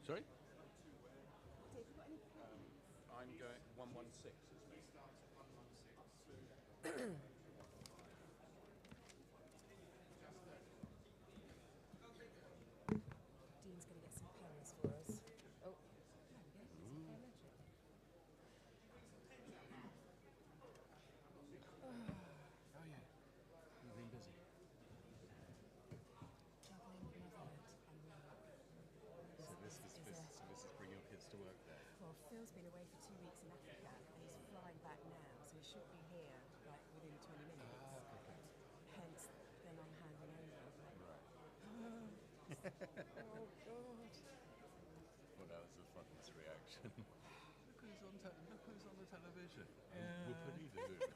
Sorry? I'm going 116. Dean's going to get some pens for us. Oh, Oh yeah, you've been busy. juggling motherhood and work. So this is bring your kids to work there. Well, Phil's been away for 2 weeks in Africa and he's flying back now, so he should be here like within 20 minutes. Okay. Hence, then I'm handing over. Right. Oh, God. Well, that was the funniest reaction. Look who's on the television. We'll put you to it.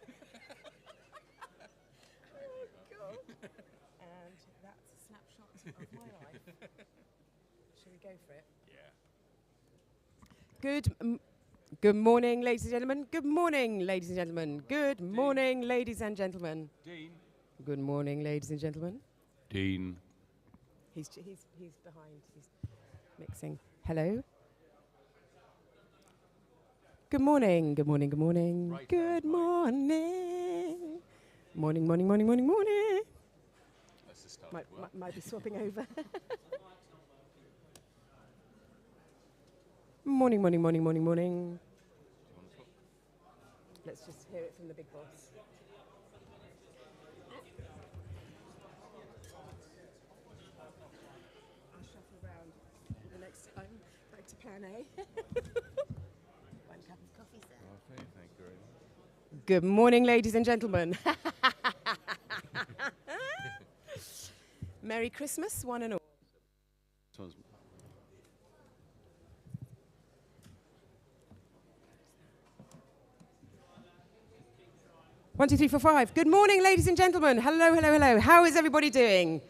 Oh, God. And that's a snapshot of my life. Shall we go for it? Yeah. Good morning, ladies and gentlemen. Good morning, ladies and gentlemen. Good morning, ladies and gentlemen. Dean. Good morning, ladies and gentlemen. Dean. He's behind. He's mixing. Hello. Good morning. Good morning. Good morning. Right Good hand, morning. Morning. Morning. Morning. Morning. Morning. Let's just start with well. Might be swapping over. Morning. Morning. Morning. Morning. Morning. Do you want to swap? Let's just hear it from the big boss. I'll shuffle around the next time. Back to plan A. One cup of coffee, sir. Okay, thank you very much. Good morning, ladies and gentlemen. Merry Christmas, one and all. This one's 1, 2, 3, 4, 5. Good morning, ladies and gentlemen. Hello, hello, hello. How is everybody doing?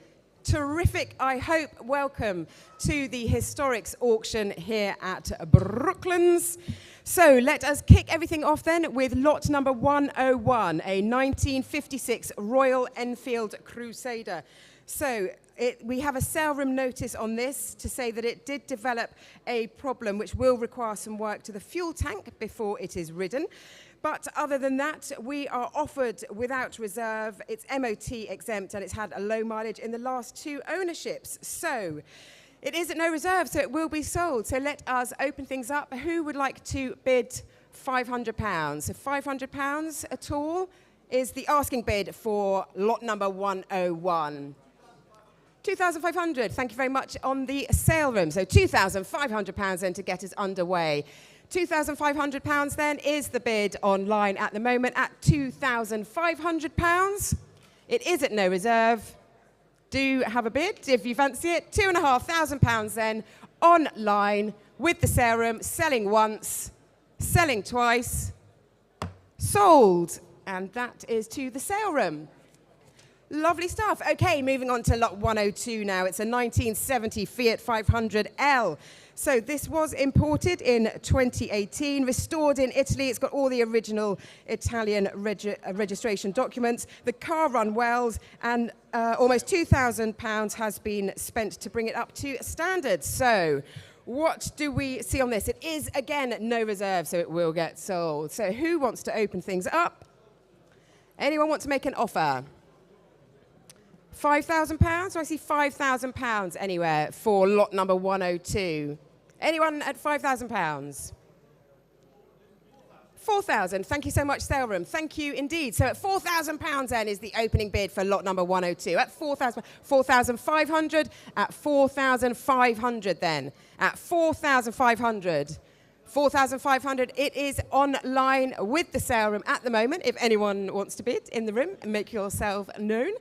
Terrific, I hope. Welcome to the Historics auction here at Brooklands. So let us kick everything off then with lot number 101, a 1956 Royal Enfield Crusader. So we have a sale room notice on this to say that it did develop a problem which will require some work to the fuel tank before it is ridden. But other than that, we are offered without reserve. It's MOT exempt and it's had a low mileage in the last 2 ownerships. So it is at no reserve, so it will be sold. So let us open things up. Who would like to bid £500? So £500 at all is the asking bid for lot number 101. 2,500, thank you very much, on the sale room. So £2,500 then to get us underway. £2,500 then is the bid online at the moment at £2,500. It is at no reserve. Do have a bid if you fancy it. £2,500 then online with the sale room, selling once, selling twice, sold. And that is to the sale room. Lovely stuff. Okay, moving on to lot 102 now. It's a 1970 Fiat 500L. So this was imported in 2018, restored in Italy. It's got all the original Italian registration documents. The car run well, and almost £2,000 has been spent to bring it up to standard. So what do we see on this? It is, again, no reserve, so it will get sold. So who wants to open things up? Anyone want to make an offer? £5,000? So I see £5,000 anywhere for lot number 102. Anyone at £5,000? 4,000. Thank you so much, sale room. Thank you indeed. So at £4,000 then is the opening bid for lot number 102. At 4,000, 4,500. At 4,500 then. At 4,500. 4,500. It is online with the sale room at the moment. If anyone wants to bid in the room, make yourself known.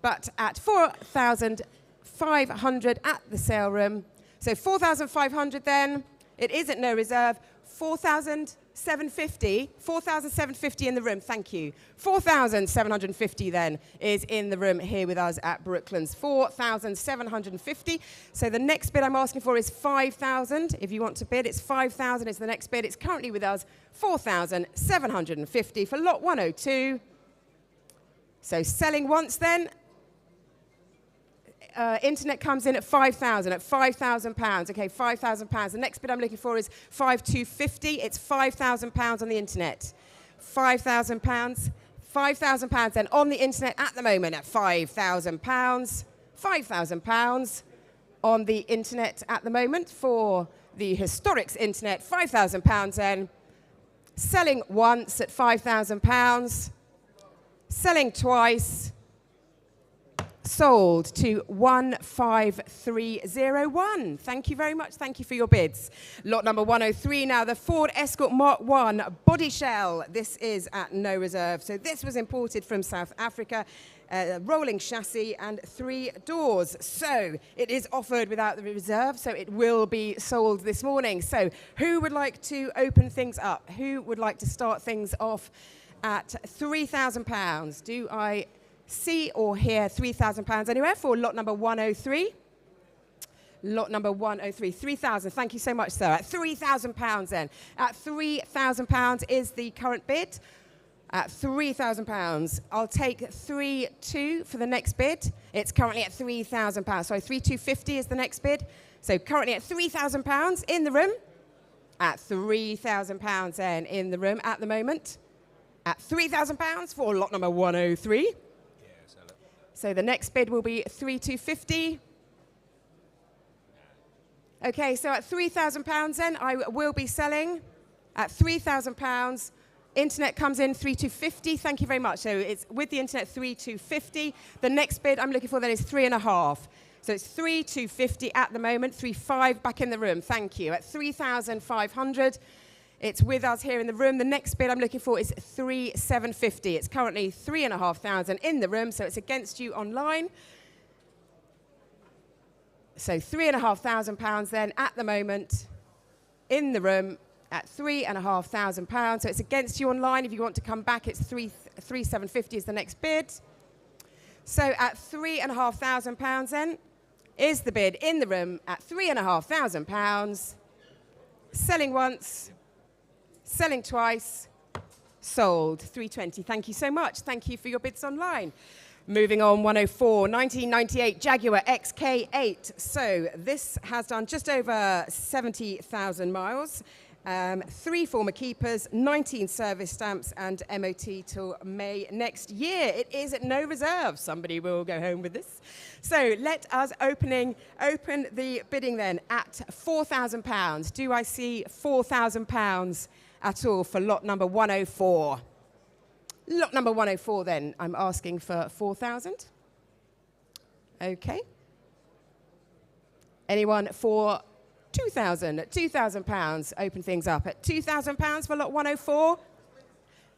But at 4,500 at the sale room. So 4,500 then. It is at no reserve. 4,750. 4,750 in the room. Thank you. 4,750 then is in the room here with us at Brooklands. 4,750. So the next bid I'm asking for is 5,000. If you want to bid, it's 5,000 is the next bid. It's currently with us 4,750 for lot 102. So selling once then. internet comes in at 5,000, at £5,000. Okay, £5,000. The next bid I'm looking for is 5,250. It's £5,000 on the internet. £5,000. £5,000 then on the internet at the moment at £5,000. £5,000 on the internet at the moment for the Historics internet. £5,000 then. Selling once at £5,000. Selling twice. Sold to 15301. Thank you very much. Thank you for your bids. Lot number 103 now, the Ford Escort Mark 1 body shell. This is at no reserve. So this was imported from South Africa, rolling chassis and 3 doors. So it is offered without the reserve, so it will be sold this morning. So who would like to open things up? Who would like to start things off at £3,000? Do I see or hear £3,000 anywhere for lot number 103? Lot number 103, 3,000. Thank you so much, sir. At £3,000 then. At £3,000 is the current bid. At £3,000. I'll take 3,200 for the next bid. It's currently at £3,000. Sorry, 3,250 is the next bid. So currently at £3,000 in the room. At £3,000 then in the room at the moment. At £3,000 for lot number 103. So the next bid will be 3,250. Okay, so at £3,000 then, I will be selling at £3,000. Internet comes in 3,250. Thank you very much. So it's with the internet 3,250. The next bid I'm looking for then is 3.5. So it's 3,250 at the moment. 3,500 back in the room. Thank you. At 3,500. It's with us here in the room. The next bid I'm looking for is 3,750. It's currently 3,500 in the room, so it's against you online. So £3,500 then at the moment in the room at £3,500. So it's against you online. If you want to come back, it's 3,750 is the next bid. So at £3,500 then is the bid in the room at £3,500. Selling once. Selling twice, sold, 320. Thank you so much. Thank you for your bids online. Moving on, 104, 1998 Jaguar XK8. So this has done just over 70,000 miles. 3 former keepers, 19 service stamps, and MOT till May next year. It is at no reserve. Somebody will go home with this. So let us open the bidding then at £4,000. Do I see £4,000 at all for lot number 104? Lot number 104 then, I'm asking for 4,000. Okay. Anyone for 2,000? £2,000. Open things up at £2,000 for lot 104.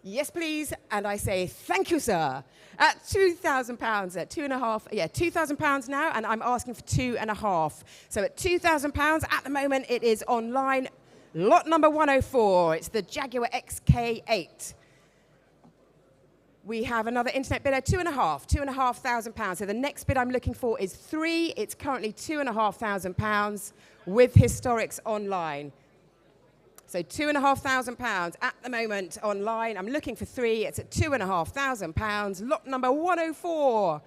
Yes, please. And I say thank you, sir. At £2,000, at £2,500 now, and I'm asking for 2.5. So at £2,000 at the moment, it is online. Lot number 104. It's the Jaguar XK8. We have another internet bid at £2,500. So the next bid I'm looking for is 3. It's currently £2,500 with Historics online. So £2,500 at the moment online. I'm looking for 3. It's at £2,500. Lot number 104.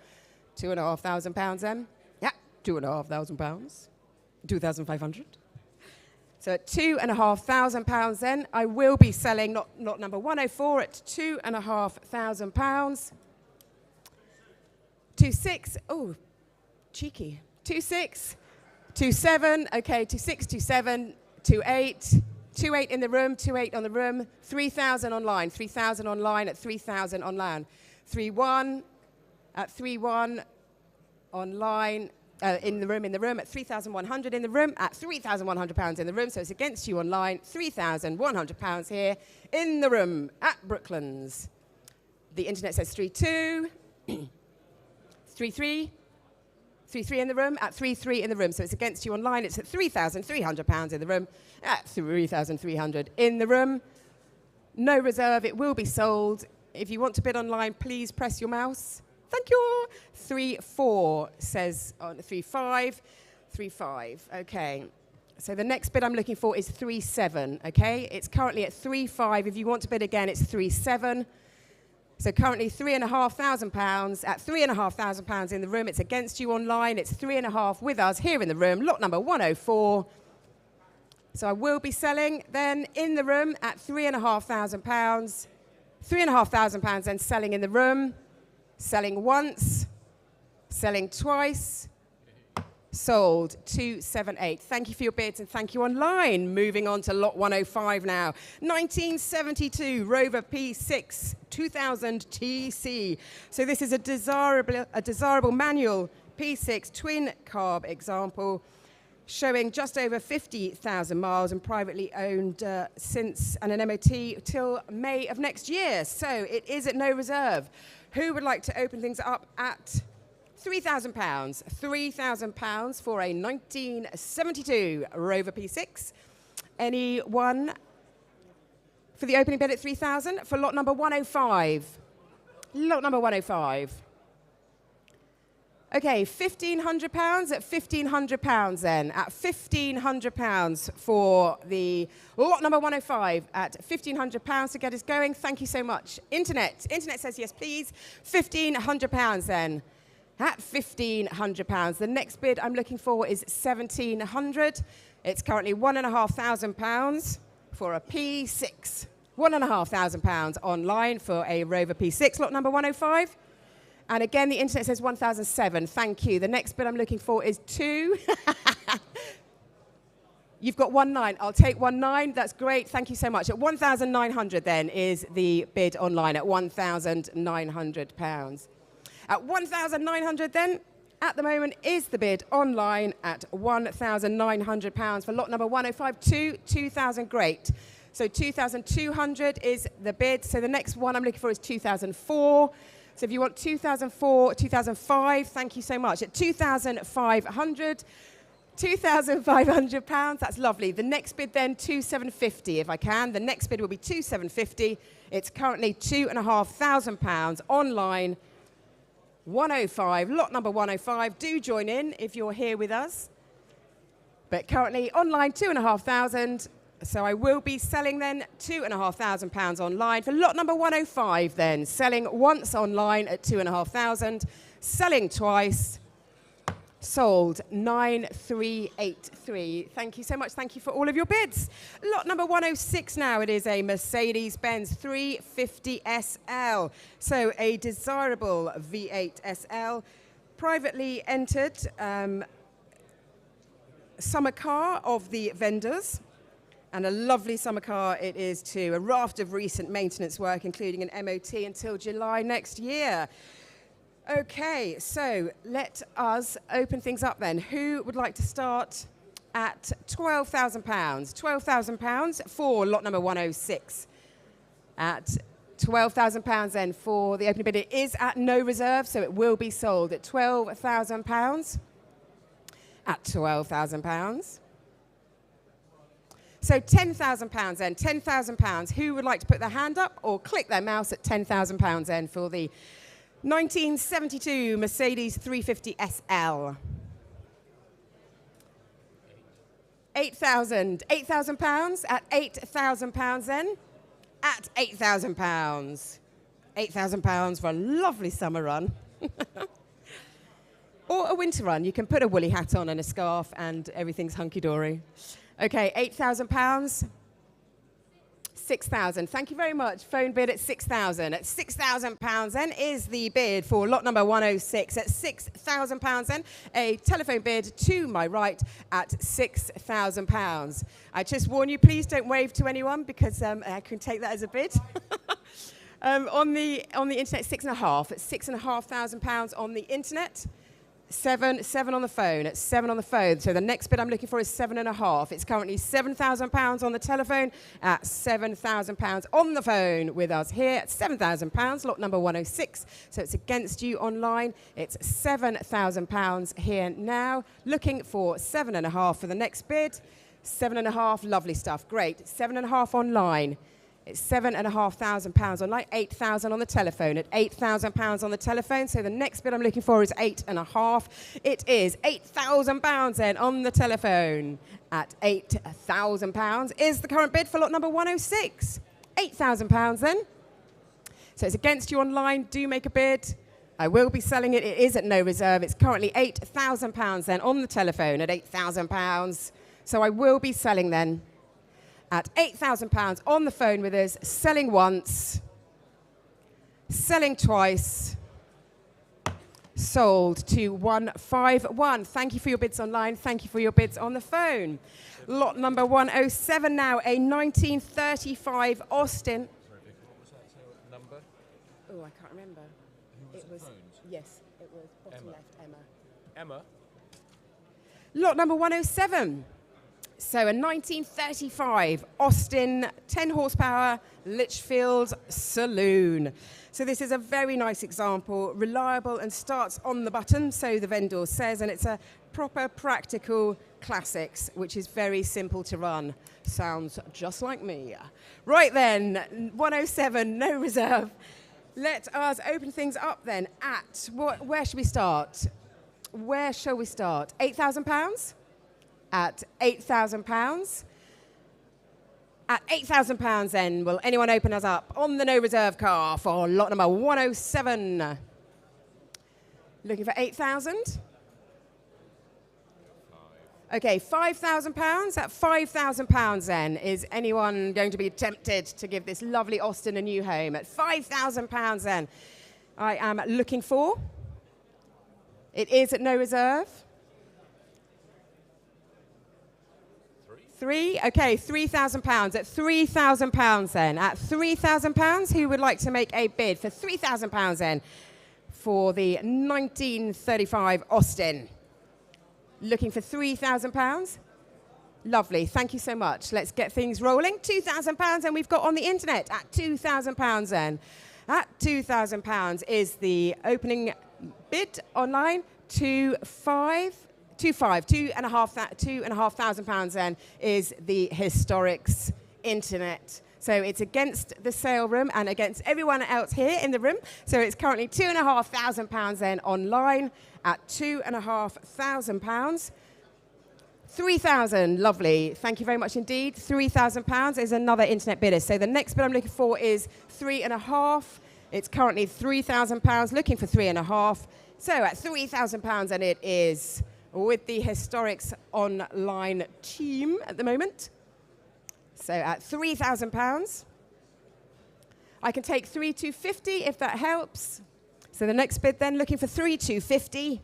£2,500 then. Yeah, £2,500. 2,500. So at £2,500 then, I will be selling lot number 104 at £2,500. 26, oh, cheeky. 26, 27, okay, 26, 27, 28, 28 in the room, 28 on the room, 3,000 online, 3,000 online at 3,000 online. 3,1 at 3,1 online. In the room at 3,100 in the room, at £3,100 in the room, so it's against you online, £3,100 here in the room at Brooklands. The internet says 3,2, 3,3, 3,3 in the room, at 3,3 in the room, so it's against you online, it's at £3,300 in the room, at 3,300 in the room. No reserve, it will be sold. If you want to bid online, please press your mouse. Thank you. 3,4 says on 3,5, 3,5. Okay. So the next bid I'm looking for is 3,7. Okay. It's currently at 3,5. If you want to bid again, it's 3,7. So currently £3,500. At £3,500 in the room, it's against you online. It's 3.5 with us here in the room. Lot number 104. So I will be selling then in the room at £3,500. £3,500 then selling in the room. Selling once. Selling twice. Sold 278. Thank you for your bids and thank you online. Moving on to lot 105 now. 1972 Rover P6 2000 TC. So this is a desirable manual P6 twin carb example showing just over 50,000 miles and privately owned since and an MOT till May of next year. So it is at no reserve. Who would like to open things up at £3,000? £3,000 for a 1972 Rover P6. Anyone for the opening bid at 3,000 for lot number 105? Lot number 105. Okay, £1,500 at £1,500 then. At £1,500 for the lot number 105 at £1,500 to get us going. Thank you so much. Internet says yes, please. £1,500 then. At £1,500. The next bid I'm looking for is £1,700. It's currently £1,500 for a P6. £1,500 online for a Rover P6, lot number 105. And again, the internet says 1,007. Thank you. The next bid I'm looking for is 2. You've got 1,900. I'll take 1,900. That's great. Thank you so much. At 1,900 then is the bid online at £1,900. At 1,900 then, at the moment, is the bid online at £1,900 for lot number 105 to 2,000. Great. So 2,200 is the bid. So the next one I'm looking for is 2,004. So if you want 2,004, 2,005, thank you so much. At 2,500, £2,500, that's lovely. The next bid then, 2,750 if I can. The next bid will be 2,750. It's currently £2,500 online. 105, lot number 105. Do join in if you're here with us. But currently online, 2,500. So I will be selling then £2,500 online for lot number 105 then. Selling once online at 2,500. Selling twice. Sold 9,383. Thank you so much. Thank you for all of your bids. Lot number 106 now. It is a Mercedes-Benz 350 SL. So a desirable V8 SL. Privately entered summer car of the vendors. And a lovely summer car it is too. A raft of recent maintenance work, including an MOT until July next year. Okay, so let us open things up then. Who would like to start at £12,000? £12,000 for lot number 106. At £12,000 then for the opening bid. It is at no reserve, so it will be sold at £12,000. At £12,000. So £10,000 then, £10,000. Who would like to put their hand up or click their mouse at £10,000 then for the 1972 Mercedes 350 SL? £8,000 at £8,000 then. At £8,000. £8,000 for a lovely summer run. Or a winter run. You can put a woolly hat on and a scarf and everything's hunky-dory. Okay, £8,000. 6,000. Thank you very much. Phone bid at 6,000. At £6,000 then is the bid for lot number 106. At £6,000 then, a telephone bid to my right at £6,000. I just warn you, please don't wave to anyone because I can take that as a bid. On the internet, 6,500. At £6,500 on the internet. Seven on the phone. At 7 on the phone. So the next bid I'm looking for is 7,500. It's currently £7,000 on the telephone. At £7,000 on the phone with us here at £7,000. Lot number 106. So it's against you online. It's £7,000 here now. Looking for 7,500 for the next bid. 7,500. Lovely stuff. Great. 7,500 online. It's £7,500 online, 8,000 on the telephone. At £8,000 on the telephone, so the next bid I'm looking for is 8,500. It is £8,000 then on the telephone. At £8,000 is the current bid for lot number 106. £8,000 then. So it's against you online. Do make a bid. I will be selling it. It is at no reserve. It's currently £8,000 then on the telephone at £8,000. So I will be selling then at £8,000 on the phone with us, selling once, selling twice, sold to 151. Thank you for your bids online. Thank you for your bids on the phone. Lot number 107 now, a 1935 Austin. Sorry, Vic, what was that number? Oh, I can't remember. Who was It the was, phones? yes, it was bottom Emma. left, Emma. Emma? Lot number 107. So a 1935 Austin 10 horsepower Litchfield Saloon. So this is a very nice example, reliable and starts on the button, so the vendor says, and it's a proper practical classics, which is very simple to run. Sounds just like me. Right then, 107, no reserve. Let us open things up then at, where should we start? Where shall we start? £8,000? At £8,000. At £8,000 then, will anyone open us up on the no reserve car for lot number 107? Looking for 8,000? Okay, £5,000. At £5,000 then, is anyone going to be tempted to give this lovely Austin a new home? At £5,000 then, I am looking for. It is at no reserve. Three? Okay, £3,000. At £3,000 then. At £3,000, who would like to make a bid for £3,000 then for the 1935 Austin? Looking for £3,000? Lovely, thank you so much. Let's get things rolling. £2,000 and we've got on the internet at £2,000 then. At £2,000 is the opening bid online. £2,500 then is the Historics Internet. So it's against the sale room and against everyone else here in the room. So it's currently £2,500 then online at £2,500. 3,000, lovely. Thank you very much indeed. £3,000 is another internet bidder. So the next bid I'm looking for is 3,500. It's currently £3,000, looking for 3,500. So at £3,000, and it is with the Historics Online team at the moment. So at £3,000, I can take 3,250 if that helps. So the next bid then, looking for 3,250.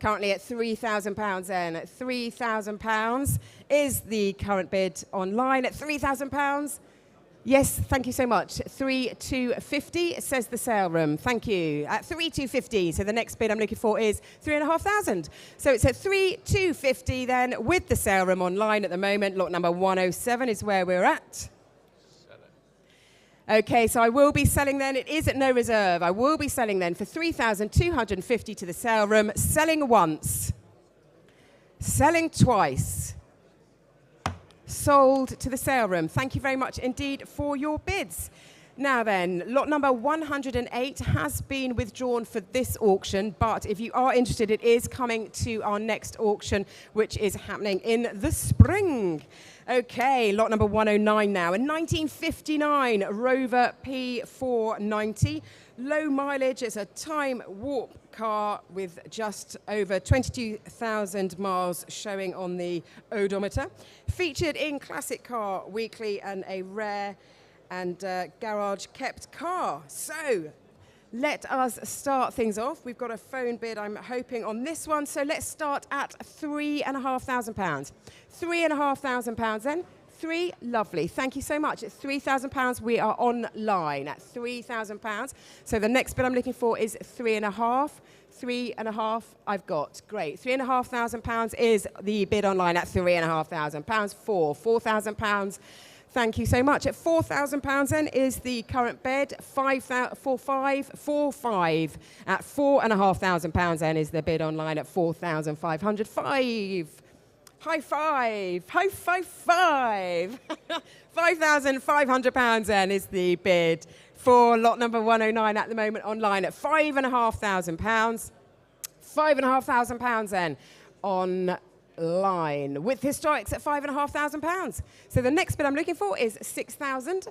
Currently at £3,000 then. At £3,000 is the current bid online. At £3,000. Yes, thank you so much. 3,250 says the sale room. Thank you. At 3,250. So the next bid I'm looking for is 3,500. So it's at 3,250 then with the sale room online at the moment. Lot number 107 is where we're at. Okay, so I will be selling then. It is at no reserve. I will be selling then for 3,250 to the sale room. Selling once. Selling twice. Sold to the sale room. Thank you very much indeed for your bids. Now then, lot number 108 has been withdrawn for this auction, but if you are interested, it is coming to our next auction, which is happening in the spring. Okay, lot number 109 now. A 1959 Rover P490. Low mileage. It's a time warp car with just over 22,000 miles showing on the odometer. Featured in Classic Car Weekly and a rare and garage kept car. So let us start things off. We've got a phone bid, I'm hoping, on this one. So let's start at £3,500. £3,500 then. Three, lovely. Thank you so much. At £3,000, we are online at £3,000. So the next bid I'm looking for is 3,500. 3,500 I've got. Great. £3,500 is the bid online at £3,500. £4,000. Thank you so much. At £4,000 then is the current bid. 4,500. At £4,500 then is the bid online at 4,500. High five. High five, five. £5,500 then is the bid for lot number 109 at the moment online at £5,500. £5,500 then online with Historics at £5,500. So the next bid I'm looking for is 6,000.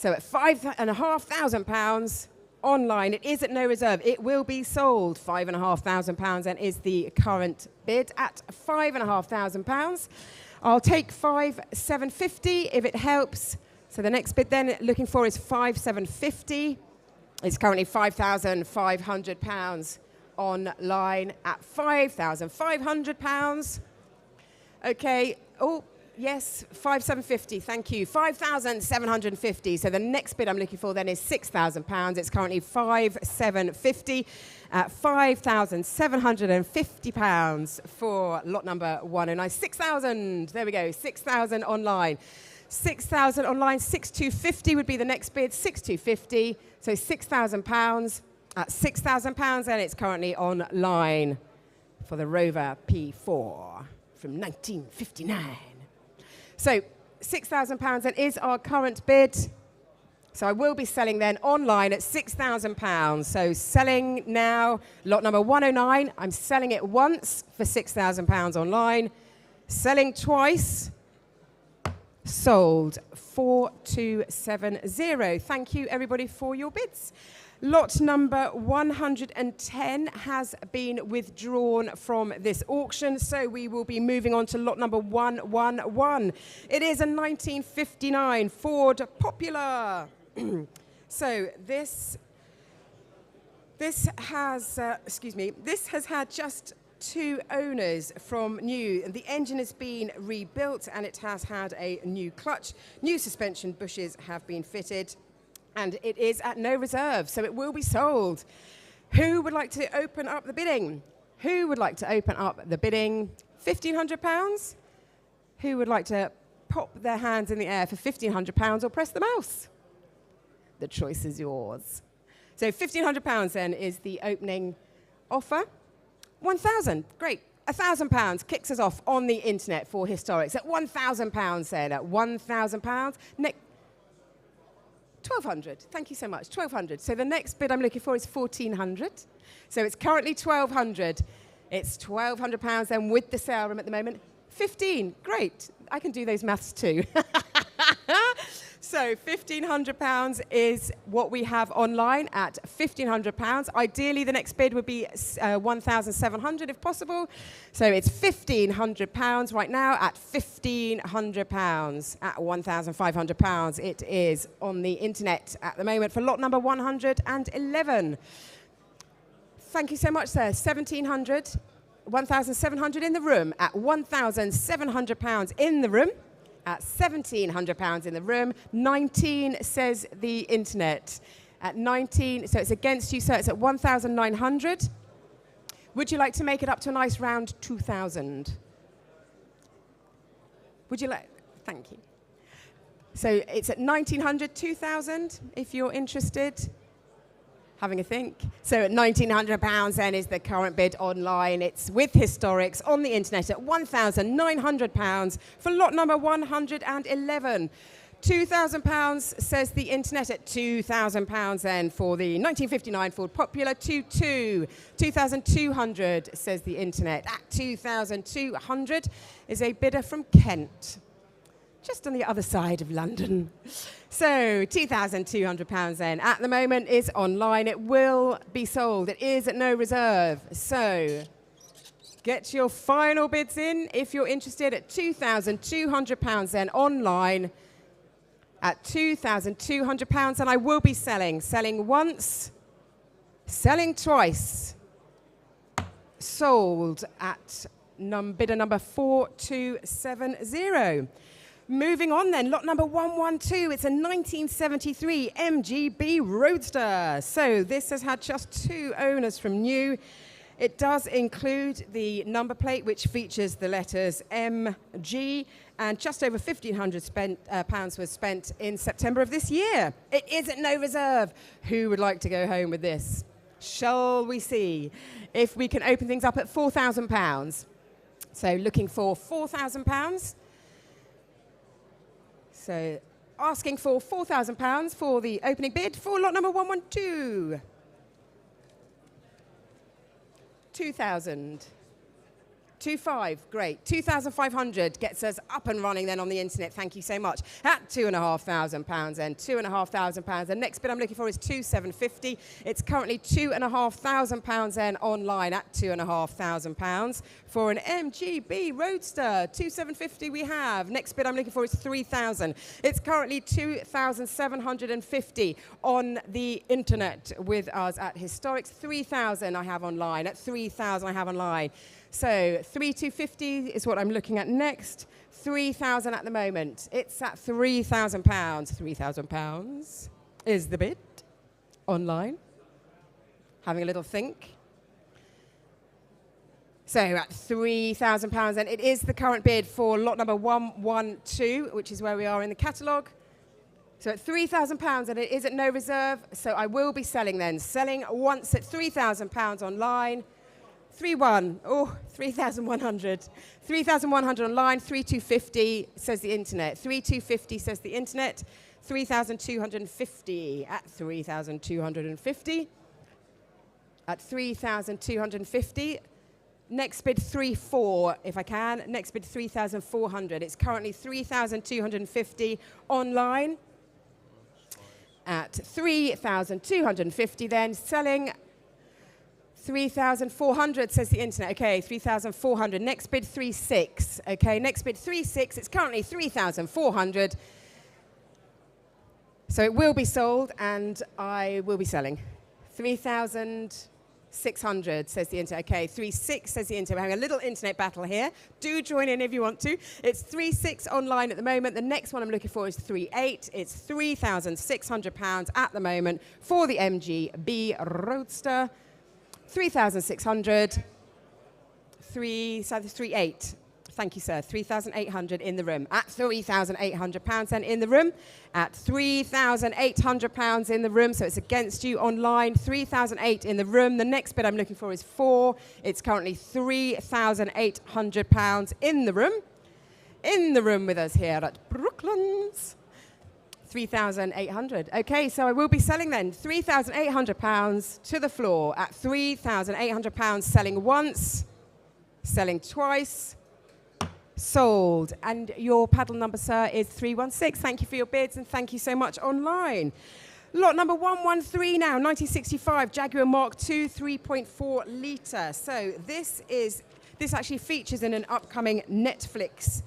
So at £5,500 online, it is at no reserve. It will be sold. £5,500 then is the current bid at £5,500. I'll take 5,750 if it helps. So the next bid then looking for is 5,750. It's currently £5,500 online at £5,500. Okay. Oh, yes, 5,750. Thank you. 5,750. So the next bid I'm looking for then is £6,000. It's currently 5,750 at £5,750 for lot number 109. 6,000. There we go. 6,000 online. 6,000 online. 6,250 would be the next bid. 6,250. So £6,000 at £6,000, and it's currently online for the Rover P4 from 1959. So £6,000 then is our current bid. So I will be selling then online at £6,000. So selling now, lot number 109. I'm selling it once for £6,000 online. Selling twice. Sold 4270. Thank you, everybody, for your bids. Lot number 110 has been withdrawn from this auction, so we will be moving on to lot number 111. It is a 1959 Ford Popular. So this has had just 2 owners from new. The engine has been rebuilt and it has had a new clutch. New suspension bushes have been fitted and it is at no reserve, so it will be sold. Who would like to open up the bidding? Who would like to open up the bidding? £1,500? Who would like to pop their hands in the air for £1,500 or press the mouse? The choice is yours. So £1,500 then is the opening offer. 1,000, great. £1,000 kicks us off on the internet for historics at £1,000 then, at £1,000. Next, 1,200, thank you so much, 1,200. So the next bid I'm looking for is 1,400. So it's currently 1,200. It's £1,200 then with the sale room at the moment. 15, great. I can do those maths too. So £1,500 is what we have online at £1,500. Ideally, the next bid would be 1,700 if possible. So it's £1,500 right now at £1,500. At £1,500 it is on the internet at the moment for lot number 111. Thank you so much, sir. 1,700, 1,700 in the room at £1,700 in the room. At £1,700 in the room. 19 says the internet. At 19, so it's against you, so it's at 1,900. Would you like to make it up to a nice round 2,000? Would you like? Thank you. So it's at 1,900, 2,000, if you're interested. Having a think. So at £1,900 then is the current bid online. It's with historics on the internet at £1,900 for lot number 111. £2,000 says the internet at £2,000 then for the 1959 Ford Popular 22. 2,200 says the internet at 2,200 is a bidder from Kent, just on the other side of London. So £2,200 then at the moment is online. It will be sold. It is at no reserve. So get your final bids in if you're interested at £2,200 then online at £2,200. And I will be selling once, selling twice. Sold at bidder number 4270. Moving on then, lot number 112, it's a 1973 MGB Roadster. So this has had just 2 owners from new. It does include the number plate, which features the letters MG, and just over £1,500 was spent in September of this year. It is at no reserve. Who would like to go home with this? Shall we see if we can open things up at £4,000? So looking for £4,000. So asking for £4,000 for the opening bid for lot number 112. 2,000. 2.5, great. 2,500 gets us up and running then on the internet. Thank you so much. At £2,500 then, £2,500. The next bid I'm looking for is 2,750. It's currently £2,500 then online at £2,500 for an MGB Roadster. 2,750 we have. Next bid I'm looking for is 3,000. It's currently 2,750 on the internet with us at Historics. 3,000 I have online. At 3,000 I have online. So 3,250 is what I'm looking at next. 3,000 at the moment. It's at £3,000. £3,000 is the bid online. Having a little think. So at £3,000, then it is the current bid for lot number 112, which is where we are in the catalogue. So at £3,000, and it is at no reserve. So I will be selling then. Selling once at £3,000 online. 3,100. 3,100 online, 3,250 says the internet. 3,250 says the internet. 3,250 at 3,250. At 3,250. Next bid 3,400 if I can. Next bid 3,400. It's currently 3,250 online. At 3,250 then selling. 3,400 says the internet. Okay, 3,400. Next bid 3,600. Okay, next bid 3,600. It's currently 3,400. So it will be sold and I will be selling. 3,600 says the internet. Okay, 3,600 says the internet. We're having a little internet battle here. Do join in if you want to. It's 3,600 online at the moment. The next one I'm looking for is 3,800. It's £3,600 at the moment for the MGB Roadster. 3,600, 3,800. Thank you, sir. 3,800 in the room. At £3,800 then in the room. At £3,800 in the room. So it's against you online. 3,800 in the room. The next bid I'm looking for is 4. It's currently £3,800 in the room. In the room with us here at Brooklands. 3,800. Okay, so I will be selling then £3,800 to the floor at £3,800, selling once, selling twice, sold. And your paddle number, sir, is 316. Thank you for your bids and thank you so much online. Lot number 113 now, 1965 Jaguar Mark II 3.4 litre. So this actually features in an upcoming Netflix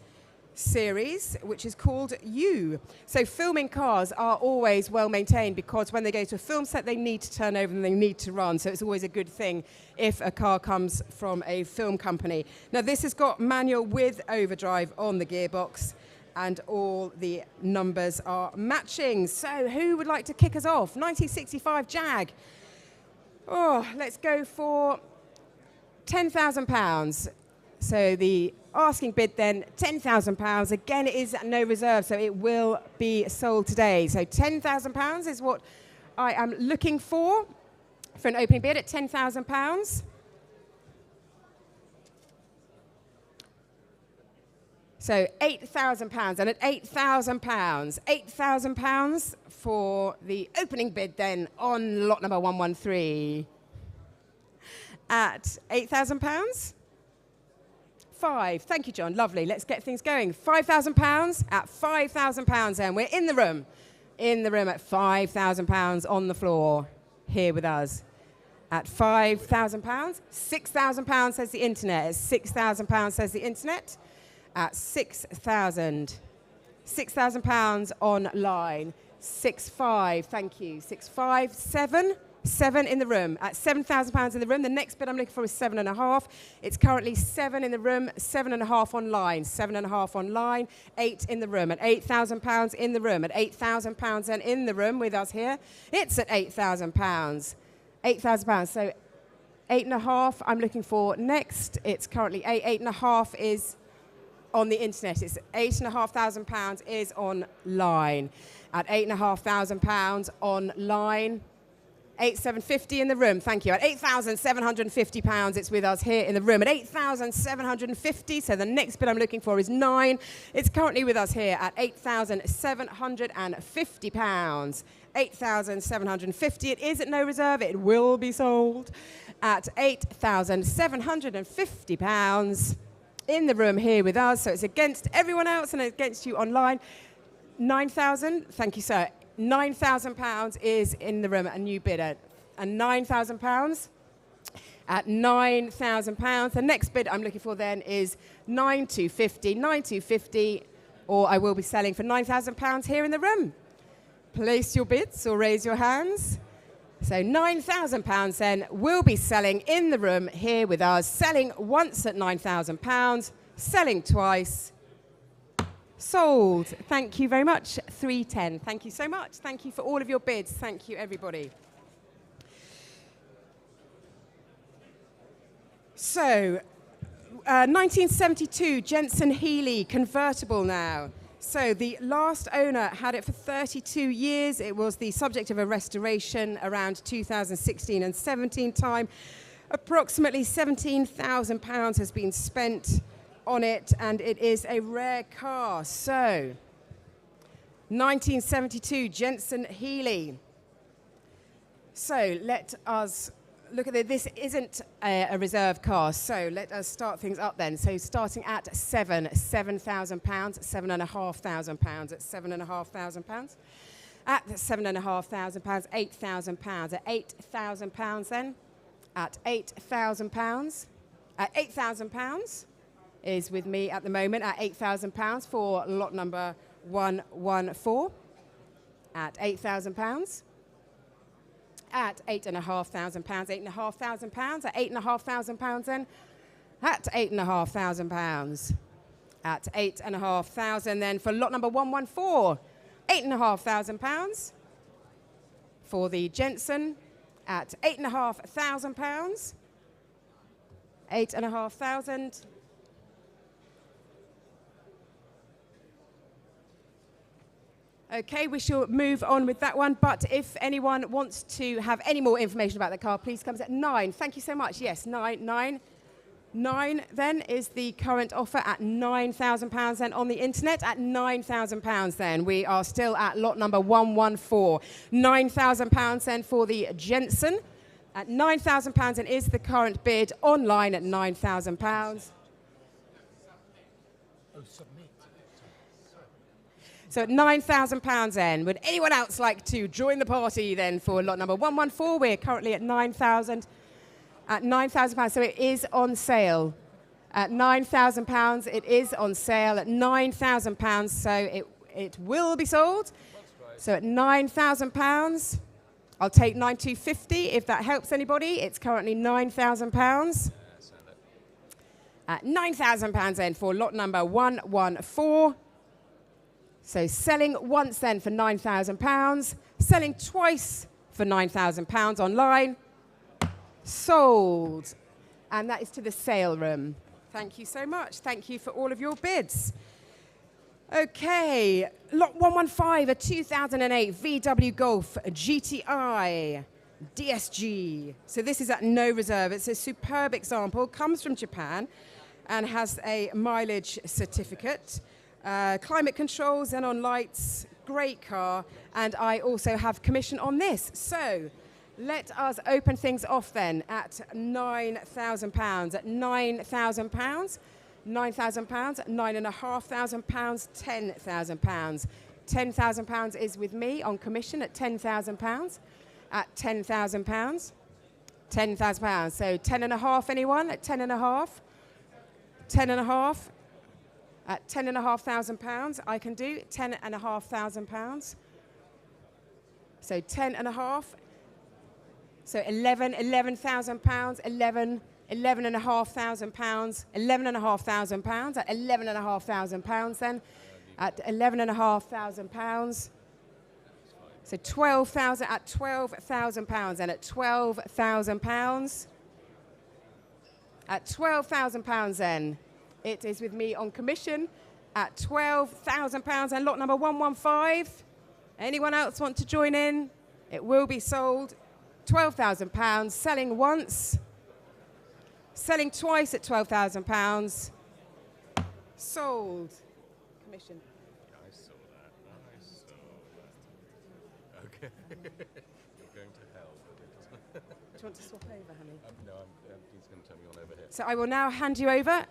series, which is called You. So filming cars are always well maintained because when they go to a film set, they need to turn over and they need to run. So it's always a good thing if a car comes from a film company. Now this has got manual with overdrive on the gearbox and all the numbers are matching. So who would like to kick us off? 1965 Jag. Oh, let's go for £10,000. So the asking bid then, £10,000. Again, it is at no reserve, so it will be sold today. So £10,000 is what I am looking for an opening bid at £10,000. So £8,000, and at £8,000, £8,000 for the opening bid then on lot number 113. At £8,000. 5. Thank you, John. Lovely. Let's get things going. £5,000 at £5,000, and we're in the room. In the room at £5,000 on the floor here with us. At £5,000, £6,000 says the internet. At £6,000 says the internet. At £6,000 online. 6,500. Thank you. 6,500. 7. 7 in the room. At £7,000 in the room. The next bid I'm looking for is 7.5. It's currently 7 in the room, 7.5 online. 7.5 online, 8 in the room. At £8,000 in the room. At £8,000 then in the room with us here. It's at £8,000. £8,000. So 8.5 I'm looking for next. It's currently 8. 8.5 is on the internet. It's £8,500 is online. At £8,500 online. 8,750 in the room, thank you. At £8,750, it's with us here in the room. At £8,750, so the next bid I'm looking for is 9. It's currently with us here at £8,750. £8,750, it is at no reserve, it will be sold. At £8,750. in the room here with us. So it's against everyone else and against you online. 9,000, thank you, sir. £9,000 is in the room, a new bidder. And £9,000. At £9,000. The next bid I'm looking for then is 9,250, or I will be selling for £9,000 here in the room. Place your bids or raise your hands. So £9,000 then will be selling in the room here with us, selling once at £9,000, selling twice, sold. Thank you very much. 310. Thank you so much. Thank you for all of your bids. Thank you, everybody. So, 1972, Jensen Healey, convertible now. So the last owner had it for 32 years. It was the subject of a restoration around 2016 and 17 time. Approximately £17,000 has been spent on it, and it is a rare car. So, 1972, Jensen Healey. So let us look at it. This isn't a reserve car, so let us start things up then. So starting at £7,000, £7,500, at £7,500. At £7,500, £8,000. At £8,000 then. At £8,000. At £8,000 is with me at the moment. At £8,000 for lot number 114. At £8,000. At £8,500, £8,500, at £8,500 then, at £8,500, at £8,500 then for lot number 114, £8,500 for the Jensen, at £8,500, £8,500. Okay, we shall move on with that one, but if anyone wants to have any more information about the car, please come at 9. Thank you so much. Yes, 9 then is the current offer at £9,000 then on the internet, at £9,000 then. We are still at lot number 114. £9,000 then for the Jensen. At £9,000 and is the current bid online at £9,000. Oh, submit. So at £9,000 then, would anyone else like to join the party then for lot number 114? We're currently at £9,000. At £9,000, so it is on sale. At £9,000, it is on sale. At £9,000, so it will be sold. So at £9,000, I'll take 9,250 if that helps anybody. It's currently £9,000. At £9,000 then for lot number 114. So selling once then for £9,000, selling twice for £9,000 online, sold. And that is to the sale room. Thank you so much. Thank you for all of your bids. Okay, lot 115, a 2008 VW Golf GTI DSG. So this is at no reserve. It's a superb example, comes from Japan and has a mileage certificate. Climate controls and on lights, great car, and I also have commission on this. So let us open things off then at £9,000. At £9,000, £9,000, £9,500, £10,000. £10,000 is with me on commission at £10,000. At £10,000, £10,000. So 10.5, anyone at 10.5? 10.5. At £10,500, I can do £10,500. So 10.5. So £11,000, £11,500, £11,500 at £11,500 then. At £11,500. So 12,000 at £12,000 and at £12,000. At £12,000 then. It is with me on commission at £12,000 and lot number 115. Anyone else want to join in? It will be sold. £12,000, selling once, selling twice at £12,000. Sold. Commission. I saw that. I saw that. Okay. You're going to hell with it. you want to swap over, honey? No, he's going to turn me on over here. So I will now hand you over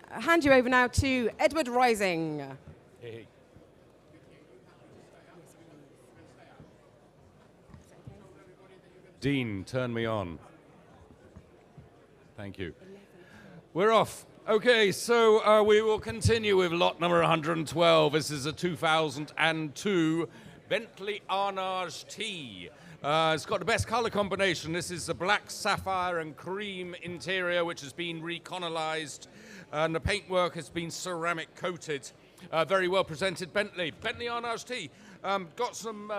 now to Edward Rising. Hey. Dean, turn me on. Thank you. We're off. Okay, so we will continue with lot number 112. This is a 2002 Bentley Arnage T. It's got the best color combination. This is the black sapphire and cream interior, which has been reconalized, and the paintwork has been ceramic coated. Very well presented Bentley Arnage T. Got some,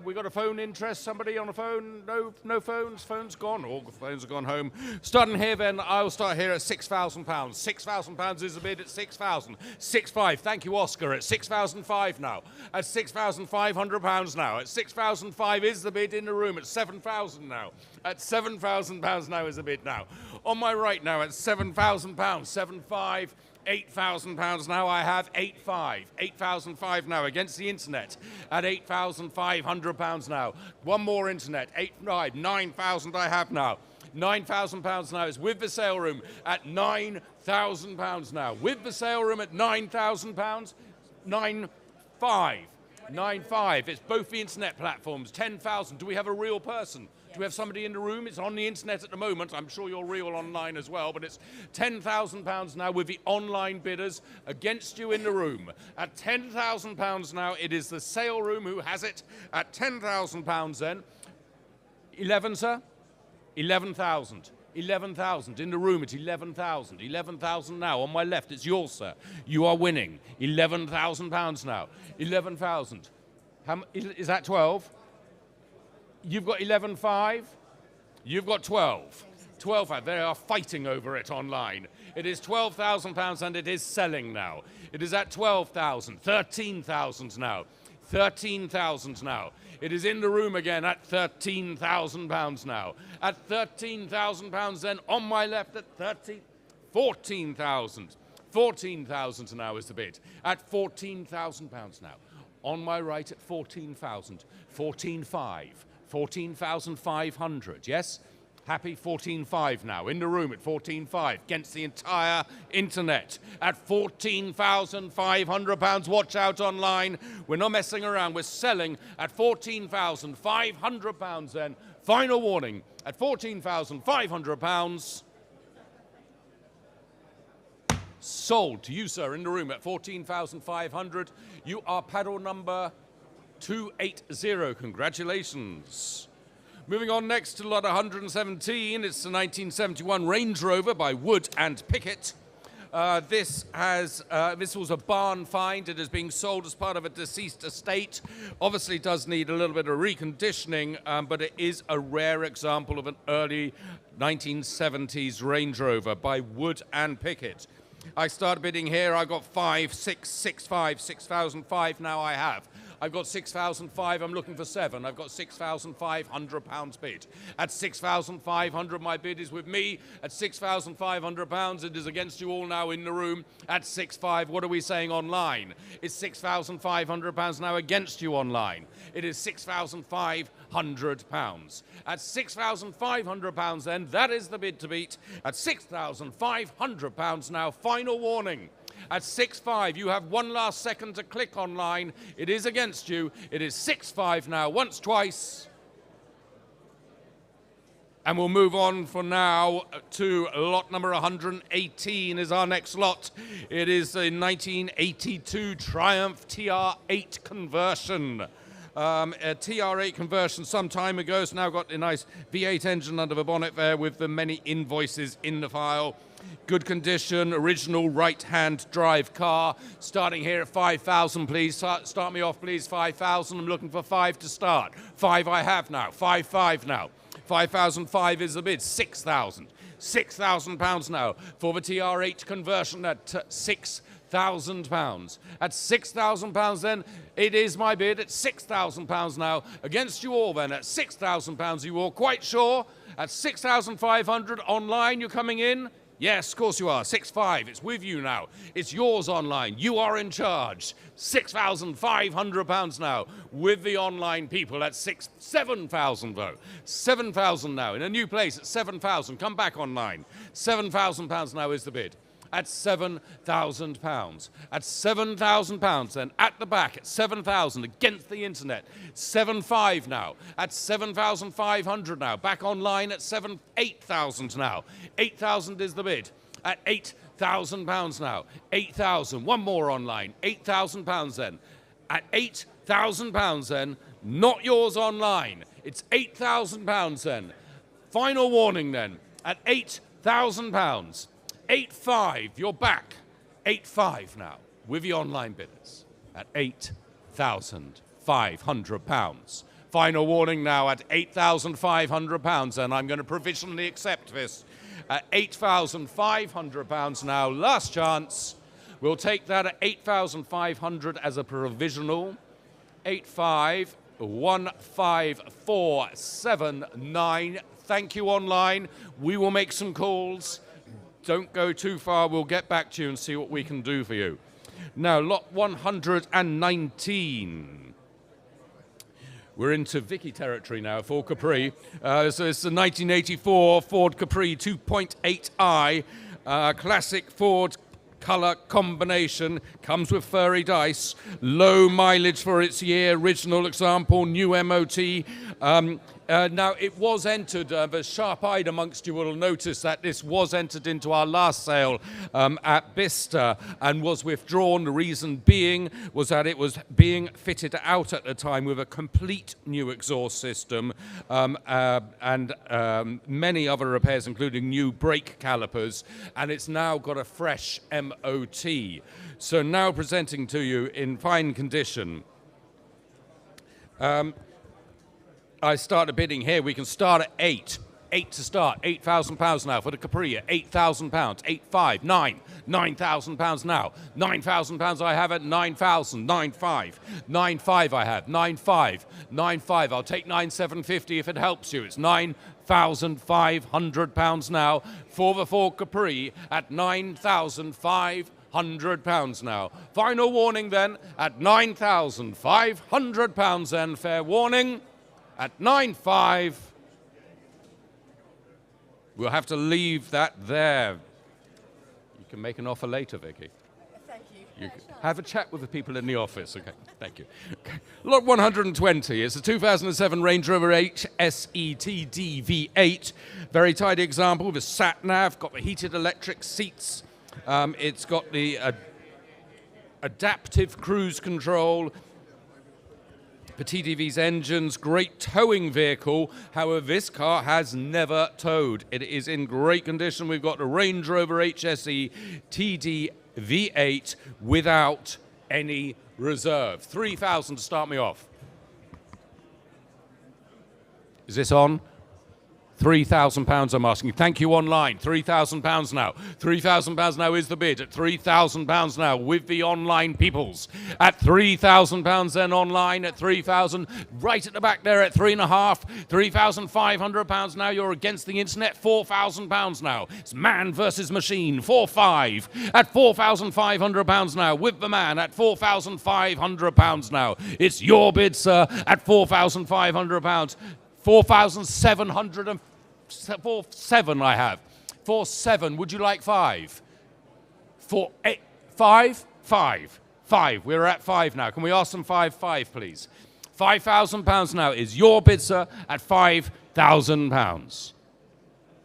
we got a phone interest, somebody on the phone? No phones? Phone's gone? All the phones have gone home. Starting here then, I'll start here at £6,000. £6,000 is a bid at 6,000. 6,500, thank you Oscar, at 6,500 now. At £6,500 now. At 6,500 is the bid in the room, at 7,000 now. At £7,000 now is the bid now. On my right now at £7,000, 7,500. £8,000 now. I have 8,500. 8,500 now against the internet at £8,500 now. One more internet, 8,500. 9,000 I have now. £9,000 now is with the sale room at £9,000 now. With the sale room at £9,000, 9,500. 9,500. It's both the internet platforms. 10,000. Do we have a real person? Do we have somebody in the room? It's on the internet at the moment. I'm sure you're real online as well, but it's £10,000 now with the online bidders against you in the room. At £10,000 now, it is the sale room who has it. At £10,000 then. 11, sir? 11,000. 11,000 in the room at 11,000. 11,000 now. On my left, it's yours, sir. You are winning. £11,000 now. 11,000. Is that 12? You've got 11,500. You've got 12. 12,500. They are fighting over it online. It is £12,000 and it is selling now. It is at 12,000. 13,000 now. 13,000 now. It is in the room again at £13,000 now. At £13,000 then on my left at 14,000. 14,000 now is the bid. At £14,000 now. On my right at 14,000. 14,500. 14,500, yes? Happy 14,500 now. In the room at 14,500 against the entire internet at £14,500. Watch out online. We're not messing around. We're selling at £14,500 then. Final warning at £14,500. Sold to you, sir, in the room at 14,500. You are paddle number 280. Congratulations. Moving on next to lot 117. It's the 1971 Range Rover by Wood and Pickett. This was a barn find. It is being sold as part of a deceased estate. Obviously, it does need a little bit of reconditioning, but it is a rare example of an early 1970s Range Rover by Wood and Pickett. I started bidding here. I got 5,665, 6,005 now I have. I've got 6,500, I'm looking for 7. I've got £6,500 bid. At 6,500, my bid is with me. At £6,500, it is against you all now in the room. At 6,500, what are we saying online? It's £6,500 now against you online. It is £6,500. At £6,500 then, that is the bid to beat. At £6,500 now, final warning. At 6,500, you have one last second to click online. It is against you. It is 6,500 now, once, twice. And we'll move on for now to lot number 118 is our next lot. It is a 1982 Triumph TR8 conversion. A TR8 conversion some time ago. It's now got a nice V8 engine under the bonnet there with the many invoices in the file. Good condition, original right-hand drive car. Starting here at 5,000, please. Start me off, please. 5,000. I'm looking for 5 to start. 5 I have now. 5,500 now. 5,500 is the bid. 6,000. £6,000 now for the TR8 conversion at £6,000. At £6,000 then, it is my bid at £6,000 now. Against you all then at £6,000. You all quite sure? At 6,500 online, you're coming in? Yes, of course you are. 6.5. It's with you now. It's yours online. You are in charge. £6,500 now with the online people at 7,000 though. 7,000 now in a new place at 7,000. Come back online. £7,000 now is the bid. At £7,000. At £7,000 then at the back at 7,000 against the internet. 7.5 now. At 7,500 now. Back online at 8,000 now. 8,000 is the bid. At £8,000 now. 8,000. One more online. £8,000 then. At £8,000 then. Not yours online. It's £8,000 then. Final warning then. At £8,000. 8.5, you're back. 8.5 now, with the online bidders at £8,500. Final warning now at £8,500, and I'm going to provisionally accept this at £8,500 now. Last chance. We'll take that at £8,500 as a provisional. 8515479. Thank you online. We will make some calls. Don't go too far. We'll get back to you and see what we can do for you. Now, lot 119. We're into Vicky territory now, Ford Capri. So it's the 1984 Ford Capri 2.8i. Classic Ford color combination. Comes with furry dice. Low mileage for its year. Original example. New MOT. Now, it was entered, the sharp-eyed amongst you will notice that this was entered into our last sale at Bicester and was withdrawn. The reason being was that it was being fitted out at the time with a complete new exhaust system and many other repairs, including new brake calipers, and it's now got a fresh MOT. So now presenting to you in fine condition. I start a bidding here. We can start at 8. 8 to start. £8,000 now for the Capri. £8,000. 8.5. 9. £9,000 now. £9,000 I have at 9,000. 9.5. 9.5 I have. 9.5. 9.5. I'll take 9,750 if it helps you. It's £9,500 now for the Ford Capri at £9,500 now. Final warning then at £9,500 then. Fair warning. At 9.5, we'll have to leave that there. You can make an offer later, Vicky. Thank you. You have a chat with the people in the office. Okay, thank you. Okay. Lot 120 is a 2007 Range Rover HSETD V8. Very tidy example with sat-nav, got the heated electric seats. It's got the adaptive cruise control. For TDV's engines, great towing vehicle. However, this car has never towed. It is in great condition. We've got the Range Rover HSE TD V8 without any reserve. 3,000 to start me off. Is this on? £3,000 I'm asking. Thank you online. £3,000 now. £3,000 now is the bid at £3,000 now with the online peoples. At £3,000 then online at 3,000. Right at the back there at 3.5. £3,500 now. You're against the internet. £4,000 now. It's man versus machine. 4.5 at £4,500 now with the man at £4,500 now. It's your bid, sir, at £4,500. 4,707 I have. 4.7. Would you like 5? 4.8. 5? 5. 5. We're at 5 now. Can we ask them 5.5, please? £5,000 now is your bid, sir, at £5,000.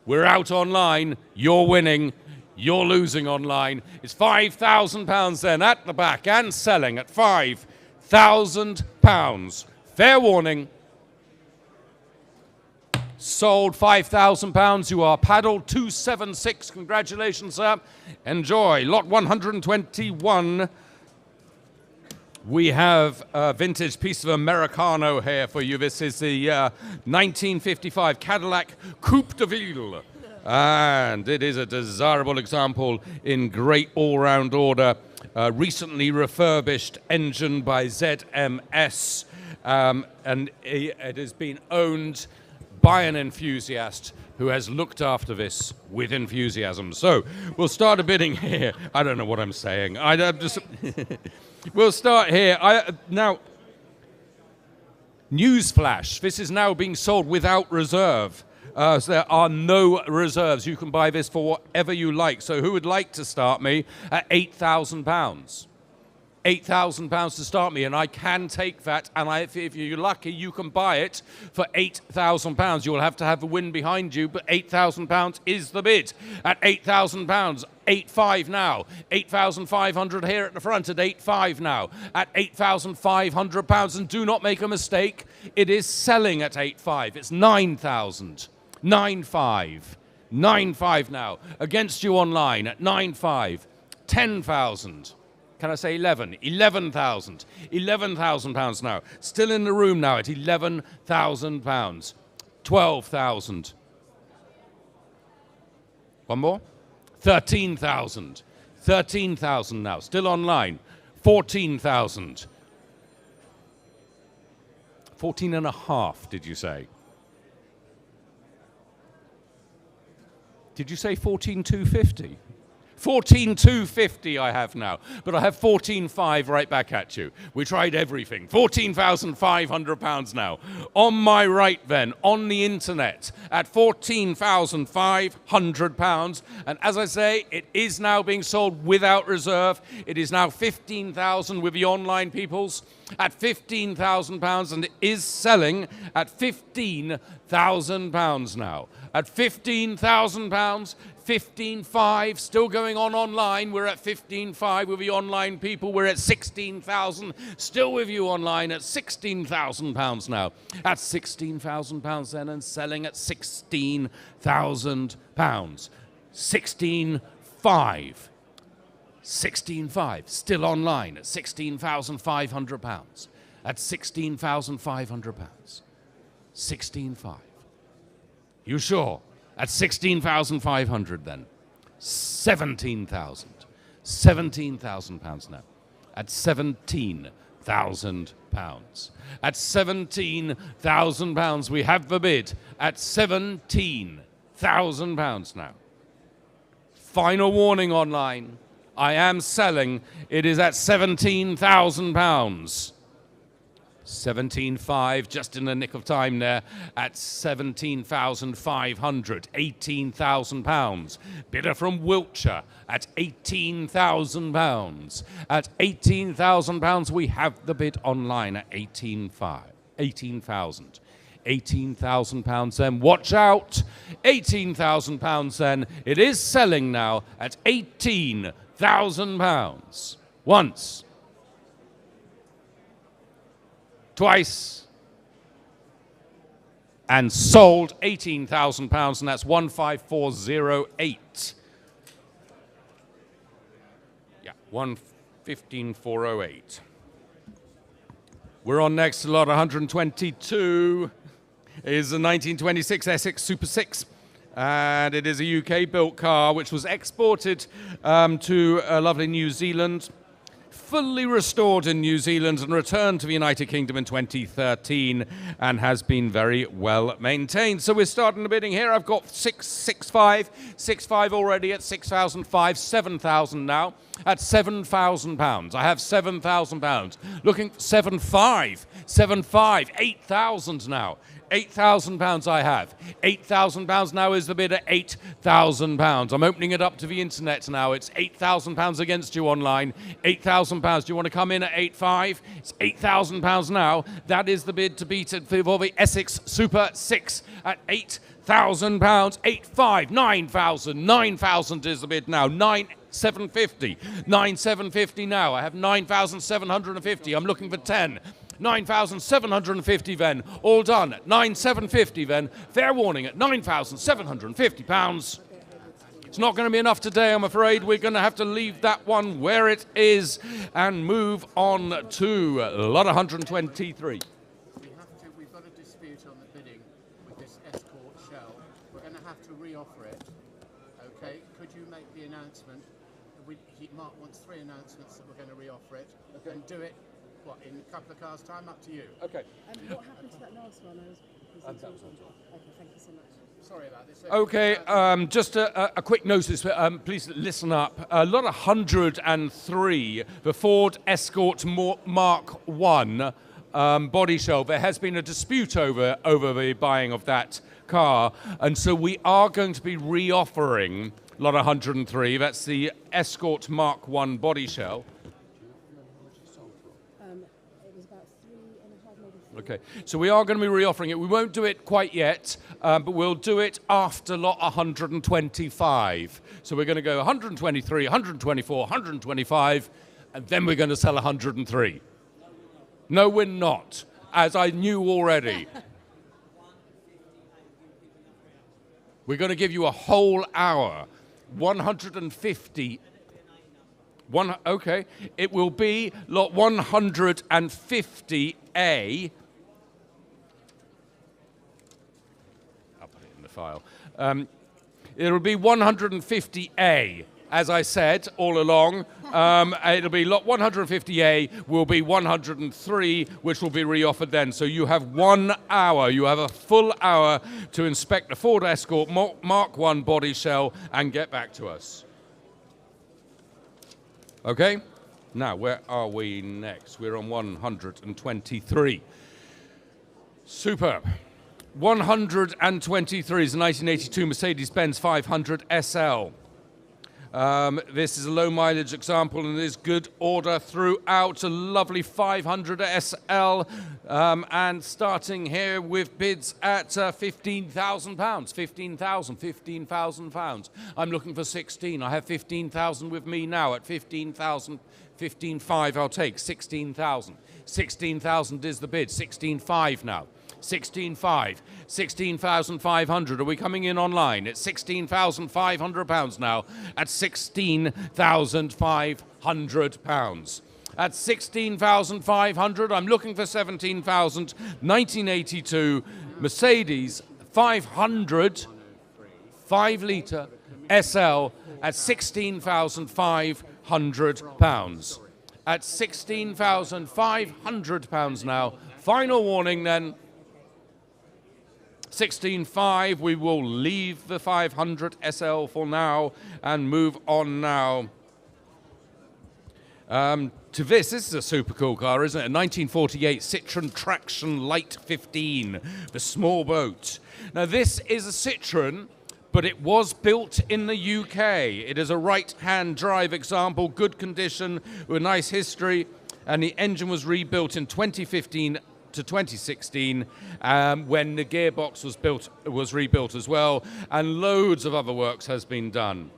We're out online. You're winning. You're losing online. It's £5,000 then at the back and selling at £5,000. Fair warning. Sold £5,000. You are paddled 276. Congratulations, sir. Enjoy. Lot 121. We have a vintage piece of Americano here for you. This is the 1955 Cadillac Coupe de Ville. And it is a desirable example in great all-round order. Recently refurbished engine by ZMS. And it has been owned by an enthusiast who has looked after this with enthusiasm. So we'll start a bidding here. I don't know what I'm saying. We'll start here. Now, newsflash, this is now being sold without reserve. So there are no reserves. You can buy this for whatever you like. So who would like to start me at £8,000? £8,000 to start me, and I can take that, and if you're lucky, you can buy it for £8,000. You'll have to have the wind behind you, but £8,000 is the bid. At £8,000, 8.5 now. 8,500 here at the front at 8.5 now. At £8,500, and do not make a mistake, it is selling at 8.5. It's 9,000. 9.5. 9.5 now. Against you online at 9.5. 10,000. Can I say 11? 11,000. £11,000 now. Still in the room now at £11,000. 12,000. One more? 13,000. 13,000 now. Still online. 14,000. 14 and a half, did you say? Did you say 14,250? 14,250 I have now, but I have 14,500 right back at you. We tried everything. £14,500 now. On my right then, on the internet, at £14,500. And as I say, it is now being sold without reserve. It is now 15,000 with the online peoples at £15,000, and it is selling at £15,000 now. At £15,000, 15.5, still going on online. We're at 15.5 with the online people. We're at 16,000, still with you online at £16,000 now. At £16,000 then, and selling at £16,000. 16.5. 16.5, still online at £16,500. At £16,500. 16.5. You sure? At 16,500 then. 17,000. £17,000 now. At £17,000. At £17,000 we have the bid. At £17,000 now. Final warning online. I am selling. It is at £17,000. 17.5, just in the nick of time there, at 17,500, £18,000. Bidder from Wiltshire at £18,000. At £18,000, we have the bid online at 18,000. £18,000 then. Watch out. £18,000 then. It is selling now at £18,000. Once. Twice. And sold £18,000, and that's 15408. Yeah, 115,408. We're on next to lot 122. Is a 1926 Essex Super 6. And it is a UK-built car which was exported to lovely New Zealand, fully restored in New Zealand and returned to the United Kingdom in 2013 and has been very well maintained. So we're starting the bidding here. I've got 6,500 already at 6,500, 7,000 now at £7,000. I have £7,000. Looking for 7,500, 8,000 now. £8,000 I have. £8,000 now is the bid at £8,000. I'm opening it up to the internet now. It's £8,000 against you online. £8,000. Do you want to come in at 8,500? It's £8,000 now. That is the bid to beat it for the Essex Super 6 at £8,000. 8,500, 9,000. 9,000 is the bid now. 9,750. 9,750 now. I have 9,750. I'm looking for 10. 9,750 then, all done at 9,750 then, fair warning at £9,750. It's not going to be enough today, I'm afraid. We're going to have to leave that one where it is and move on to lot 123. We've got a dispute on the bidding with this Escort shell. We're going to have to reoffer it. Okay, could you make the announcement? Mark wants 3 announcements that we're going to reoffer it, and do it. What, in a couple of cars' time? Up to you. Okay. And what happened to that last one? Okay, thank you so much. Sorry about this. Okay, just a quick notice, please listen up. Lot 103, the Ford Escort Mark 1 body shell. There has been a dispute over the buying of that car, and so we are going to be reoffering lot 103. That's the Escort Mark 1 body shell. It was about 3.5, maybe 4. Okay, so we are going to be reoffering it. We won't do it quite yet, but we'll do it after lot 125. So we're going to go 123, 124, 125, and then we're going to sell 103. No, we're not, as I knew already. We're going to give you a whole hour, 150. Okay, it will be lot 150A. I'll put it in the file. It'll be 150A, as I said all along. It'll be lot 150A will be 103, which will be reoffered then. So you have 1 hour. You have a full hour to inspect the Ford Escort Mark 1 body shell and get back to us. Okay? Now, where are we next? We're on 123. Superb. 123 is a 1982 Mercedes-Benz 500 SL. This is a low mileage example and is good order throughout. A lovely 500 SL, and starting here with bids at £15,000. 15,000 pounds. I'm looking for 16. I have 15,000 with me now at 15,000. 15.5 I'll take. 16,000. 16,000 is the bid. 16.5 now. 16.5, 16,500. Are we coming in online? It's £16,500 now at £16,500. At 16,500, I'm looking for 17,000. 1982 Mercedes 500 5-litre SL at £16,500. At £16,500 now. Final warning then. 16.5, we will leave the 500 SL for now and move on now to this. This is a super cool car, isn't it? A 1948 Citroen Traction Light 15, the small boat. Now this is a Citroen, but it was built in the UK. It is a right-hand drive example, good condition, with a nice history, and the engine was rebuilt in 2015 to 2016, when the gearbox was rebuilt as well, and loads of other works has been done.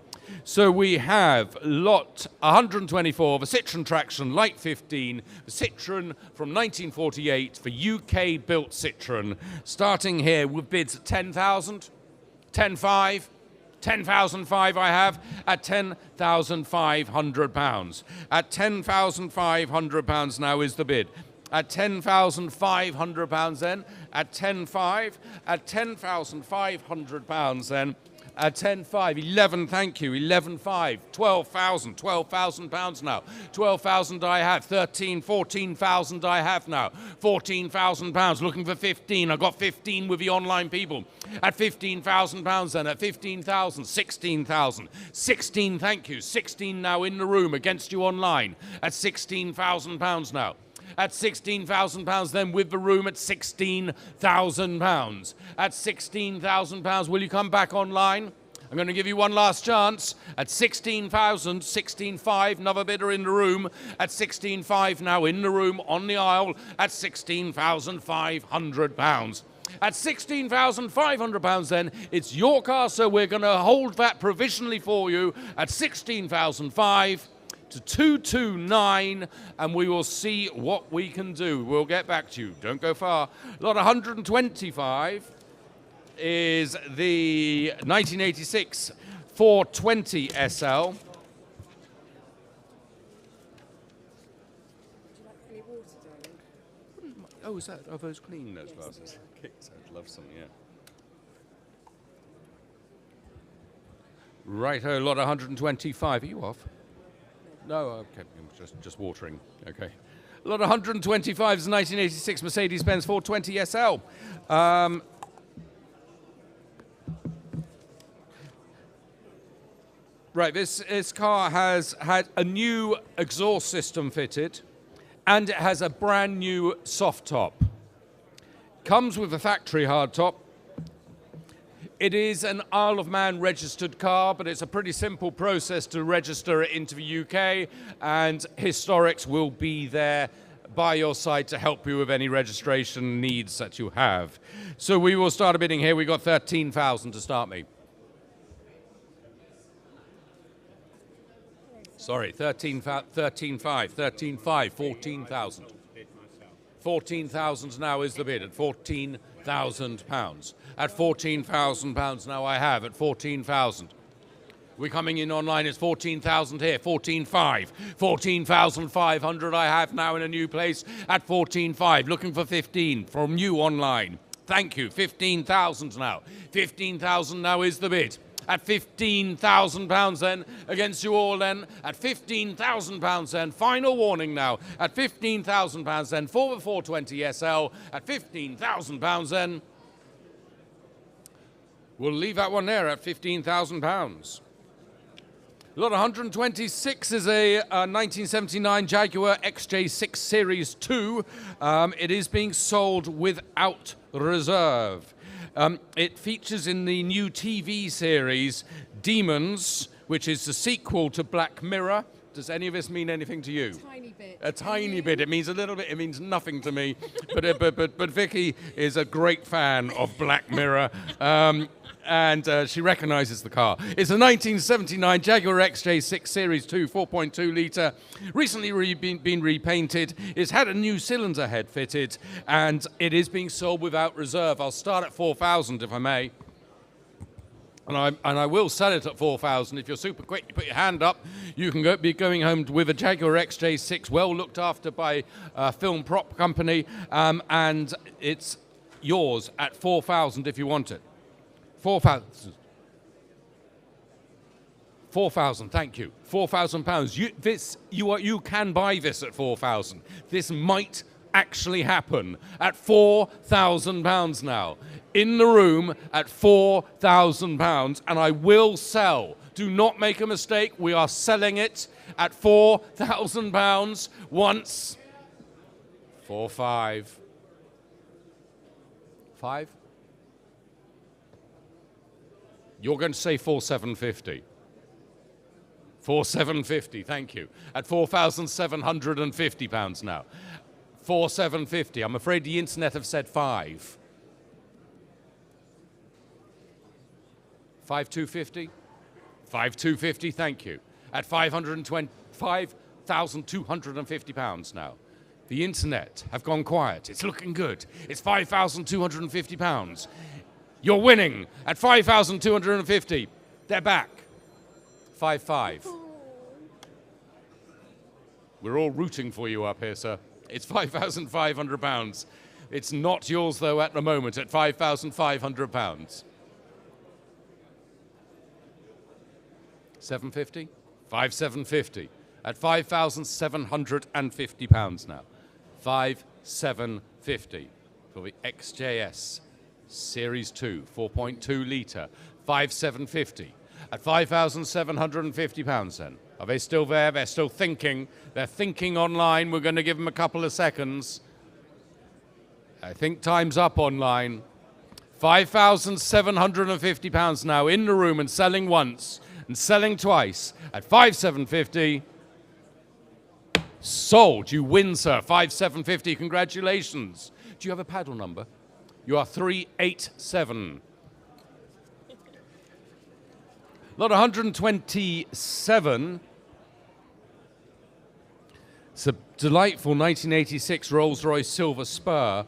So we have lot 124, the Citroen Traction Light 15, the Citroen from 1948, the UK-built Citroen, starting here with bids at 10,000, 10,500, 10,500 I have at £10,500. At £10,500 now is the bid. At £10,500 then, at 10.5, at £10,500 then, at 10.5, 11, thank you, 11.5, 12,000, £12,000 now, 12,000 I have, 13, 14,000 I have now, £14,000, looking for 15, I got 15 with the online people, at £15,000 then, at 15,000, 16,000, 16, thank you, 16 now in the room against you online, at £16,000 now. At £16,000 then with the room at £16,000. At £16,000, will you come back online? I'm going to give you one last chance. At 16,000, 16.5, another bidder in the room. At 16.5 now in the room on the aisle at £16,500. At £16,500 then, it's your car, so we're going to hold that provisionally for you at £16,500. To 229, and we will see what we can do. We'll get back to you. Don't go far. Lot 125 is the 1986 420 SL. Would you like any water, darling? Oh, is that? Are those clean, those glasses? Okay, so I'd love some, yeah. Righto, lot 125. Are you off? No, okay, just watering. Okay. Lot 125 is 1986 Mercedes-Benz 420 SL. Right, this car has had a new exhaust system fitted, and it has a brand new soft top. Comes with a factory hard top. It is an Isle of Man registered car, but it's a pretty simple process to register it into the UK, and Historics will be there by your side to help you with any registration needs that you have. So we will start a bidding here. We got 13,000 to start me. Sorry, 13,500, 14,000. 14,000 now is the bid at £14,000. At £14,000 now I have at 14,000. We're coming in online, it's 14,000 here, 14,500. 14,500 I have now in a new place at 14,500. Looking for 15 from you online. Thank you, 15,000 now. 15,000 now is the bid. At £15,000 then, against you all then, at £15,000 then, final warning now, at £15,000 then, for the 420 SL, at £15,000 then, we'll leave that one there at £15,000. Lot 126 is a 1979 Jaguar XJ6 Series 2. It is being sold without reserve. It features in the new TV series Demons, which is the sequel to Black Mirror. Does any of this mean anything to you? Tiny bit. A tiny bit. It means a little bit. It means nothing to me. But Vicky is a great fan of Black Mirror. And she recognizes the car. It's a 1979 Jaguar XJ6 Series 2 4.2 litre, recently been repainted. It's had a new cylinder head fitted, and it is being sold without reserve. I'll start at 4,000 if I may. And I will sell it at 4,000. If you're super quick, you put your hand up, you can be going home with a Jaguar XJ6, well looked after by a film prop company, and it's yours at 4,000 if you want it. 4,000. 4,000. Thank you. £4,000. You can buy this at 4,000. This might actually happen at £4,000 now. In the room at £4,000, and I will sell. Do not make a mistake. We are selling it at £4,000 once. 4, 5. 5. You're going to say 4,750. 4,750, thank you. At £4,750 now. 4,750. I'm afraid the internet have said 5. 5,250? 5,250, thank you. At £5,250 now. The internet have gone quiet. It's looking good. It's £5,250. You're winning at 5,250. They're back. 5,500. We're all rooting for you up here, sir. It's £5,500. It's not yours, though, at the moment, at £5,500. 750? 5,750. At £5,750 now. 5,750 for the XJS Series 2, 4.2 litre. 5,750. At £5,750 then. Are they still there? They're still thinking. They're thinking online. We're going to give them a couple of seconds. I think time's up online. £5,750 now in the room and selling once and selling twice at 5,750. Sold. You win, sir. 5,750. Congratulations. Do you have a paddle number? You are 387. Lot 127. It's a delightful 1986 Rolls-Royce Silver Spur.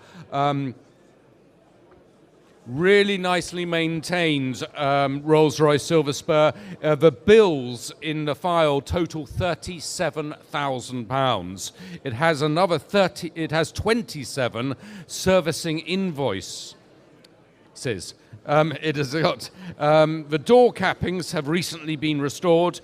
Really nicely maintained Rolls-Royce Silver Spur. The bills in the file total £37,000. It has another 30. It has 27 servicing invoices. It has got the door cappings have recently been restored.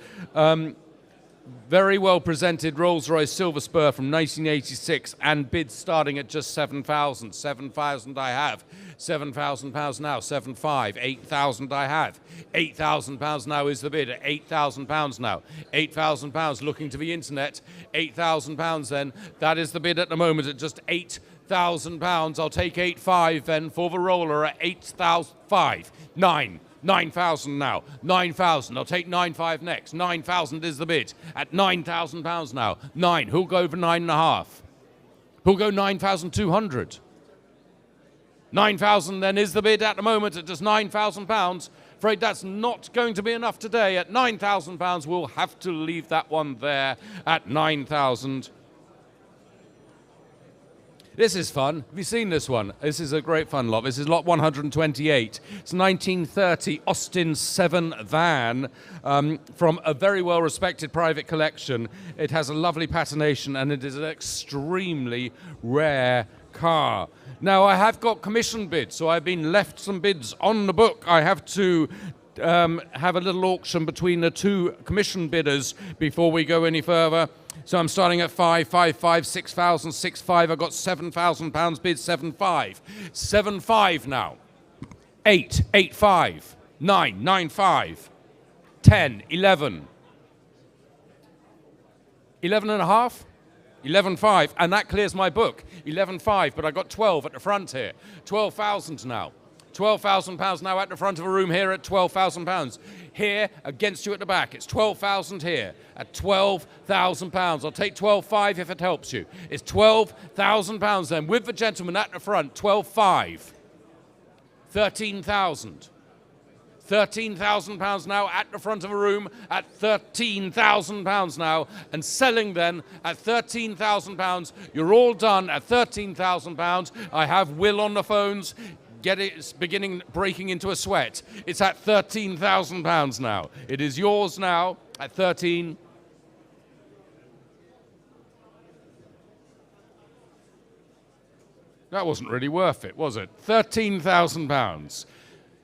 Very well presented Rolls-Royce Silver Spur from 1986, and bids starting at just 7,000. 7,000 I have. £7,000 now, 7,500, 8,000 I have. £8,000 now is the bid at £8,000 now. £8,000 looking to the internet. £8,000 then. That is the bid at the moment at just £8,000. I'll take 8,500 then for the roller at 8,500. 9,000 now. 9,000. I'll take 9,500 next. 9,000 is the bid at £9,000 now. 9. Who'll go over 9.5? Who'll go 9,200? 9,000 then is the bid at the moment at just £9,000. Afraid that's not going to be enough today. At £9,000, we'll have to leave that one there at 9,000. This is fun. Have you seen this one? This is a great fun lot. This is lot 128. It's 1930 Austin 7 van from a very well-respected private collection. It has a lovely patination and it is an extremely rare car. Now, I have got commission bids, so I've been left some bids on the book. I have to have a little auction between the two commission bidders before we go any further. So I'm starting at 5,500, 6,000, 6,500. I've got £7,000 bid, 7,500. 7,500 now. 8, 8,500. 9, 9,500. 10, 11. 11 and a half? 11,500. And that clears my book. 11,500, but I got 12 at the front here. 12,000 now. £12,000 now at the front of a room here at £12,000. Here, against you at the back, it's 12,000 here at £12,000. I'll take 12,500 if it helps you. It's £12,000 then, with the gentleman at the front, 12,500. 13,000. £13,000 now at the front of a room at £13,000 now, and selling then at £13,000. You're all done at £13,000. I have Will on the phones. Get it, it's breaking into a sweat. It's at £13,000 now. It is yours now at 13. That wasn't really worth it, was it? £13,000.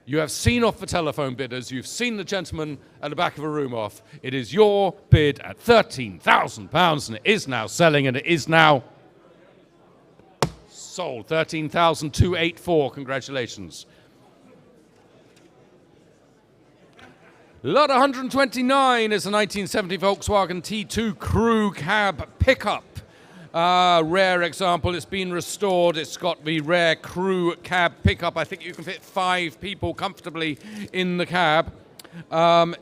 You have seen off the telephone bidders. You've seen the gentleman at the back of a room off. It is your bid at £13,000, and it is now selling, and it is now sold. 13,284. Congratulations. Lot 129 is a 1970 Volkswagen T2 crew cab pickup. Rare example. It's been restored. It's got the rare crew cab pickup. I think you can fit 5 people comfortably in the cab.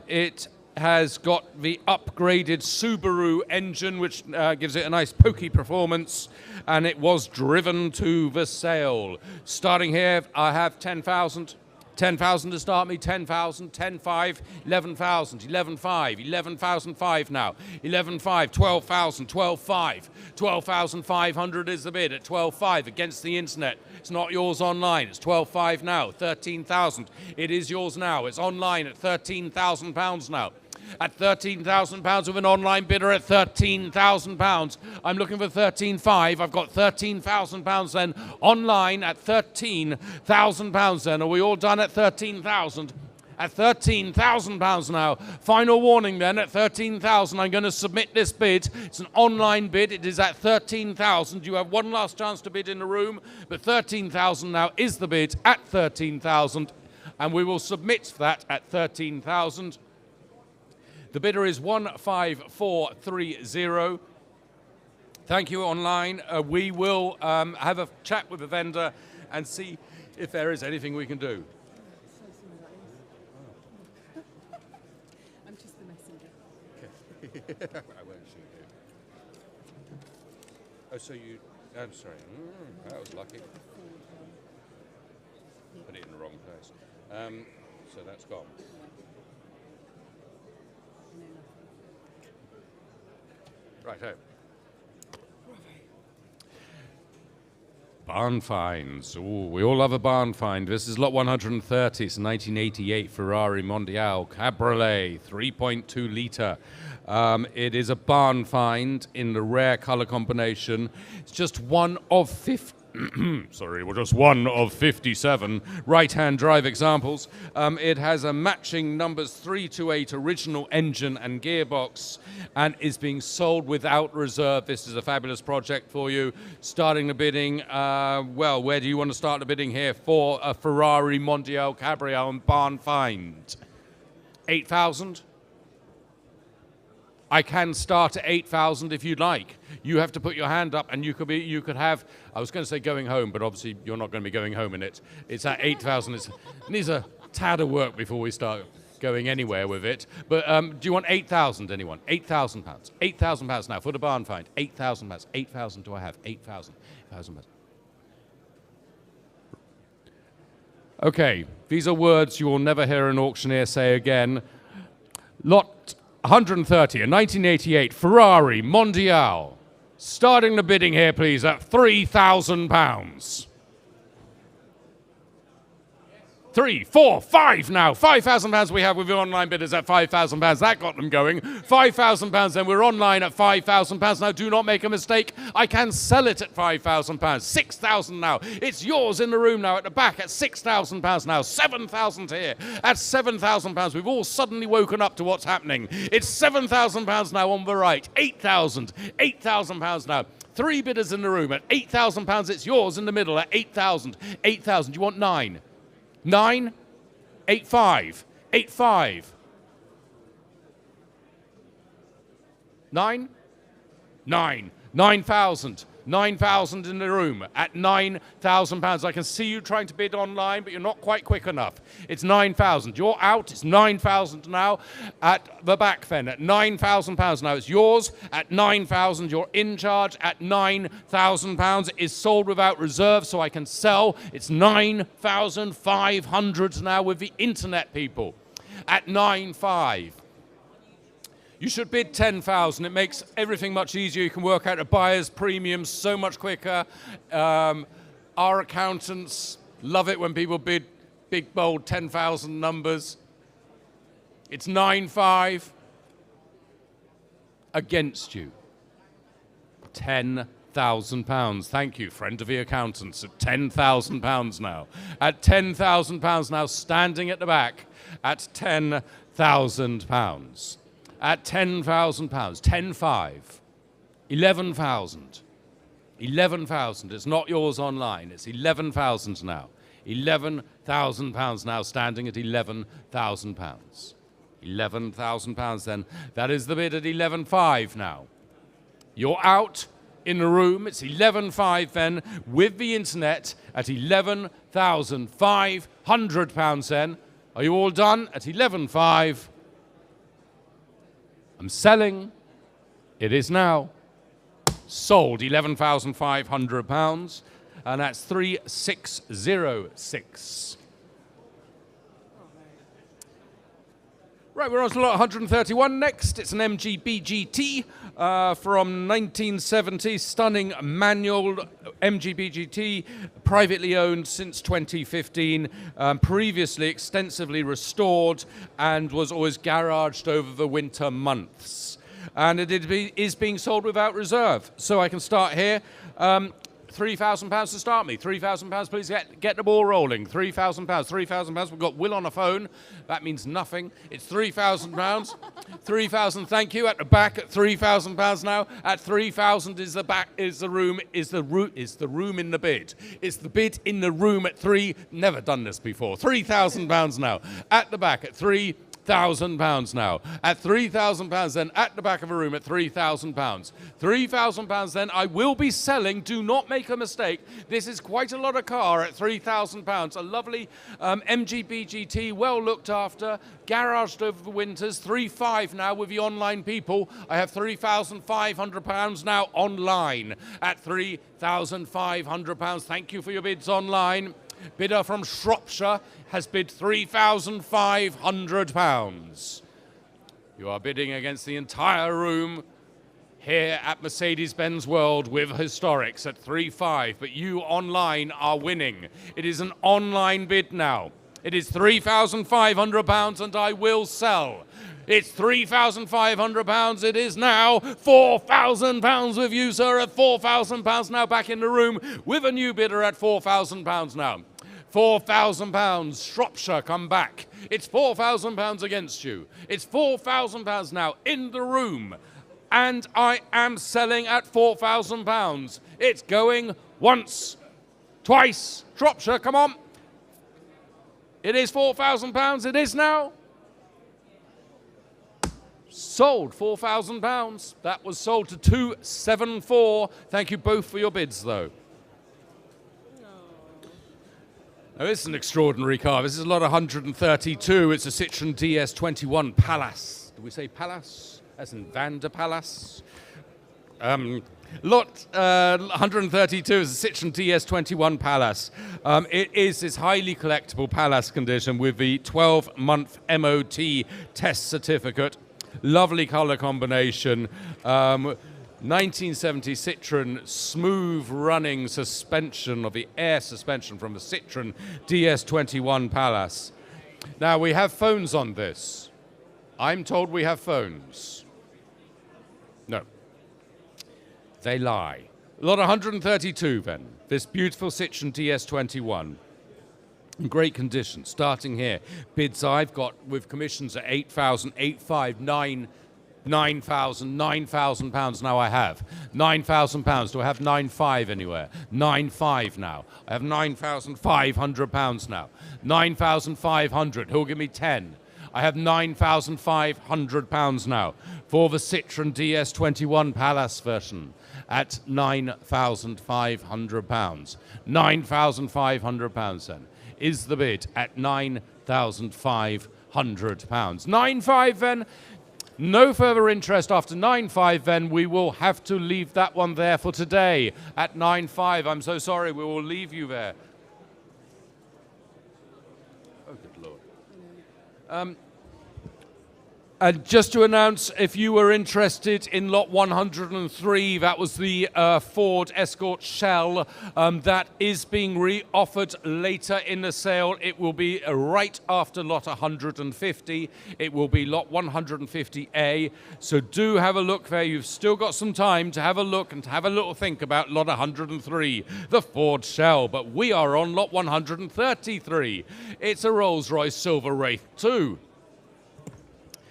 It has got the upgraded Subaru engine, which gives it a nice pokey performance, and it was driven to the sale. Starting here, I have 10,000. 10,000 to start me, 10,000, 10,500, 11,000, 11,500, 11,500 now, 11,500, 12,000, 12,500, 12,500 is the bid at 12,500 against the internet. It's not yours online, it's 12,500 now, 13,000. It is yours now, it's online at £13,000 now. At £13,000 with an online bidder at £13,000. I'm looking for 13,500. I've got £13,000 then online at £13,000 then. Are we all done at 13,000? At £13,000 now. Final warning then at 13,000. I'm going to submit this bid. It's an online bid. It is at 13,000. You have one last chance to bid in the room, but 13,000 now is the bid at 13,000, and we will submit that at 13,000. The bidder is 15430. Thank you online. We will have a chat with the vendor and see if there is anything we can do. I'm just the messenger. I won't shoot you. Oh, so you... I'm sorry. That was lucky. Put it in the wrong place. So that's gone. Righto. Barn finds. Ooh, we all love a barn find. This is lot 130. It's a 1988 Ferrari Mondial Cabriolet, 3.2 litre. It is a barn find in the rare colour combination. It's just one of 50. sorry, well, just one of 57 right-hand drive examples. It has a matching numbers 3 to 8 original engine and gearbox and is being sold without reserve. This is a fabulous project for you. Starting the bidding, well, where do you want to start the bidding here for a Ferrari Mondial Cabriole and barn find? 8,000? I can start at 8,000 if you'd like. You have to put your hand up, and you could have. I was going to say going home, but obviously you're not going to be going home in it. It's at 8,000. It needs a tad of work before we start going anywhere with it. But do you want 8,000? Anyone? 8,000 pounds. 8,000 pounds now for the barn find. 8,000 pounds. 8,000 do I have? 8,000. 8,000 pounds. Okay, these are words you will never hear an auctioneer say again. Lot 130, a 1988 Ferrari Mondial. Starting the bidding here, please, at £3,000. 3, 4, 5 now. £5,000 we have with the online bidders at £5,000. That got them going. £5,000, then we're online at £5,000. Now, do not make a mistake. I can sell it at £5,000. £6,000 now. It's yours in the room now at the back at £6,000 now. £7,000 here at £7,000. We've all suddenly woken up to what's happening. It's £7,000 now on the right. £8,000. £8,000 now. 3 bidders in the room at £8,000. It's yours in the middle at £8,000. £8,000. You want 9? 9, 8, 5, 8, 5. 9, 9, 9,000. 9,000 in the room at £9,000. I can see you trying to bid online, but you're not quite quick enough. It's 9,000. You're out. It's 9,000 now at the back then at £9,000 now. It's yours at 9,000. You're in charge at £9,000. It is sold without reserve, so I can sell. It's 9,500 now with the internet people at 9,500. You should bid 10,000. It makes everything much easier. You can work out a buyer's premium so much quicker. Our accountants love it when people bid big, bold 10,000 numbers. It's 9,500 against you. £10,000. Thank you, friend of the accountants. At £10,000 now. At £10,000 now, standing at the back at £10,000. At £10,000, 10,500, 11,000, 11,000. It's not yours online. It's 11,000 now. £11,000 now, standing at £11,000. £11,000 then. That is the bid at 11,500 now. You're out in the room. It's 11,500 then with the internet at £11,500 then. Are you all done? At 11,500. I'm selling. It is now sold. £11,500, and that's 3,606. Right, we're on to lot 131 next. It's an MG BGT from 1970. Stunning manual MG BGT, privately owned since 2015. Previously extensively restored and was always garaged over the winter months. And it is being sold without reserve. So I can start here. £3,000 to start me. £3,000, please get the ball rolling. £3,000, £3,000. We've got Will on a phone. That means nothing. It's £3,000. 3,000. Thank you. At the back at £3,000 now. At 3,000 is the back. Is the room in the bid. It's the bid in the room at 3. Never done this before. £3,000 now. At the back at £3,000 now. At £3,000 then at the back of a room at £3,000. £3,000 then I will be selling. Do not make a mistake. This is quite a lot of car at £3,000. A lovely MG BGT, well looked after, garaged over the winters. 3,500 now with the online people. I have £3,500 now online at £3,500. Thank you for your bids online. Bidder from Shropshire has bid £3,500. You are bidding against the entire room here at Mercedes-Benz World with Historics at 3,500, but you online are winning. It is an online bid now. It is £3,500 and I will sell. It's £3,500. It is now £4,000 with you, sir, at £4,000 now. Back in the room with a new bidder at £4,000 now. £4,000. Shropshire, come back. It's £4,000 against you. It's £4,000 now in the room. And I am selling at £4,000. It's going once, twice. Shropshire, come on. It is £4,000. It is now. Sold, £4,000. That was sold to 274. Thank you both for your bids, though. Now, this is an extraordinary car. This is a lot 132. It's a Citroen DS21 Palace. Do we say Palace? As in Van der Palace? Lot 132 is a Citroen DS21 Palace. It is this highly collectible Palace condition with the 12-month MOT test certificate. Lovely colour combination. 1970 Citroen smooth running suspension of the air suspension from the Citroen DS21 Palace. Now we have phones on this. I'm told we have phones. No. They lie. Lot 132 then. This beautiful Citroen DS21. In great condition, starting here. Bids I've got with commissions at 8,000, 8,500, 9,000, £9,000 now I have. £9,000. Do I have 9,500 anywhere? 9,500 now. I have £9,500 now. 9,500. Who'll give me 10? I have £9,500 now for the Citroen DS21 Palace version at £9,500. £9,500 then is the bid at £9,500. 9,500 then. No further interest after 9,500 then. We will have to leave that one there for today at 9,500. I'm so sorry, we will leave you there. Oh, good Lord. And just to announce, if you were interested in lot 103, that was the Ford Escort Shell. That is being re-offered later in the sale. It will be right after lot 150. It will be lot 150A. So do have a look there. You've still got some time to have a look and to have a little think about lot 103, the Ford Shell. But we are on lot 133. It's a Rolls-Royce Silver Wraith 2.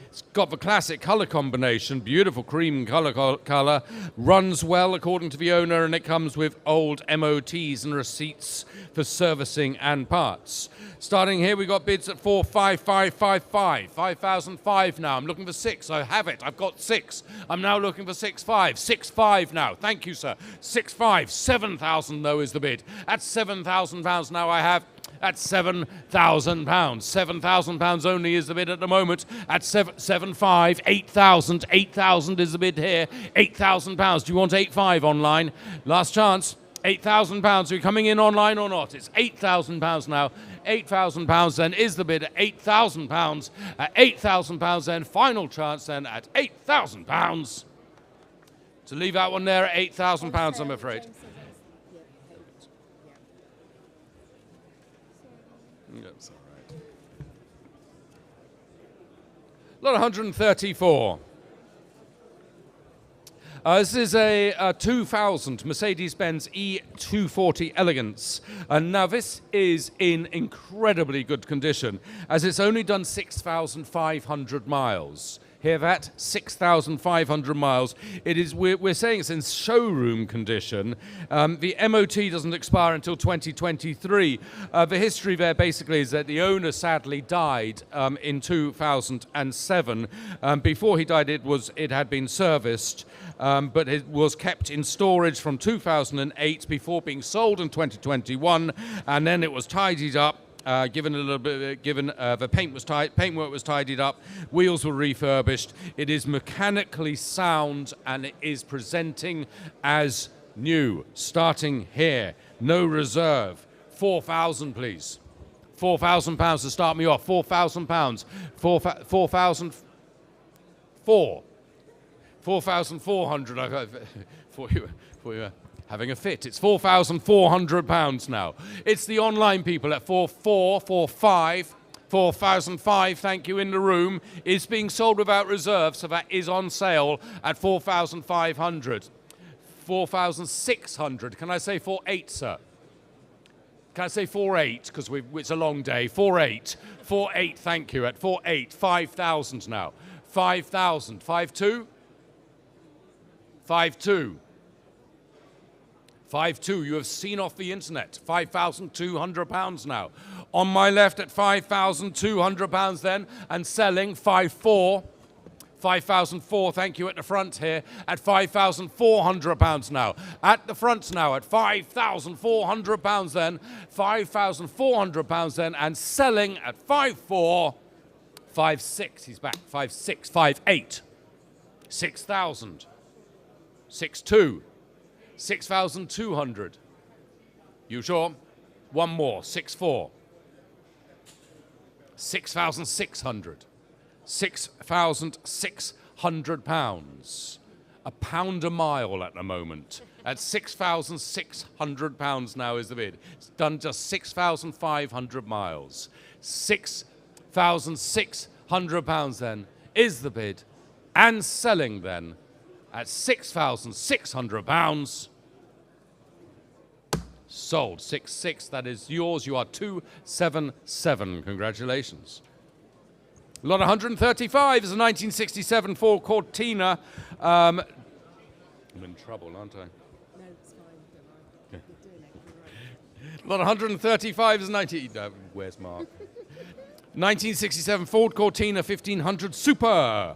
It's got the classic colour combination, beautiful cream colour, runs well according to the owner, and it comes with old MOTs and receipts for servicing and parts. Starting here, we got bids at 4,555, 5,005 now. I'm looking for 6. I have it. I've got 6. I'm now looking for 6,500, 6,500 now. Thank you, sir. 6,500, 7,000 though is the bid. At £7,000 now I have. At £7,000. £7,000 only is the bid at the moment. At 7,500, 8,000. 8,000 is the bid here. £8,000. Do you want 8,500 online? Last chance. £8,000. Are you coming in online or not? It's £8,000 now. £8,000 then is the bid at £8,000. At £8,000 then, final chance then at £8,000. To leave that one there at £8,000, I'm afraid. That's all right. Lot 134. This is a 2000 Mercedes-Benz E240 Elegance. And now this is in incredibly good condition, as it's only done 6,500 miles. Hear that? 6,500 miles. It is. We're saying it's in showroom condition. The MOT doesn't expire until 2023. The history there basically is that the owner sadly died in 2007. Before he died, it had been serviced, but it was kept in storage from 2008 before being sold in 2021, and then it was tidied up. Given a little bit, the paintwork was tidied up, wheels were refurbished. It is mechanically sound and it is presenting as new. Starting here, no reserve. 4,000, please. £4,000 to start me off. £4,000. 4,000. 4,400. For you. Having a fit. It's £4,400 now. It's the online people at 4,445, 4,005, thank you, in the room, is being sold without reserve, so that is on sale at 4,500. 4,600. Can I say 4,800, sir? Can I say 4,800, because it's a long day? 4,800. 4,800, thank you, at 4,800. 5,000 now. 5,000. 5,200? 5,200. 5,200, you have seen off the internet. £5,200 now. On my left at £5,200 then, and selling 5,400. 5,004, thank you, at the front here, at £5,400 now. At the front now, at £5,400 then, £5,400 then, and selling at 5,400. 5,600, he's back, 5,600, 5,800, 6,000, 6,200. 6,200. You sure? One more. 6,400. 6,600. £6,600. £1 a mile at the moment. At £6,600 now is the bid. It's done just 6,500 miles. £6,600 then is the bid, and selling then at £6,600. Sold. 6,600. That is yours. You are 277. Congratulations. Lot 135 is a 1967 Ford Cortina. I'm in trouble, aren't I? No, it's fine. Don't worry. You're doing it. You're right. Lot 135 is 90. Where's Mark? 1967 Ford Cortina 1500 Super.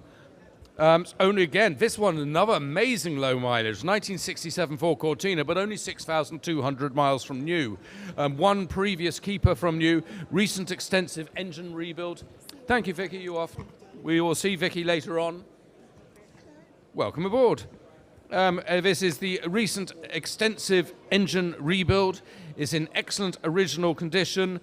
Only again, this one, another amazing low mileage. 1967 Ford Cortina, but only 6,200 miles from new. One previous keeper from new. Recent extensive engine rebuild. Thank you, Vicky. You off. We will see Vicky later on. Welcome aboard. This is the recent extensive engine rebuild. It's in excellent original condition.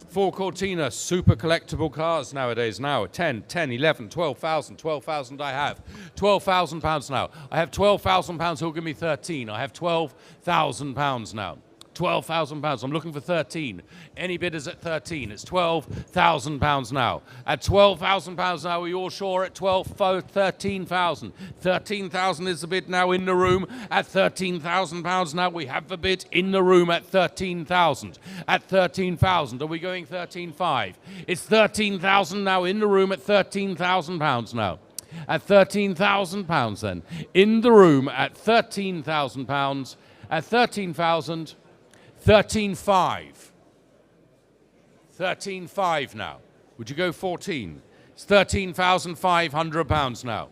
Ford Cortina, super collectible cars nowadays now. 10, 11, 12,000. 12,000 I have. £12,000 now. I have £12,000 who'll give me 13. I have £12,000 now. £12,000. I'm looking for 13. Any bidders at 13? It's £12,000 now. At £12,000 now, are you all sure at 13,000? 13,000 is the bid now in the room. At £13,000 now, we have the bid in the room at 13,000. At 13,000, are we going 13,500? It's 13,000 now in the room at £13,000 now. At £13,000 then. In the room at £13,000. At 13,000. 13,500. 13,500 now. Would you go 14? It's £13,500 now.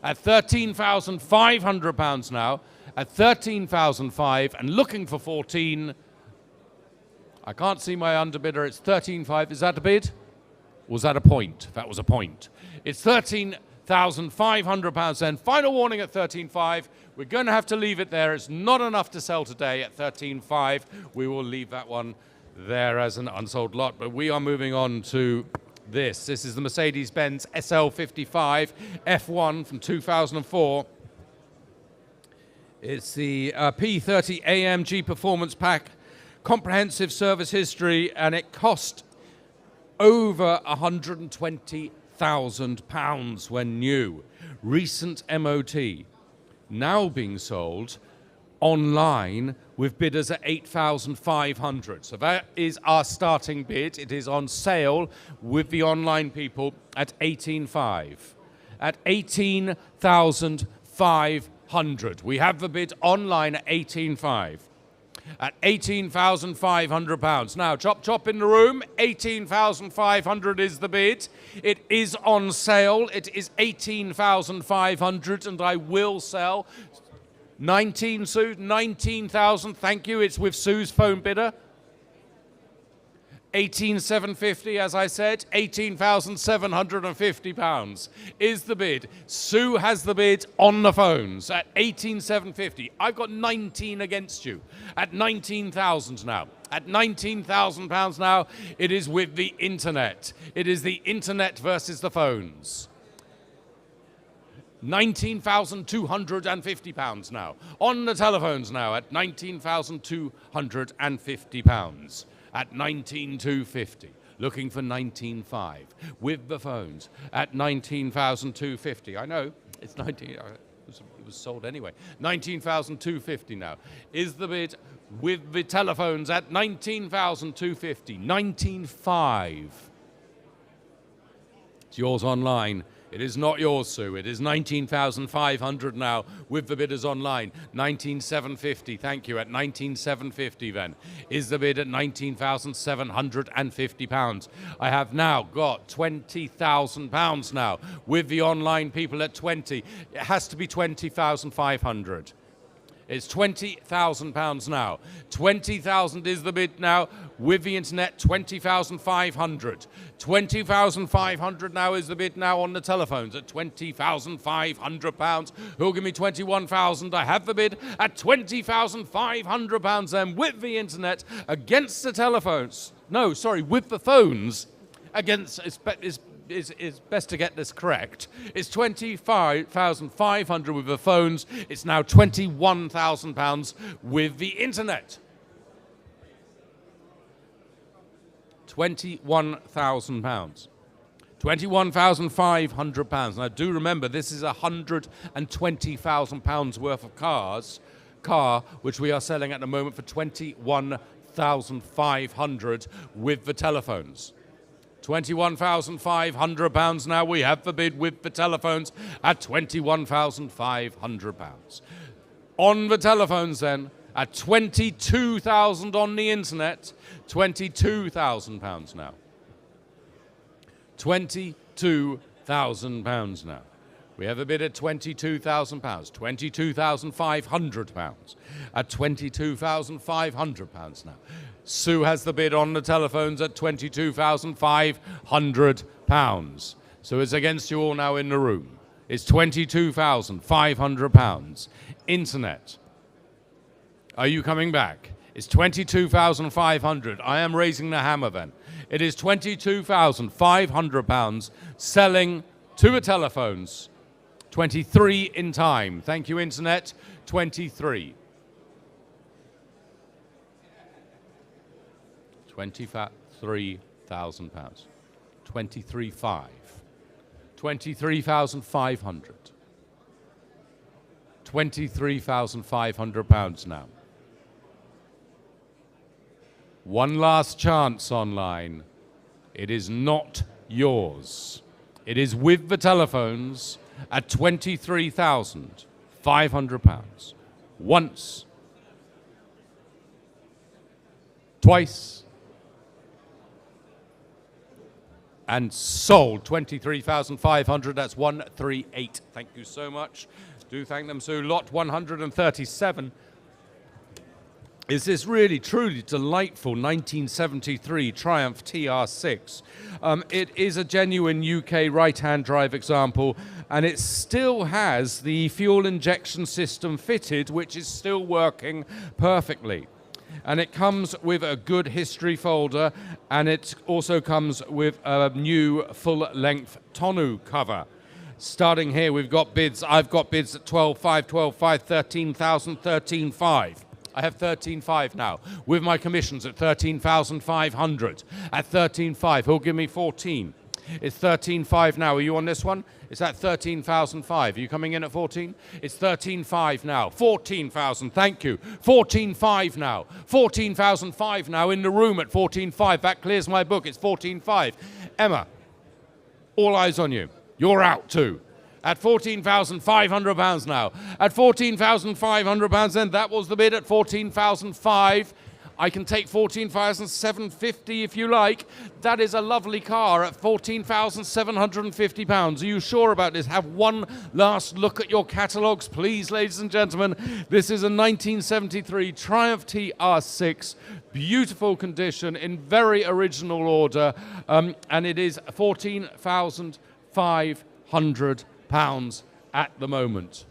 At £13,500 now. At 13,500 and looking for 14. I can't see my underbidder. It's 13,500. Is that a bid? Or was that a point? That was a point. It's £13,500 then. Final warning at 13,500. We're going to have to leave it there. It's not enough to sell today at 13,500. We will leave that one there as an unsold lot. But we are moving on to this. This is the Mercedes-Benz SL55 F1 from 2004. It's the P30 AMG Performance Pack, comprehensive service history, and it cost over £120,000 when new. Recent MOT. Now being sold online with bidders at 8,500. So that is our starting bid. It is on sale with the online people at 18,500. At 18,500. We have the bid online at 18,500. At £18,500. Now, chop in the room, 18,500 is the bid. It is on sale. It is 18,500, and I will sell 19, Sue, 19,000. Thank you. It's with Sue's phone bidder. 18,750, as I said, £18,750 is the bid. Sue has the bid on the phones at 18,750. I've got 19 against you at 19,000 now. At £19,000 now, it is with the internet. It is the internet versus the phones. £19,250 now. On the telephones now at £19,250. At 19,250. looking for 19.5 with the phones at 19,250. I know it's 19. It was sold anyway. 19,250 now is the bid with the telephones at 19,250. 19.5. It's yours online. It is not yours, Sue. It is 19,500 now with the bidders online. 19,750. Thank you. At 19,750 then is the bid at 19,750 pounds. I have now got 20,000 pounds now with the online people at 20. It has to be 20,500. It's £20,000 now. 20,000 is the bid now with the internet. 20,500. 20,500 now is the bid now on the telephones at £20,500. Who'll give me 21,000? I have the bid at £20,500 then with the internet against the telephones. No, sorry, with the phones against. It's best to get this correct. It's 25,500 with the phones. It's now £21,000 with the internet. £21,000. £21,500. Now do remember, this is £120,000 worth of car, which we are selling at the moment for £21,500 with the telephones. £21,500 now. We have the bid with the telephones at £21,500. On the telephones then, at £22,000 on the internet, £22,000 now. £22,000 now. We have a bid at £22,000, £22,500 at £22,500 now. Sue has the bid on the telephones at £22,500. So it's against you all now in the room. It's £22,500. Internet. Are you coming back? It's £22,500. I am raising the hammer then. It is £22,500 selling to the telephones. 23 in time. Thank you, Internet. 23. £23,000. 23,500. 23,500. £23,500 now. One last chance online. It is not yours. It is with the telephones at £23,500. Once. Twice. And sold. 23,500. That's 138. Thank you so much. Do thank them. So lot 137 is this really, truly delightful 1973 Triumph TR6. It is a genuine UK right-hand drive example, and it still has the fuel injection system fitted, which is still working perfectly. And it comes with a good history folder, and it also comes with a new full-length tonneau cover. Starting here, we've got bids. I've got bids at 12,500, 12,500, 13,000, 13,500. I have 13,500 now, with my commissions at 13,500. At 13,500, who'll give me 14? It's 13,500 now. Are you on this one? It's at 13,500. Are you coming in at 14? It's 13,500 now. 14,000, thank you. 14,500 now. 14,500 now in the room at 14,500. That clears my book. It's 14,500. Emma, all eyes on you. You're out too. At £14,500 now. At £14,500 then, that was the bid at 14,500. I can take 14,750 if you like. That is a lovely car at £14,750. Are you sure about this? Have one last look at your catalogues, please, ladies and gentlemen. This is a 1973 Triumph TR6. Beautiful condition, in very original order. And it is £14,500 at the moment.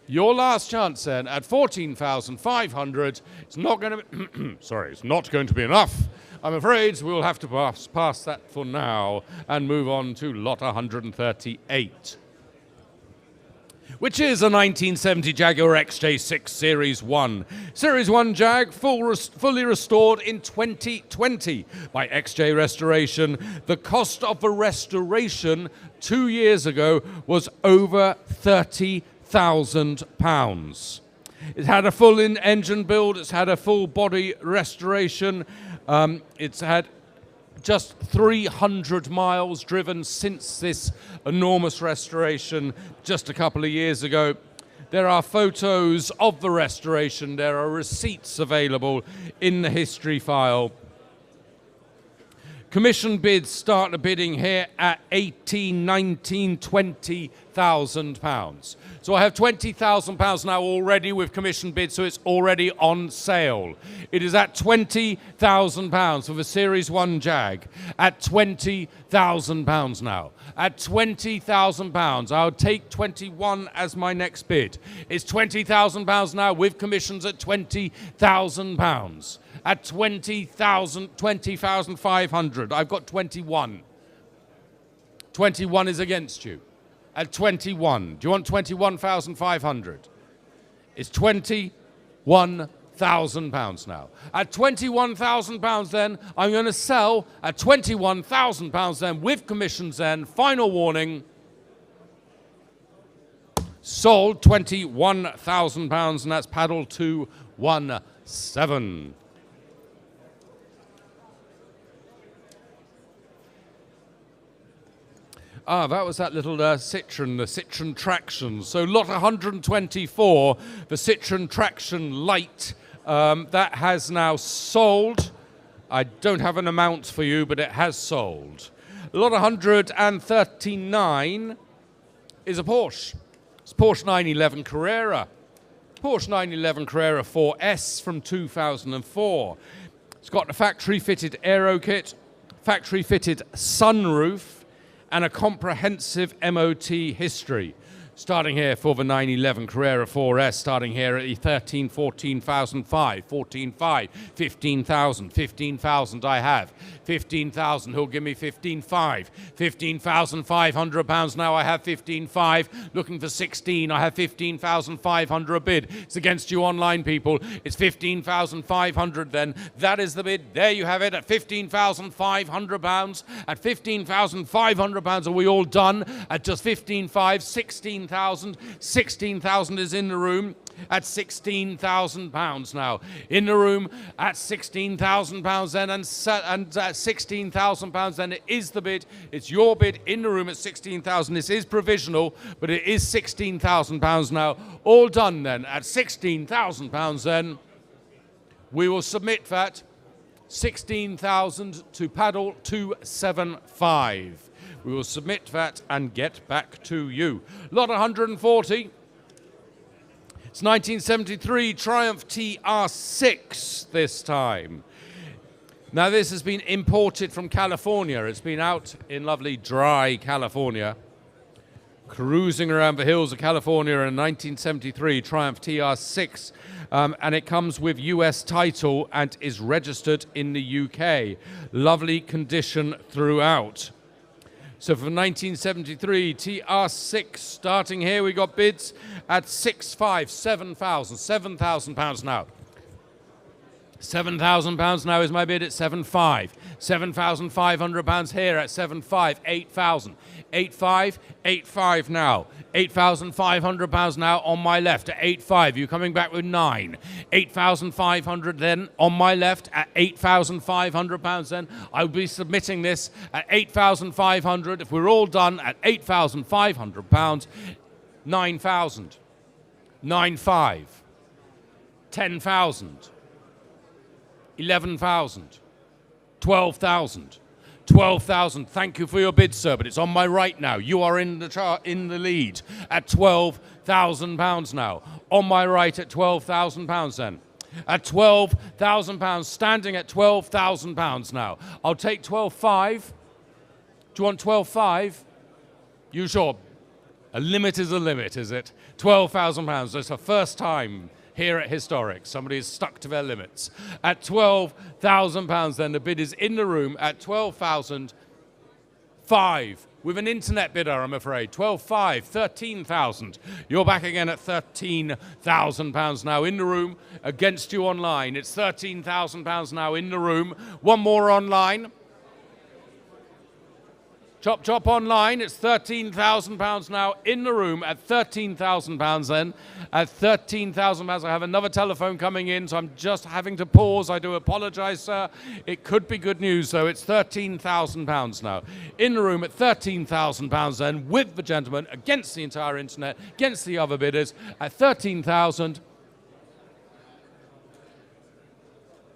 Your last chance then at 14,500. It's not going to be it's not going to be enough. I'm afraid we'll have to pass that for now and move on to lot 138. which is a 1970 Jaguar XJ6 Series 1. Series 1 Jag, fully restored in 2020 by XJ Restoration. The cost of the restoration 2 years ago was over £30,000. It had a full engine build, it's had a full body restoration, it's had just 300 miles driven since this enormous restoration just a couple of years ago. There are photos of the restoration, there are receipts available in the history file. Commission bids start the bidding here at £18,000, £19,000, £20,000. So I have £20,000 now already with commission bids, so it's already on sale. It is at £20,000 for the Series 1 Jag, at £20,000 now. At £20,000, I'll take 21 as my next bid. It's £20,000 now with commissions at £20,000. At 20,500. I've got 21. 21 is against you. At 21. Do you want 21,500? It's £21,000 now. At £21,000 then, I'm going to sell at £21,000 then with commissions then. Final warning. Sold £21,000 and that's paddle 217. That was that little Citroen, the Citroen Traction. So lot 124, the Citroen Traction Light, that has now sold. I don't have an amount for you, but it has sold. Lot 139 is a Porsche. It's Porsche 911 Carrera. Porsche 911 Carrera 4S from 2004. It's got a factory-fitted aero kit, factory-fitted sunroof, and a comprehensive MOT history. Starting here for the 911 Carrera 4S, starting here at 13, 14,500, 14,500, 15,000, 15,000 I have. 15,000, who'll give me 15,500. 15,500 pounds now, I have 15,500. Looking for 16, I have 15,500 a bid. It's against you online people. It's 15,500 then. That is the bid. There you have it at 15,500 pounds. At 15,500 pounds, are we all done? At just 15,500, 16,000. 16,000 is in the room at £16,000 now. In the room at £16,000 then, and at £16,000 then it is the bid. It's your bid in the room at £16,000. This is provisional, but it is £16,000 now. All done then at £16,000 then. We will submit that 16,000 to paddle 275. We will submit that and get back to you. Lot 140. It's 1973 Triumph TR6 this time. Now this has been imported from California. It's been out in lovely dry California, cruising around the hills of California in 1973 Triumph TR6. And it comes with US title and is registered in the UK. Lovely condition throughout. So for 1973 TR6, starting here, we got bids at 6,500, 7,000, £7,000 now. £7,000 now is my bid at 7,500. £7,500 here at 7,500, 8,000. 8,500, 8,500 now. £8,500 now on my left at 8,500. You coming back with 9. 8,500 then on my left at £8,500 then. I'll be submitting this at 8,500. If we're all done at £8,500, 9,000. 9,500. 10,000. 11,000, 12,000, 12,000. Thank you for your bid, sir, but it's on my right now. You are in the lead at £12,000 now. On my right at £12,000 then. At £12,000, standing at £12,000 now. I'll take 12,500. Do you want 12,500? You sure? A limit is a limit, is it? £12,000. That's the first time here at Historic. Somebody is stuck to their limits. At £12,000 then, the bid is in the room at 12,500. with an internet bidder, I'm afraid. 12.5, 13,000. You're back again at £13,000 now in the room. Against you online. It's £13,000 now in the room. One more online. Chop Chop online, it's £13,000 now in the room at £13,000 then. At £13,000, I have another telephone coming in, so I'm just having to pause. I do apologise, sir. It could be good news, though. It's £13,000 now. In the room at £13,000 then, with the gentleman, against the entire internet, against the other bidders, at 13,000.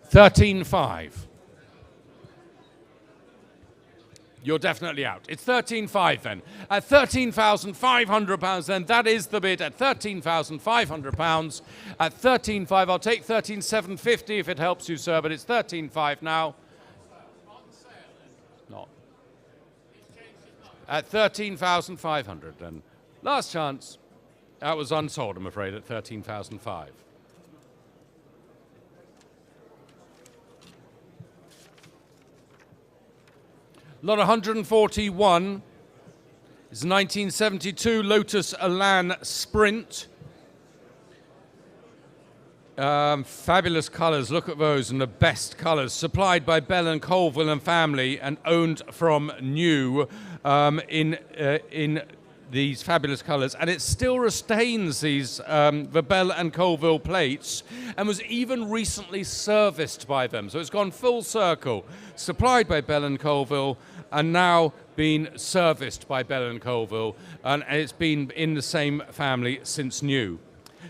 13.5. You're definitely out. It's 13.5 then. At £13,500 then, that is the bid at £13,500. At 13.5, I'll take 13,750 if it helps you, sir, but it's 13.5 now. Not. At 13,500 then. Last chance. That was unsold, I'm afraid, at 13,005. Lot 141 is 1972 Lotus Elan Sprint. Fabulous colours, look at those, and the best colours. Supplied by Bell and Colville and family and owned from new in these fabulous colours. And it still retains these, the Bell and Colville plates, and was even recently serviced by them. So it's gone full circle. Supplied by Bell and Colville and now been serviced by Bell and Colville, and it's been in the same family since new.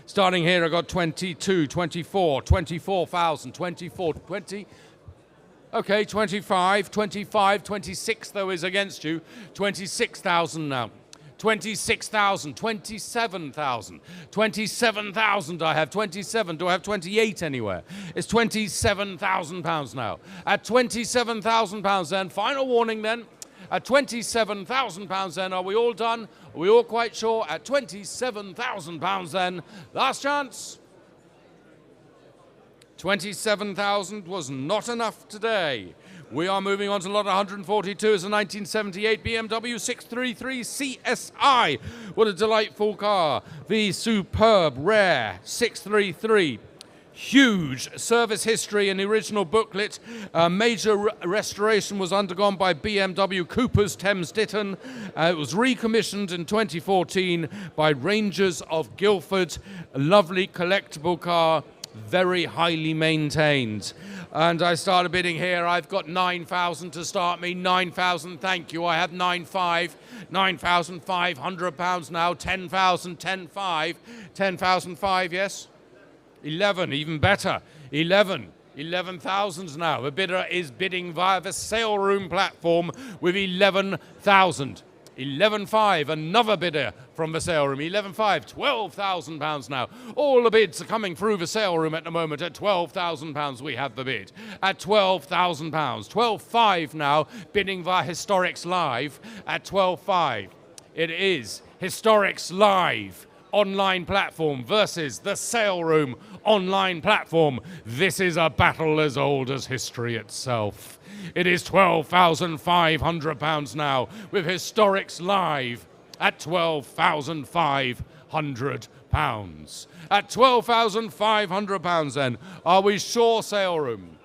Starting here, I got 22, 24, 24,000, 24, 20. Okay, 25, 25, 26 though is against you. 26,000 now. 26,000, 27,000, 27,000 I have, 27, do I have 28 anywhere? It's £27,000 now. At £27,000 then, final warning then, at £27,000 then, are we all done? Are we all quite sure? At £27,000 then, last chance. 27,000 was not enough today. We are moving on to lot 142 as a 1978 BMW 633 CSI. What a delightful car. The superb, rare 633. Huge service history in the original booklet. A major restoration was undergone by BMW Coopers Thames Ditton. It was recommissioned in 2014 by Rangers of Guildford. A lovely collectible car, very highly maintained. And I started bidding here. I've got 9,000 to start me. 9,000, thank you. I have 9,500, £9,500 now. 10,000, 10,500, 10,500, yes. 11, even better. 11,000 now. The bidder is bidding via the sale room platform with 11,000. 11.5, another bidder from the sale room. 11.5, £12,000 now. All the bids are coming through the sale room at the moment. At £12,000 we have the bid. At £12,000. 12.5 now, bidding via Historics Live at 12.5. It is Historics Live online platform versus the sale room online platform. This is a battle as old as history itself. It is £12,500 now with Historics Live at £12,500. At £12,500 then, are we sure, sale room?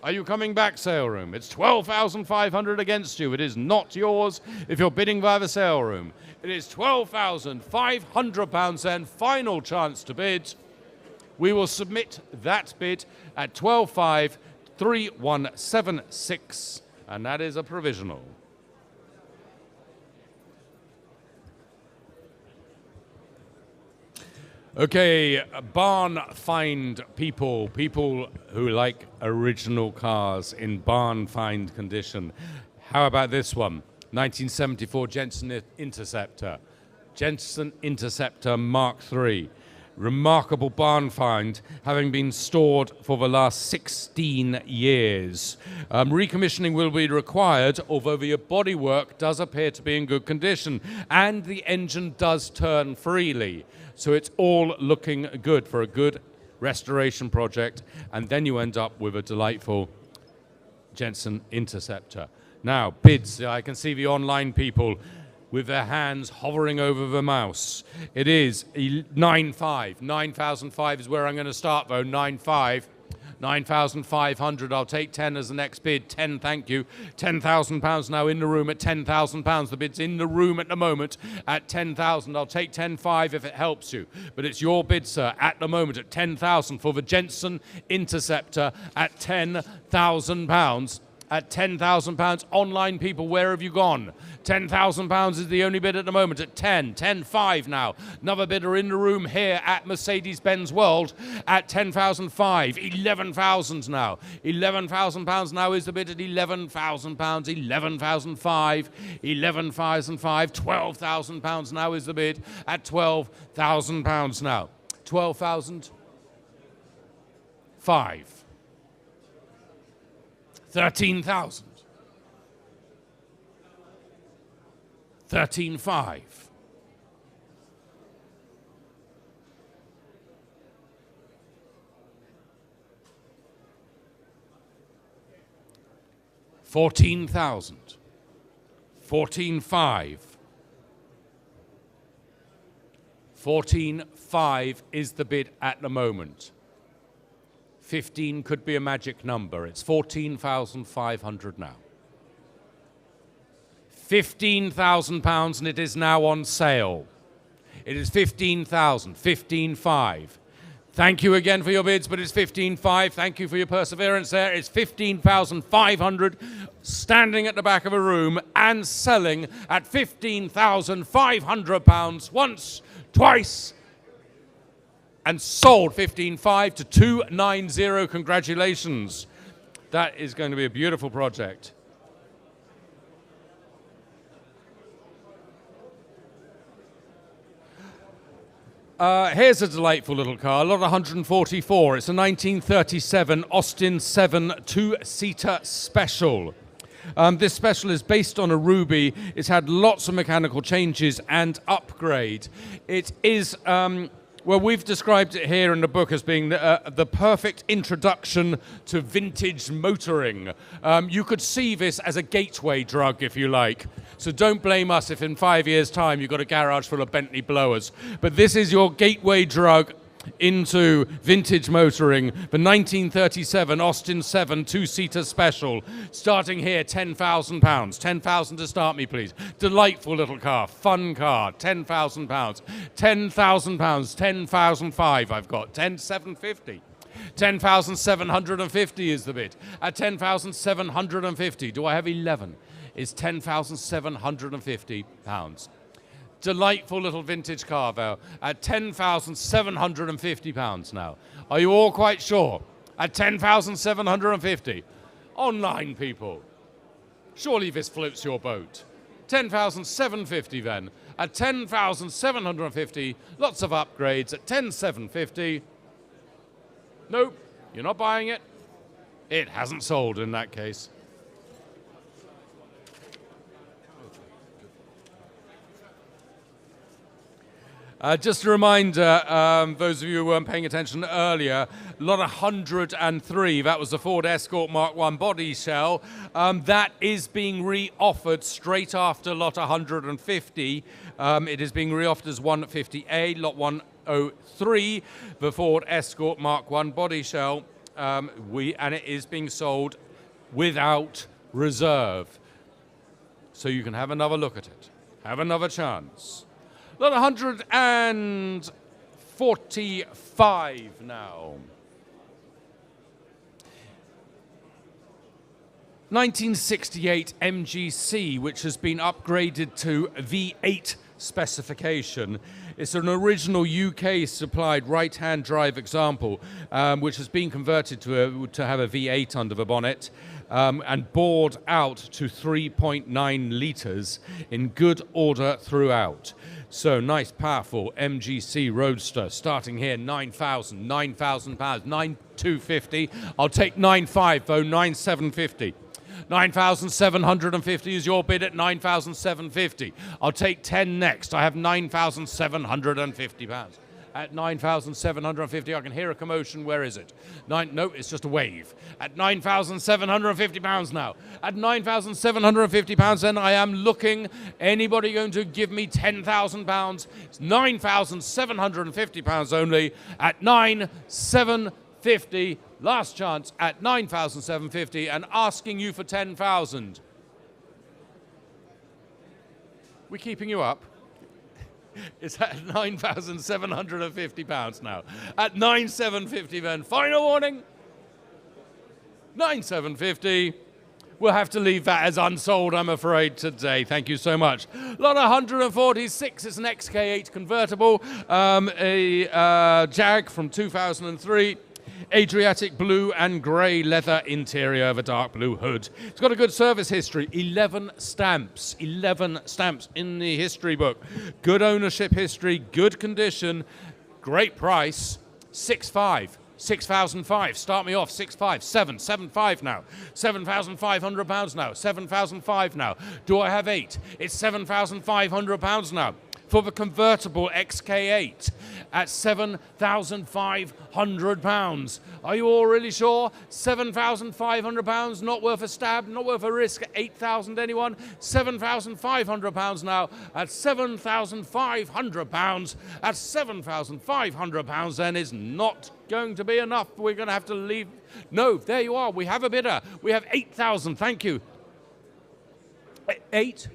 Are you coming back, sale room? It's £12,500 against you. It is not yours if you're bidding via the sale room. It is £12,500 then, final chance to bid. We will submit that bid at 12,53176, and that is a provisional. Okay, barn find people who like original cars in barn find condition. How about this one? 1974 Jensen Interceptor. Jensen Interceptor Mark III. Remarkable barn find, having been stored for the last 16 years. Recommissioning will be required, although the bodywork does appear to be in good condition, and the engine does turn freely. So it's all looking good for a good restoration project, and then you end up with a delightful Jensen Interceptor. Now, bids. I can see the online people with their hands hovering over the mouse. It is 9,500. 9,005 is where I'm going to start, though. 9,500. 9,500. I'll take 10 as the next bid. 10, thank you. £10,000 now in the room at £10,000. The bid's in the room at the moment at 10,000. I'll take 10,500 if it helps you. But it's your bid, sir, at the moment at 10,000 for the Jensen Interceptor at £10,000. At £10,000. Online people, where have you gone? £10,000 is the only bid at the moment at 10. 10,500 now. Another bidder in the room here at Mercedes-Benz World at 10,500. 11,000 now. £11,000 now is the bid at £11,000. 11,500. 11,500. £12,000 now is the bid at £12,000 now. 12,005. 13,000. 13,500. 14,000. 14,500. 14,500 is the bid at the moment. 15 could be a magic number. It's 14,500 now. £15,000 and it is now on sale. It is 15,000, 15,500. Thank you again for your bids, but it's 15,500. Thank you for your perseverance there. It's 15,500 standing at the back of a room and selling at £15,500 once, twice, and sold 15,500 to 290. Congratulations. That is going to be a beautiful project. Here's a delightful little car, lot 144. It's a 1937 Austin 7 two-seater special. This special is based on a Ruby. It's had lots of mechanical changes and upgrade. It is, well, we've described it here in the book as being the perfect introduction to vintage motoring. You could see this as a gateway drug, if you like. So don't blame us if in 5 years' time you've got a garage full of Bentley blowers. But this is your gateway drug into vintage motoring. The 1937 Austin 7 two-seater special, starting here, £10,000. £10,000 to start me, please. Delightful little car, fun car, £10,000. £10,000, 10,500 I've got, 10,750. 10,750 is the bid. At 10,750, do I have 11? Is £10,750. Delightful little vintage car, though, at £10,750 now. Are you all quite sure? At £10,750. Online, people. Surely this floats your boat. £10,750 then. At £10,750, lots of upgrades at £10,750. Nope, you're not buying it. It hasn't sold in that case. Just a reminder, those of you who weren't paying attention earlier, lot 103, that was the Ford Escort Mark I body shell. That is being re-offered straight after lot 150. It is being re-offered as 150A, lot 103, the Ford Escort Mark I body shell, and it is being sold without reserve. So you can have another look at it, have another chance. Lot 145 now. 1968 MGC, which has been upgraded to V8 specification. It's an original UK-supplied right-hand drive example, which has been converted to have a V8 under the bonnet. And bored out to 3.9 litres in good order throughout. So nice, powerful MGC Roadster, starting here, £9,000, £9,000, 9,250. I'll take 9,500 though, 9,750. 9,750 is your bid at 9,750. I'll take 10 next. I have £9,750. at 9,750. I can hear a commotion. Where is it? No, it's just a wave. At 9,750 pounds now. At 9,750 pounds, then I am looking. Anybody going to give me 10,000 pounds? It's 9,750 pounds only. At 9,750. Last chance at 9,750 and asking you for 10,000. We're keeping you up. It's at 9,750 pounds now. At 9,750 then. Final warning. 9,750. We'll have to leave that as unsold, I'm afraid, today. Thank you so much. Lot 146 is an XK8 convertible. A Jag from 2003. Adriatic blue and grey leather interior of a dark blue hood. It's got a good service history. 11 stamps in the history book. Good ownership history, good condition, great price. 6,500. 6,500. Start me off. 6,500. 7,500 now. 7,500 pounds now. 7,500 now. Do I have 8? It's 7,500 pounds now. For the convertible XK8 at £7,500. Are you all really sure? £7,500, not worth a stab, not worth a risk. 8,000 anyone? £7,500 now at £7,500. At £7,500 then is not going to be enough. We're going to have to leave. No, there you are. We have a bidder. We have 8,000. Thank you. 8.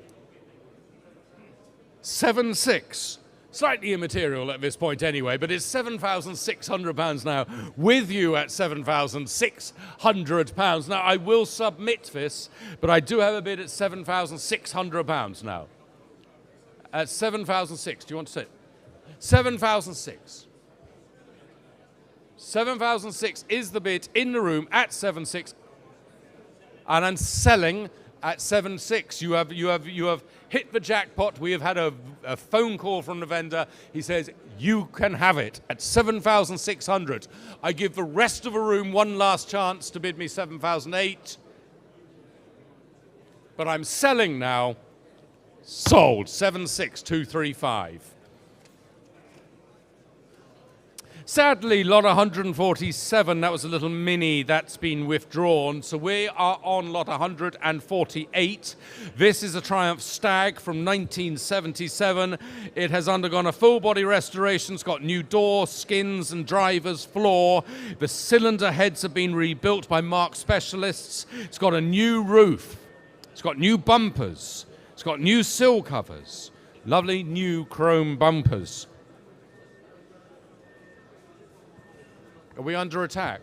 7,600. Slightly immaterial at this point anyway, but it's £7,600 now, with you at £7,600. Now, I will submit this, but I do have a bid at £7,600 now. At 7,600. Do you want to say it? 7,600. 7,600 is the bid in the room at 7,600. And I'm selling at 7,600. You have hit the jackpot. We have had a phone call from the vendor. He says, you can have it at 7,600. I give the rest of the room one last chance to bid me 7,800. But I'm selling now. Sold. 7,625. Sadly, lot 147, that was a little mini, that's been withdrawn. So we are on lot 148. This is a Triumph Stag from 1977. It has undergone a full body restoration. It's got new door, skins and driver's floor. The cylinder heads have been rebuilt by Mark specialists. It's got a new roof. It's got new bumpers. It's got new sill covers. Lovely new chrome bumpers. Are we under attack?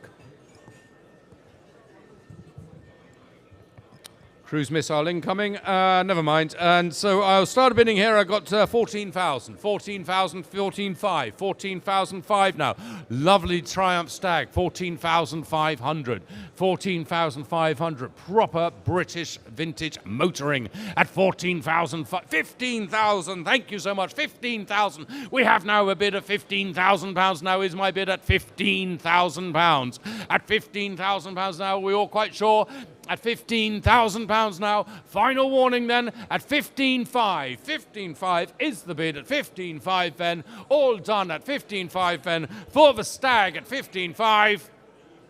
Cruise missile incoming. Never mind. And so I'll start bidding here. I got 14,000, 14,000, 14,500, 14,500 now. Lovely Triumph Stag, 14,500, 14,500. Proper British vintage motoring at 14,000, 15,000. Thank you so much. 15,000. We have now a bid of £15,000. Now is my bid at £15,000. At £15,000 now, we're all quite sure. At £15,000 now. Final warning then at 15,500. 15,500 is the bid at 15,500 then. All done at 15,500 then for the Stag at 15,500.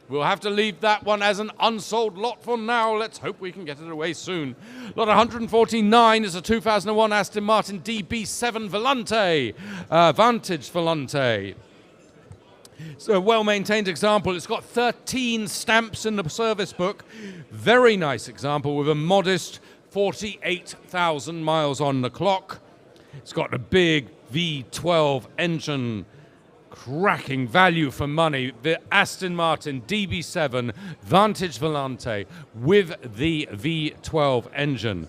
We'll have to leave that one as an unsold lot for now. Let's hope we can get it away soon. Lot 149 is a 2001 Aston Martin DB7 Volante. Vantage Volante. It's a well-maintained example. It's got 13 stamps in the service book. Very nice example with a modest 48,000 miles on the clock. It's got a big V12 engine. Cracking value for money. The Aston Martin DB7 Vantage Volante with the V12 engine.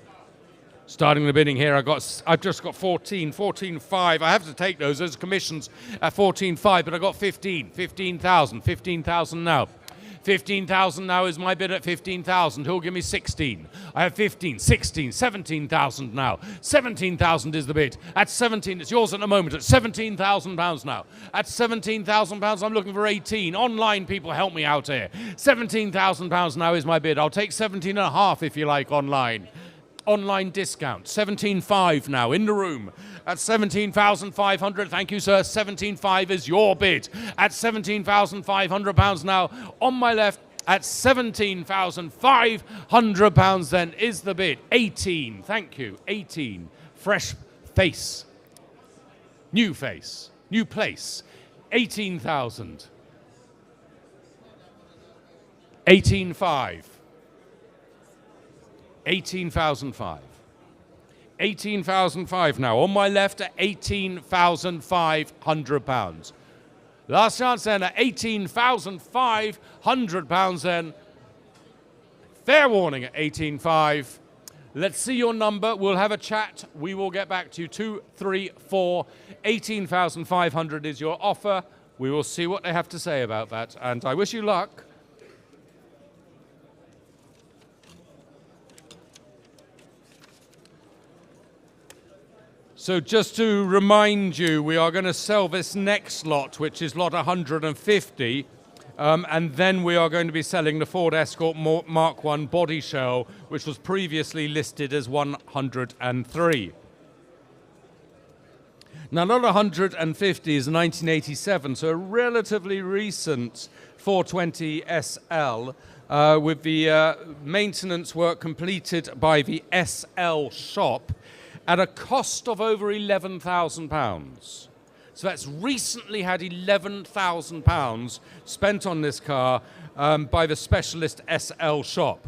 Starting the bidding here, I've just got 14,500. I have to take those as commissions at 14,500, but I got 15,000 now. 15,000 now is my bid at 15,000. Who'll give me 16? I have 15, 16, 17,000 now. 17,000 is the bid. At 17, it's yours at the moment at £17,000 now. At £17,000, I'm looking for 18. Online people, help me out here. £17,000 now is my bid. I'll take 17.5 if you like online. Online discount, 17,500 now in the room at 17,500. Thank you, sir. 17,500 is your bid. At 17,500 pounds now. On my left, at 17,500 pounds then is the bid. 18, thank you, 18. Fresh face. New face. New place. 18,000. 18,500. 18,500. 18,500 now. On my left at 18,500 pounds. Last chance then at 18,500 pounds then. Fair warning at 18,500. Let's see your number. We'll have a chat. We will get back to you. 2, 3, 4. 18,500 is your offer. We will see what they have to say about that. And I wish you luck. So just to remind you, we are going to sell this next lot, which is lot 150, and then we are going to be selling the Ford Escort Mark I body shell, which was previously listed as 103. Now, lot 150 is 1987, so a relatively recent 420 SL, with the maintenance work completed by the SL shop, at a cost of over £11,000. So that's recently had £11,000 spent on this car by the specialist SL shop.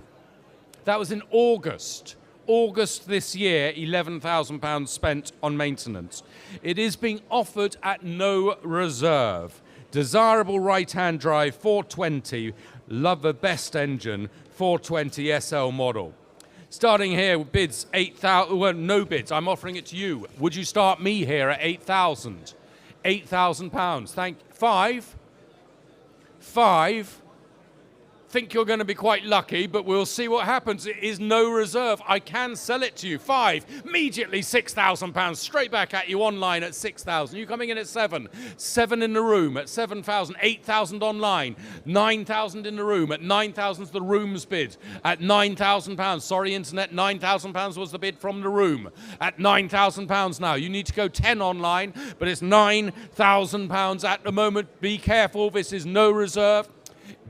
That was in August. August this year, £11,000 spent on maintenance. It is being offered at no reserve. Desirable right-hand drive 420, love the best engine, 420 SL model. Starting here with bids 8,000, well, no bids, I'm offering it to you. Would you start me here at 8,000? £8,000, thank you. 5? Think you're going to be quite lucky, but we'll see what happens. It is no reserve. I can sell it to you. 5, immediately £6,000, straight back at you online at 6,000. You coming in at 7? 7 in the room at 7,000, 8,000 online, 9,000 in the room at 9,000 is the room's bid at £9,000. Sorry, internet, £9,000 was the bid from the room at £9,000 now. You need to go 10 online, but it's £9,000 at the moment. Be careful, this is no reserve.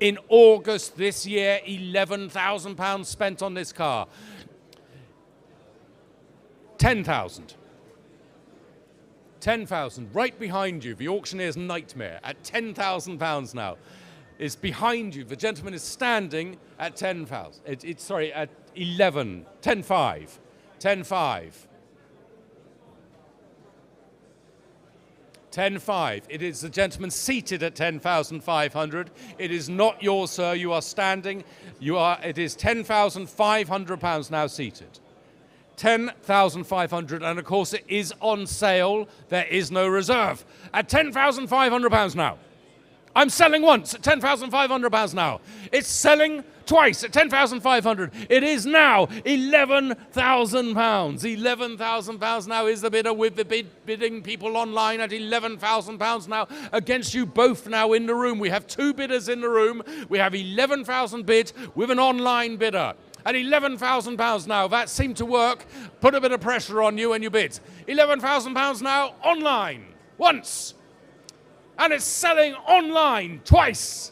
In August this year, £11,000 spent on this car. 10,000. 10,000, right behind you, the auctioneer's nightmare, at £10,000 now. Is behind you. The gentleman is standing at 10,000. Sorry, at 11, 10,500. 10,500. 10,500. It is the gentleman seated at 10,500. It is not yours, sir. You are standing. It is £10,500 now seated. 10,500, and of course it is on sale. There is no reserve at £10,500 now. I'm selling once at £10,500 now. It's selling twice at £10,500. It is now £11,000. £11,000 now is the bidder, with the bidding people online at £11,000 now against you both now in the room. We have 2 bidders in the room. We have 11,000 bid with an online bidder. At £11,000 now, that seemed to work. Put a bit of pressure on you and you bid. £11,000 now online, once. And it's selling online twice.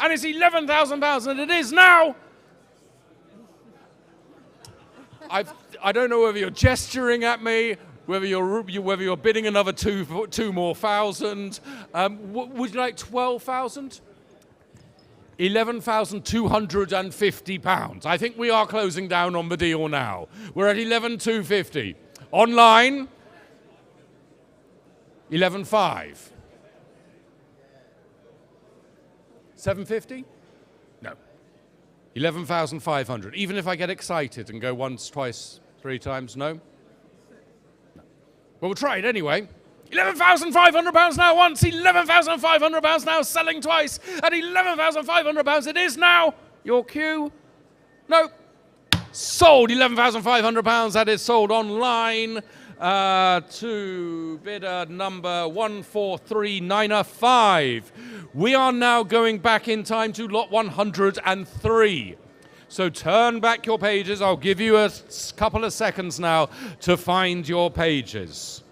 And it's £11,000, and it is now. I don't know whether you're gesturing at me, whether you're bidding another two more thousand. Would you like 12,000? £11,250. I think we are closing down on the deal now. We're at 11,250. Online, 11,500. 750? No. 11,500. Even if I get excited and go once, twice, 3 times, no? No. Well, we'll try it anyway. £11,500 now once, £11,500 now selling twice, at £11,500 it is now. Your cue? No. Sold, £11,500, that is sold online. To bidder number 143905. We are now going back in time to lot 103. So turn back your pages. I'll give you a couple of seconds now to find your pages.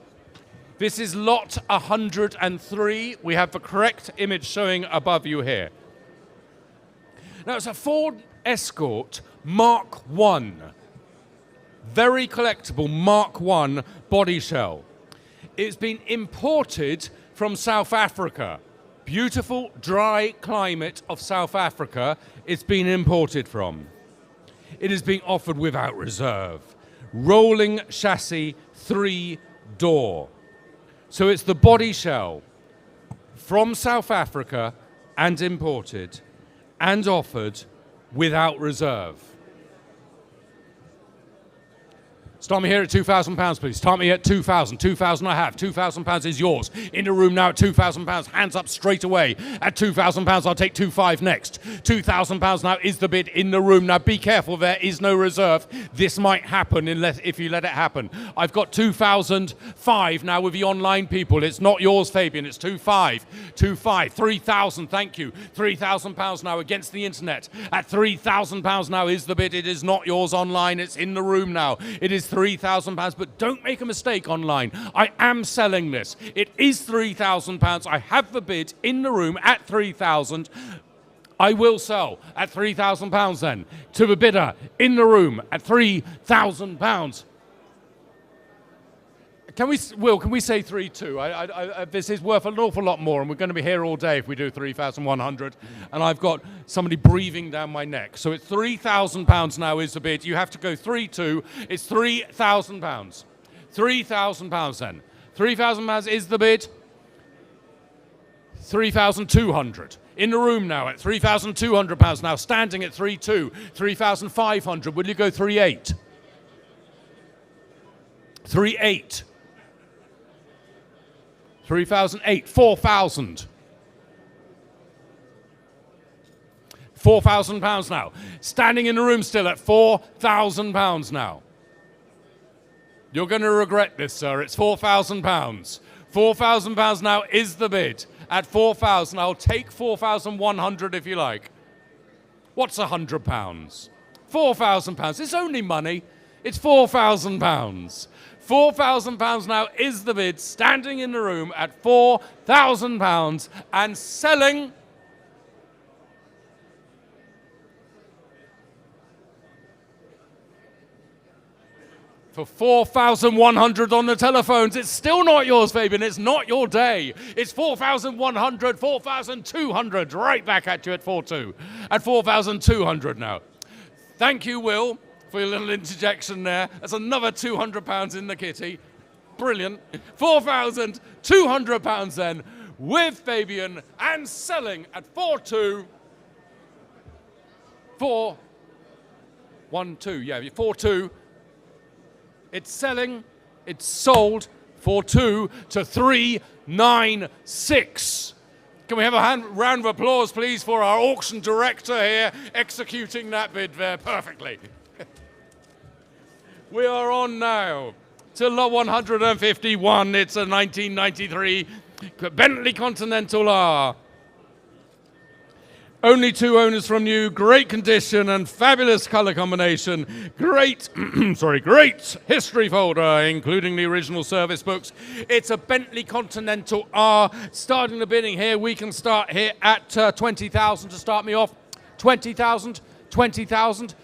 This is lot 103. We have the correct image showing above you here. Now, it's a Ford Escort Mark I. Very collectible Mark I body shell. It's been imported from South Africa. Beautiful, dry climate of South Africa it's been imported from. It is being offered without reserve. Rolling chassis, 3-door. So it's the body shell from South Africa and imported and offered without reserve. Start me here at £2,000, please. Start me at 2,000. 2,000 I have. £2,000 is yours. In the room now at £2,000. Hands up straight away. At £2,000, I'll take 2,500 next. £2,000 now is the bid in the room. Now be careful, there is no reserve. This might happen if you let it happen. I've got 2,005 now with the online people. It's not yours, Fabian. It's 2,500. 2,500. 3,000, thank you. £3,000 now against the internet. At £3,000 now is the bid. It is not yours online. It's in the room now. It is £3,000, but don't make a mistake online. I am selling this. It is £3,000. I have the bid in the room at 3,000. I will sell at £3,000 then to the bidder in the room at £3,000. Can we say 3,200? This is worth an awful lot more, and we're going to be here all day if we do 3,100. And I've got somebody breathing down my neck. So it's £3,000 now is the bid. You have to go 3,200. It's £3,000. £3,000 then. £3,000 is the bid. 3,200. In the room now at £3,200 now, standing at 3,200. 3,500. Will you go 3,800? 3,800. 3,008, 4,000. £4,000 now. Standing in the room still at £4,000 now. You're going to regret this, sir. It's £4,000. £4,000 now is the bid. At 4,000, I'll take 4,100 if you like. What's £100? £4,000. It's only money. It's £4,000. £4,000 now is the bid, standing in the room at £4,000 and selling for 4,100 on the telephones. It's still not yours, Fabian. It's not your day. It's 4,100, 4,200. Right back at you at 4,200. At 4,200 now. Thank you, Will, for your little interjection there. That's another £200 in the kitty. Brilliant. £4,200 then with Fabian and selling at 4,200. 4,1,2. Yeah, 4,200. It's selling. It's sold 4,200 to 3,960. Can we have a round of applause, please, for our auction director here executing that bid there perfectly. We are on now to lot 151. It's a 1993 Bentley Continental R. Only 2 owners from new, great condition and fabulous color combination. Great, great history folder, including the original service books. It's a Bentley Continental R. Starting the bidding here, we can start here at 20,000 to start me off. 20,000, 20,000.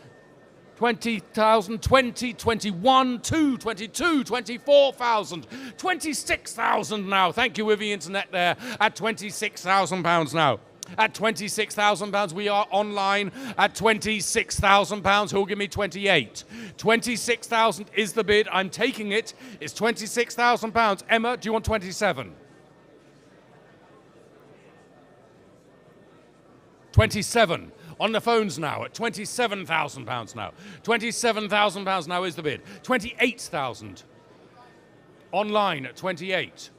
20,000, 20, 21, 2, 22, 24,000, 26,000 now. Thank you with the internet there at £26,000 now. At £26,000, we are online at £26,000. Who'll give me 28? 26,000 is the bid. I'm taking it. It's £26,000. Emma, do you want 27? 27. On the phones now at £27,000 now. £27,000 now is the bid. 28,000. Online at 28.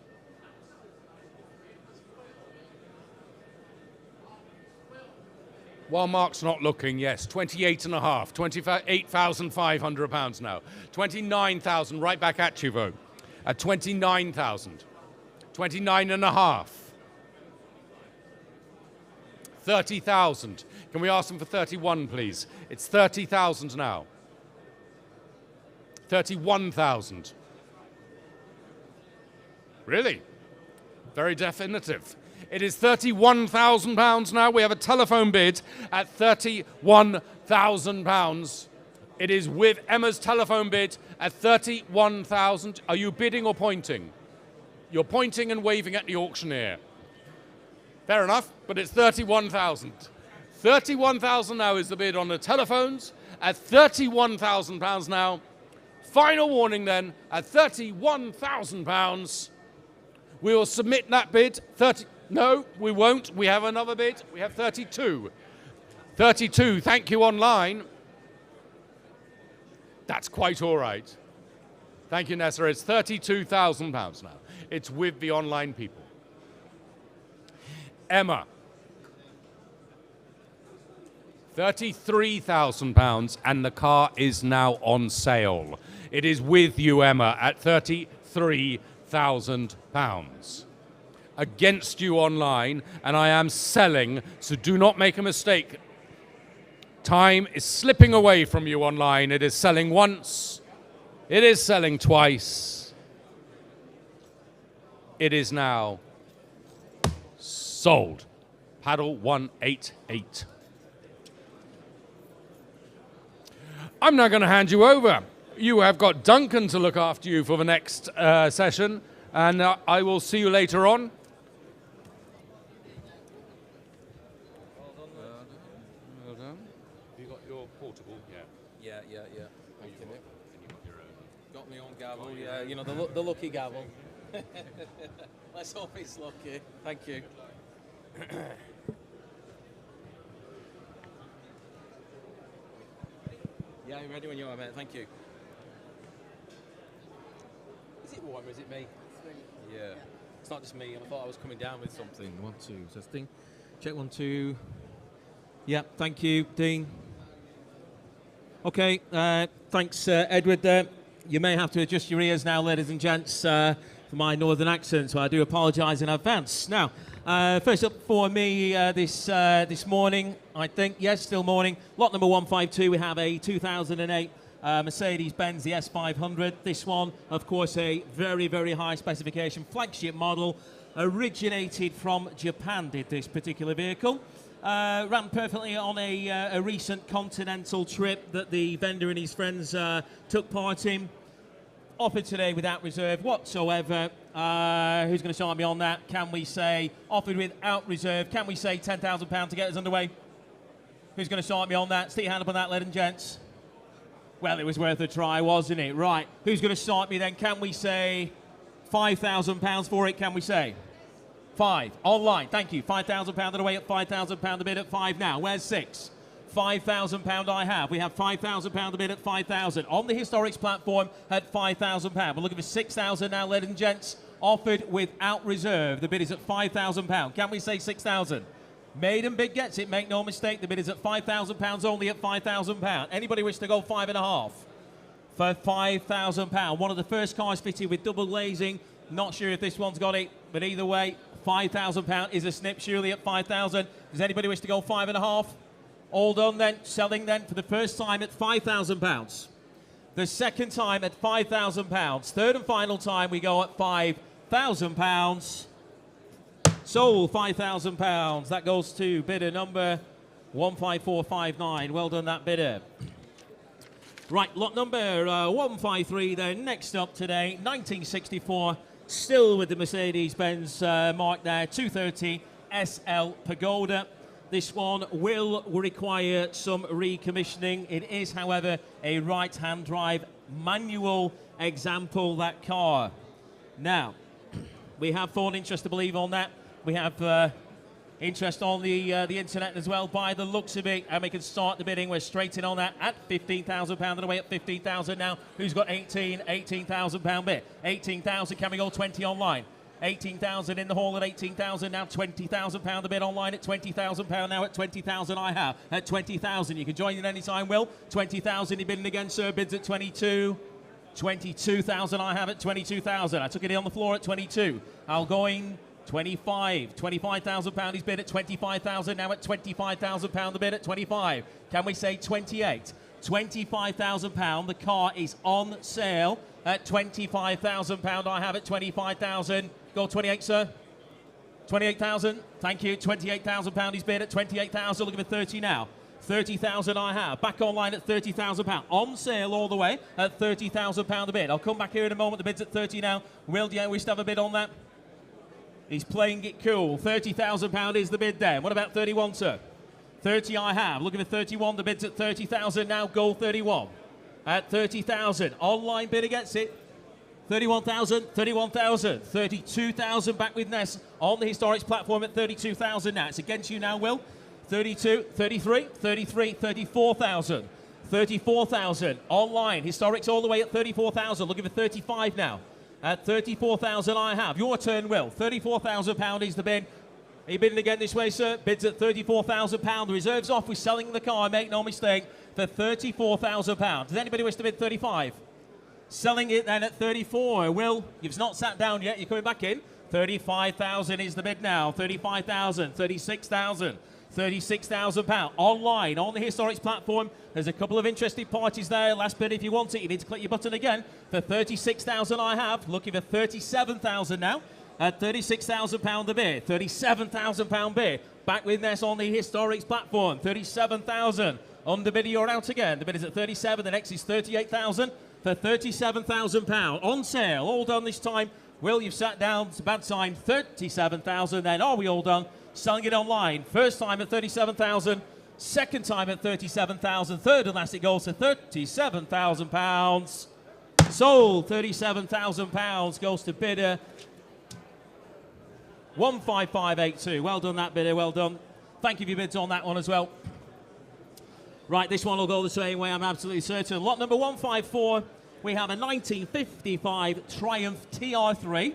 While Mark's not looking, yes, 28.5, £28,500 now. 29,000, right back at you, though. At 29,000. 29.5. 30,000. Can we ask them for 31, please? It's 30,000 now. 31,000. Really? Very definitive. It is £31,000 now. We have a telephone bid at £31,000. It is with Emma's telephone bid at 31,000. Are you bidding or pointing? You're pointing and waving at the auctioneer. Fair enough, but it's 31,000. 31,000 now is the bid on the telephones. At £31,000 now. Final warning then, at £31,000, we will submit that bid. No, we won't. We have another bid. We have 32. 32, thank you online. That's quite all right. Thank you, Nessa. It's £32,000 now. It's with the online people. Emma. £33,000, and the car is now on sale. It is with you, Emma, at £33,000. Against you online, and I am selling, so do not make a mistake. Time is slipping away from you online. It is selling once. It is selling twice. It is now sold. Paddle 188. I'm now going to hand you over. You have got Duncan to look after you for the next session, and I will see you later on. Well done. Have you got your portable? Yeah. And you got your own. Got me on gavel, yeah. You know, the lucky gavel. Let's hope it's lucky. Thank you. Yeah, I'm ready when you are, mate. Thank you. Is it warm or is it me? Yeah. It's not just me. I thought I was coming down with something. 1, 2, testing. Check 1, 2. Yeah, thank you, Dean. Okay, thanks, Edward. You may have to adjust your ears now, ladies and gents, for my northern accent, so I do apologise in advance. Now, first up for me this morning, I think, yes, still morning, lot number 152, we have a 2008 Mercedes-Benz, the S500. This one, of course, a very, very high specification flagship model, originated from Japan, did this particular vehicle. Ran perfectly on a recent continental trip that the vendor and his friends took part in. Offered today without reserve whatsoever. Who's going to start me on that? Can we say offered without reserve? Can we say £10,000 to get us underway? Who's going to start me on that? Stick your hand up on that, ladies and gents. Well, it was worth a try, wasn't it? Right. Who's going to start me then? Can we say £5,000 for it? Can we say? 5. Online. Thank you. £5,000 away at £5,000 a bid at 5 now. Where's 6? £5,000 I have. We have £5,000 a bid at 5,000 on the Historics platform at £5,000. We're looking for 6,000 now, ladies and gents. Offered without reserve. The bid is at £5,000. Can we say 6,000? Maiden bid gets it. Make no mistake. The bid is at £5,000 only at £5,000. Anybody wish to go 5.5 for £5,000? One of the first cars fitted with double glazing. Not sure if this one's got it, but either way, £5,000 is a snip. Surely at 5,000. Does anybody wish to go 5.5? All done then, selling then for the first time at £5,000. The second time at £5,000. Third and final time we go at £5,000. Sold £5,000. That goes to bidder number 15459. Well done, that bidder. Right, lot number 153 then. Next up today, 1964. Still with the Mercedes-Benz mark there, 230 SL Pagoda. This one will require some recommissioning. It is, however, a right-hand drive manual example, that car. Now, we have found interest to believe on that. We have interest on the internet as well, by the looks of it, and we can start the bidding. We're straight in on that at £15,000 and away at 15,000 now. Who's got 18,000 pound bid? 18,000. Can we go 20 online? 18,000 in the hall at 18,000 now. £20,000 a bid online at £20,000 now at 20,000 I have at 20,000. You can join in any time, Will. 20,000 you're bidding again, sir. Bids at 22. 22,000 I have at 22,000. I took it on the floor at 22. I'll go in 25. £25,000 he's bid at 25,000 now at £25,000 the bid at 25. Can we say 28? £25,000. The car is on sale at £25,000. I have it 25,000. Go 28, sir. 28,000. Thank you. £28,000 is bid at 28,000. Looking for 30 now. 30,000 I have. Back online at £30,000. On sale all the way at £30,000 a bid. I'll come back here in a moment. The bid's at 30 now. Will, do you wish to have a bid on that? He's playing it cool. £30,000 is the bid then. What about 31, sir? 30 I have. Looking for 31. The bid's at 30,000 now. Goal 31 at 30,000. Online bid against it. 31,000, 31,000, 32,000 back with Ness on the Historics platform at 32,000 now. It's against you now, Will. 32, 33, 33, 34,000. 34,000 online. Historics all the way at 34,000. Looking for 35 now. At 34,000 I have. Your turn, Will. £34,000 is the bid. Are you bidding again this way, sir? Bids at £34,000. The reserve's off. We're selling the car, make no mistake, for £34,000. Does anybody wish to bid 35? Selling it then at 34. Will, you've not sat down yet. You're coming back in. 35,000 is the bid now. 35,000, 36,000. £36,000 online on the Historics platform. There's a couple of interested parties there. Last bid if you want it. You need to click your button again. For 36,000 I have. Looking for 37,000 now. At £36,000 the bid. £37,000 bid. Back with Ness on the Historics platform. 37,000 on the bid. You're out again. The bid is at 37. The next is 38,000 for £37,000 on sale. All done this time. Will, you've sat down. It's a bad sign. 37,000 then. Are we all done? Selling it online. First time at 37,000. Second time at 37,000. Third and last it goes to £37,000. Sold. £37,000 goes to bidder 15582. Well done, that bidder. Well done. Thank you for your bids on that one as well. Right, this one will go the same way, I'm absolutely certain. Lot number 154, we have a 1955 Triumph TR3.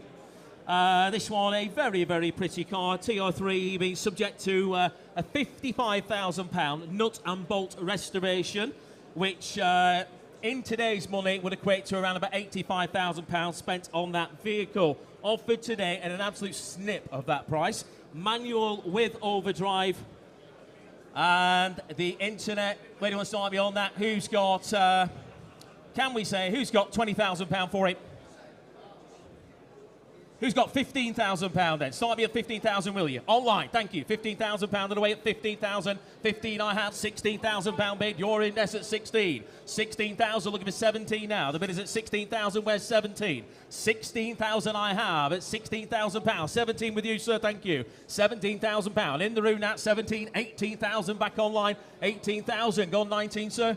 This one, a very, very pretty car. TR3 being subject to a £55,000 nut and bolt restoration, which in today's money would equate to around about £85,000 spent on that vehicle. Offered today at an absolute snip of that price. Manual with overdrive. And the internet, where do you want to start me on that? Who's got, can we say, who's got £20,000 for it? Who's got £15,000 then? Start me at 15,000, will you? Online, thank you. £15,000 and away at 15,000. 15 I have, £16,000 bid. You're in this at 16. 16,000, looking for 17 now. The bid is at 16,000, where's 17? 16,000 I have at £16,000. 17 with you, sir, thank you. £17,000 in the room at 17. 18,000 back online. 18,000, gone 19, sir.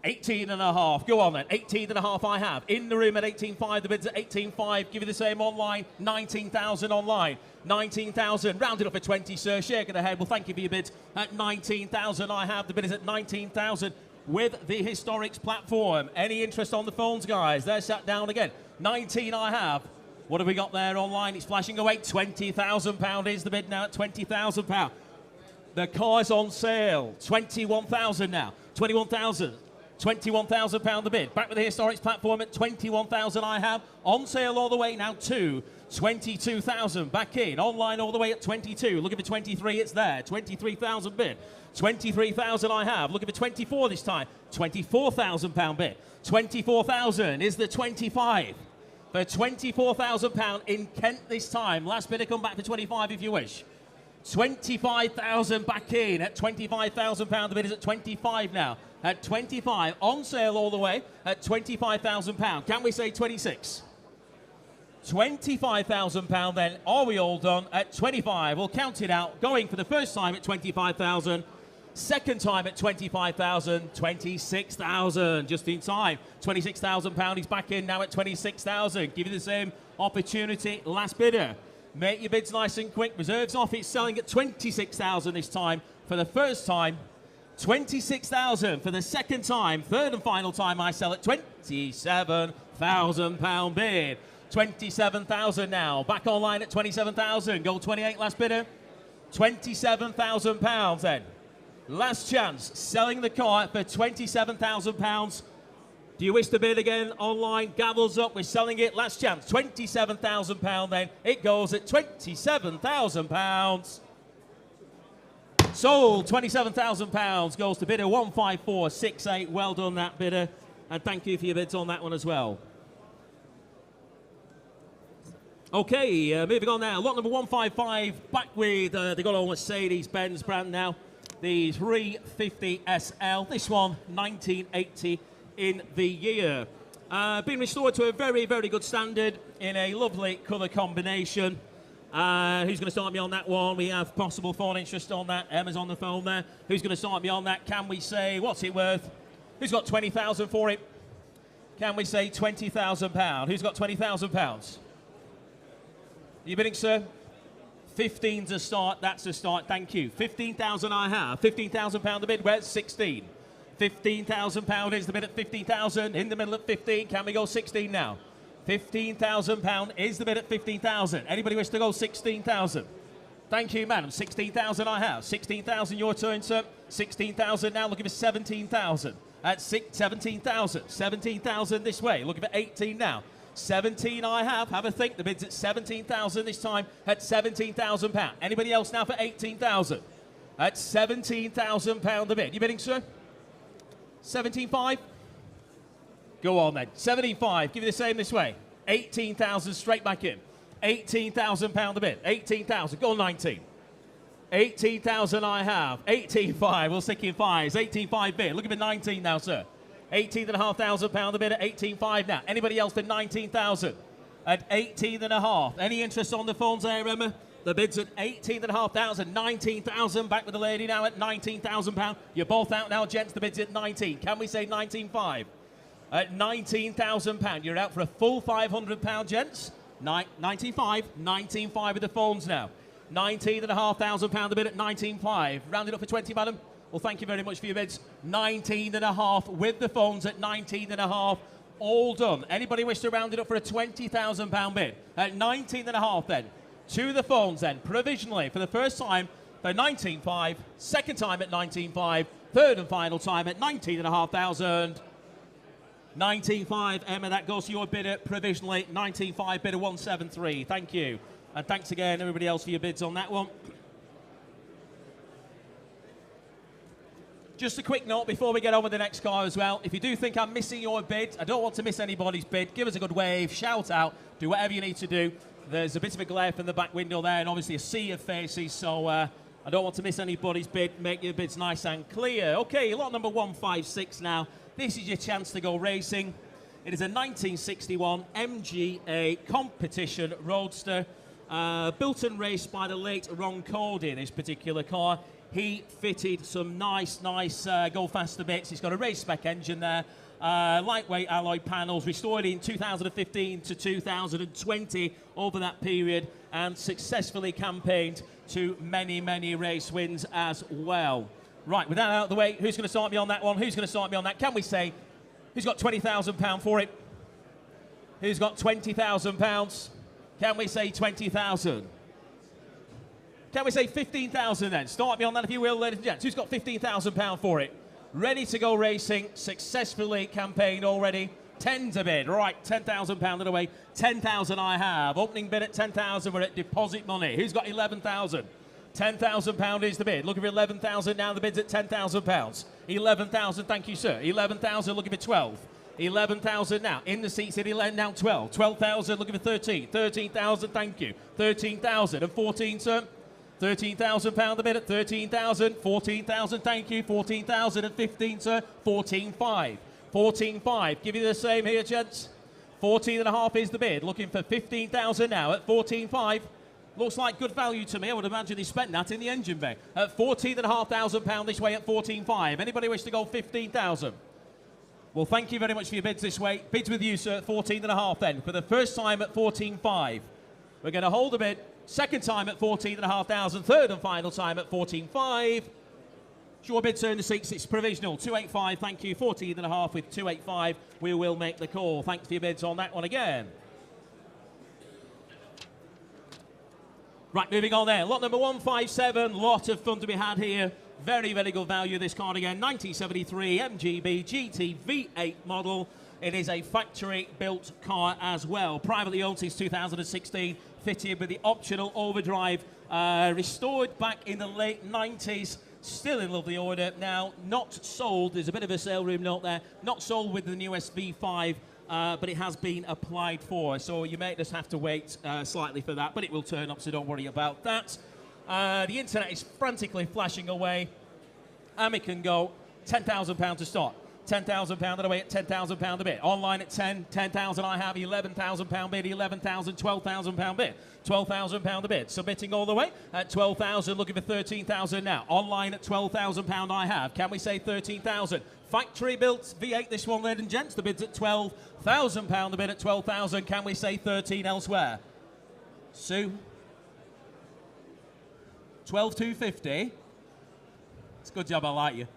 18 and a half. Go on then. 18 and a half I have. In the room at 18.5. The bid's at 18.5. Give you the same online. 19,000 online. 19,000. Rounded up for 20, sir. Shaking the head. Well, thank you for your bids. At 19,000 I have. The bid is at 19,000 with the Historics platform. Any interest on the phones, guys? They're sat down again. 19 I have. What have we got there online? It's flashing away. £20,000 is the bid now at £20,000. The car's on sale. 21,000 now. 21,000. £21,000 the bid. Back with the Historics platform at 21,000 I have. On sale all the way now to 22,000. Back in. Online all the way at 22. Looking for 23, it's there. 23,000 bid. 23,000 I have. Looking for 24 this time. £24,000 bid. 24,000 is the 25. For £24,000 in Kent this time. Last bidder, come back for 25 if you wish. 25,000 back in at £25,000. The bid is at 25 now. At 25, on sale all the way at £25,000. Can we say 26? £25,000 then. Are we all done? At 25, we'll count it out. Going for the first time at 25,000. Second time at 25,000. 26,000, just in time. £26,000 is back in now at 26,000. Give you the same opportunity. Last bidder. Make your bids nice and quick. Reserves off. It's selling at 26,000 this time. For the first time, 26,000 for the second time. Third and final time I sell at £27,000 bid. 27,000 now. Back online at 27,000. Goal 28, last bidder. £27,000 then. Last chance. Selling the car for £27,000. Do you wish to bid again online? Gavels up. We're selling it. Last chance. £27,000 then. It goes at £27,000. Sold. £27,000 goes to bidder 15468. Well done, that bidder. And thank you for your bids on that one as well. Okay, moving on now. Lot number 155, back with the good old Mercedes-Benz brand now. The 350 SL. This one, 1980 in the year. Been restored to a very, very good standard in a lovely colour combination. Who's going to start me on that one? We have possible foreign interest on that. Emma's on the phone there. Who's going to start me on that? Can we say, what's it worth? Who's got 20,000 for it? Can we say £20,000? Who's got £20,000? You bidding, sir? 15 to start. That's a start. Thank you. 15,000 I have. £15,000 the bid. Where's 16? £15,000 is the bid at 15,000. In the middle at 15. Can we go 16 now? £15,000 is the bid at 15,000. Anybody wish to go 16,000? Thank you, madam. 16,000 I have. 16,000 your turn, sir. 16,000 now. Looking for 17,000. At 17,000. 17,000 this way. Looking for 18 now. 17 I have. Have a think. The bid's at 17,000 this time at £17,000. Anybody else now for 18,000? At £17,000 the bid. You bidding, sir? 17.5? Go on then. 75. Give you the same this way. 18,000 straight back in. £18,000 the bid. 18,000. Go on 19. 18,000 I have. 18.5. We'll stick in fives. 18.5 bid. Looking for 19 now, sir. £18,500 the bid at 18.5 now. Anybody else for 19,000? At 18.5. Any interest on the phones there, Emma? The bid's at 18,500. 19,000. Back with the lady now at £19,000. You're both out now, gents. The bid's at 19. Can we say 19.5? At £19,000. You're out for a full £500, gents. 19.5. 19.5 with the phones now. £19,500 the bid at 19.5. Rounded up for 20, madam. Well, thank you very much for your bids. 19.5 with the phones at 19.5. All done. Anybody wish to round it up for a £20,000 bid? At 19.5 then. To the phones then. Provisionally for the first time for 19.5. Second time at 19.5. Third and final time at 19,500. 19.5, Emma, that goes to your bidder provisionally. 19.5, bidder 173. Thank you. And thanks again, everybody else, for your bids on that one. Just a quick note before we get on with the next car as well. If you do think I'm missing your bid, I don't want to miss anybody's bid, give us a good wave, shout out, do whatever you need to do. There's a bit of a glare from the back window there and obviously a sea of faces, so I don't want to miss anybody's bid. Make your bids nice and clear. Okay, lot number 156 now. This is your chance to go racing. It is a 1961 MGA competition roadster, built and raced by the late Ron Cody, this particular car. He fitted some nice go faster bits. It's got a race spec engine there, lightweight alloy panels, restored in 2015 to 2020 over that period, and successfully campaigned to many race wins as well. Right, with that out of the way, who's going to start me on that one? Who's going to start me on that? Can we say, who's got £20,000 for it? Who's got £20,000? Can we say 20,000? Can we say 15,000 then? Start me on that if you will, ladies and gents. Who's got £15,000 for it? Ready to go racing, successfully campaigned already. 10 to bid. Right, £10,000 in a way. 10,000 I have. Opening bid at 10,000. We're at deposit money. Who's got 11,000? £10,000 is the bid. Looking for 11,000 now. The bid's at £10,000. 11,000, thank you, sir. 11,000, looking for 12. 11,000 now. In the seats at 11, now 12. 12,000, looking for 13. 13,000, thank you. 13,000 and 14, sir. £13,000 the bid at 13,000. 14,000, thank you. 14,000 and 15, sir. 14,500. 14,500. Give you the same here, gents. 14.5 is the bid. Looking for 15,000 now at 14,500. Looks like good value to me. I would imagine he spent that in the engine bay. At £14,500 this way at 14.5. Anybody wish to go 15,000? Well, thank you very much for your bids this way. Bids with you, sir, at 14.5 then. For the first time at 14.5. We're going to hold a bid. Second time at 14,500. Third and final time at 14.5. Your bid, sir, in the seats. It's provisional. 285, thank you. 14.5 with 285. We will make the call. Thanks for your bids on that one again. Right, moving on there. Lot number 157. Lot of fun to be had here. Very good value, this car again. 1973 MGB GT V8 model. It is a factory-built car as well. Privately owned since 2016. fitted with the optional overdrive, restored back in the late 90s. Still in lovely order. Now, not sold. There's a bit of a sale room note there. Not sold with the newest V5, but it has been applied for. So you may just have to wait slightly for that, but it will turn up, so don't worry about that. The internet is frantically flashing away. And we can go £10,000 to start. £10,000 and away at £10,000 a bit. Online at 10, 10,000 I have, £11,000 bid, 11,000, £12,000 bid. £12,000 a bid. Submitting all the way at 12,000, looking for 13,000 now. Online at £12,000 I have. Can we say 13,000? Factory built V8 this one, ladies and gents. The bid's at £12,000 a bid at 12,000. Can we say 13 elsewhere? Sue? 12,250. It's a good job, I like you.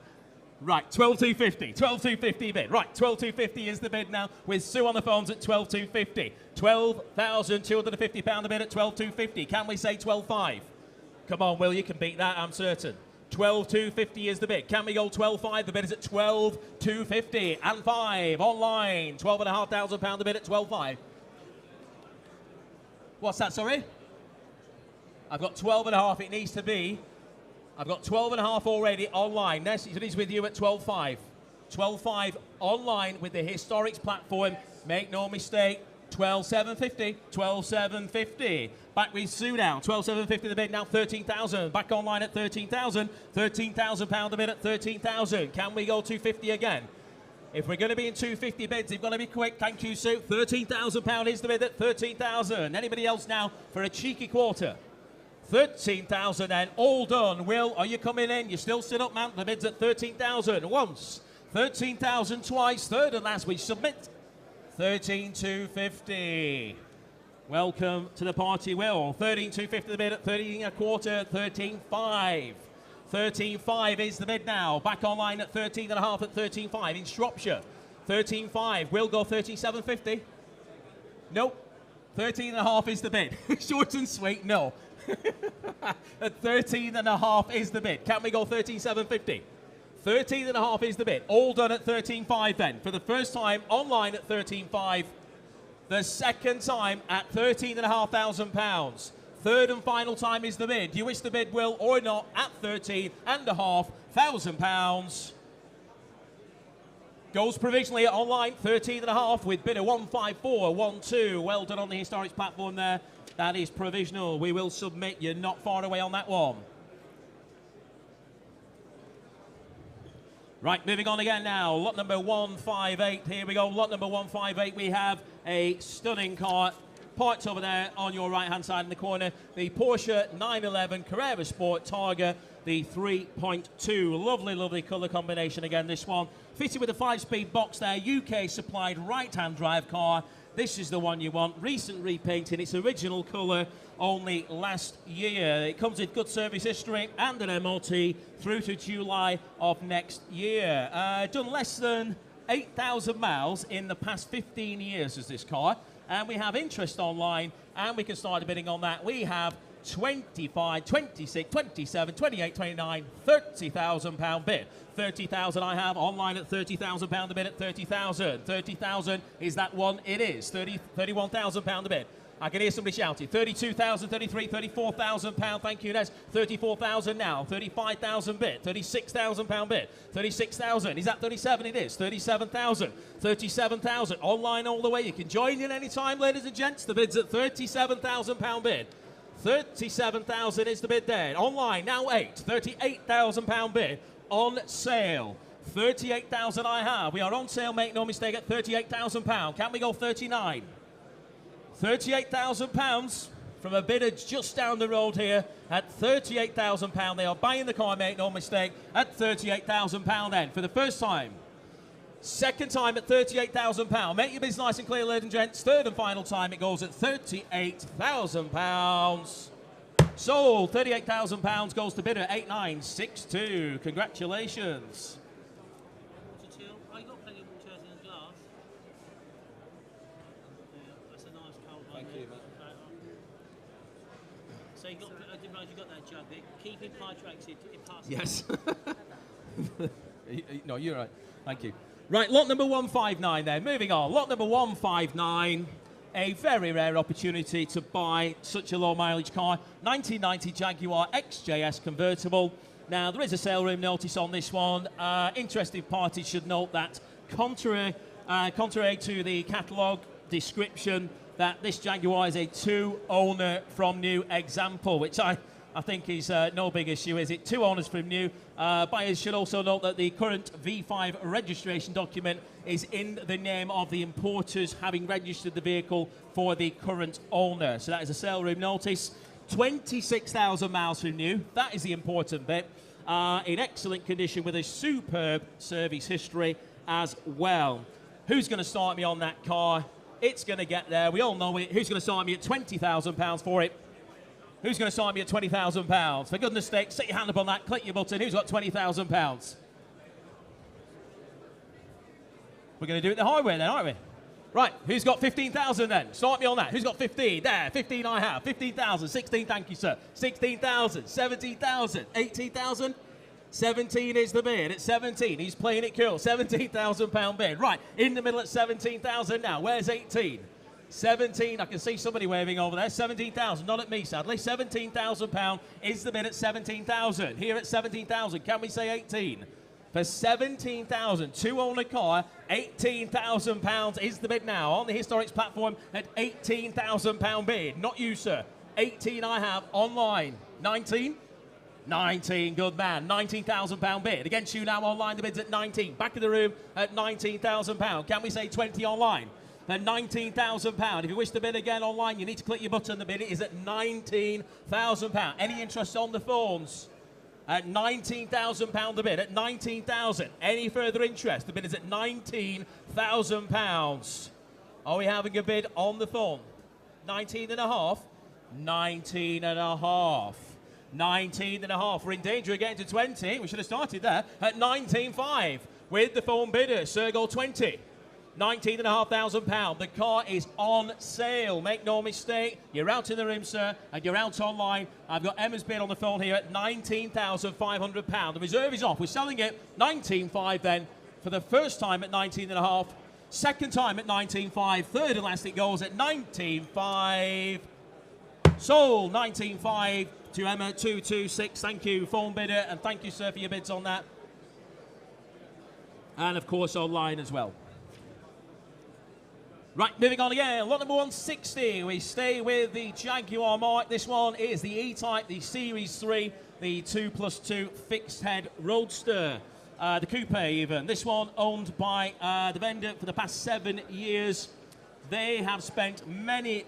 Right, 12,250, 12,250 bid. Right, 12,250 is the bid now with Sue on the phones at 12,250. £12,250 a bid at 12,250. Can we say 12,500? Come on, Will, you can beat that, I'm certain. 12,250 is the bid. Can we go 12,500? The bid is at 12,250 and 5 online. £12,500 a bid at 12,500. What's that, sorry? I've got 12.5, it needs to be. I've got 12.5 already online. Next, it is with you at 12.5. 12.5 online with the Historics platform. Make no mistake, 12,750. 12,750. Back with Sue now. 12,750 the bid, now 13,000. Back online at 13,000. £13,000 a bid at 13,000. Can we go 250 again? If we're going to be in 250 bids, you've got to be quick. Thank you, Sue. £13,000 is the bid at 13,000. Anybody else now for a cheeky quarter? 13,000 then, all done. Will, are you coming in? You still sit up, man. The bid's at 13,000 once, 13,000 twice, third and last we submit. 13,250. Welcome to the party, Will. 13,250 the bid at 13 a quarter, 13,500. 13,500 is the bid now. Back online at 13.5 at 13,500 in Shropshire. 13,500. Will go 13,750. Nope. 13.5 is the bid. Short and sweet, no. At 13.5 is the bid. Can we go 13,750? 13.5 is the bid. All done at 13,500 then. For the first time online at 13,500. The second time at £13,500. Third and final time is the bid. You wish the bid, Will, or not, at £13,500. Goes provisionally online, 13.5 with bidder 15412. Well done on the Historics platform there. That is provisional. We will submit. You're not far away on that one. Right, moving on again now. Lot number 158. Here we go. Lot number 158. We have a stunning car parked over there on your right-hand side in the corner. The Porsche 911 Carrera Sport Targa, the 3.2. Lovely, lovely colour combination again, this one. Fitted with a 5-speed box there. UK-supplied right-hand drive car. This is the one you want. Recent repaint in its original colour only last year. It comes with good service history and an MOT through to July of next year. Done less than 8,000 miles in the past 15 years as this car. And we have interest online and we can start bidding on that. We have 25, 26, 27, 28, 29, £30,000 bid. 30,000 I have online at £30,000 a bid at 30,000. 30,000 is that one? It is. 31,000 a bid. I can hear somebody shouting. 32,000, 33, £34,000. Thank you, Des. 34,000 now. 35,000 bid. £36,000 bid. 36,000. Is that 37? It is. 37,000. 37,000. Online all the way. You can join in any time, ladies and gents. The bid's at £37,000 bid. 37,000 is the bid there. Online now 8. £38,000 bid. On sale. 38,000 I have. We are on sale, make no mistake, at £38,000. Can we go 39? £38,000 from a bidder just down the road here at £38,000. They are buying the car, make no mistake, at £38,000 then for the first time. Second time at £38,000. Make your bids nice and clear, ladies and gents. Third and final time, it goes at £38,000. Sold. £38,000 goes to bidder 8962. Congratulations. So you got, I didn't realise you got that jug there. Keep in pie tracks, it passes. Yes. No, you're right. Thank you. Right, lot number 159 then. Moving on. Lot number 159. a very rare opportunity to buy such a low mileage car. 1990 Jaguar XJS convertible. Now, there is a sale room notice on this one. Interested parties should note that contrary to the catalogue description, that this Jaguar is a 2-owner from new example, which I think is no big issue, is it? 2 owners from new. Buyers should also note that the current V5 registration document is in the name of the importers having registered the vehicle for the current owner. So that is a sale room notice. 26,000 miles from new. That is the important bit. In excellent condition with a superb service history as well. Who's going to start me on that car? It's going to get there. We all know it. Who's going to start me at £20,000 for it? Who's going to sign me at £20,000? For goodness sake, set your hand up on that, click your button. Who's got £20,000? We're going to do it the highway then, aren't we? Right, who's got 15,000 then? Start me on that. Who's got 15? There, 15 I have. 15,000, 16, thank you, sir. 16,000, 17,000, 18,000. 17 is the bid. At 17, he's playing it cool. £17,000 bid. Right, in the middle at 17,000 now. Where's 18? 17, I can see somebody waving over there. 17,000, not at me, sadly. £17,000 is the bid at 17,000. Here at 17,000, can we say 18? For 17,000, 2-owner car, £18,000 is the bid now on the Historics platform at £18,000 bid. Not you, sir. 18 I have online. 19? 19, good man. £19,000 bid. Against you now online, the bid's at 19. Back of the room at £19,000. Can we say 20 online? At £19,000. If you wish to bid again online, you need to click your button. The bid is at £19,000. Any interest on the phones? At £19,000 the bid. At 19,000. Any further interest? The bid is at £19,000. Are we having a bid on the phone? 19 and a half. 19 and a half. 19 and a half. We're in danger of getting to 20. We should have started there. At 19.5 with the phone bidder. Circle 20. £19,500. The car is on sale. Make no mistake. You're out in the room, sir, and you're out online. I've got Emma's bid on the phone here at £19,500. The reserve is off. We're selling it 19.5 then for the first time at 19.5. Second time at 19.5. Third and last it goes at 19.5. Sold 19.5 to Emma 226. Thank you, phone bidder, and thank you, sir, for your bids on that. And of course online as well. Right, moving on again. Lot number 160. We stay with the Jaguar mark. This one is the E-Type, the Series 3, the 2+2 fixed head Roadster. The coupe even. This one owned by the vendor for the past 7 years. They have spent many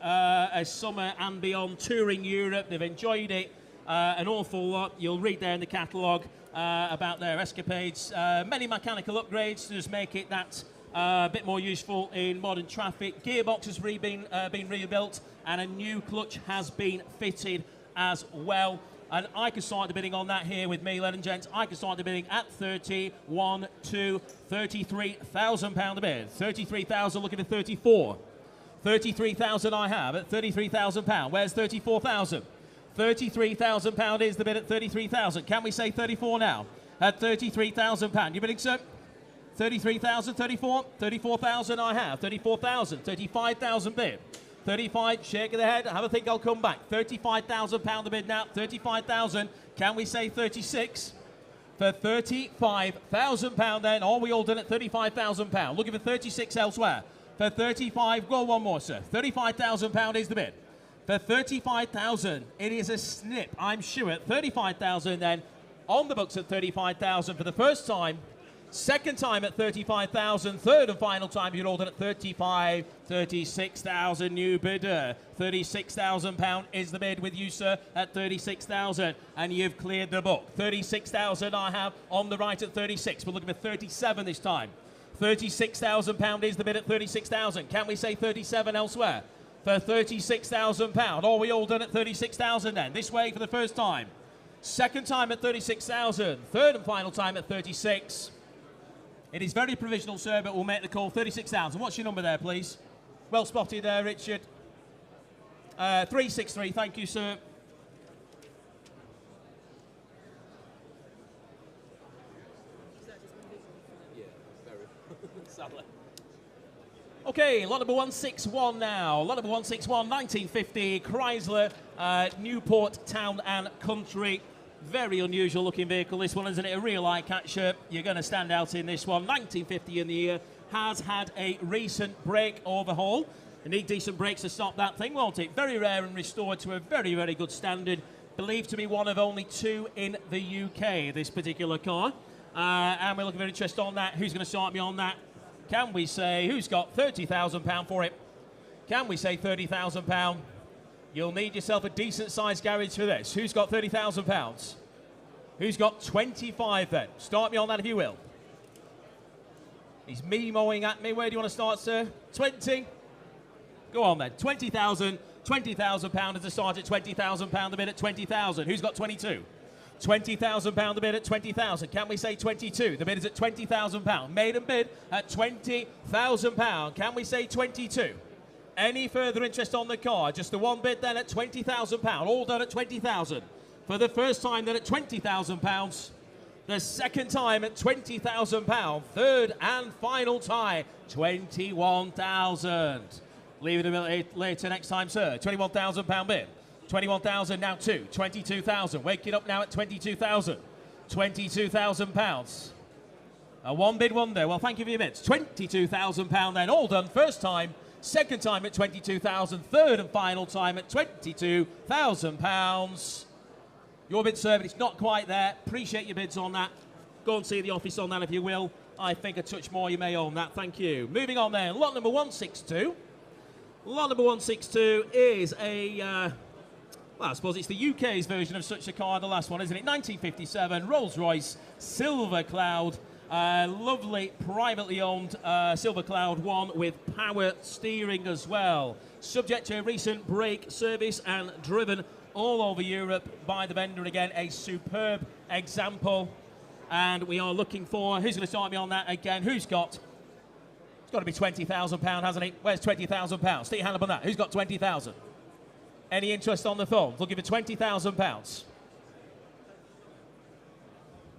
a summer and beyond touring Europe. They've enjoyed it an awful lot. You'll read there in the catalogue about their escapades. Many mechanical upgrades to just make it that a bit more useful in modern traffic. Gearbox has been rebuilt and a new clutch has been fitted as well. And I can start the bidding on that here with me, ladies and gents. I can start the bidding at £33,000 the bid. 33,000 looking at 34. 33,000 I have at £33,000. Where's 34,000? £33,000 is the bid at 33,000. Can we say 34 now? At £33,000. You bidding, sir? 33,000, 34, 34,000 I have, 34,000, 35,000 bid, 35, shake of the head, have a think, I'll come back, £35,000 the bid now, 35,000, can we say 36? For £35,000 then, are we all done at £35,000? Looking for 36 elsewhere. For 35, go one more, sir, £35,000 is the bid. For 35,000, it is a snip, I'm sure, at 35,000 then, on the books at 35,000 for the first time. Second time at 35,000, third and final time you're ordered at 35, 36,000 new bidder. £36,000 is the bid with you, sir, at 36,000, and you've cleared the book. 36,000 I have on the right at 36. We're looking at 37 this time. £36,000 is the bid at 36,000. Can we say 37 elsewhere? For £36,000, are we all done at 36,000 then? This way for the first time. Second time at 36,000, third and final time at 36. It is very provisional, sir, but we'll make the call. 36,000. What's your number there, please? Well spotted there, Richard. 363. Thank you, sir. Okay, lot number 161 now. Lot number 161, 1950 Chrysler Newport Town and Country. Very unusual looking vehicle, this one, isn't it? A real eye catcher. You're going to stand out in this one. 1950 in the year. Has had a recent brake overhaul. You need decent brakes to stop that thing, won't it? Very rare and restored to a very, very good standard. Believed to be one of only 2 in the UK, this particular car. And we're looking for interest on that. Who's going to start me on that? Can we say, who's got £30,000 for it? Can we say £30,000? You'll need yourself a decent-sized garage for this. Who's got £30,000? Who's got 25 then? Start me on that if you will. He's memoing at me. Where do you want to start, sir? 20? Go on then. 20,000. £20,000 as a start at £20,000 a bid at 20,000. Who's got 22? £20,000 a bid at 20,000. Can we say 22? The bid is at £20,000. Maiden bid at £20,000. Can we say 22? Any further interest on the car? Just the one bid then at £20,000. All done at 20,000. For the first time then at £20,000. The second time at £20,000. Third and final tie, 21,000. Leave it a bit later next time, sir. £21,000 bid. 21,000 now 2. 22,000. Wake it up now at 22,000. £22,000. A one bid wonder. Well, thank you for your bids. £22,000 then. All done. First time. Second time at 22,000. Third and final time at £22,000. Your bid, sir, but it's not quite there. Appreciate your bids on that. Go and see the office on that if you will. I think a touch more you may own that. Thank you. Moving on then. Lot number 162. Lot number 162 is a... well, I suppose it's the UK's version of such a car, the last one, isn't it? 1957 Rolls-Royce Silver Cloud. Lovely, privately owned Silver Cloud 1 with power steering as well. Subject to a recent brake service and driven all over Europe by the vendor. Again, a superb example. And we are looking for... Who's going to start me on that again? Who's got... It's got to be £20,000, hasn't it? Where's £20,000? Stick your hand up on that. Who's got 20,000? Any interest on the phone? Looking for £20,000.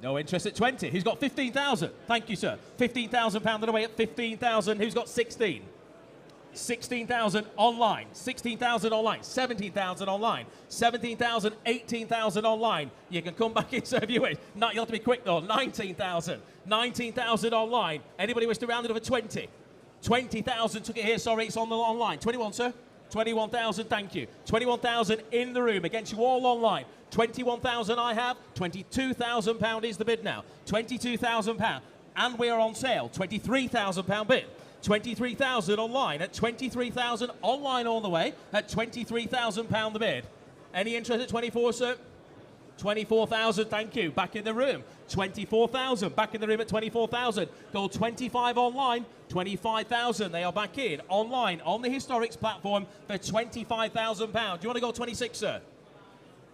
No interest at 20. Who's got 15,000? Thank you, sir. £15,000 away at 15,000. Who's got 16? 16,000 online. 16,000 online. 17,000 online. 17,000, 18,000 online. You can come back in, sir, if you wish. No, you'll have to be quick, though. 19,000. 19,000 online. Anybody wish to round it up at 20? 20,000. Took it here, sorry. It's on the online. 21, sir. 21,000, thank you. 21,000 in the room against you all online. 21,000 I have. £22,000 is the bid now. £22,000. And we are on sale. £23,000 bid. 23,000 online at 23,000 online all the way at £23,000 the bid. Any interest at 24, sir? 24,000, thank you. Back in the room. 24,000, back in the room at 24,000. Go 25 online, 25,000. They are back in online on the Historics platform for £25,000. Do you want to go 26, sir?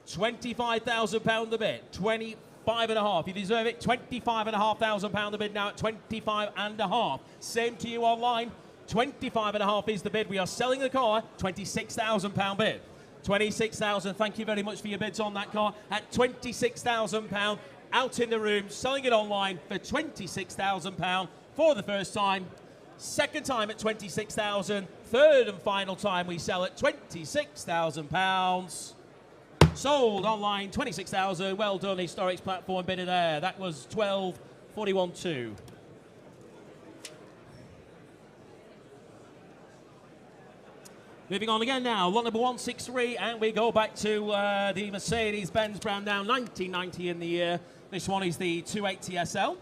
£25,000 the bid. 25.5. You deserve it. £25,500 the bid now at 25.5. Same to you online. 25.5 is the bid. We are selling the car. £26,000 bid. 26,000. Thank you very much for your bids on that car at £26,000. Out in the room, selling it online for £26,000 for the first time. Second time at 26,000. Third and final time we sell at £26,000. Sold online, 26,000. Well done, Historics platform bidder there. That was 12.41.2. Moving on again now, lot number 163, and we go back to the Mercedes-Benz brand now, 1990 in the year. This one is the 280 SL.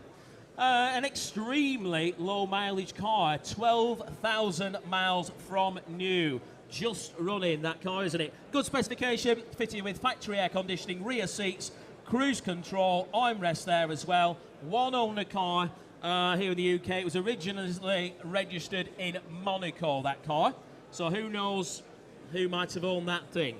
An extremely low mileage car, 12,000 miles from new. Just running that car, isn't it? Good specification, fitted with factory air conditioning, rear seats, cruise control, armrest there as well. One owner car here in the UK. It was originally registered in Monaco, that car. So who knows who might have owned that thing.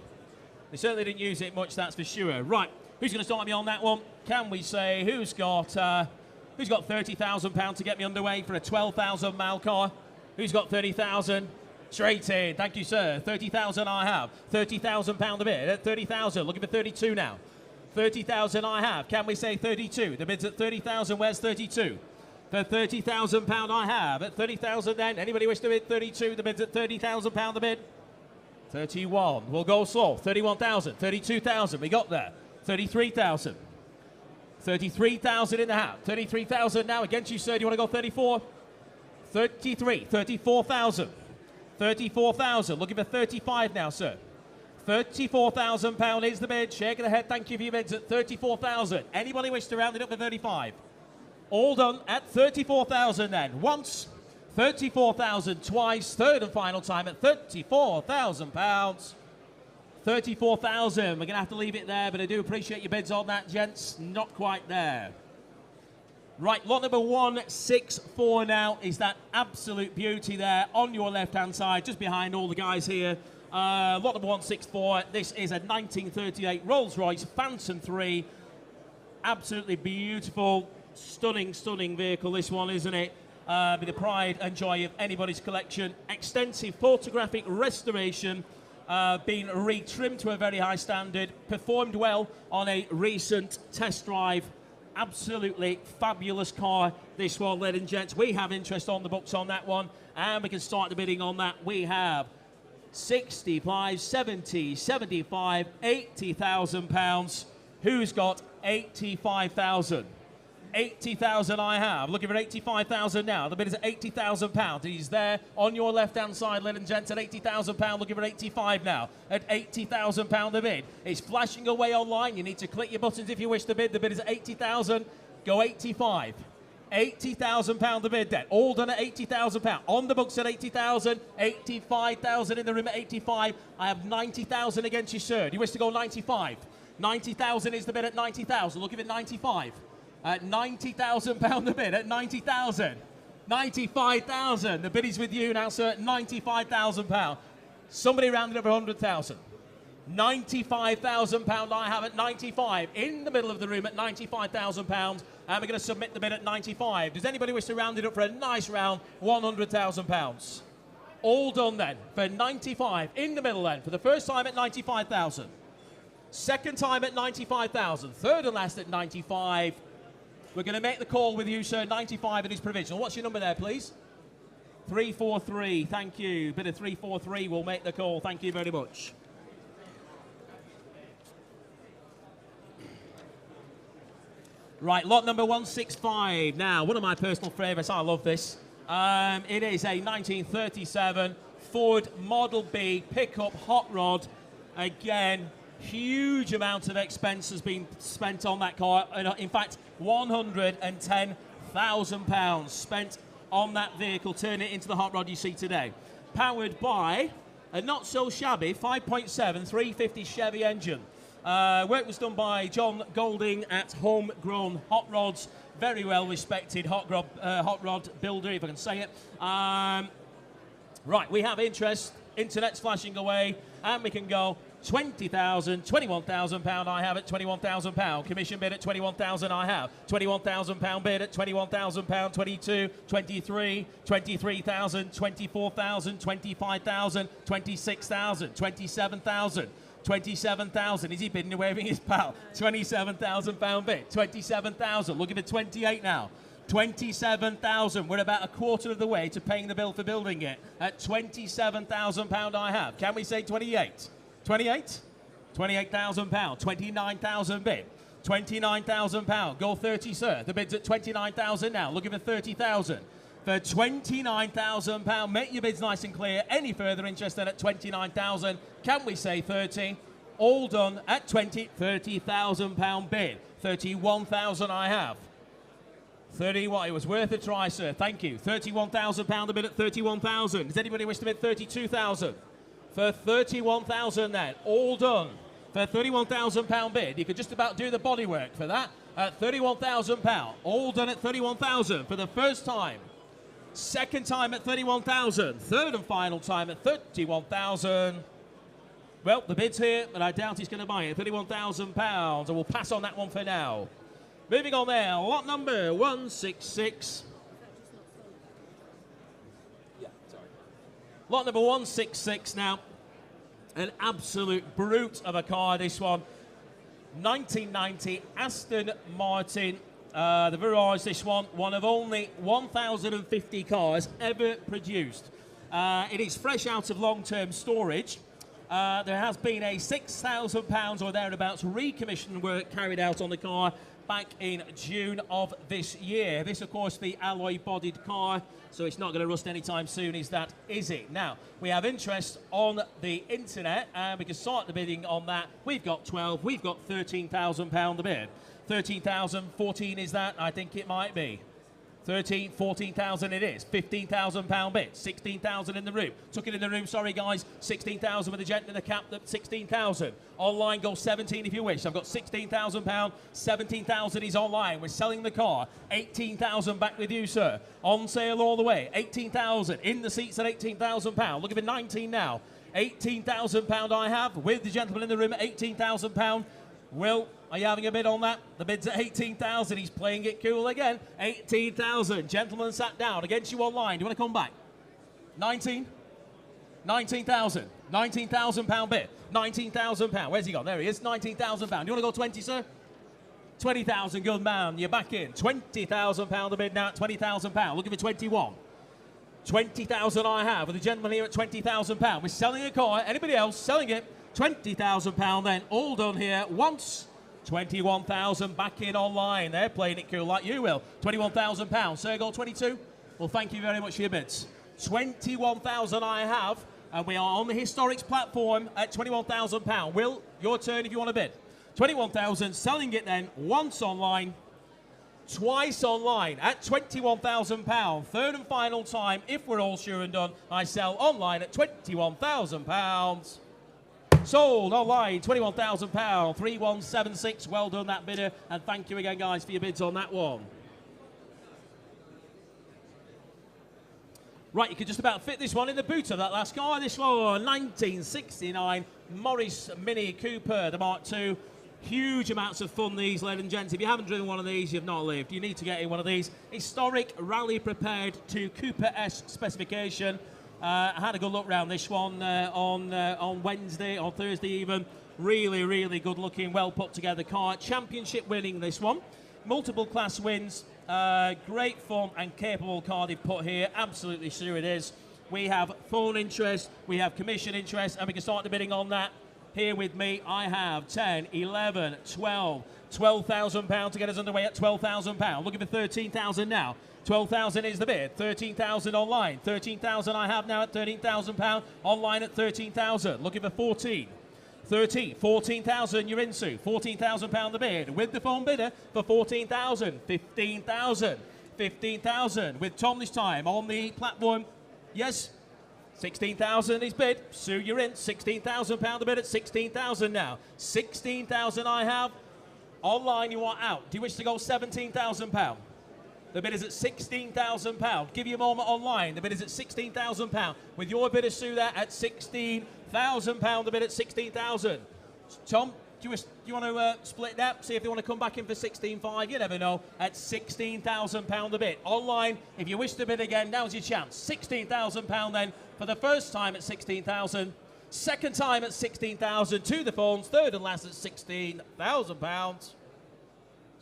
They certainly didn't use it much, that's for sure. Right, who's going to start me on that one? Can we say who's got £30,000 to get me underway for a 12,000 mile car? Who's got 30,000? Straight in. Thank you, sir. 30,000 I have. £30,000 a bid at 30,000. Looking for 32 now. 30,000 I have. Can we say 32? The bid's at 30,000. Where's 32? For £30,000 I have. At 30,000 then. Anybody wish to bid 32? The bid's at £30,000 the bid. 31. We'll go slow. 31,000. 32,000. We got there. 33,000. 33,000 in the hat. 33,000 now against you, sir. Do you want to go 34? 33. 34,000. 34,000. Looking for 35 now, sir. £34,000 is the bid. Shaking the head. Thank you for your bids at 34,000. Anybody wish to round it up for 35? All done at 34,000 then. Once, 34,000 twice. Third and final time at £34,000. 34,000. We're going to have to leave it there, but I do appreciate your bids on that, gents. Not quite there. Right, lot number 164 now is that absolute beauty there on your left-hand side, just behind all the guys here. Lot number 164. This is a 1938 Rolls-Royce Phantom 3. Absolutely beautiful. Stunning, stunning vehicle, this one, isn't it? With the pride and joy of anybody's collection. Extensive photographic restoration, been retrimmed to a very high standard, performed well on a recent test drive. Absolutely fabulous car, this one, ladies and gents. We have interest on the books on that one, and we can start the bidding on that. We have 65, 70, 75, £80,000. Who's got 85,000? 80,000 I have. Looking for 85,000 now. The bid is at £80,000. He's there on your left-hand side, ladies and gents, at £80,000. Looking for 85 now. At £80,000 the bid. It's flashing away online. You need to click your buttons if you wish to bid. The bid is at 80,000. Go 85. £80,000 the bid then. All done at £80,000. On the books at 80,000. 85,000 in the room at 85. I have 90,000 against you, sir. Do you wish to go 95? 90,000 is the bid at 90,000. Looking at 95. At £90,000 the bid, at 90,000. 95,000. The bid is with you now, sir, at £95,000. Somebody rounded up 100,000. £95,000 I have at 95. In the middle of the room at £95,000. And we're going to submit the bid at 95. Does anybody wish to round it up for a nice round, £100,000? All done then for 95. In the middle then, for the first time at 95,000. Second time at 95,000. Third and last at 95. We're going to make the call with you, sir. 95 it is provisional. What's your number there, please? 343. Thank you. Bit of 343. We'll make the call. Thank you very much. Right, lot number 165. Now, one of my personal favourites. I love this. It is a 1937 Ford Model B pickup hot rod. Again, huge amount of expense has been spent on that car. In fact, £110,000 spent on that vehicle, turning it into the hot rod you see today. Powered by a not so shabby 5.7 350 Chevy engine. Work was done by John Golding at Homegrown Hot Rods. Very well respected hot rod builder, if I can say it. Right, we have interest. Internet's flashing away, and we can go 20,000, £21,000 I have at £21,000. Commission bid at 21,000 I have. £21,000 bid at £21,000. 22, 23, 23,000, 24,000, 25,000, 26,000, 27,000. 27,000. Is he bidding away with his pal? £27,000 bid. 27,000. Looking for 28 now. 27,000. We're about a quarter of the way to paying the bill for building it. At £27,000 I have. Can we say 28? 28? £28,000. 29,000 bid. £29,000. Go 30, sir. The bid's at 29,000 now. Looking for 30,000. For £29,000. Make your bids nice and clear. Any further interest than at 29,000? Can we say 30? All done at 30,000 bid. 31,000 I have. 31. It was worth a try, sir. Thank you. £31,000 a bid at 31,000. Does anybody wish to bid 32,000? For 31,000 then. All done. For £31,000 bid. You could just about do the bodywork for that at £31,000. All done at 31,000 for the first time. Second time at 31,000. Third and final time at 31,000. Well, the bid's here, but I doubt he's going to buy it. £31,000. And we'll pass on that one for now. Moving on there, lot number 166. Yeah, sorry. Lot number 166 now. An absolute brute of a car, this one. 1990 Aston Martin The Virage, this one of only 1,050 cars ever produced. It is fresh out of long-term storage. There has been a £6,000 or thereabouts recommission work carried out on the car back in June of this year. This, of course, the alloy-bodied car, so it's not going to rust anytime soon, is it? Now, we have interest on the internet, and we can start the bidding on that. We've got 12, we've got £13,000 to bid. 13,000, 14 is that? I think it might be. 13, 14,000 it is. £15,000 bid. 16,000 in the room. Took it in the room, sorry guys. 16,000 with the gent in the cap, 16,000. Online goes 17 if you wish. I've got £16,000, 17,000 is online. We're selling the car. 18,000 back with you, sir. On sale all the way. 18,000 in the seats at £18,000. Looking for 19 now. £18,000 I have with the gentleman in the room at £18,000. Will, are you having a bid on that? The bid's at 18,000. He's playing it cool again. 18,000. Gentleman sat down against you online. Do you want to come back? 19? 19,000. £19,000 bid. £19,000. Where's he gone? There he is. £19,000. Do you want to go 20, sir? 20,000. Good man. You're back in. £20,000 the bid now at £20,000. Looking for 21. 20,000 I have with the gentleman here at £20,000. We're selling a car. Anybody else selling it? £20,000 then, all done here once. 21,000 back in online. They're playing it cool like you will. £21,000. Sir, go 22. Well, thank you very much for your bids. 21,000 I have, and we are on the Historics platform at £21,000. Will, your turn if you want to bid. 21,000, selling it then once online, twice online at £21,000. Third and final time, if we're all sure and done, I sell online at £21,000. Sold online, £21,000, 3176. Well done, that bidder, and thank you again, guys, for your bids on that one. Right, you can just about fit this one in the boot of that last car. This one, 1969 Morris Mini Cooper, the Mark II. Huge amounts of fun, these, ladies and gents. If you haven't driven one of these, you've not lived. You need to get in one of these. Historic, rally prepared to Cooper-esque specification. I had a good look round this one on Wednesday, on Thursday even. Really, really good looking, well put together car. Championship winning this one. Multiple class wins. Great fun and capable car they've put here. Absolutely sure it is. We have phone interest, we have commission interest, and we can start the bidding on that. Here with me, I have 10, 11, 12, £12,000 to get us underway at £12,000. Looking for 13,000 now. 12,000 is the bid. 13,000 online. 13,000 I have now at £13,000. Online at 13,000. Looking for 14. 13. 14,000 you're into. £14,000 the bid. With the phone bidder for 14,000. 15,000. 15,000 with Tom this time on the platform. Yes. 16,000 is bid. Sue, you're in. £16,000 the bid at 16,000 now. 16,000 I have. Online you are out. Do you wish to go £17,000? The bid is at £16,000. Give you a moment online. The bid is at £16,000. With your bidder, Sue, there at £16,000. The bid at £16,000. Tom, do you want to split that? See if they want to come back in for 16,500. You never know. At £16,000 the bid. Online, if you wish to bid again, now's your chance. £16,000 then for the first time at 16,000. Second time at 16,000. To the phones. Third and last at £16,000.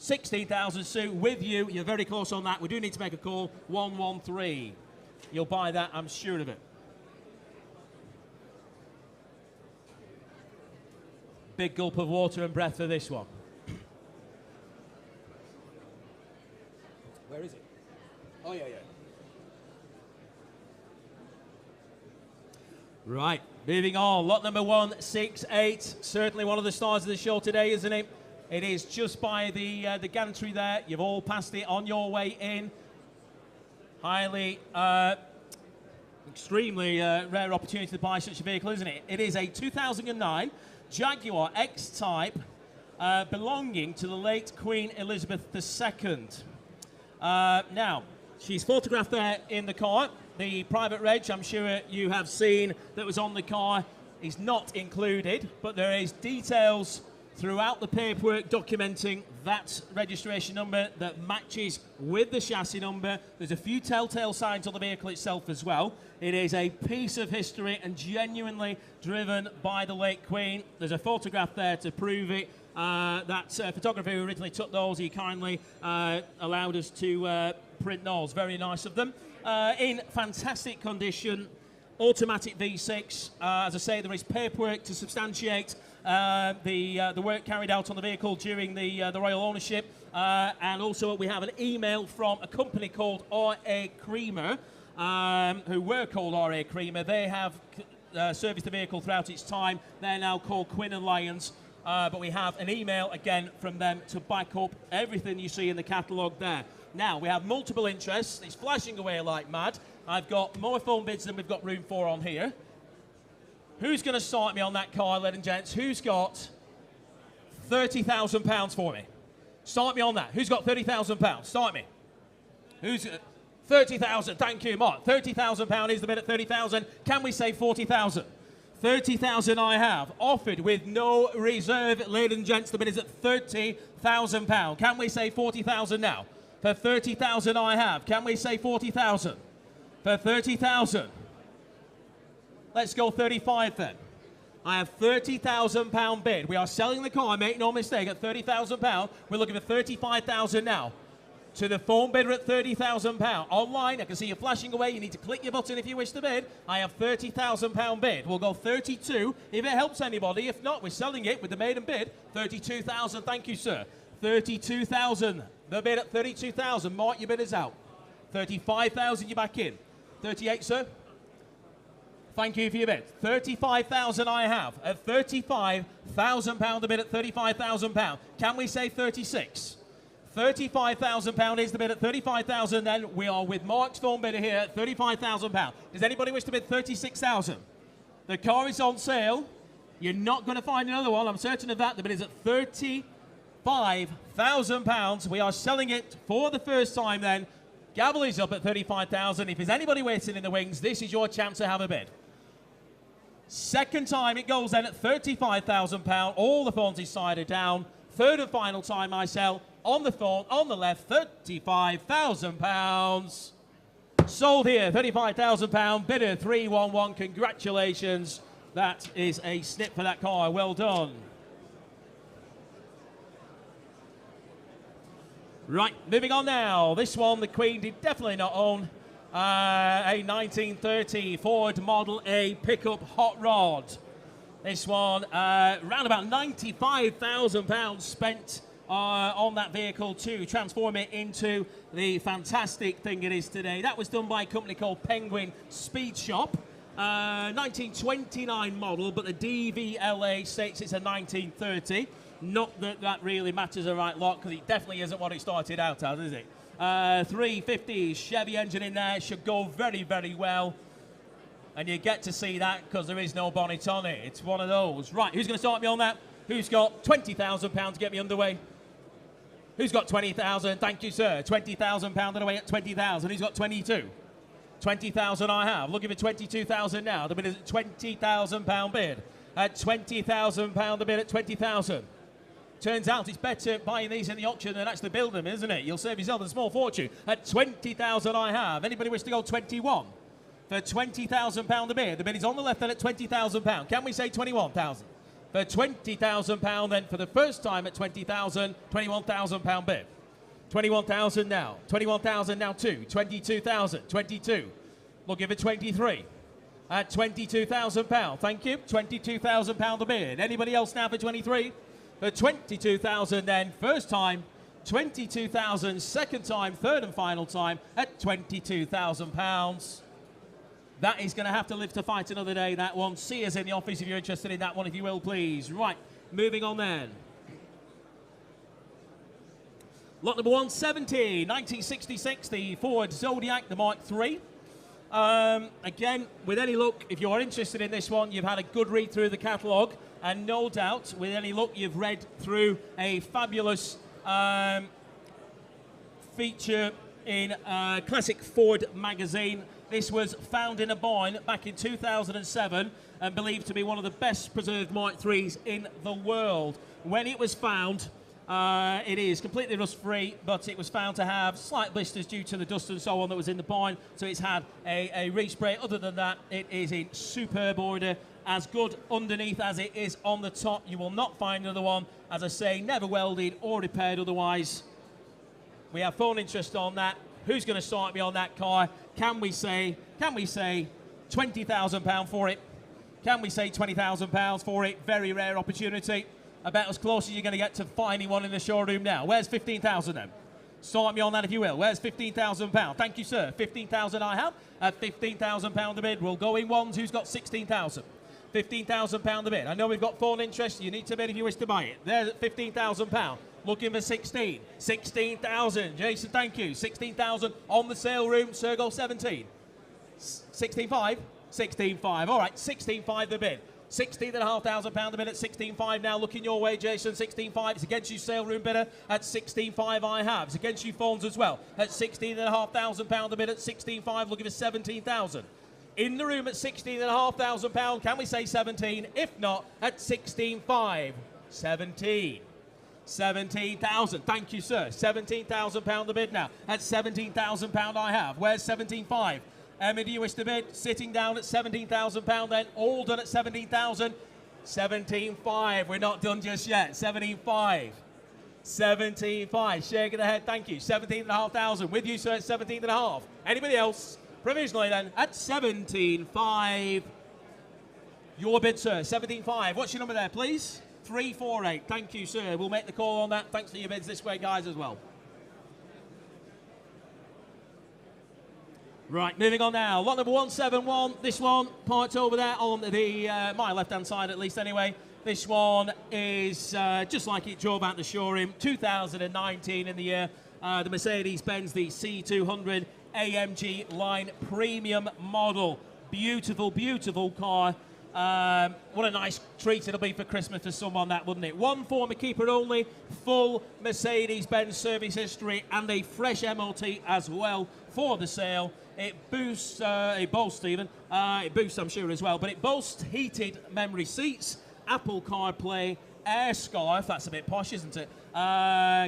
16,000, Sue, with you. You're very close on that. We do need to make a call. 113. You'll buy that, I'm sure of it. Big gulp of water and breath for this one. Where is it? Oh, yeah. Right, moving on. Lot number 168. Certainly one of the stars of the show today, isn't it? It is just by the gantry there. You've all passed it on your way in. Highly, extremely rare opportunity to buy such a vehicle, isn't it? It is a 2009 Jaguar X-Type belonging to the late Queen Elizabeth II. Now, she's photographed there in the car. The private reg, I'm sure you have seen, that was on the car is not included, but there is details throughout the paperwork documenting that registration number that matches with the chassis number. There's a few telltale signs on the vehicle itself as well. It is a piece of history and genuinely driven by the late Queen. There's a photograph there to prove it. that photographer who originally took those, he kindly allowed us to print those. Very nice of them. In fantastic condition, automatic V6. As I say, there is paperwork to substantiate the work carried out on the vehicle during the royal ownership. And also we have an email from a company called R.A. Creamer, who were called R.A. Creamer. They have serviced the vehicle throughout its time. They're now called Quinn and Lyons. But we have an email again from them to back up everything you see in the catalogue there. Now, we have multiple interests. It's flashing away like mad. I've got more phone bids than we've got room for on here. Who's going to start me on that car, ladies and gents? Who's got £30,000 for me? Start me on that. Who's got £30,000? Start me. Who's 30,000? Thank you, Mark. £30,000 is the bid at 30,000. Can we say 40,000? 30,000 I have. Offered with no reserve, ladies and gents. The bid is at £30,000. Can we say 40,000 now? For 30,000 I have. Can we say 40,000? For 30,000. Let's go 35 then. I have £30,000 bid. We are selling the car, make no mistake, at £30,000. We're looking for 35,000 now. To the phone bidder at £30,000. Online, I can see you flashing away. You need to click your button if you wish to bid. I have £30,000 bid. We'll go 32 if it helps anybody. If not, we're selling it with the maiden bid. 32,000. Thank you, sir. 32,000. The bid at 32,000. Mark your bidders out. 35,000. You're back in. 38, sir. Thank you for your bid. 35,000 I have. At £35,000 the bid at £35,000. Can we say 36? £35,000 is the bid at 35,000. Then we are with Mark's phone bidder here at £35,000. Does anybody wish to bid 36,000? The car is on sale. You're not going to find another one. I'm certain of that. The bid is at £35,000. We are selling it for the first time then. Gavel is up at 35,000. If there's anybody waiting in the wings, this is your chance to have a bid. Second time it goes then at £35,000. All the phones this side are down. Third and final time I sell on the phone, on the left, £35,000. Sold here, £35,000. Bidder 311. Congratulations. That is a snip for that car. Well done. Right, moving on now. This one, the Queen did definitely not own. A 1930 Ford Model A pickup hot rod. This one, around about £95,000 spent on that vehicle to transform it into the fantastic thing it is today. That was done by a company called Penguin Speed Shop. 1929 model, but the DVLA states it's a 1930. Not that that really matters a right lot, because it definitely isn't what it started out as, is it? 350 Chevy engine in there, should go very, very well. And you get to see that because there is no bonnet on it. It's one of those. Right, who's going to start me on that? Who's got £20,000 to get me underway? Who's got 20,000? Thank you, sir. £20,000 underway at 20,000. Who's got 22? 20,000 I have. Looking for 22,000 now. The bid is at £20,000 bid. At £20,000 the bid at 20,000. Turns out it's better buying these in the auction than actually build them, isn't it? You'll save yourself a small fortune. At 20,000 I have. Anybody wish to go 21? For £20,000 the bid. The bid is on the left then at £20,000. Can we say 21,000? For £20,000 then for the first time at 20,000, £21,000 bid. 21,000 now. 21,000 now too. 22,000. 22. Looking for 23. At £22,000. Thank you. £22,000 the bid. Anybody else now for 23? For 22,000 then. First time. 22,000. Second time. Third and final time at £22,000. That is going to have to live to fight another day, that one. See us in the office if you're interested in that one, if you will, please. Right, moving on then. Lot number 170, 1966, the Ford Zodiac, the Mark III. Again, with any luck, if you're interested in this one, you've had a good read through the catalogue, and no doubt, with any luck, you've read through a fabulous feature in Classic Ford magazine. This was found in a barn back in 2007 and believed to be one of the best preserved Mark IIIs in the world. When it was found, it is completely rust-free, but it was found to have slight blisters due to the dust and so on that was in the barn, so it's had a respray. Other than that, it is in superb order as good underneath as it is on the top. You will not find another one, as I say, never welded or repaired otherwise. We have phone interest on that. Who's going to start me on that car? Can we say £20,000 for it? Can we say £20,000 for it? Very rare opportunity. About as close as you're going to get to finding one in the showroom now. Where's 15,000 then? Start me on that if you will. Where's £15,000? Thank you, sir. 15,000 I have. At £15,000 a bid, we'll go in ones. Who's got 16,000? £15,000 a bid. I know we've got phone interest. You need to bid if you wish to buy it. There's at £15,000. Looking for 16. 16,000. Jason, thank you. 16,000 on the sale room. Sir, go 17. 16.5? 16.5. All right, 16.5 the bid. £16,500 a bid at 16.5 now. Looking your way, Jason. 16.5. It's against you, sale room bidder. At 16.5 I have. It's against you, phones as well. At £16,500 a bid at 16.5. Looking for 17,000. In the room at £16,500. Can we say 17? If not, at 16.5. 17. 17,000. Thank you, sir. £17,000 the bid now. At £17,000 I have. Where's 17.5? Emma, do you wish to bid? Sitting down at £17,000 then. All done at 17,000. 17.5. We're not done just yet. 17.5. 17.5. Shaking the head. Thank you. 17,500. With you, sir, at 17.5. Anybody else? Provisionally then at 17.5. Your bid, sir. 17.5. What's your number there, please? 348. Thank you, sir. We'll make the call on that. Thanks for your bids this way, guys, as well. Right, moving on now. Lot number 171. This one parked over there on the my left-hand side, at least anyway. This one is just like it drove out the showroom. 2019 in the year. The Mercedes-Benz, the C200 AMG line premium model. Beautiful, beautiful car. What a nice treat it'll be for Christmas for someone, that, wouldn't it? One former keeper only, full Mercedes-Benz service history and a fresh MOT as well for the sale. It boasts, it boasts, I'm sure, as well, but it boasts heated memory seats, Apple CarPlay, air scarf, that's a bit posh, isn't it?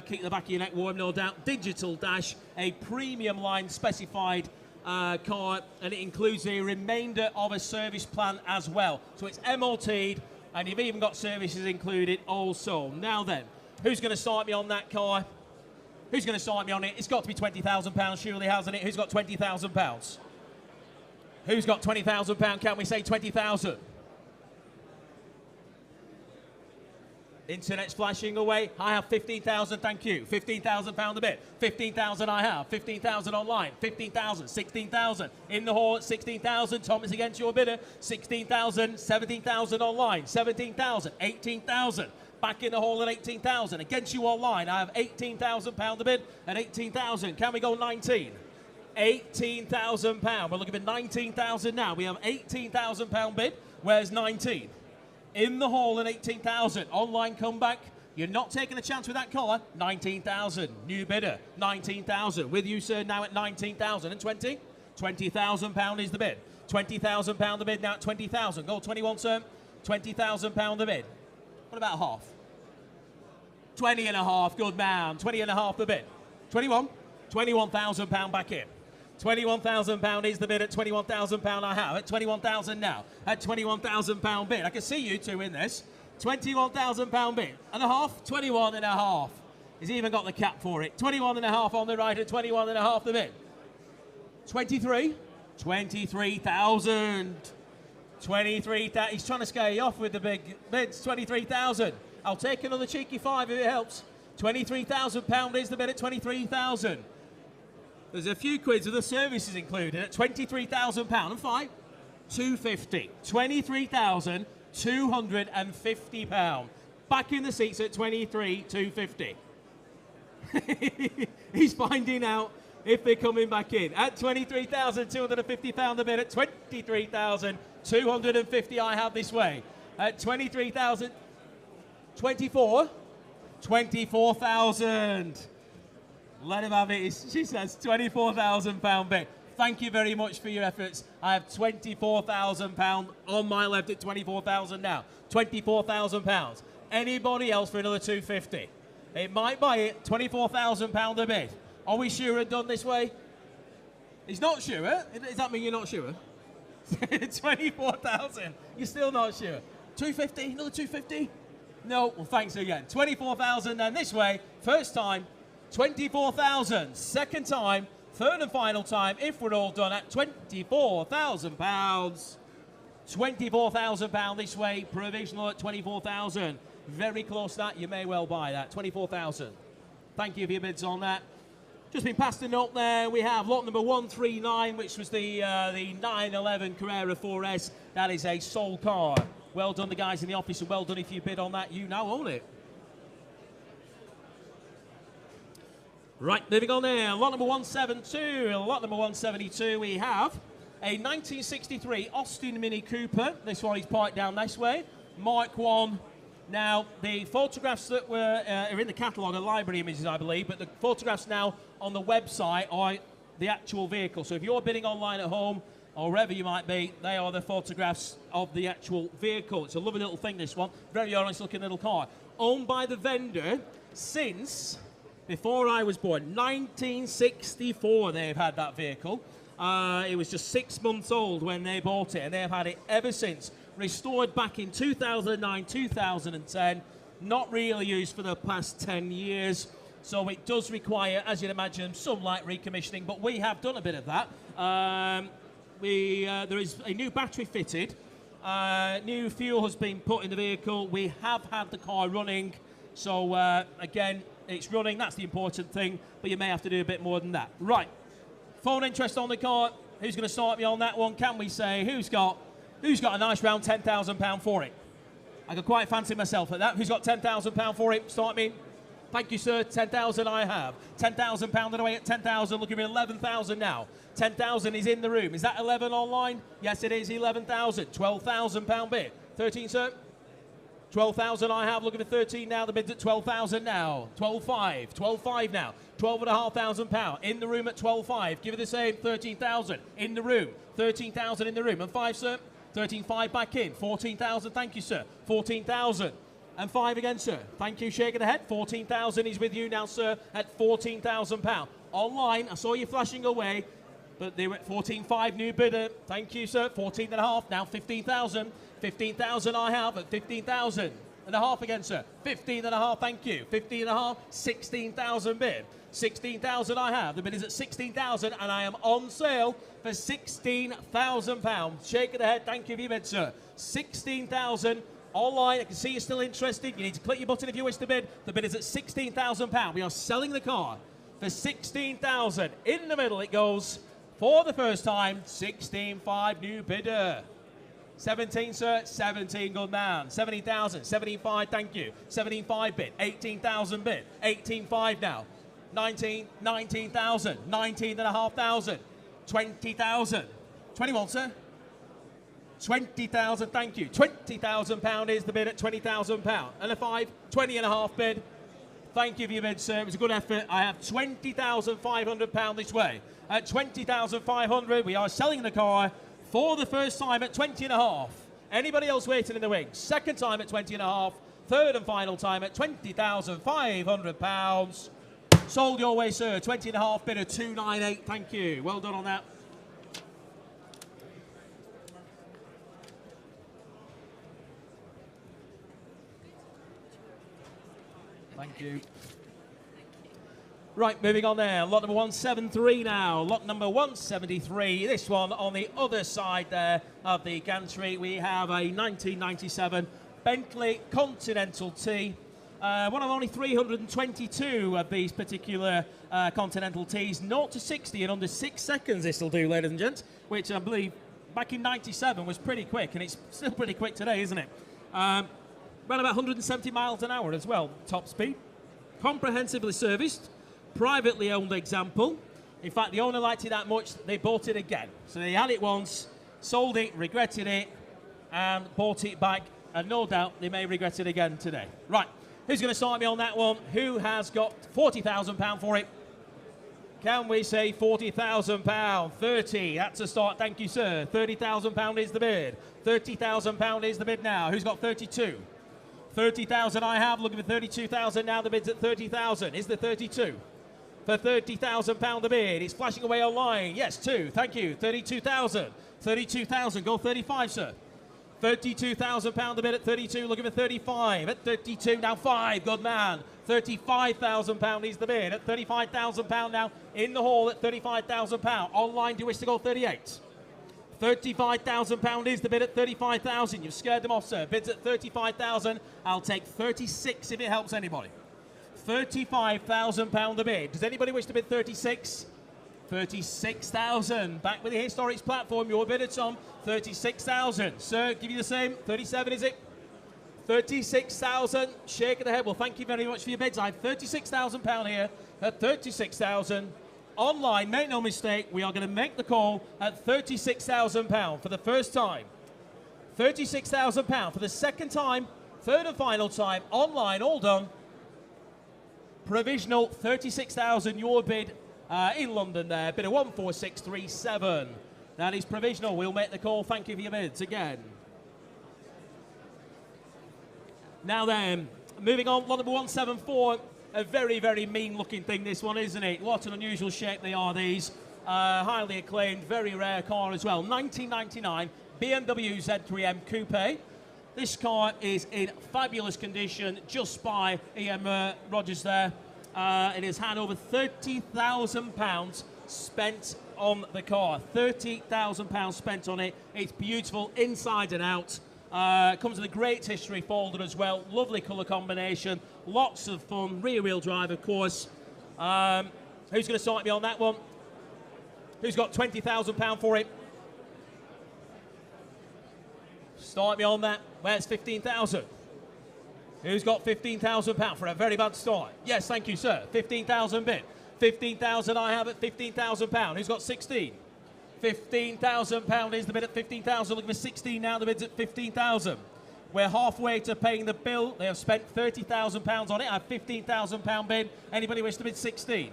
Keep the back of your neck warm, no doubt. Digital dash, a premium line specified car, and it includes the remainder of a service plan as well. So it's MOT'd, and you've even got services included also. Now then, who's going to start me on that car? Who's going to start me on it? It's got to be £20,000, surely, hasn't it? Who's got £20,000? Who's got £20,000? Can we say 20,000? Internet's flashing away. I have 15,000, thank you. £15,000 a bit. 15,000 I have. 15,000 online. 15,000. 16,000. In the hall at 16,000. Thomas against your bidder. 16,000. 17,000 online. 17,000. 18,000. Back in the hall at 18,000. Against you online, I have £18,000 a bid at 18,000. Can we go 19? £18,000. We're looking for 19,000 now. We have £18,000 bid. Where's 19? In the hall at 18,000. Online comeback. You're not taking a chance with that car. 19,000. New bidder. 19,000. With you, sir, now at 19,000. And 20? £20,000 is the bid. £20,000 the bid now at 20,000. Go 21, sir. £20,000 the bid. What about half? 20 and a half. Good man. 20 and a half the bid. 21? £21,000 back in. £21,000 is the bid at £21,000 I have. At 21,000 now. At £21,000 bid. I can see you two in this. £21,000 bid. And a half? 21 and a half. He's even got the cap for it. 21 and a half on the right at 21 and a half the bid. 23? 23,000. 23,000. He's trying to scare you off with the big bids. 23,000. I'll take another cheeky five if it helps. £23,000 is the bid at 23,000. There's a few quids with the services included at £23,000 and five. 250. £23,250. Back in the seats at 23,250. He's finding out if they're coming back in. At £23,250 a bid at 23,250 I have this way. At 23,000. 24. 24,000. Let him have it. She says £24,000 bid. Thank you very much for your efforts. I have £24,000 on my left at 24,000 now. £24,000. Anybody else for another 250? It might buy it. £24,000 a bid. Are we sure it's done this way? He's not sure. Does that mean you're not sure? 24,000. You're still not sure. 250, another 250? No, well, thanks again. 24,000, and this way, first time, 24,000. Second time, third and final time, if we're all done, at £24,000. £24,000 this way, provisional at 24,000. Very close to that, you may well buy that. 24,000. Thank you for your bids on that. Just been passed a note there. We have lot number 139, which was the 911 Carrera 4S. That is a sold car. Well done, the guys in the office, and well done if you bid on that. You now own it. Right, moving on there. Lot number 172. Lot number 172, we have a 1963 Austin Mini Cooper. This one is parked down this way. Mark 1. Now, the photographs that were are in the catalogue are library images, I believe, but the photographs now on the website are the actual vehicle. So if you're bidding online at home or wherever you might be, they are the photographs of the actual vehicle. It's a lovely little thing, this one. Very honest looking little car. Owned by the vendor since before I was born. 1964 they've had that vehicle. It was just 6 months old when they bought it, and they've had it ever since. Restored back in 2009, 2010. Not really used for the past 10 years. So it does require, as you'd imagine, some light recommissioning, but we have done a bit of that. There is a new battery fitted. New fuel has been put in the vehicle. We have had the car running. So, again, it's running. That's the important thing, but you may have to do a bit more than that. Right. Phone interest on the car. Who's going to start me on that one? Can we say who's got a nice round £10,000 for it? I could quite fancy myself at that. Who's got £10,000 for it? Start me. Thank you, sir. 10,000 I have. £10,000 away at 10,000. Looking for 11,000 now. 10,000 is in the room. Is that 11 online? Yes, it is. 11,000. £12,000 bid. 13, sir. 12,000 I have. Looking for 13 now. The bid's at 12,000 now. 12,500. 12,500 now. £12,500 in the room at 12,500. Give it the same. 13,000 in the room. 13,000 in the room. And 5, sir. 13,500 back in. 14,000. Thank you, sir. 14,000. And 5 again, sir. Thank you, shaking the head. 14,000 is with you now, sir, at £14,000. Online, I saw you flashing away, but they were at 14,500 new bidder. Thank you, sir. 14,500 now. 15,000. 15,000 I have at 15,000 and a half again, sir. 15,500. Thank you. 15,500. 16,000 bid. 16,000 I have. The bid is at 16,000, and I am on sale for £16,000. Shaking the head. Thank you for your bid, sir. 16,000. Online, I can see you're still interested. You need to click your button if you wish to bid. The bid is at £16,000. We are selling the car for £16,000. In the middle it goes for the first time. 16,500 new bidder. 17, sir. 17, good man. 17,000. 17,500, thank you. 17,500 bid. 18,000 bid. 18,500 now. 19, 19,000. 19,500. 20,000. 21, sir. 20,000, thank you. £20,000 is the bid at £20,000. And a 5, 20.5 bid. Thank you for your bid, sir. It was a good effort. I have £20,500 this way. At £20,500, we are selling the car for the first time at 20.5. Anybody else waiting in the wings? Second time at 20.5. Third and final time at £20,500. Sold your way, sir. 20.5 bid at 298. Thank you. Well done on that. Thank you. Right, moving on there. Lot number 173 now. Lot number 173. This one on the other side there of the gantry. We have a 1997 Bentley Continental T. One of only 322 of these particular Continental Ts. 0 to 60 in under 6 seconds this will do, ladies and gents. Which I believe back in 97 was pretty quick. And it's still pretty quick today, isn't it? Around about 170 miles an hour as well, top speed. Comprehensively serviced, privately owned example. In fact, the owner liked it that much, they bought it again. So they had it once, sold it, regretted it, and bought it back. And no doubt they may regret it again today. Right, who's going to start me on that one? Who has got £40,000 for it? Can we say £40,000? 30, that's a start, thank you, sir. £30,000 is the bid. £30,000 is the bid now. Who's got 32? 30,000 I have, looking for 32,000 now. The bid's at 30,000. Is the 32? for £30,000 the bid. It's flashing away online. Yes, 2. Thank you. 32,000. 32,000. Go 35, sir. £32,000 the bid at 32. Looking for 35. At 32, now 5. Good man. £35,000 is the bid. At £35,000 now in the hall at £35,000. Online, do you wish to go 38? £35,000 is the bid at 35,000. You've scared them off, sir. Bids at 35,000. I'll take 36 if it helps anybody. £35,000 the bid. Does anybody wish to bid 36? 36,000. Back with the Historics platform. Your bid at Tom. 36,000. Sir, give you the same. 37 is it? 36,000. Shake of the head. Well, thank you very much for your bids. I have £36,000 here at 36,000. Online, make no mistake, we are going to make the call at £36,000 for the first time. £36,000 for the second time, third and final time. Online, all done. Provisional 36,000. Your bid in London there. Bid of 14637. That is provisional. We'll make the call. Thank you for your bids again. Now then, moving on, lot number 174. A very, very mean-looking thing, this one, isn't it? What an unusual shape they are, these. Highly acclaimed, very rare car as well. 1999 BMW Z3M Coupe. This car is in fabulous condition, just by EM Rogers there. It has had over £30,000 spent on the car. £30,000 spent on it. It's beautiful inside and out. Comes with a great history folder as well. Lovely colour combination. Lots of fun. Rear-wheel drive, of course. Who's going to start me on that one? Who's got £20,000 for it? Start me on that. Where's 15,000? Who's got £15,000 for a very bad start? Yes, thank you, sir. 15,000 bid. 15,000 I have at £15,000. Who's got 16? £15,000 is the bid at 15,000. Looking for 16 now. The bid's at 15,000. We're halfway to paying the bill. They have spent £30,000 on it. I have £15,000 bid. Anybody wish to bid 16?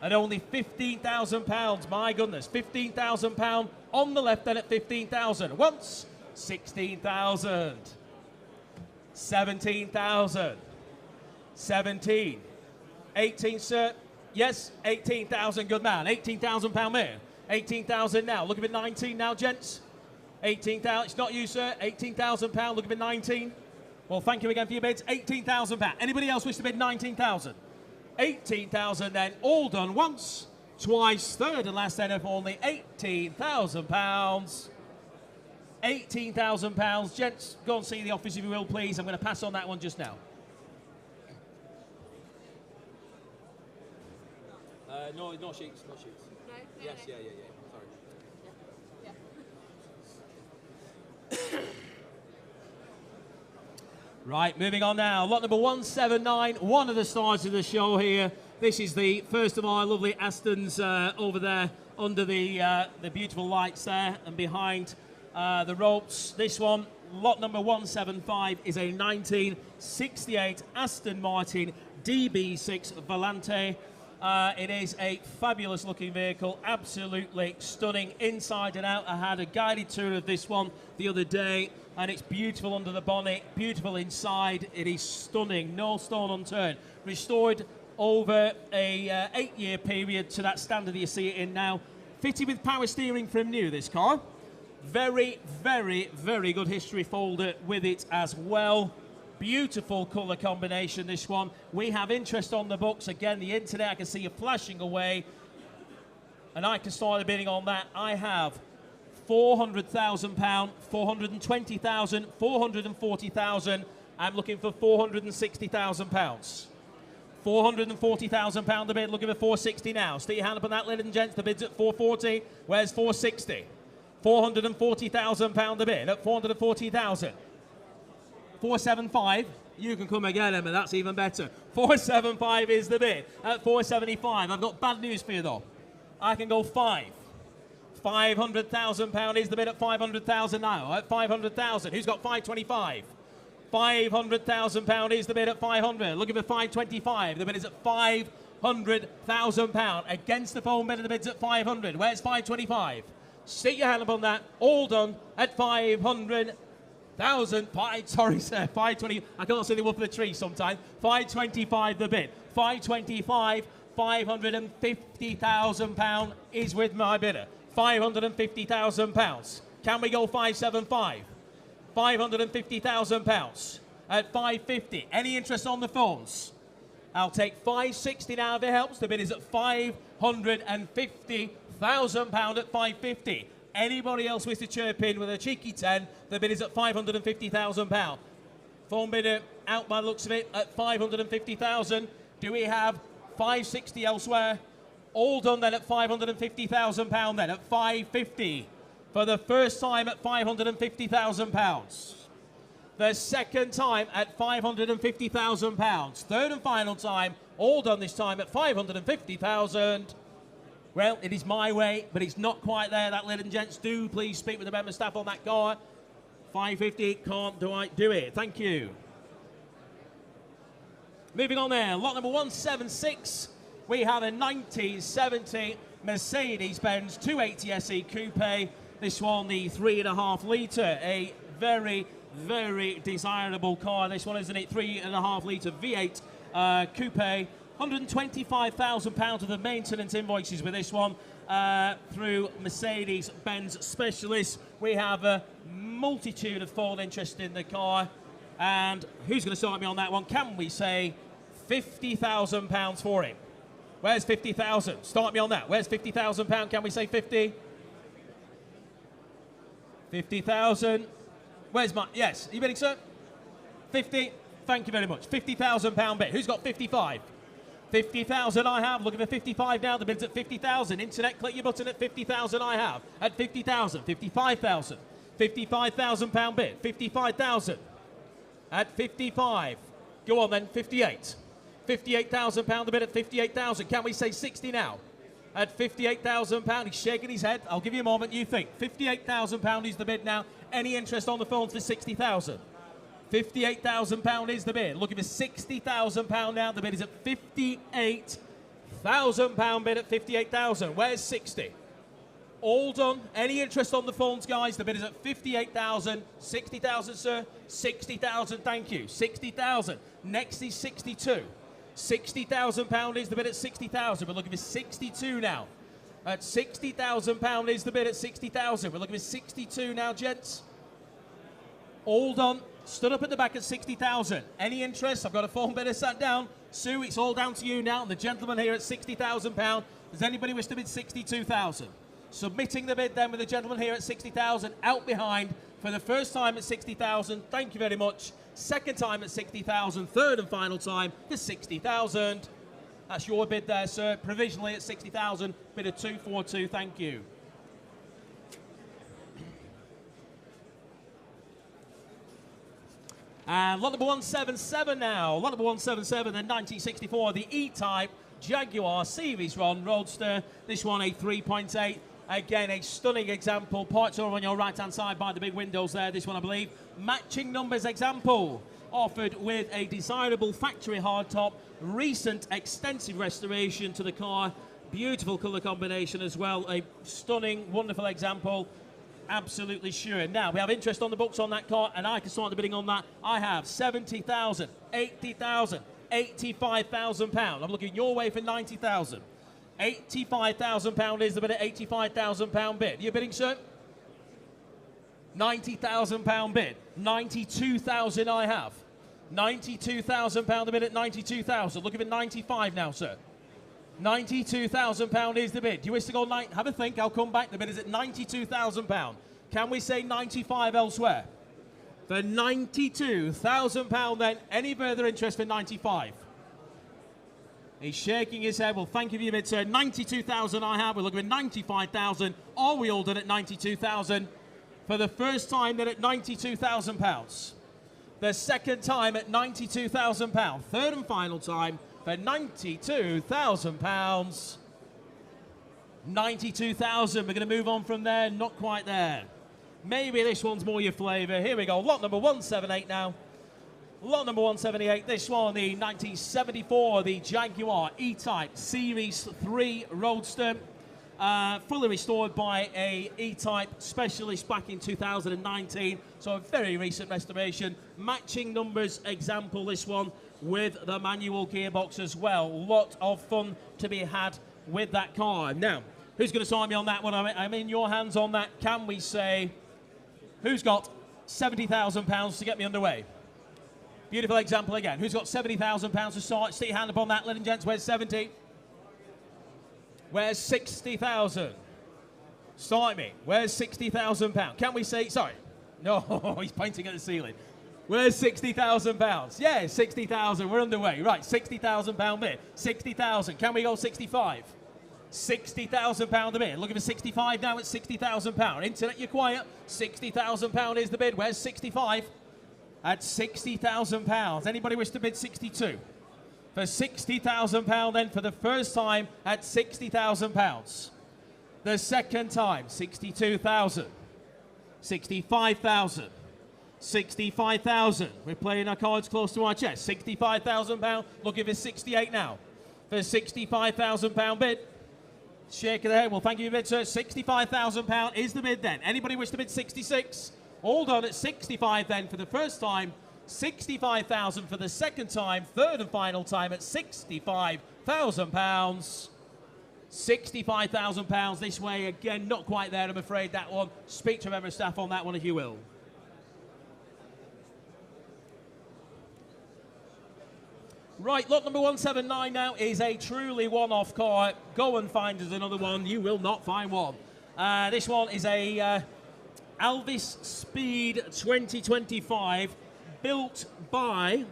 At only £15,000. My goodness, £15,000 on the left then at 15,000. Once, 16,000. 17,000. 17. 18, sir. Yes, 18,000. Good man. £18,000 there. 18,000 now. Looking for 19 now, gents. 18,000. It's not you, sir. £18,000. Looking for 19. Well, thank you again for your bids. £18,000. Anybody else wish to bid 19,000? 18,000 then. All done once, twice, third and last then of only £18,000. £18,000. Gents, go and see the office if you will, please. I'm going to pass on that one just now. No sheets, no sheets. No, yes, yeah. Sorry. Right, moving on now. Lot number 179, one of the stars of the show here. This is the first of our lovely Astons over there under the beautiful lights there and behind the ropes. This one, lot number 175, is a 1968 Aston Martin DB6 Volante. It is a fabulous looking vehicle, absolutely stunning inside and out. I had a guided tour of this one the other day and it's beautiful under the bonnet, beautiful inside. It is stunning, no stone unturned. Restored over a 8-year period to that standard that you see it in now. Fitted with power steering from new, this car. Very, very, very good history folder with it as well. Beautiful colour combination, this one. We have interest on the books. Again, the internet, I can see you flashing away. And I can start the bidding on that. I have £400,000, 420,000, 440,000. I'm looking for £460,000. £440,000 the bid, looking for 460 now. Stick your hand up on that, ladies and gents. The bid's at 440. Where's 460? £440,000 the bid at 440,000. 475. You can come again, Emma. That's even better. 475 is the bid at 475. I've got bad news for you though. I can go 5. £500,000 is the bid at 500,000 now. At 500,000. Who's got 525? £500,000 is the bid at 500. Looking for 525. The bid is at £500,000. Against the phone bid, the bid's at 500. Where's 525? Stick your hand up on that. All done at 500,000. Sorry, sir. 520. I can't see the wood for the tree sometimes. 525 the bid. 525. £550,000 is with my bidder. £550,000. Can we go 575? £550,000 at 550. Any interest on the phones? I'll take 560 now if it helps. The bid is at £550,000 at 550. Anybody else wish to chirp in with a cheeky 10? The bid is at £550,000. Phone bidder out by the looks of it at £550,000. Do we have 560 elsewhere? All done then at £550,000 then at 550. For the first time at £550,000. The second time at £550,000. Third and final time, all done this time at £550,000. Well, it is my way, but it's not quite there. That, ladies and gents, do please speak with the member staff on that car. 550, can't do it. Thank you. Moving on there, lot number 176. We have a 1970 Mercedes-Benz 280 SE Coupe. This one, the 3.5 litre, a very, very desirable car. This one, isn't it? 3.5 litre V8 Coupe. £125,000 of the maintenance invoices with this one through Mercedes-Benz specialists. We have a multitude of full interest in the car. And who's going to start me on that one? Can we say £50,000 for it? Where's 50,000? Start me on that. Where's £50,000? Can we say 50? 50,000. Where's my... Yes. Are you bidding, sir? 50. Thank you very much. £50,000 bid. Who's got 55? 50,000 I have. Looking for 55 now. The bid's at 50,000. Internet, click your button at 50,000 I have. At 50,000. 55,000. £55,000 bid. 55,000. At 55. Go on then. 58. £58,000 the bid at 58,000. Can we say 60 now? At £58,000, he's shaking his head. I'll give you a moment. You think £58,000 is the bid now. Any interest on the phones for 60,000? £58,000 is the bid. Looking for £60,000 now. The bid is at £58,000 bid at 58,000. Where's 60? All done. Any interest on the phones, guys? The bid is at 58,000. 60,000, sir. 60,000. Thank you. 60,000. Next is 62. £60,000 is the bid at 60,000. We're looking for 62 now. At £60,000 is the bid at 60,000. We're looking for 62 now, gents. All done. Stood up at the back at 60,000. Any interest? I've got a phone bidder sat down. Sue, it's all down to you now. And the gentleman here at £60,000. Does anybody wish to bid 62,000? Submitting the bid then with the gentleman here at 60,000. Out behind for the first time at 60,000. Thank you very much. Second time at 60,000. Third and final time for 60,000. That's your bid there, sir. Provisionally at 60,000. Bid of 242. Thank you. And lot number 177 now. Lot number 177, the 1964, the E-Type Jaguar Series 1 Roadster. This one a 3.8. Again, a stunning example. Parts over on your right-hand side by the big windows there. This one, I believe. Matching numbers example. Offered with a desirable factory hardtop. Recent extensive restoration to the car. Beautiful colour combination as well. A stunning, wonderful example. Absolutely sure. Now, we have interest on the books on that car, and I can start the bidding on that. I have 70,000, 80,000, 85,000 pounds. I'm looking your way for 90,000. 85,000 pound is the bid at 85,000 pound bid. You're bidding, sir? 90,000 pound bid. 92,000 I have. 92,000 pound the bid at 92,000. Looking for 95 now, sir. 92,000 pound is the bid. Do you wish to go have a think? I'll come back. The bid is at 92,000 pound. Can we say 95 elsewhere? For 92,000 pound then. Any further interest for 95? He's shaking his head. Well, thank you for your bid, sir. 92,000 I have. We're looking at 95,000. Are we all done at 92,000? For the first time, then at 92,000 pounds. The second time at 92,000 pounds. Third and final time for 92,000 pounds. 92,000. We're going to move on from there. Not quite there. Maybe this one's more your flavour. Here we go. Lot number 178 now. Lot number 178, this one, the 1974, the Jaguar E-Type Series 3 Roadster. Fully restored by a E-Type specialist back in 2019. So a very recent restoration. Matching numbers example, this one. with the manual gearbox as well. Lot of fun to be had with that car. Now, who's going to sign me on that one? I'm in your hands on that. Can we say, who's got £70,000 to get me underway? Beautiful example again. Who's got £70,000 to start? Stick your hand up on that, ladies and gents. Where's 70? Where's 60,000? Start me. Where's £60,000? Can we say, sorry. No, he's pointing at the ceiling. Where's £60,000? Yeah, 60,000. We're underway. Right, £60,000 bid. 60,000. Can we go 65? £60,000 a bid. Looking for 65 now at £60,000. Internet, you're quiet. £60,000 is the bid. Where's 65? At £60,000. Anybody wish to bid 62? For £60,000 then for the first time at £60,000. The second time, 62,000. 65,000. 65,000. We're playing our cards close to our chest. £65,000. Looking for 68 now. For £65,000 bid. Shake of the head. Well, thank you, bid, sir. £65,000 is the bid then. Anybody wish to bid 66? All done at 65 then for the first time. 65,000 for the second time. Third and final time at £65,000. £65,000 this way. Again, not quite there, I'm afraid, that one. Speak to a member of staff on that one if you will. Right, lot number 179 now is a truly one-off car. Go and find us another one. You will not find one. This one is a Alvis Speed 2025 built by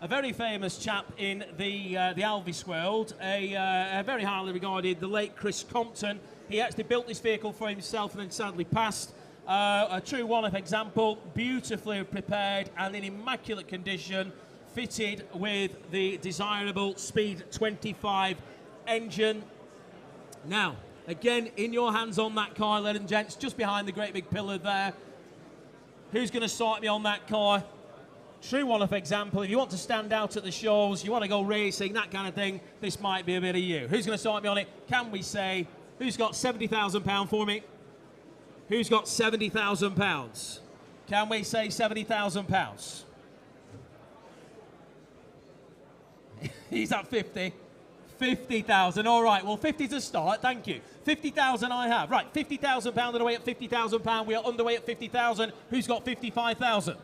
a very famous chap in the Alvis world, a very highly regarded, the late Chris Compton. He actually built this vehicle for himself and then sadly passed. A true one-off example, beautifully prepared and in immaculate condition, fitted with the desirable Speed 25 engine. Now, again, in your hands on that car, ladies and gents, just behind the great big pillar there. Who's going to start me on that car? True one-off example. If you want to stand out at the shows, you want to go racing, that kind of thing, this might be a bit of you. Who's going to start me on it? Can we say, who's got £70,000 for me? Who's got £70,000? Can we say £70,000? He's at 50. 50,000. All right. Well, 50's a start. Thank you. 50,000 I have. Right. £50,000 underway at £50,000. We are underway at 50,000. Who's got 55,000?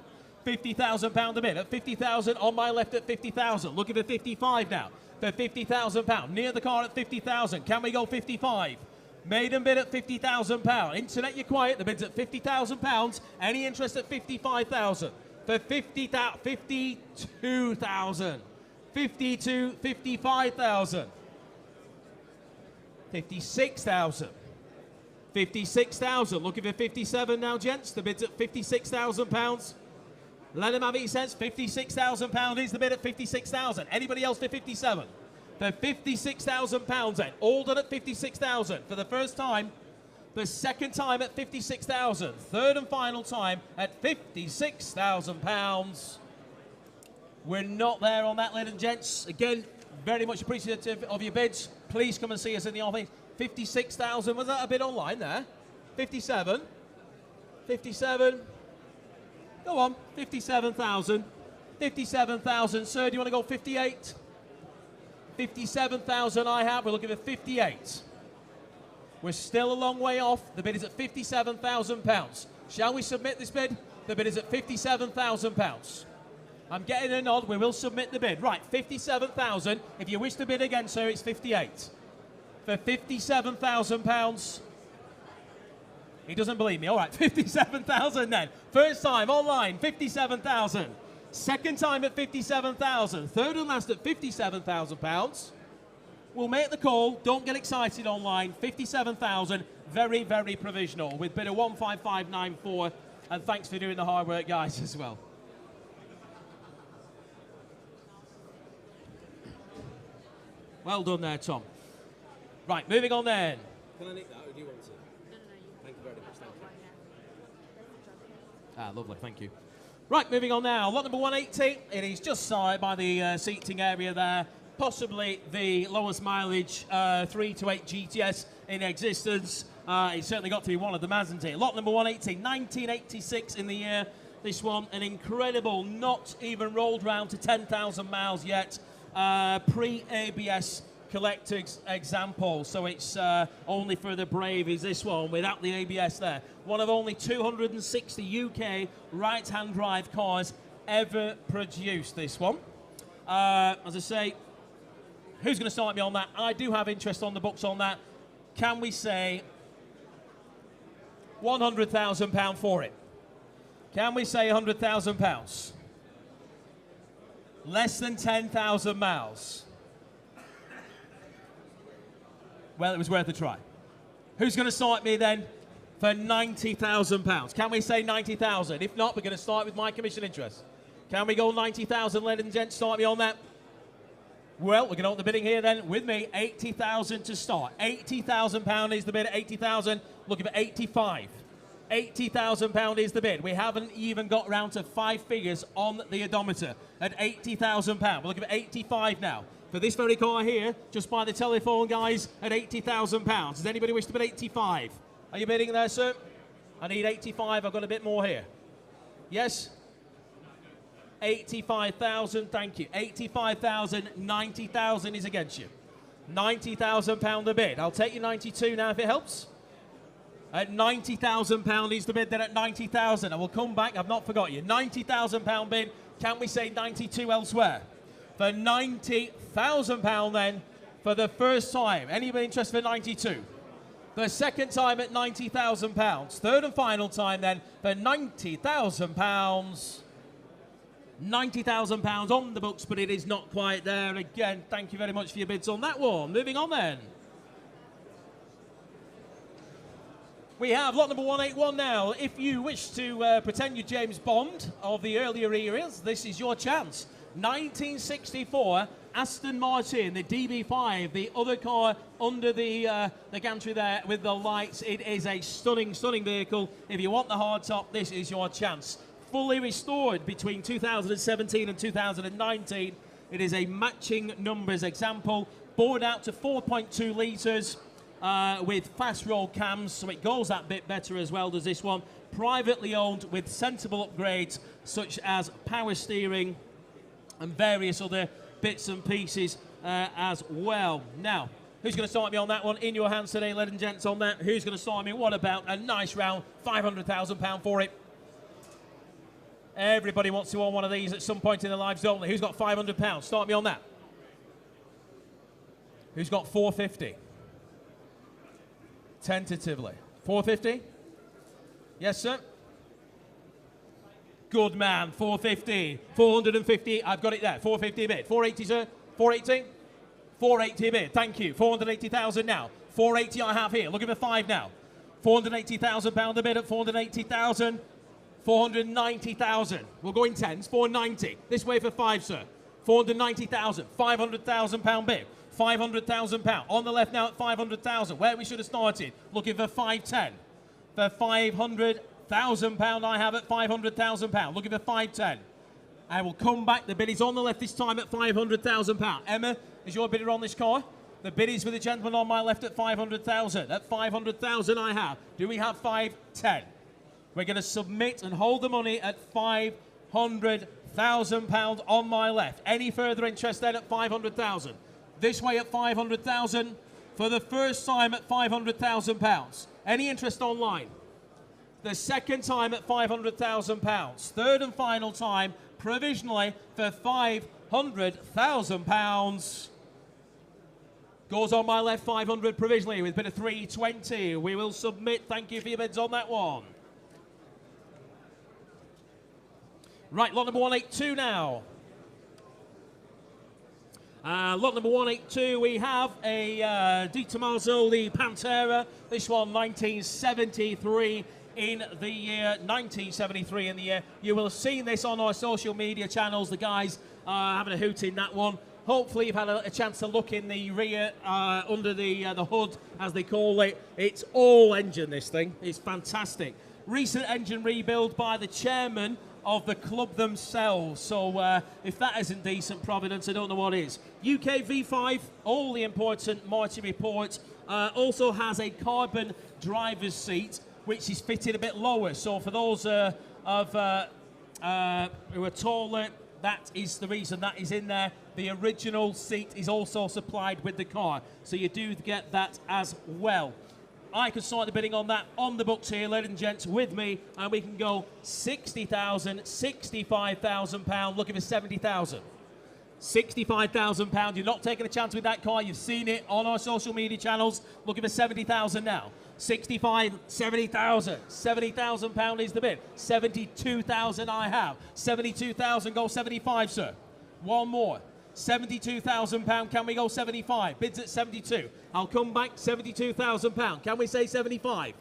£50,000 a bid. At 50,000 on my left at 50,000. Looking for 55 now. For £50,000. Near the car at 50,000. Can we go 55? Maiden bid at £50,000. Internet, you're quiet. The bid's at £50,000. Any interest at 55,000? For 52,000. 52, 55,000. 56,000. 56,000. Looking for 57 now, gents. The bid's at £56,000. Let him have it, he says. £56,000 is the bid at 56,000. Anybody else for 57? For £56,000 then. All done at 56,000 for the first time. The second time at 56,000. Third and final time at £56,000. We're not there on that, ladies and gents. Again, very much appreciative of your bids. Please come and see us in the office. 56,000. Was that a bid online there? 57. 57. Go on. 57,000. 57,000. Sir, do you want to go 58? 57,000 I have. We're looking for 58. We're still a long way off. The bid is at £57,000. Shall we submit this bid? The bid is at £57,000. I'm getting a nod. We will submit the bid. Right, 57,000. If you wish to bid again, sir, it's 58. For £57,000. He doesn't believe me. All right, 57,000 then. First time online, 57,000. Second time at 57,000. Third and last at £57,000. We'll make the call. Don't get excited online. 57,000. Very, very provisional with bid of 15594. And thanks for doing the hard work, guys, as well. Well done there, Tom. Right, moving on then. Can I nick that, or do you want to? No. Thank you very much, thank you. Ah, lovely, thank you. Right, moving on now. Lot number 180. It is just side by the seating area there. Possibly the lowest mileage 3 to 8 GTS in existence. It's certainly got to be one of them, hasn't it? Lot number 180, 1986 in the year. This one, an incredible, not even rolled round to 10,000 miles yet, pre-ABS collector's example. So it's only for the brave is this one, without the ABS there. One of only 260 UK right-hand drive cars ever produced, this one. As I say, who's going to start me on that? I do have interest on the books on that. Can we say £100,000 for it? Can we say £100,000? Less than 10,000 miles. Well, it was worth a try. Who's going to start me then for £90,000? Can we say 90,000? If not, we're going to start with my commission interest. Can we go 90,000, ladies and gents? Start me on that. Well, we're going to open the bidding here then. With me, 80,000 to start. £80,000 is the bid at 80,000. Looking for 85. £80,000 is the bid. We haven't even got round to 5 figures on the odometer at £80,000. We're looking for 85 now. For this very car here, just by the telephone, guys, at £80,000. Does anybody wish to bid 85? Are you bidding there, sir? I need 85. I've got a bit more here. Yes? 85,000, thank you. 85,000, 90,000 is against you. £90,000 the bid. I'll take you 92 now if it helps. At £90,000 is the bid, then at 90,000. I will come back, I've not forgot you. £90,000 bid, can we say 92 elsewhere? For £90,000 then, for the first time. Anybody interested for 92? The second time at £90,000. Third and final time then, for £90,000. £90,000 on the books, but it is not quite there. Again, thank you very much for your bids on that one. Moving on then. We have lot number 181 now. If you wish to pretend you're James Bond of the earlier eras, this is your chance. 1964 Aston Martin, the DB5, the other car under the gantry there with the lights. It is a stunning, stunning vehicle. If you want the hardtop, this is your chance. Fully restored between 2017 and 2019. It is a matching numbers example, bored out to 4.2 litres with fast roll cams, so it goes that bit better as well, does this one. Privately owned with sensible upgrades such as power steering and various other bits and pieces as well. Now, who's going to start me on that one? In your hands today, ladies and gents, on that. Who's going to start me? What about a nice round £500,000 for it? Everybody wants to own one of these at some point in their lives, don't they? Who's got £500? Start me on that. Who's got 450? Tentatively. 450? Yes, sir? Good man. 450. 450. I've got it there. 450 a bid. 480, sir? 480? 480 a bid. Thank you. 480,000 now. 480 I have here. Looking for 5 now. £480,000 a bid at 480,000. 490,000. We'll go in tens. 490. This way for 5, sir. 490,000. £500,000 bid. £500,000. On the left now at 500,000. Where we should have started. Looking for 510. For £500,000 I have at £500,000. Looking for 510. I will come back. The bid is on the left this time at £500,000. Emma, is your bidder on this car? The bid is with the gentleman on my left at 500,000. At 500,000 I have. Do we have 510? We're going to submit and hold the money at £500,000 on my left. Any further interest then at 500,000? This way at 500,000 for the first time at £500,000. Any interest online? The second time at £500,000. Third and final time provisionally for £500,000. Goes on my left 500 provisionally with bid of 320. We will submit. Thank you for your bids on that one. Right, lot number 182 now. Lot number 182, we have a Di Tommaso, the Pantera. This one, 1973 in the year. 1973 in the year. You will have seen this on our social media channels. The guys are having a hoot in that one. Hopefully you've had a chance to look in the rear, under the hood, as they call it. It's all engine, this thing. It's fantastic. Recent engine rebuild by the chairman of the club themselves. So if that isn't decent providence, I don't know what is. UK V5, all the important Marty report. Also has a carbon driver's seat, which is fitted a bit lower. So for those of who are taller. That is the reason that is in there. The original seat is also supplied with the car, so you do get that as well. I can start the bidding on that on the books here, ladies and gents, with me, and we can go 60,000, 65,000 pound, looking for 70,000. 65,000 pound. You're not taking a chance with that car. You've seen it on our social media channels. Looking for 70,000 now. 65, 70,000. 70,000 pound is the bid. 72,000 I have. 72,000, go 75, sir. One more. 72,000 pound. Can we go 75? Bids at 72. I'll come back. 72,000 pound. Can we say 75?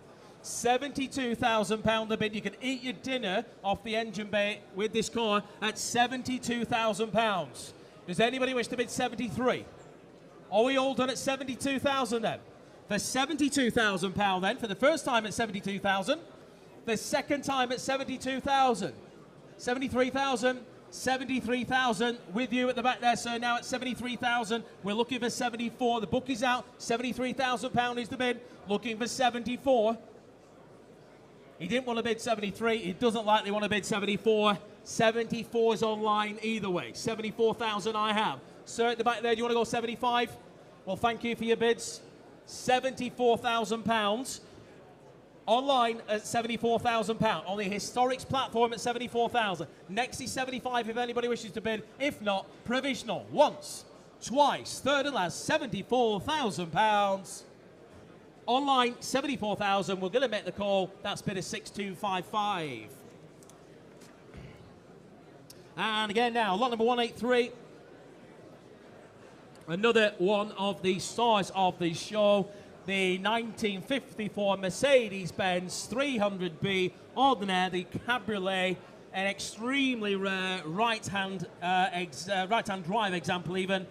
72,000 pound the bid. You can eat your dinner off the engine bay with this car at 72,000 pounds. Does anybody wish to bid 73? Are we all done at 72,000 then? For 72,000 pound then, for the first time at 72,000. The second time at 72,000. 73,000. 73,000 with you at the back there, sir. Now at 73,000, we're looking for 74. The book is out. 73,000 pound is the bid. Looking for 74. He didn't want to bid 73. He doesn't likely want to bid 74. 74 is online either way. 74,000 I have. Sir at the back there, do you want to go 75? Well, thank you for your bids. 74,000 pounds. Online at 74,000 pounds. On the Historics platform at 74,000. Next is 75 if anybody wishes to bid. If not, provisional. Once, twice, third and last, 74,000 pounds. Online, 74,000. We're going to make the call. That's bid of 6255. And again now, lot number 183. Another one of the stars of the show. The 1954 Mercedes-Benz 300B Ordinaire, the Cabriolet, an extremely rare right-hand drive example even.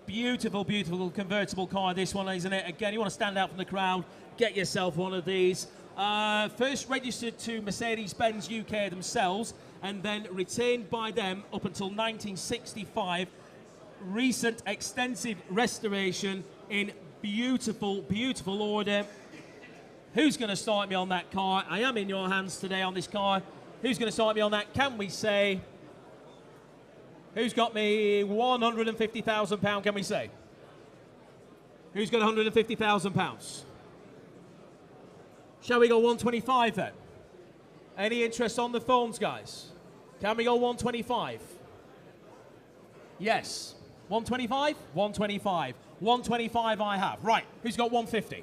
Beautiful, beautiful convertible car, this one, isn't it? Again, you want to stand out from the crowd, get yourself one of these. First registered to Mercedes-Benz UK themselves, and then retained by them up until 1965. Recent extensive restoration in beautiful, beautiful order. Who's going to start me on that car? I am in your hands today on this car. Who's going to start me on that? Can we say? Who's got me £150,000? Can we say? Who's got £150,000? Shall we go 125 then? Any interest on the phones, guys? Can we go 125? Yes. 125? 125. 125 I have. Right, who's got 150?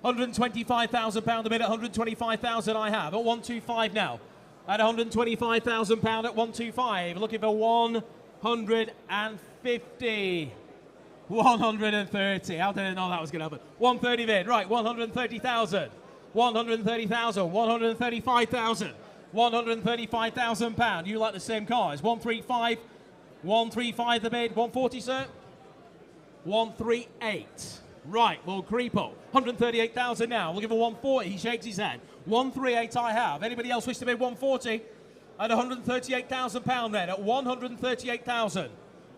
£125,000 a bid at 125,000 I have. At 125 now. At £125,000 at 125. Looking for 150. 130. How did I know that was going to happen? 130 bid. Right, 130,000. 130,000. 135,000. £135,000. You like the same cars. 135. 135 the bid. 140, sir? 138. Right, well, Creepo. 138,000 now. Looking for 140. He shakes his head. 138 I have. Anybody else wish to bid 140? At £138,000 then. At 138,000.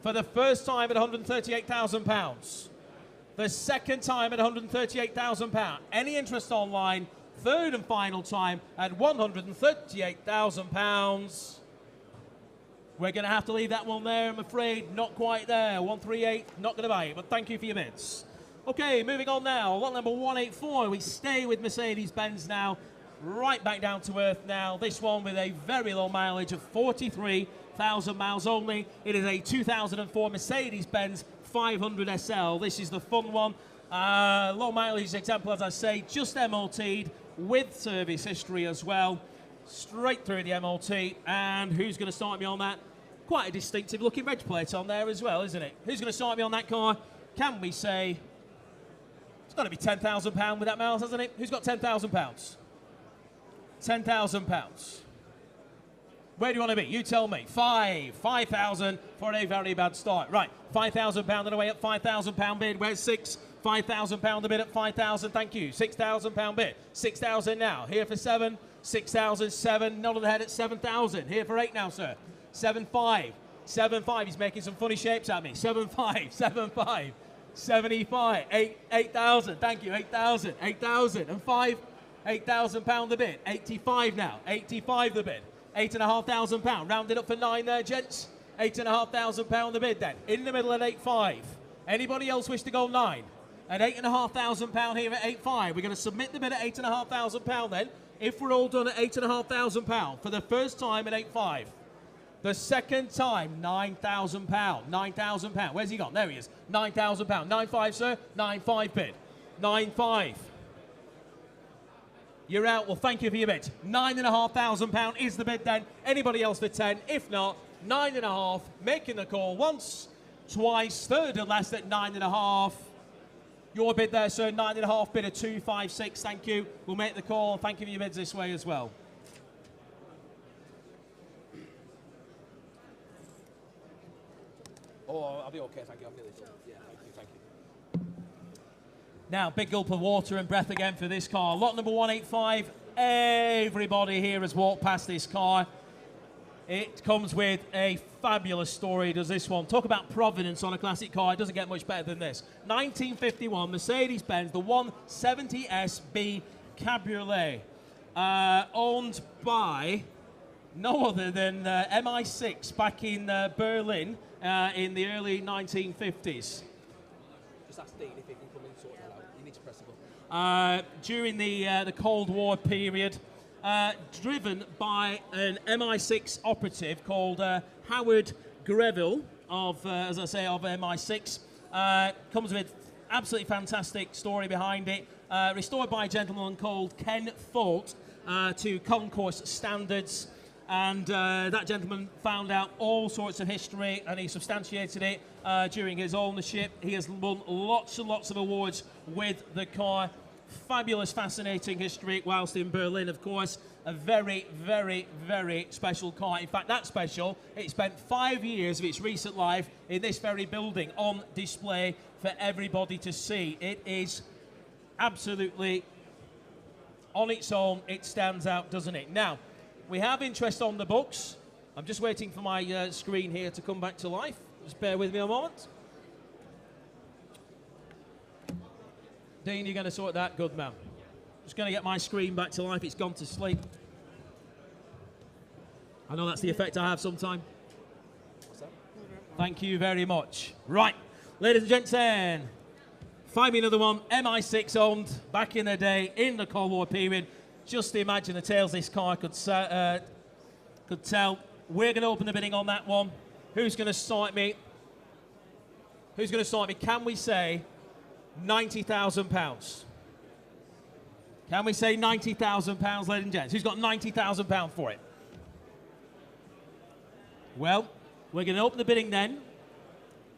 For the first time at £138,000. The second time at £138,000. Any interest online? Third and final time at £138,000. We're going to have to leave that one there, I'm afraid. Not quite there. 138, not going to buy it, but thank you for your bids. Okay, moving on now. Lot number 184. We stay with Mercedes-Benz now. Right back down to earth now. This one with a very low mileage of 43,000 miles only. It is a 2004 Mercedes-Benz 500 SL. This is the fun one. Low mileage example, as I say, just MOT'd with service history as well. Straight through the MOT. And who's going to start me on that? Quite a distinctive looking reg plate on there as well, isn't it? Who's going to start me on that car? Can we say it's got to be £10,000 with that miles, hasn't it? Who's got £10,000? £10,000. Where do you want to be? You tell me. 5,000 for a very bad start. Right, £5,000 and away at £5,000 bid. Where's 6? £5,000 the bid at 5,000. Thank you. £6,000 bid. 6,000 now. Here for 7. 6,000, 7. Nod of the head at 7,000. Here for 8 now, sir. 7,500. 7,500. He's making some funny shapes at me. 7,500. 7,500. 75. 8,000. Thank you. 8,000. 8,000. And 5. £8,000 the bid. 85 now. 85 the bid. £8,500. Rounded up for 9 there, gents. £8,500 the bid then. In the middle at 8.5. Anybody else wish to go 9? At £8,500 here at 8.5. We're going to submit the bid at £8,500 then. If we're all done at £8,500 for the first time at 8.5. The second time, £9,000. £9,000. Where's he gone? There he is. £9,000. 9.5, sir. 9.5 bid. 9.5. You're out. Well, thank you for your bid. £9,500 is the bid then. Anybody else for 10? If not, 9.5. Making the call once, twice, third and last at 9.5. Your bid there, sir. 9.5 bid of 2.56. Thank you. We'll make the call. Thank you for your bids this way as well. Oh, I'll be okay, thank you. I'll finish. Yeah, thank you. Now, big gulp of water and breath again for this car. Lot number 185. Everybody here has walked past this car. It comes with a fabulous story, does this one. Talk about provenance on a classic car. It doesn't get much better than this. 1951 Mercedes-Benz, the 170SB Cabriolet. Owned by no other than MI6 back in Berlin in the early 1950s. Just ask Dean if he can come and sort that out. You need to press the button. During the Cold War period, driven by an MI6 operative called Howard Greville of, as I say, of MI6. Comes with absolutely fantastic story behind it. Restored by a gentleman called Ken Fort to concourse standards. And that gentleman found out all sorts of history and he substantiated it during his ownership. He has won lots and lots of awards with the car. Fabulous, fascinating history whilst in Berlin, of course. A very, very, very special car. In fact, that special, it spent 5 years of its recent life in this very building on display for everybody to see. It is absolutely on its own. It stands out, doesn't it? Now, we have interest on the books. I'm just waiting for my screen here to come back to life. Just bear with me a moment. Dean, you're going to sort that? Good, man. Just going to get my screen back to life. It's gone to sleep. I know that's the effect I have sometime. Thank you very much. Right, ladies and gents, find me another one. MI6 owned back in the day in the Cold War period. Just imagine the tales this car could tell. We're going to open the bidding on that one. Who's going to start me? Who's going to start me? Can we say £90,000? Can we say £90,000, ladies and gents? Who's got £90,000 for it? Well, we're going to open the bidding then.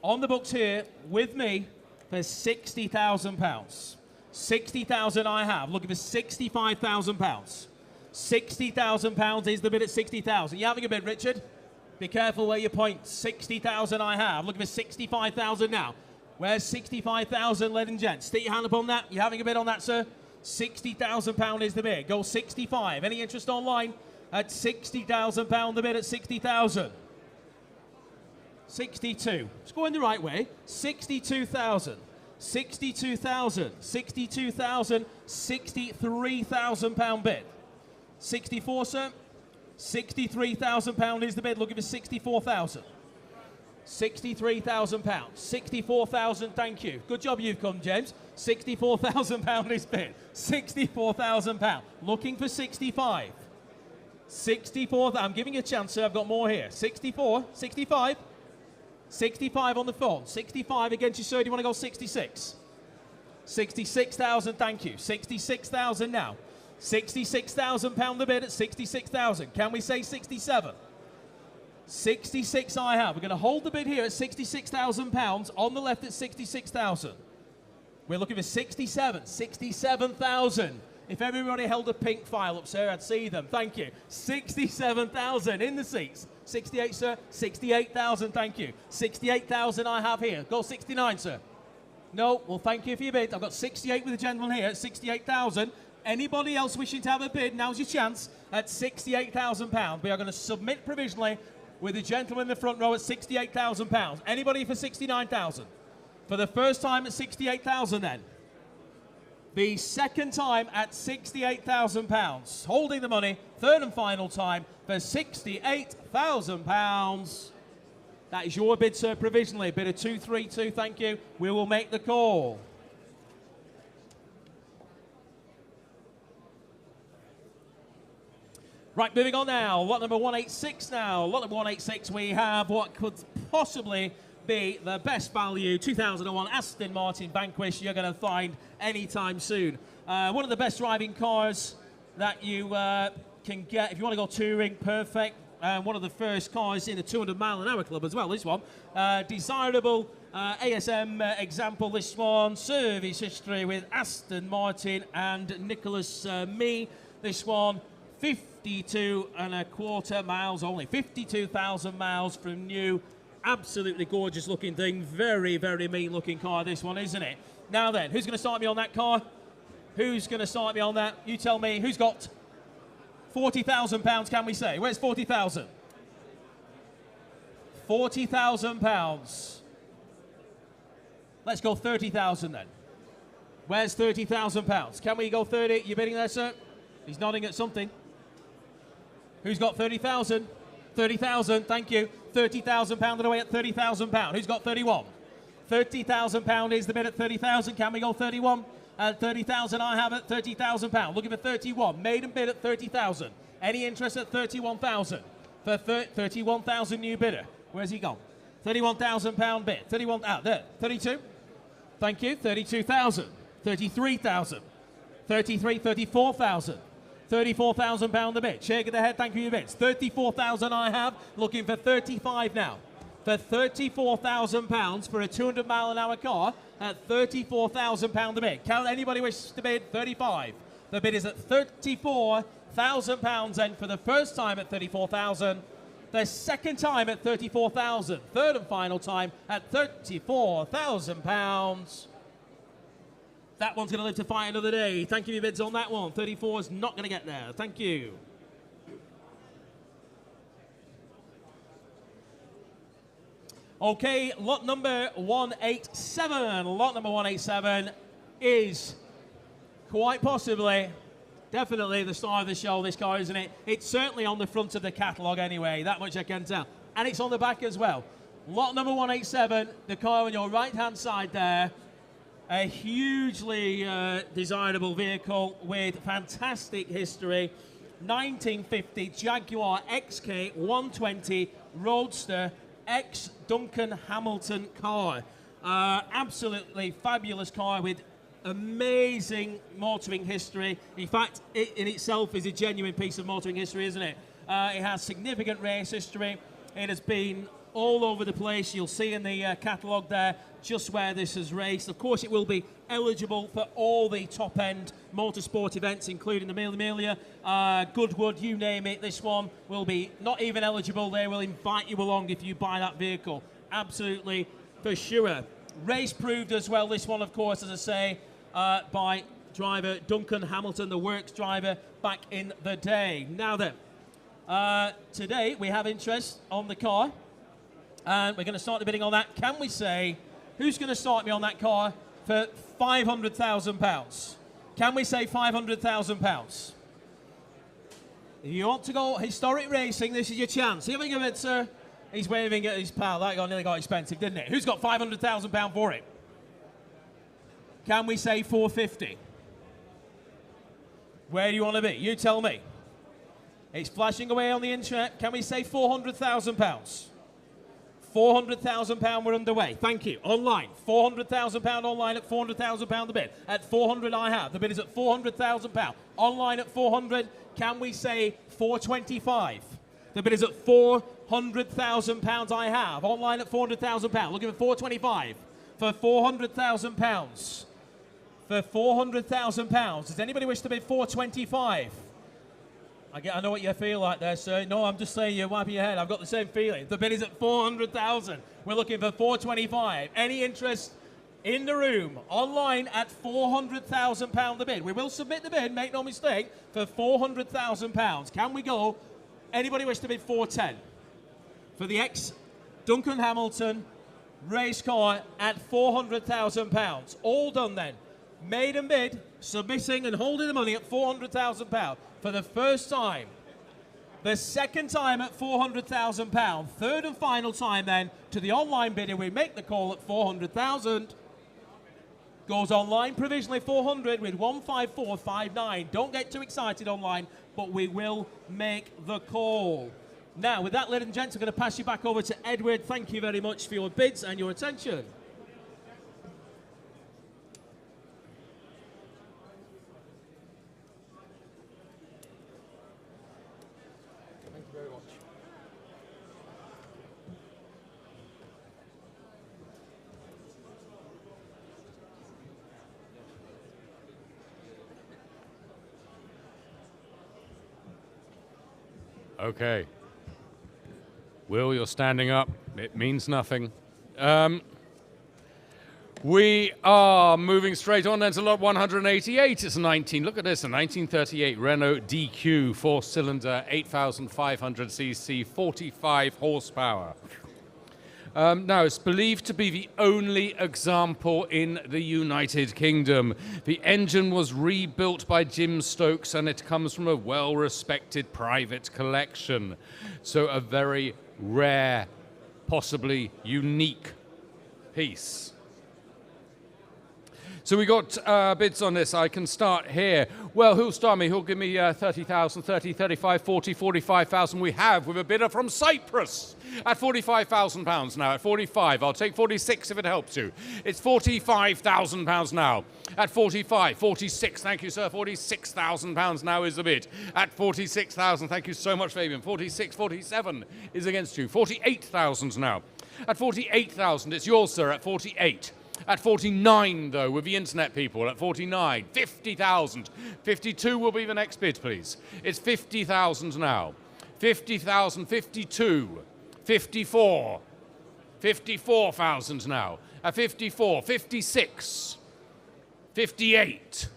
On the books here, with me, for £60,000. 60,000 I have. Looking for £65,000. £60,000 is the bid at 60,000. You having a bid, Richard? Be careful where you point. 60,000 I have. Looking for 65,000 now. Where's 65,000, ladies and gents? Stick your hand up on that. You having a bid on that, sir? £60,000 is the bid. Go 65. Any interest online? At £60,000 the bid at 60,000. 62. It's going the right way. 62,000. 62,000. 62,000. £63,000 bid. 64, sir. £63,000 is the bid. Looking for 64,000. £63,000. 64,000, thank you. Good job you've come, James. £64,000 is bid. £64,000. Looking for 65. 64, I'm giving you a chance, sir. I've got more here. 64, 65. 65 on the phone. 65 against you, sir. Do you want to go 66? 66,000, thank you. 66,000 now. £66,000 the bid at 66,000. Can we say 67? 66 I have. We're going to hold the bid here at £66,000. On the left at 66,000. We're looking for 67. 67,000. If everybody held a pink file up, sir, I'd see them. Thank you. 67,000 in the seats. 68, sir. 68,000, thank you. 68,000 I have here. Go 69, sir. No, well, thank you for your bid. I've got 68 with the gentleman here at 68,000. Anybody else wishing to have a bid, now's your chance at £68,000. We are going to submit provisionally with the gentleman in the front row at £68,000. Anybody for 69,000? For the first time at 68,000 then. The second time at £68,000. Holding the money, third and final time for £68,000. That is your bid, sir, provisionally. Bid of 232, thank you. We will make the call. Right, moving on now. Lot number 186 now. Lot number 186, we have what could possibly be the best value 2001 Aston Martin Vanquish you're going to find anytime soon. One of the best driving cars that you can get if you want to go touring, perfect. One of the first cars in the 200 mile an hour club as well, this one. Desirable ASM example, this one. Service history with Aston Martin and Nicholas Mee. This one, 52.25 miles only. 52,000 miles from new. Absolutely gorgeous looking thing. Very, very mean looking car, this one, isn't it? Now then, who's going to start me on that car? Who's going to start me on that? You tell me. Who's got £40,000, can we say? Where's 40,000? £40,000. Let's go 30,000 then. Where's £30,000? Can we go 30? You bidding there, sir? He's nodding at something. Who's got 30,000? 30,000, thank you. £30,000 away at £30,000. Who's got 31? £30,000 is the bid at 30,000. Can we go 31? At 30,000, I have at £30,000. Looking for 31. Maiden bid at 30,000. Any interest at 31,000? For 31,000 new bidder. Where's he gone? £31,000 bid. 31 out there. 32. Thank you. 32,000. 33,000. 33, 34,000. £34,000 the bid. Shake of the head, thank you for your bids. 34,000 I have. Looking for 35 now. For £34,000 for a 200 mile an hour car at £34,000 the bid. Can anybody wish to bid 35? The bid is at £34,000 then for the first time at 34,000. The second time at 34,000. Third and final time at £34,000. That one's going to live to fight another day. Thank you for your bids on that one. 34 is not going to get there. Thank you. Okay, lot number 187. Lot number 187 is quite possibly, definitely the star of the show, this car, isn't it? It's certainly on the front of the catalogue anyway, that much I can tell. And it's on the back as well. Lot number 187, the car on your right-hand side there. A hugely desirable vehicle with fantastic history. 1950 Jaguar XK 120 Roadster ex-Duncan Hamilton car. Absolutely fabulous car with amazing motoring history. In fact, it in itself is a genuine piece of motoring history, isn't it? It has significant race history. It has been all over the place. You'll see in the catalogue there just where this has raced. Of course, it will be eligible for all the top-end motorsport events, including the memorabilia, Goodwood, you name it. This one will be not even eligible. They will invite you along if you buy that vehicle. Absolutely, for sure. Race-proved as well, this one, of course, as I say, by driver Duncan Hamilton, the works driver back in the day. Now then, today we have interest on the car. And we're going to start the bidding on that. Can we say, who's going to start me on that car for £500,000? Can we say £500,000? If you want to go historic racing, this is your chance. Here we go, it, sir. He's waving at his pal. That nearly got expensive, didn't it? Who's got £500,000 for it? Can we say £450,000? Where do you want to be? You tell me. It's flashing away on the internet. Can we say £400,000? £400,000 we're underway. Thank you. Online. £400,000 online at £400,000 the bid. At 400 I have. The bid is at £400,000. Online at 400. Can we say 425? The bid is at £400,000 I have. Online at £400,000. Looking for 425. For £400,000. For £400,000. Does anybody wish to bid 425? I know what you feel like there, sir. No, I'm just saying you're wiping your head. I've got the same feeling. The bid is at 400,000. We're looking for 425. Any interest in the room? Online at £400,000 the bid. We will submit the bid, make no mistake, for £400,000. Can we go? Anybody wish to bid 410? For the ex-Duncan Hamilton race car at £400,000. All done then. maiden bid, submitting and holding the money at £400,000 for the first time. The second time at £400,000. Third and final time then to the online bidder. We make the call at 400,000. Goes online provisionally 400 with 15459. Don't get too excited online, but we will make the call. Now, with that, ladies and gents, I'm going to pass you back over to Edward. Thank you very much for your bids and your attention. Thank you very much. Okay. Will, you're standing up. It means nothing. We are moving straight on then to lot 188. It's a 19. Look at this, a 1938 Renault DQ 4-cylinder, 8,500cc, 45 horsepower. Now, it's believed to be the only example in the United Kingdom. The engine was rebuilt by Jim Stokes, and it comes from a well-respected private collection. So a very rare, possibly unique piece. So we got bids on this. I can start here. Well, who'll start me? Who'll give me 30,000, 30, 35, 40, 45,000? We have with a bidder from Cyprus at £45,000 now. At 45, I'll take 46 if it helps you. It's £45,000 now. At 45, 46, thank you, sir. £46,000 now is the bid. At 46,000, thank you so much, Fabian. 46, 47 is against you. 48,000 now. At 48,000, it's yours, sir. At 48. At 49, though, with the internet people, at 49, 50,000. 52 will be the next bid, please. It's 50,000 now. 50,000, 52, 54, 54,000 now. At 54, 56, 58,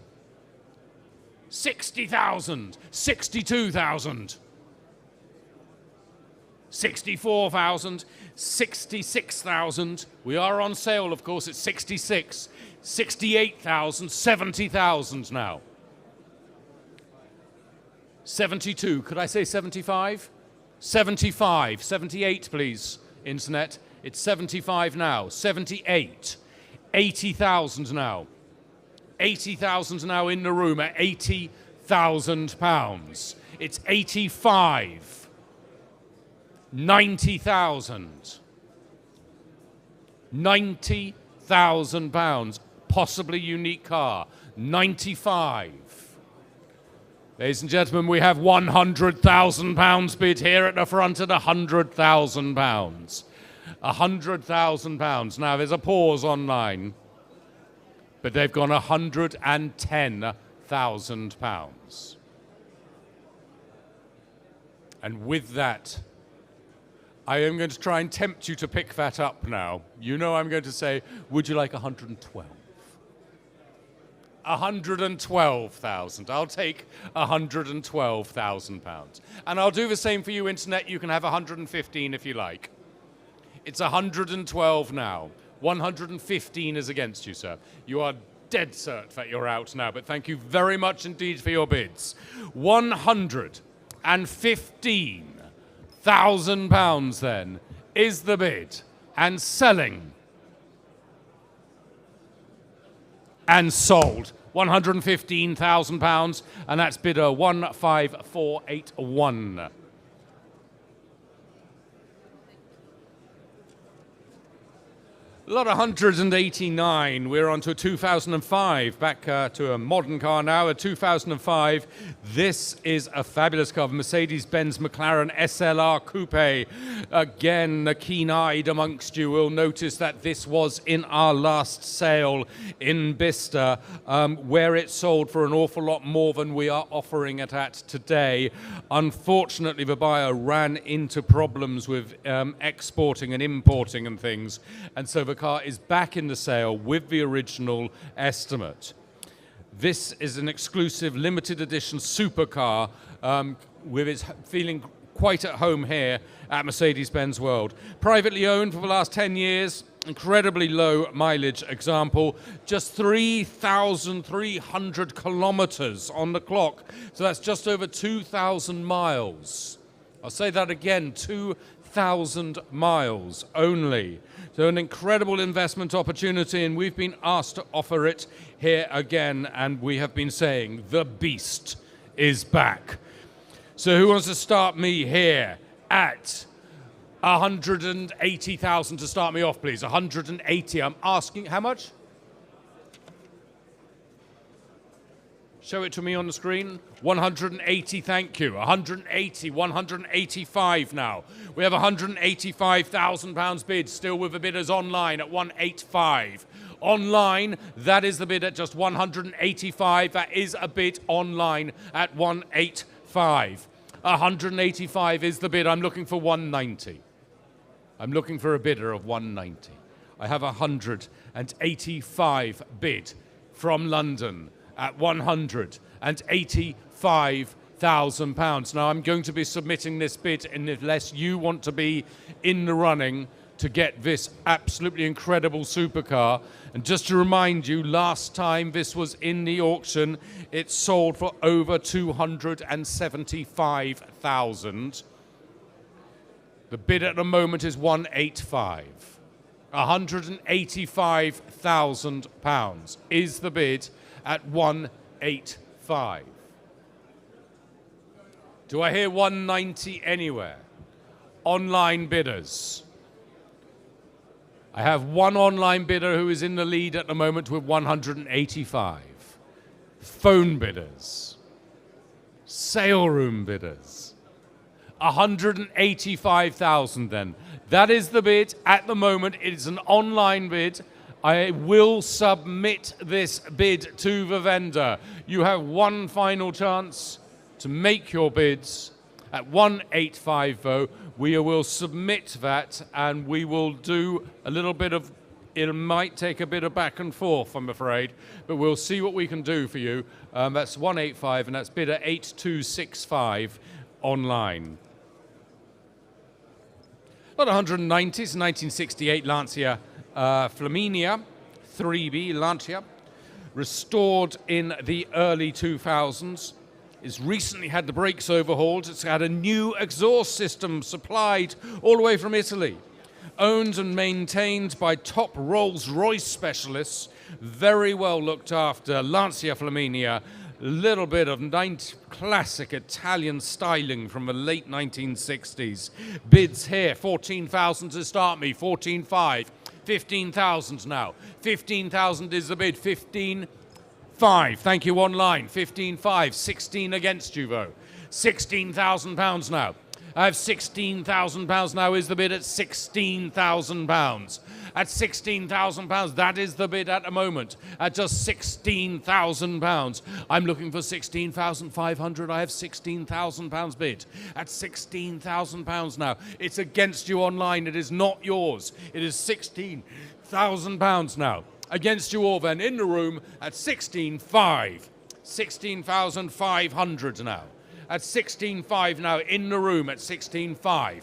60,000, 62,000. 64,000, 66,000. We are on sale, of course, at 66, 68,000, 70,000 now. 72, could I say 75? 75, 78, please, internet. It's 75 now, 78, 80,000 now. 80,000 now in the room at £80,000. It's 85. 90,000. £90,000. Possibly unique car. 95. Ladies and gentlemen, we have £100,000 bid here at the front at £100,000. £100,000. Now, there's a pause online, but they've gone £110,000. And with that, I am going to try and tempt you to pick that up now. You know I'm going to say, would you like 112? 112,000. I'll take £112,000. And I'll do the same for you, internet. You can have 115 if you like. It's 112 now. 115 is against you, sir. You are dead cert that you're out now, but thank you very much indeed for your bids. £115,000 then is the bid, and selling and sold. £115,000, and that's bidder 15481. Lot 189, we're on to a 2005, back to a modern car now, a 2005. This is a fabulous car, Mercedes-Benz McLaren SLR Coupe. Again, the keen-eyed amongst you will notice that this was in our last sale in Bicester, where it sold for an awful lot more than we are offering it at today. Unfortunately, the buyer ran into problems with exporting and importing and things, and so the car is back in the sale with the original estimate. This is an exclusive limited edition supercar with its feeling quite at home here at Mercedes-Benz World. Privately owned for the last 10 years, incredibly low mileage example, just 3,300 kilometers on the clock. So that's just over 2,000 miles. I'll say that again, 2,000 miles only. So an incredible investment opportunity, and we've been asked to offer it here again, and we have been saying the beast is back. So who wants to start me here at 180,000 to start me off, please? 180. I'm asking, how much? Show it to me on the screen. 180, thank you. 180, 185 now. We have £185,000 bid, still with the bidders online at 185. Online, that is the bid at just 185. That is a bid online at 185. 185 is the bid. I'm looking for 190. I'm looking for a bidder of 190. I have 185 bid from London at £185,000. Now I'm going to be submitting this bid unless you want to be in the running to get this absolutely incredible supercar. And just to remind you, last time this was in the auction, it sold for over 275,000. The bid at the moment is 185. £185,000 is the bid at 185. Do I hear 190 anywhere? Online bidders. I have one online bidder who is in the lead at the moment with 185. Phone bidders. Sale room bidders. 185,000 then. That is the bid at the moment. It is an online bid. I will submit this bid to the vendor. You have one final chance to make your bids at 185 though. We will submit that and we will do a little bit of, it might take a bit of back and forth, I'm afraid, but we'll see what we can do for you. That's 185 and that's bid at 8265 online. Lot 190s, 1968 Lancia Flaminia 3B Lancia, restored in the early 2000s. It's recently had the brakes overhauled. It's had a new exhaust system supplied all the way from Italy. Owned and maintained by top Rolls-Royce specialists. Very well looked after. Lancia Flaminia. A little bit of classic Italian styling from the late 1960s. Bids here, 14,000 to start me, 14.5. 15,000 now. 15,000 is the bid. 15,500. Thank you online. 15,500. 16 against you though. £16,000 now. I have £16,000 now is the bid at £16,000. At £16,000, that is the bid at the moment. At just £16,000. I'm looking for £16,500. I have £16,000 bid. At £16,000 now. It's against you online. It is not yours. It is £16,000 now. Against you all then in the room at 16.5. 16,500 now. At 16.5 now in the room at 16.5.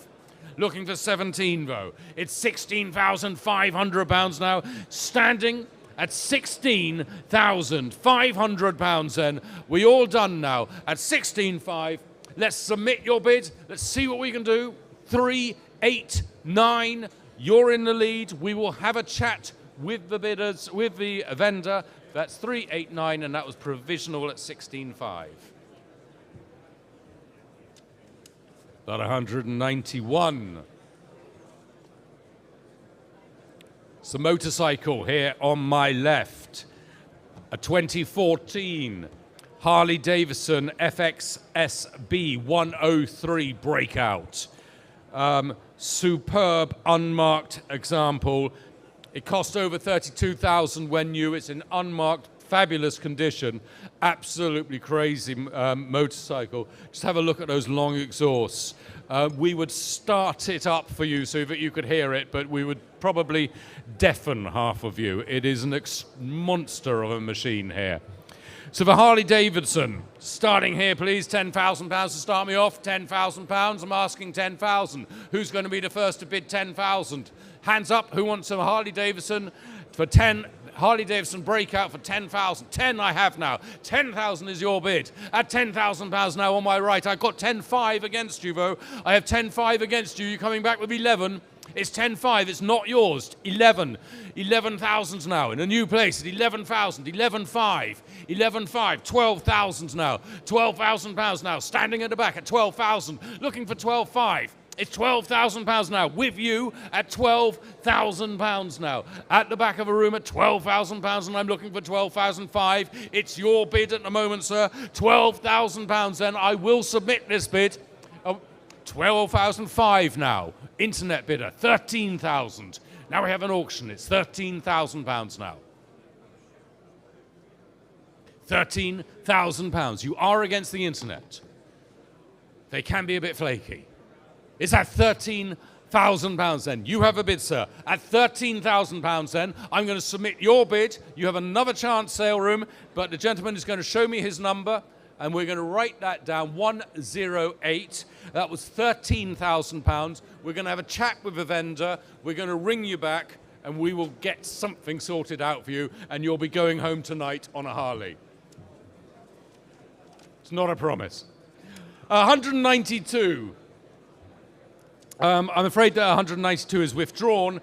Looking for 17 though. It's £16,500 now. Standing at £16,500 then. We all done now at 16.5. Let's submit your bid. Let's see what we can do. 389. You're in the lead. We will have a chat with the bidders, with the vendor. That's 389 and that was provisional at 16.5. About 191. It's a motorcycle here on my left. A 2014 Harley Davidson FXSB 103 Breakout. Superb unmarked example. It cost over 32,000 when new. It's in unmarked, fabulous condition. Absolutely crazy motorcycle. Just have a look at those long exhausts. We would start it up for you so that you could hear it, but we would probably deafen half of you. It is an monster of a machine here. So for Harley Davidson, starting here please, £10,000 to start me off, £10,000. I'm asking 10,000. Who's going to be the first to bid 10,000? Hands up, who wants a Harley Davidson for 10? Harley Davidson breakout for 10,000. 10 I have now. 10,000 is your bid. At £10,000 now on my right. I've got 10.5 against you, though. I have 10.5 against you. You're coming back with 11. It's 10.5. It's not yours. 11. 11,000 now in a new place at 11,000. 11.5. 11.5. 12,000 now. £12,000 now. Standing at the back at 12,000. Looking for 12.5. It's £12,000 now, with you at £12,000 now. At the back of a room at £12,000, and I'm looking for 12,005. It's your bid at the moment, sir. £12,000 then. I will submit this bid. 12,005 now. Internet bidder, 13,000. Now we have an auction. It's £13,000 now. £13,000. You are against the internet. They can be a bit flaky. It's at £13,000 then. You have a bid, sir. At £13,000 then, I'm going to submit your bid. You have another chance, sale room, but the gentleman is going to show me his number, and we're going to write that down, 108. That was £13,000. We're going to have a chat with the vendor. We're going to ring you back, and we will get something sorted out for you, and you'll be going home tonight on a Harley. It's not a promise. 192. I'm afraid that 192 is withdrawn,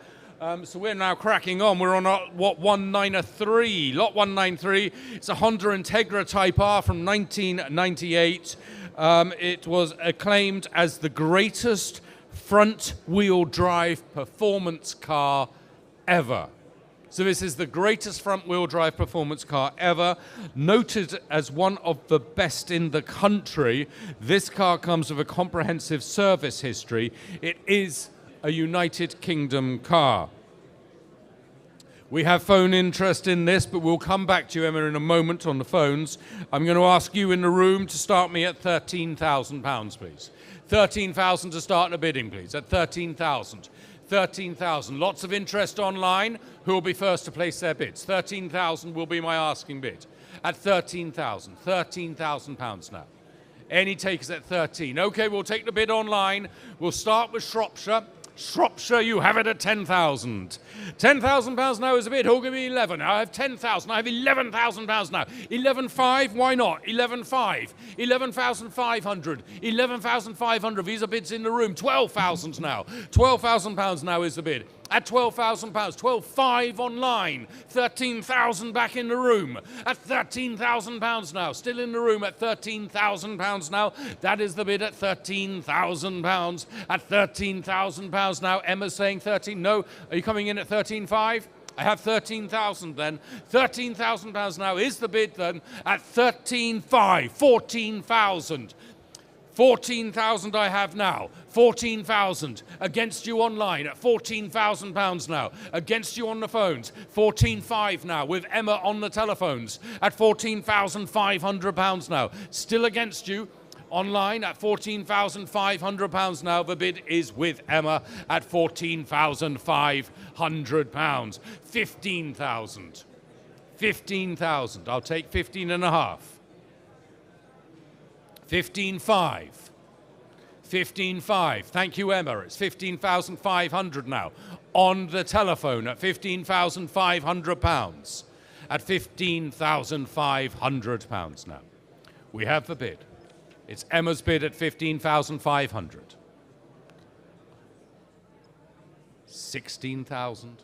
so we're now cracking on. We're on lot 193. Lot 193, it's a Honda Integra Type R from 1998. It was acclaimed as the greatest front-wheel drive performance car ever. So this is the greatest front-wheel drive performance car ever, noted as one of the best in the country. This car comes with a comprehensive service history. It is a United Kingdom car. We have phone interest in this, but we'll come back to you, Emma, in a moment on the phones. I'm going to ask you in the room to start me at £13,000, please. 13,000 to start the bidding, please, at 13,000. 13,000. Lots of interest online. Who will be first to place their bids? 13,000 will be my asking bid. At 13,000. £13,000 now. Any takers at 13. Okay, we'll take the bid online. We'll start with Shropshire. Shropshire, you have it at 10,000. £10,000 now is a bid. Who'll give me 11? I have 10,000. I have £11,000 now. 11.5, why not? 11.5. 11,500. 11,500. These are bids in the room. 12,000 now. £12,000 now is the bid. At £12,000, 12.5 online, 13,000 back in the room. At £13,000 now, still in the room at £13,000 now. That is the bid at £13,000. At £13,000 now, Emma's saying 13. No, are you coming in at 13.5? I have 13,000 then. £13,000 now is the bid then at 13.5, 14,000. 14,000 I have now. 14,000 against you online at £14,000 now. Against you on the phones. 14.5 now with Emma on the telephones at £14,500 now. Still against you online at £14,500 now. The bid is with Emma at £14,500. 15,000. 15,000. I'll take 15.5. 15.5. 15.5. Thank you, Emma. It's 15,500 now. On the telephone at £15,500. At £15,500 now. We have the bid. It's Emma's bid at 15,500. 16,000.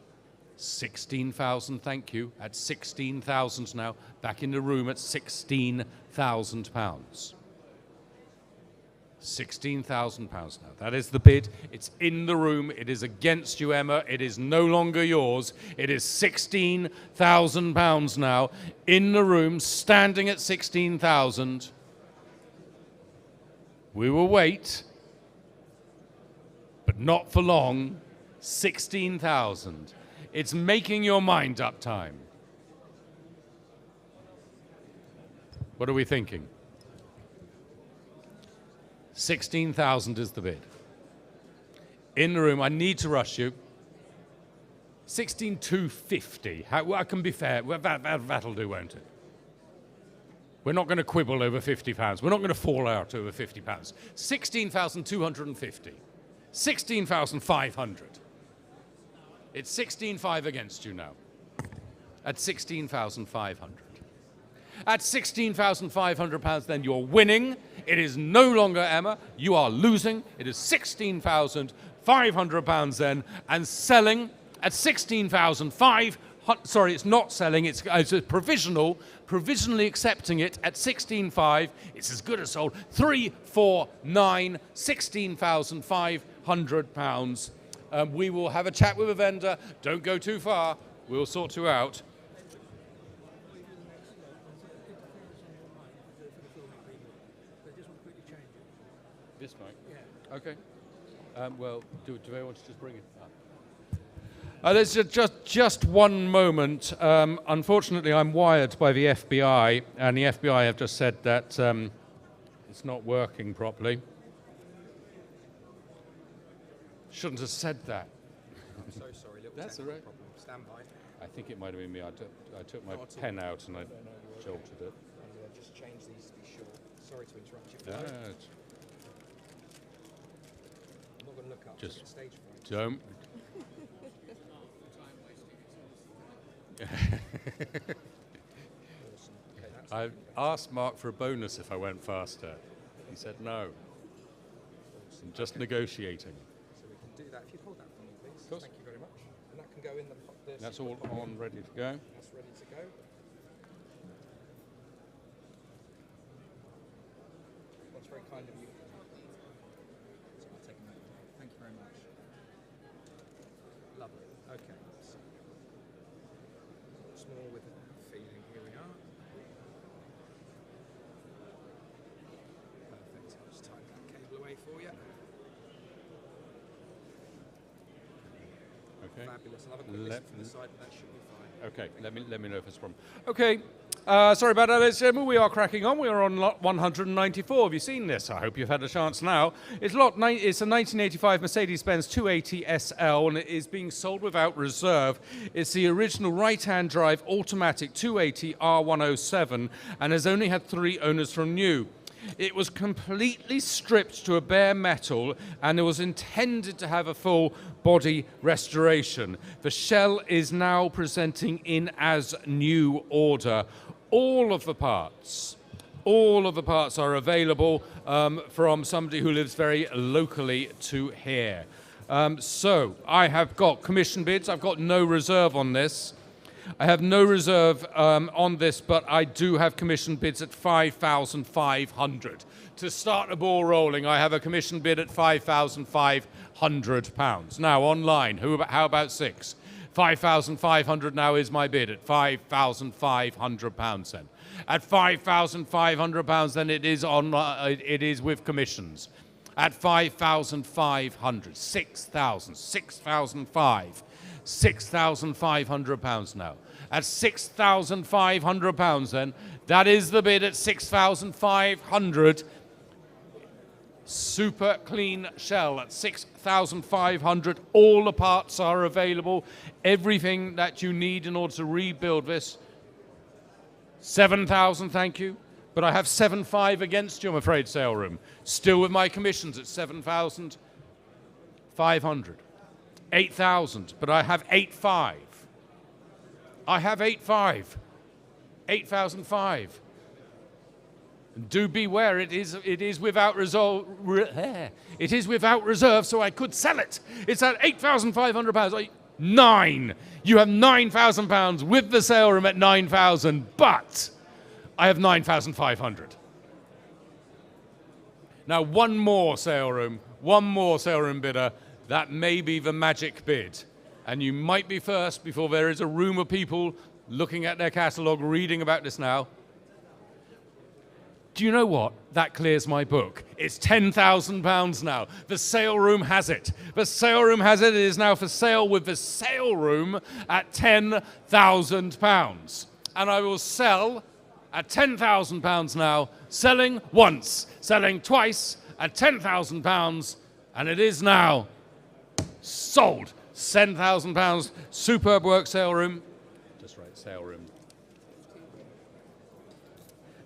16,000, thank you. At 16,000 now. Back in the room at £16,000. £16,000 now. That is the bid. It's in the room. It is against you, Emma. It is no longer yours. It is £16,000 now. In the room, standing at 16,000. We will wait, but not for long. 16,000. It's making your mind up time. What are we thinking? 16,000 is the bid. In the room, I need to rush you. 16,250. I can be fair. That'll do, won't it? We're not going to quibble over £50. We're not going to fall out over £50. 16,250. 16,500. It's 16.5 against you now. At 16,500. At 16,500 pounds, then you're winning. It is no longer Emma. You are losing. It is 16,500 pounds then, and selling at 16,500. Sorry, it's not selling. It's a provisionally accepting it at 16.5. It's as good as sold. 349, 16,500 pounds. We will have a chat with a vendor. Don't go too far. We'll sort you out. This mic? Yeah. Okay. Well, do they want to just bring it up? There's just one moment. Unfortunately, I'm wired by the FBI, and the FBI have just said that it's not working properly. Shouldn't have said that. I'm so sorry, little That's all right. problem. Stand by. I think it might have been me. I took my pen out and I jolted it. Just change these to be short. Sorry to interrupt you. Yeah, I'm not going to look up. just Get stage fright. don't. I asked Mark for a bonus if I went faster. He said no. I'm just negotiating. So we can do that. If you hold that for me, please. Of course. Thank you very much. And that can go in the That's all on, ready to go. That's ready to go. That's very kind of you. So I'll take a note. Thank you very much. Lovely. Okay. So, small with a feeling. Here we are. Perfect. I'll just tie that cable away for you. Okay. Fabulous. I'll have a quick listen from the side, but that should be fine. Okay, let me know if it's a problem. Okay, sorry about that, ladies and gentlemen. We are cracking on. We are on lot 194. Have you seen this? I hope you've had a chance now. It's a 1985 Mercedes-Benz 280 SL, and it is being sold without reserve. It's the original right-hand drive automatic 280 R107, and has only had 3 owners from new. It was completely stripped to a bare metal, and it was intended to have a full body restoration. The shell is now presenting in as new order. All of the parts are available from somebody who lives very locally to here. So I have got commission bids. I've got no reserve on this. I have no reserve on this, but I do have commission bids at 5,500. To start the ball rolling, I have a commission bid at £5,500. Now, online, how about 6? 5,500 now is my bid at £5,500 then. At £5,500 then it is with commissions. At 5,500, 6,000, 6,500. £6,500 now. At £6,500 then, that is the bid at 6,500. Super clean shell at 6,500. All the parts are available. Everything that you need in order to rebuild this. 7,000, thank you. But I have 7,500 against you, I'm afraid, sale room. Still with my commissions at 7,500. 8,000, but I have 8,500. I have 8,500. 8,500. Do beware, it is without reserve. It is without reserve, so I could sell it. It's at £8,500. 9. You have £9,000 with the sale room at 9,000, but I have 9,500. Now one more sale room bidder. That may be the magic bid. And you might be first before there is a room of people looking at their catalogue, reading about this now. Do you know what? That clears my book. It's £10,000 now. The sale room has it. The sale room has it. It is now for sale with the sale room at £10,000. And I will sell at £10,000 now, selling once, selling twice at £10,000, and it is now sold. £10,000. Superb work, sale room. Just right, sale room.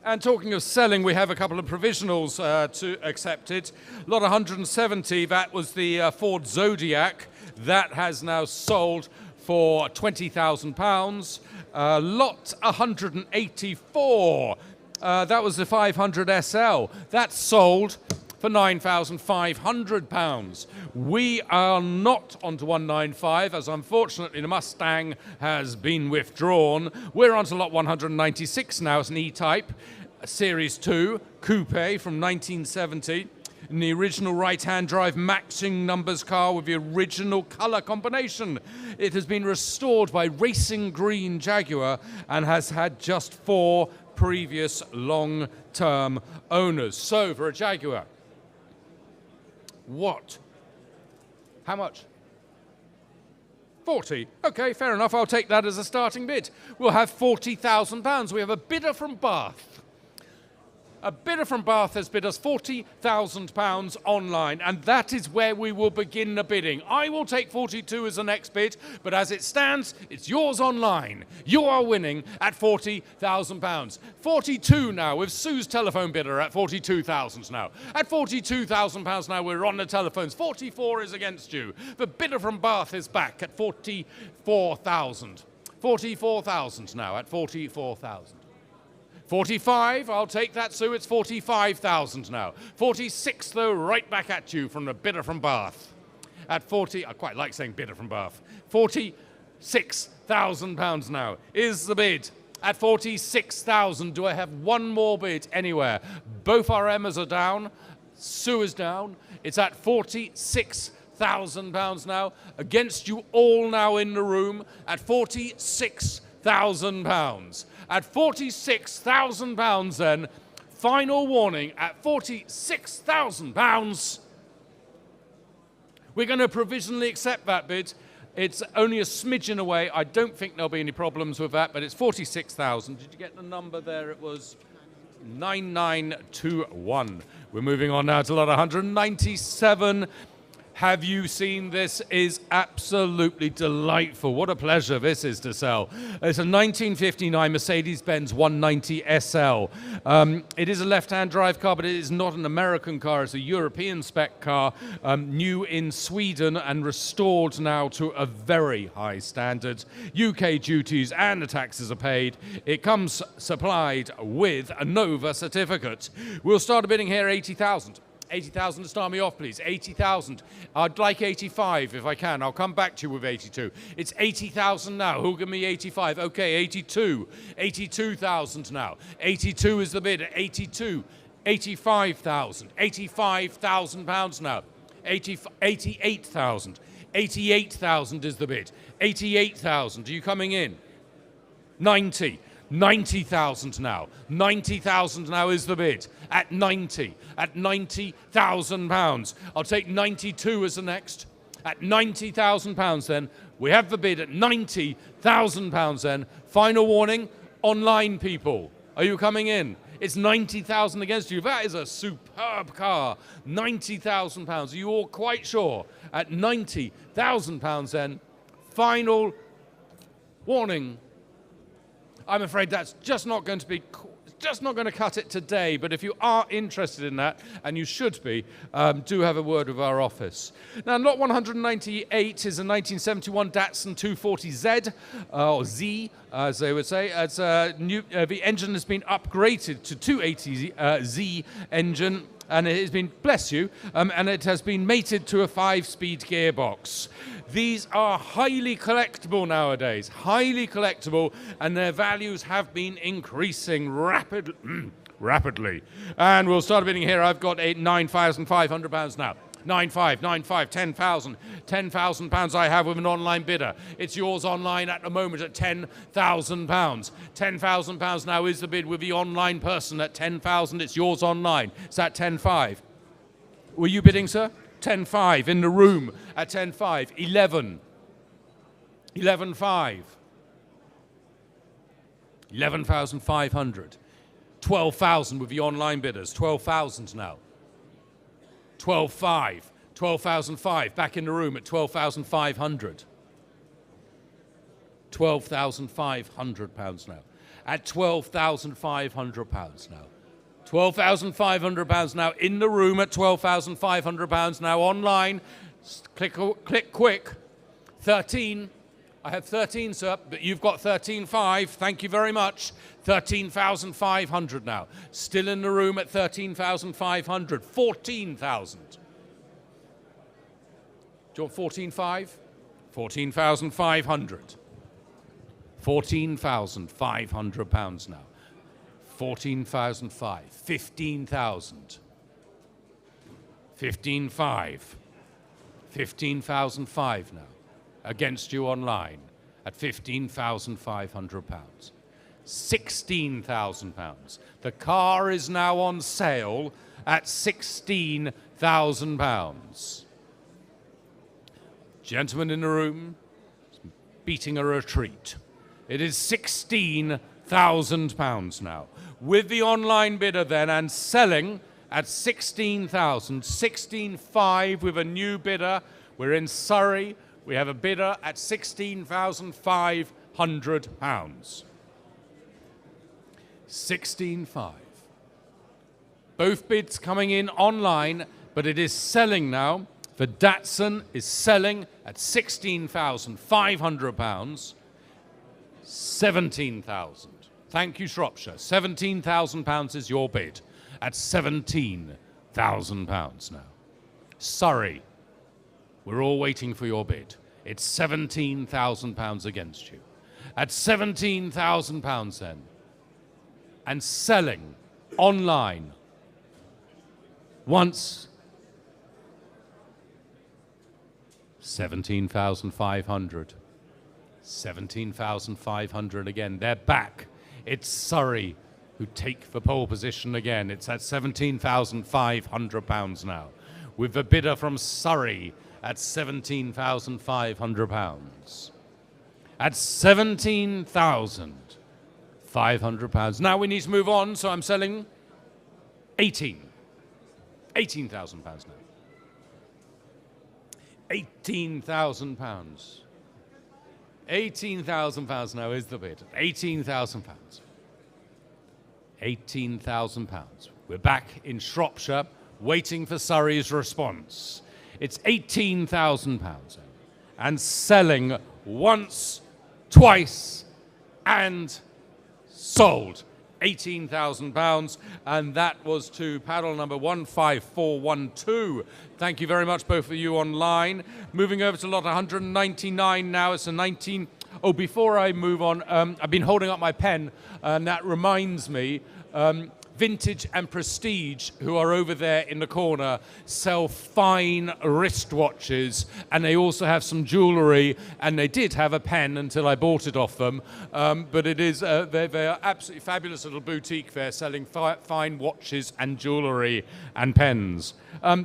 And talking of selling, we have a couple of provisionals to accepted. Lot 170, that was the Ford Zodiac. That has now sold for £20,000. Lot 184, that was the 500 SL. That sold for £9,500. We are not onto 195, as unfortunately the Mustang has been withdrawn. We're onto lot 196 now. It's an E-Type, Series 2, coupe from 1970. In the original right-hand drive matching numbers car with the original colour combination. It has been restored by Racing Green Jaguar and has had just 4 previous long-term owners. So for a Jaguar, what? How much? 40. Okay, fair enough. I'll take that as a starting bid. We'll have £40,000. We have a bidder from Bath. A bidder from Bath has bid us £40,000 online, and that is where we will begin the bidding. I will take 42 as the next bid, but as it stands, it's yours online. You are winning at £40,000. 42 now, with Sue's telephone bidder at £42,000 now. At £42,000 now, we're on the telephones. 44 is against you. The bidder from Bath is back at 44,000. 44,000 now, at 44,000. 45, I'll take that, Sue. It's 45,000 now. 46, though, right back at you from the bidder from Bath. At 40, I quite like saying bidder from Bath. £46,000 now is the bid. At 46,000, do I have one more bid anywhere? Both our Emmas are down. Sue is down. It's at £46,000 now. Against you all now in the room at £46,000. At £46,000 then, final warning, at £46,000, we're going to provisionally accept that bid. It's only a smidgen away. I don't think there'll be any problems with that, but it's 46,000. Did you get the number there? It was 9921. We're moving on now to lot 197. Have you seen this? Is absolutely delightful. What a pleasure this is to sell. It's a 1959 Mercedes-Benz 190 SL. It is a left-hand drive car, but it is not an American car. It's a European spec car, new in Sweden and restored now to a very high standard. UK duties and the taxes are paid. It comes supplied with a Nova certificate. We'll start a bidding here, 80,000. 80,000 to start me off, please. 80,000. I'd like 85 if I can. I'll come back to you with 82. It's 80,000 now. Who'll give me 85? Okay, 82. 82,000 now. 82 is the bid. 82. 85,000. 85,000 pounds now. 88,000. 88,000 is the bid. 88,000. Are you coming in? 90. 90,000 now. 90,000 now is the bid. At 90. At £90,000. I'll take 92 as the next. At £90,000 then. We have the bid at £90,000 then. Final warning, online people. Are you coming in? It's 90,000 against you. That is a superb car. £90,000. Are you all quite sure? At £90,000 then. Final warning. I'm afraid that's just not going to be, just not going to cut it today. But if you are interested in that, and you should be, do have a word with our office. Now, lot 198 is a 1971 Datsun 240Z, or Z, as they would say. It's the engine has been upgraded to 280Z engine. And it has been, bless you, and it has been mated to a 5-speed gearbox. These are highly collectible nowadays, highly collectible, and their values have been increasing rapidly. And we'll start bidding here. I've got £9,500 now. 95, 95, 10,000. £10,000 I have with an online bidder. It's yours online at the moment at £10,000. £10,000 now is the bid with the online person at 10,000. It's yours online. It's at 10.5. Were you bidding, sir? 10.5 in the room at 10.5. 11. 11.5. 11,500. 12,000 with the online bidders. 12,000 now. 12.5. 12,005. Back in the room at 12,500. £12,500 now. at £12,500 now. £12,500 now in the room at £12,500 now online. Click quick. 13. I have 13, sir, but you've got 13.5. Thank you very much. 13,500 now. Still in the room at 13,500. 14,000. Do you want 14.5? 14,500. £14,500 now. 14,500. 15,000. 15,500. 15,500 now. Against you online at £15,500. £16,000. The car is now on sale at £16,000. Gentleman in the room beating a retreat. It is £16,000 now. With the online bidder then and selling at 16,000, 16,500 with a new bidder. We're in Surrey. We have a bidder at £16,500. 16,500. Both bids coming in online, but it is selling now. The Datsun is selling at £16,500. 17,000. Thank you, Shropshire. £17,000 is your bid at £17,000 now. Surrey. We're all waiting for your bid. It's £17,000 against you. At £17,000 then. And selling online. Once. 17,500. 17,500 again. They're back. It's Surrey who take the pole position again. It's at £17,500 now. With the bidder from Surrey at £17,500. At £17,500. Now we need to move on, so I'm selling £18,000 now. £18,000. £18,000 now is the bid. £18,000. £18,000. We're back in Shropshire, waiting for Surrey's response. It's £18,000 and selling once, twice, and sold. £18,000, and that was to paddle number 15412. Thank you very much, both of you online. Moving over to lot 199 now. It's a 19. Oh, before I move on, I've been holding up my pen, and that reminds me. Vintage and Prestige, who are over there in the corner, sell fine wristwatches, and they also have some jewellery, and they did have a pen until I bought it off them, but it is they're absolutely fabulous little boutique there selling fine watches and jewellery and pens.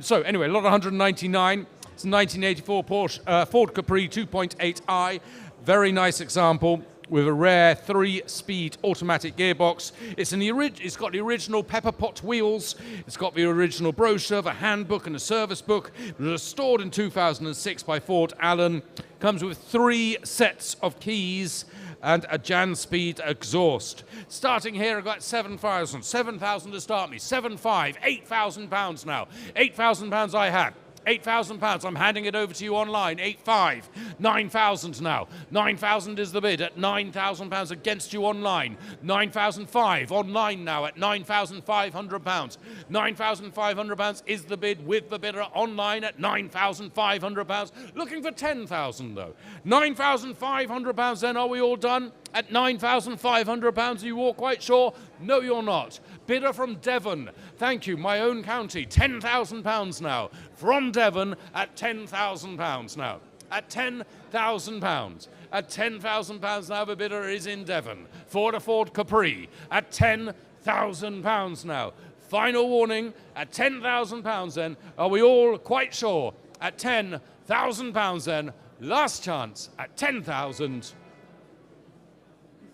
So anyway, lot 199, it's a 1984 Porsche Ford Capri 2.8i, very nice example. With a rare 3-speed automatic gearbox. It's got the original pepper pot wheels. It's got the original brochure, the handbook and the service book. It was restored in 2006 by Ford Allen. Comes with 3 sets of keys and a Jan Speed exhaust. Starting here, I've got 7,000. 7,000 to start me. 7,500. £8,000 now. £8,000 I had. £8,000. I'm handing it over to you online. 8,500. 9,000 now. 9,000 is the bid at £9,000 against you online. 9,500 online now at £9,500. £9,500 is the bid with the bidder online at £9,500. Looking for 10,000 though. £9,500 then. Are we all done? At £9,500, are you all quite sure? No, you're not. Bidder from Devon. Thank you, my own county. £10,000 now. From Devon at £10,000 now. At £10,000. At £10,000 now, the bidder is in Devon. For a Ford Capri at £10,000 now. Final warning at £10,000 then. Are we all quite sure? At £10,000 then. Last chance at 10,000.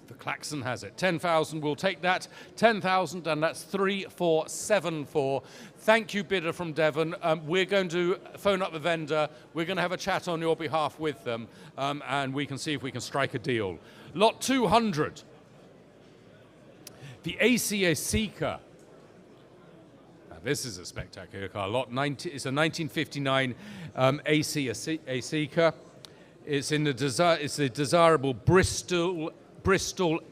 The klaxon has it. 10,000, we'll take that. 10,000, and that's 3,474. Thank you, bidder from Devon. We're going to phone up the vendor. We're going to have a chat on your behalf with them, and we can see if we can strike a deal. Lot 200. The AC Seeker. Now, this is a spectacular car. It's a 1959 AC Seeker. It's in the desirable Bristol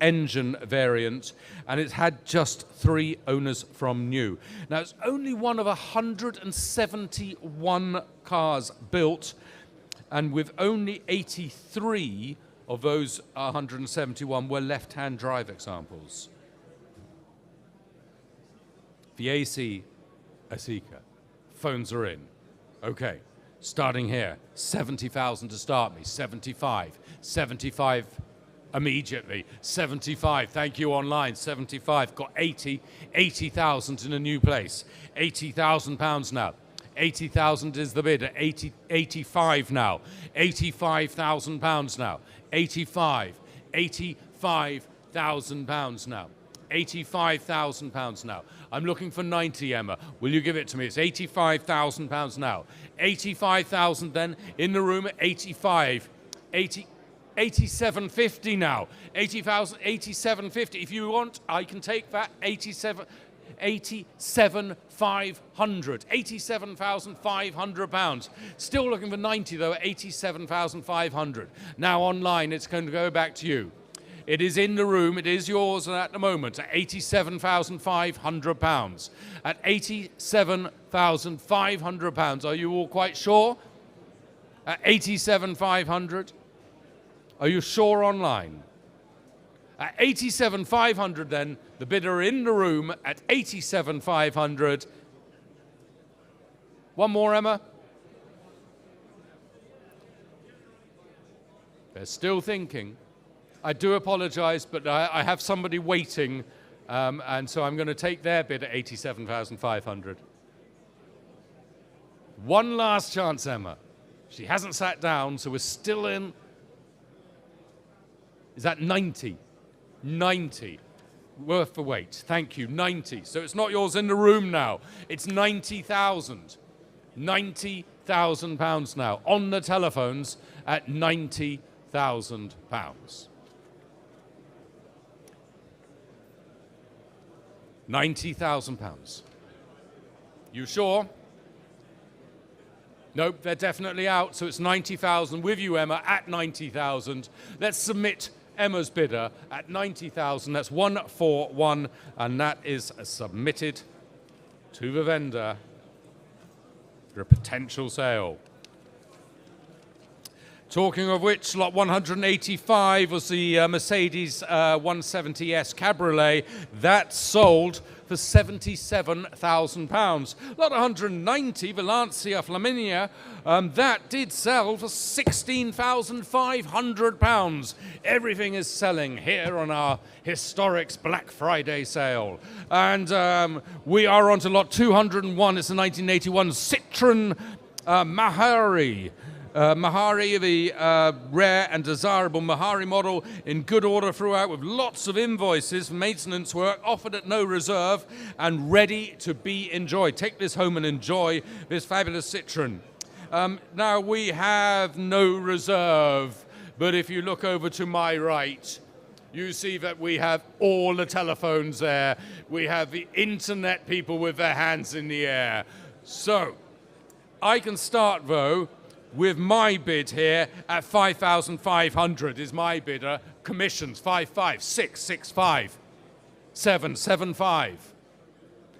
engine variant, and it's had just 3 owners from new. Now, it's only one of 171 cars built, and with only 83 of those 171 were left-hand drive examples. The AC Seeker. Phones are in. Okay, starting here. 70,000 to start me. 75. 75 immediately. 75. Thank you online. 75. Got 80. 80,000 in a new place. 80,000 pounds now. 80,000 is the bid at 85 now. 85,000 pounds now. 85. 85,000 pounds now. 85,000 pounds now. I'm looking for 90, Emma. Will you give it to me? It's 85,000 pounds now. 85,000 then in the room at 85. 8750 now. 80,000, 8750. If you want, I can take that. 87,500. 87,500 pounds. Still looking for 90 though at 87,500. Now online, it's going to go back to you. It is in the room, it is yours at the moment at £87,500. At £87,500. Are you all quite sure? At £87,500. Are you sure online? At £87,500 then, the bidder in the room at £87,500. One more, Emma. They're still thinking. I do apologise, but I have somebody waiting, and so I'm going to take their bid at £87,500. One last chance, Emma. She hasn't sat down, so we're still in. Is that 90? 90. Worth the wait. Thank you. 90. So it's not yours in the room now. It's 90,000. £90,000 now. On the telephones at £90,000. £90,000. You sure? Nope, they're definitely out. So it's 90,000 with you, Emma, at 90,000. Let's submit Emma's bidder at 90,000. That's 141, and that is submitted to the vendor for a potential sale. Talking of which, lot 185 was the Mercedes 170S Cabriolet. That sold for £77,000. Lot 190, the Lancia Flaminia, that did sell for £16,500. Everything is selling here on our Historics Black Friday sale. And we are on to lot 201. It's a 1981 Citroen Mahari. Mahari, the rare and desirable Mahari model, in good order throughout, with lots of invoices for maintenance work, offered at no reserve and ready to be enjoyed. Take this home and enjoy this fabulous Citroen. Now, we have no reserve, but if you look over to my right, you see that we have all the telephones there. We have the internet people with their hands in the air. So, I can start, though, with my bid here at 5,500 is my bidder. Commissions 55665 775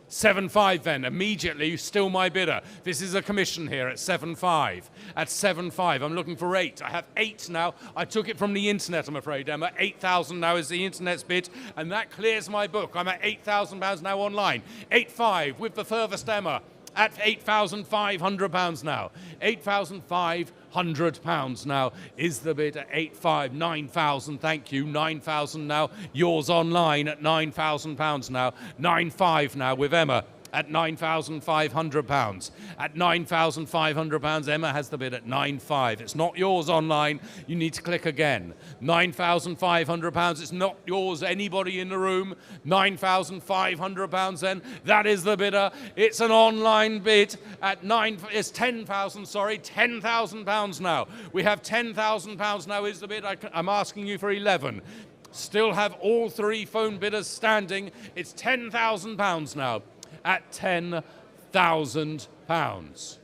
75 then immediately, still my bidder. This is a commission here at 75. At 75, I'm looking for 8. I have 8 now. I took it from the internet, I'm afraid, Emma. 8,000 now is the internet's bid, and that clears my book. I'm at £8,000 now online. 85 with the furthest Emma. At £8,500 now. £8,500 now is the bid at 85. 9,000, thank you. 9,000 now. Yours online at £9,000 now. 9,500 now with Emma at £9,500. At £9,500, Emma has the bid at 9,500. It's not yours online. You need to click again. £9,500. It's not yours. Anybody in the room? £9,500 then. That is the bidder. It's an online bid at it's 10,000, sorry, £10,000 now. We have £10,000 now is the bid. I'm asking you for 11. Still have all three phone bidders standing. It's £10,000 now at £10,000.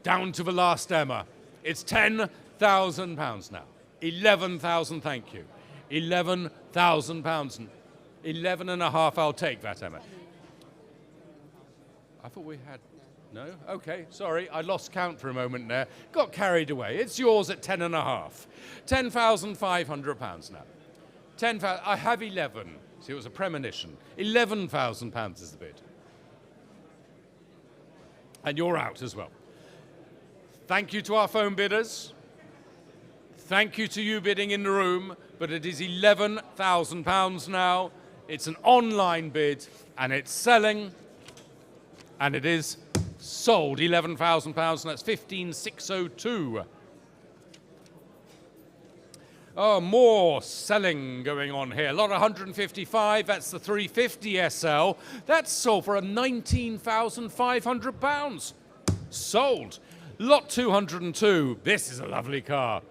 Down to the last Emma. It's £10,000 now. 11,000, thank you. £11,000. 11 and a half, I'll take that, Emma. I thought we had, no? Okay, sorry, I lost count for a moment there. Got carried away. It's yours at 10 and a half. £10,500 now. 10,000, I have 11. See, it was a premonition. £11,000 is the bid. And you're out as well. Thank you to our phone bidders. Thank you to you bidding in the room, but it is £11,000 now. It's an online bid, and it's selling, and it is sold. £11,000, and that's 15,602. Oh, more selling going on here. Lot 155, that's the 350 SL. That's sold for £19,500. Sold. Lot 202, this is a lovely car.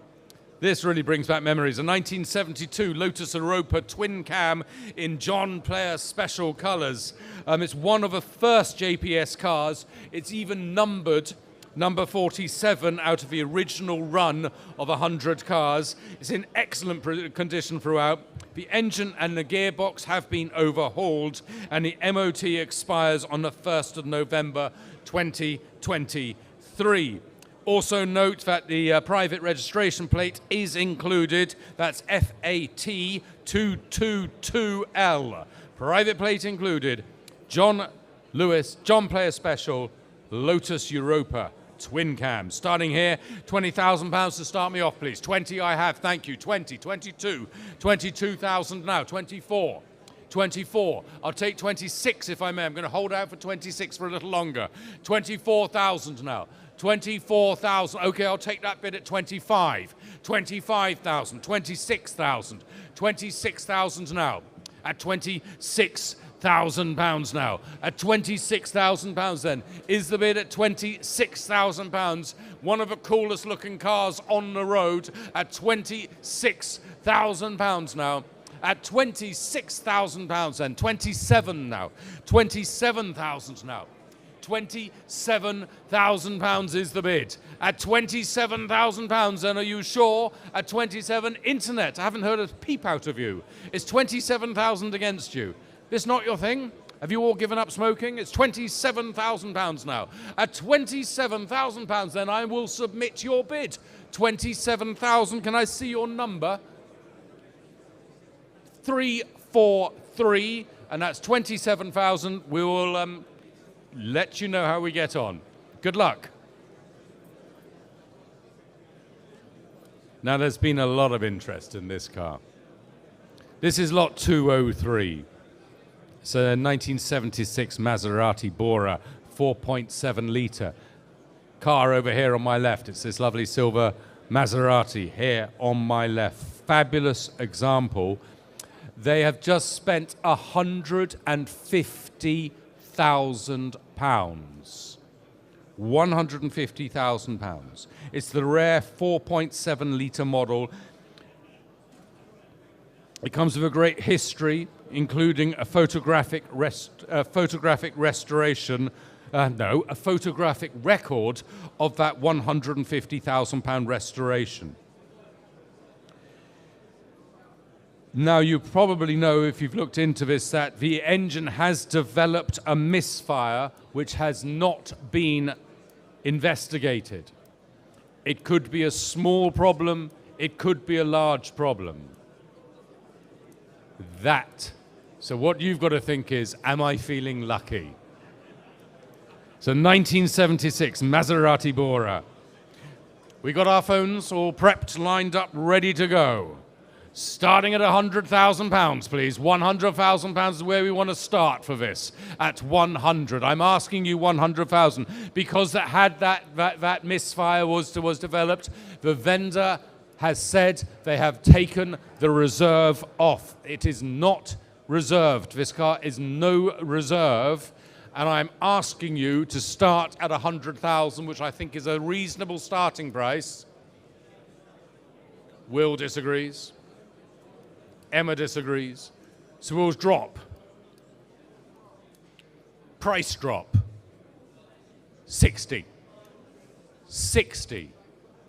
This really brings back memories. A 1972 Lotus Europa twin cam in John Player special colours. It's one of the first JPS cars. It's even numbered number 47 out of the original run of 100 cars. It's in excellent condition throughout. The engine and the gearbox have been overhauled, and the MOT expires on the 1st of November 2023. Also note that the private registration plate is included. That's FAT222L. Private plate included. John Lewis, John Player Special, Lotus Europa, twin cam. Starting here, £20,000 to start me off, please. 20 I have, thank you. 20, 22, 22,000 now, 24. 24. I'll take 26 if I may. I'm going to hold out for 26 for a little longer. 24,000 now. 24,000. Okay, I'll take that bid at 25. 25,000. 26,000. 26,000 now. At £26,000 now. At £26,000 then is the bid at £26,000. One of the coolest looking cars on the road at £26,000 now. At £26,000 then. 27 now. 27,000 now. £27,000 is the bid. At £27,000, then are you sure? At 27, internet. I haven't heard a peep out of you. It's 27,000 against you. This not your thing? Have you all given up smoking? It's £27,000 now. At £27,000, then I will submit your bid. 27,000. Can I see your number? 343, and that's 27,000. We will let you know how we get on. Good luck. Now, there's been a lot of interest in this car. This is lot 203. It's a 1976 Maserati Bora 4.7 litre car over here on my left. It's this lovely silver Maserati here on my left. Fabulous example. They have just spent £150,000. £150,000. It's the rare 4.7 litre model. It comes with a great history, including a photographic restoration, a photographic record of that £150,000 restoration. Now, you probably know, if you've looked into this, that the engine has developed a misfire which has not been investigated. It could be a small problem, it could be a large problem. So what you've got to think is, am I feeling lucky? So 1976 Maserati Bora. We got our phones all prepped, lined up, ready to go. Starting at £100,000, please. £100,000 is where we want to start for this. At 100. I'm asking you 100,000 because that misfire was developed. The vendor has said they have taken the reserve off. It is not reserved. This car is no reserve. And I'm asking you to start at 100,000, which I think is a reasonable starting price. Will disagrees. Emma disagrees. So we'll drop. Price drop. 60. 60.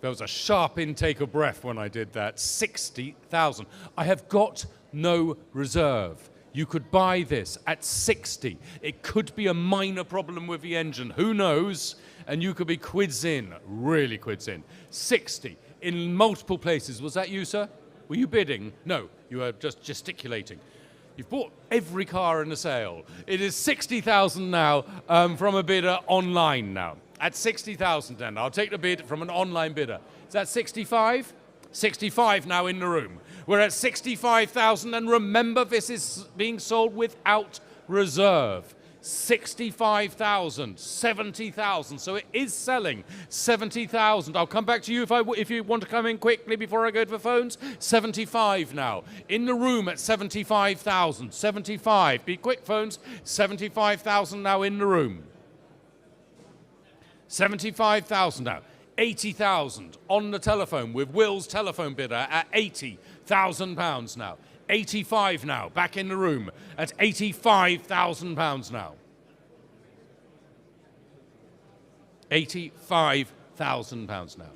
There was a sharp intake of breath when I did that. 60,000. I have got no reserve. You could buy this at 60. It could be a minor problem with the engine. Who knows? And you could be quids in, really quids in. 60 in multiple places. Was that you, sir? Were you bidding? No, you were just gesticulating. You've bought every car in the sale. It is 60,000 now from a bidder online now. At 60,000 then. I'll take the bid from an online bidder. Is that 65? 65 now in the room. We're at 65,000, and remember, this is being sold without reserve. 65,000, 70,000. So it is selling 70,000. I'll come back to you if you want to come in quickly before I go to the phones. 75 now. In the room at 75,000. 75. Be quick, phones. 75,000 now in the room. 75,000 now. 80,000 on the telephone with Will's telephone bidder at 80,000 pounds now. 85 now, back in the room at 85,000 pounds now. 85,000 pounds now.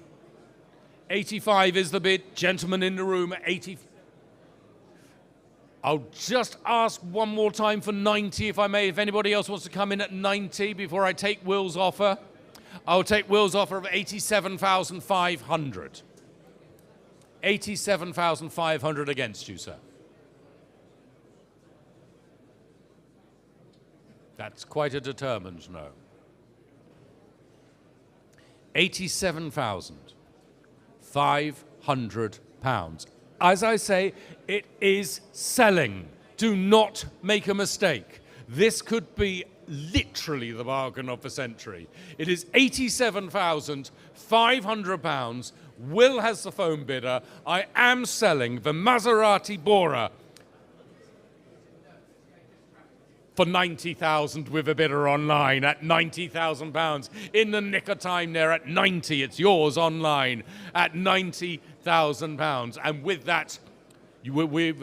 85 is the bid. Gentlemen in the room at 80. I'll just ask one more time for 90 if I may, if anybody else wants to come in at 90 before I take Will's offer. I'll take Will's offer of 87,500. 87,500 against you, sir. That's quite a determined no. 87,500 pounds. As I say, it is selling. Do not make a mistake. This could be literally the bargain of the century. It is 87,500 pounds. Will has the phone bidder. I am selling the Maserati Bora for 90,000 with a bidder online at 90,000 pounds. In the nick of time there at 90, it's yours online at 90,000 pounds. And with that,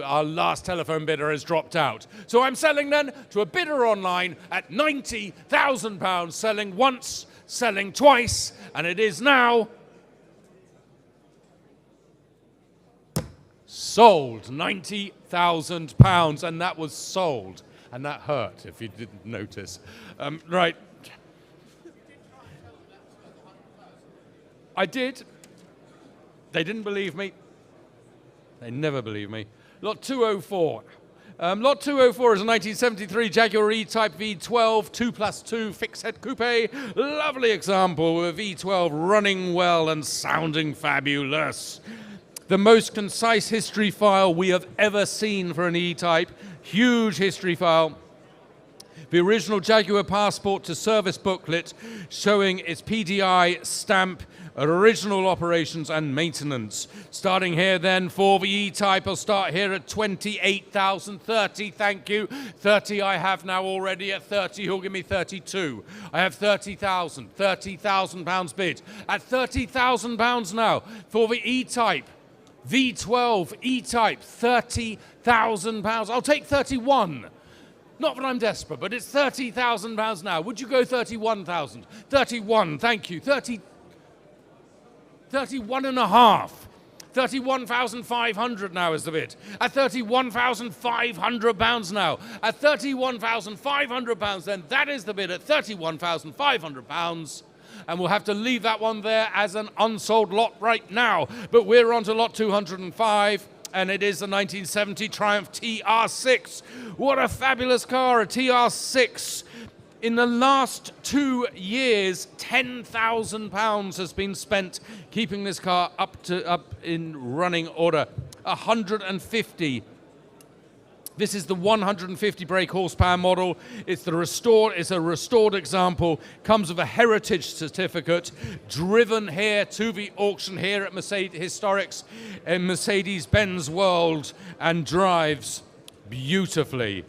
our last telephone bidder has dropped out. So I'm selling then to a bidder online at 90,000 pounds, selling once, selling twice, and it is now sold. 90,000 pounds, and that was sold. And that hurt, if you didn't notice. Right. I did. They didn't believe me. They never believe me. Lot 204. Lot 204 is a 1973 Jaguar E-Type V12 2+2 fixed-head coupe. Lovely example of V12 running well and sounding fabulous. The most concise history file we have ever seen for an E-Type. Huge history file. The original Jaguar passport to service booklet showing its PDI stamp, original operations and maintenance. Starting here then for the E-Type, I'll start here at 28,000, 30, thank you. 30 I have now already at 30, who'll give me 32. I have 30,000, 30,000 pounds bid. At 30,000 pounds now for the E-Type. V12 E-Type, 30,000 pounds. I'll take 31. Not that I'm desperate, but it's 30,000 pounds now. Would you go 31,000? 31, thank you. 31 and a half. 31,500 now is the bid. At 31,500 pounds now. At 31,500 pounds, then that is the bid at 31,500 pounds. And we'll have to leave that one there as an unsold lot right now. But we're on to lot 205, and it is the 1970 Triumph TR6. What a fabulous car, a TR6. In the last 2 years, £10,000 has been spent keeping this car up in running order. 150. This is the 150 brake horsepower model. It's a restored example. Comes with a heritage certificate. Driven here to the auction here at Mercedes Historics in Mercedes-Benz World, and drives beautifully.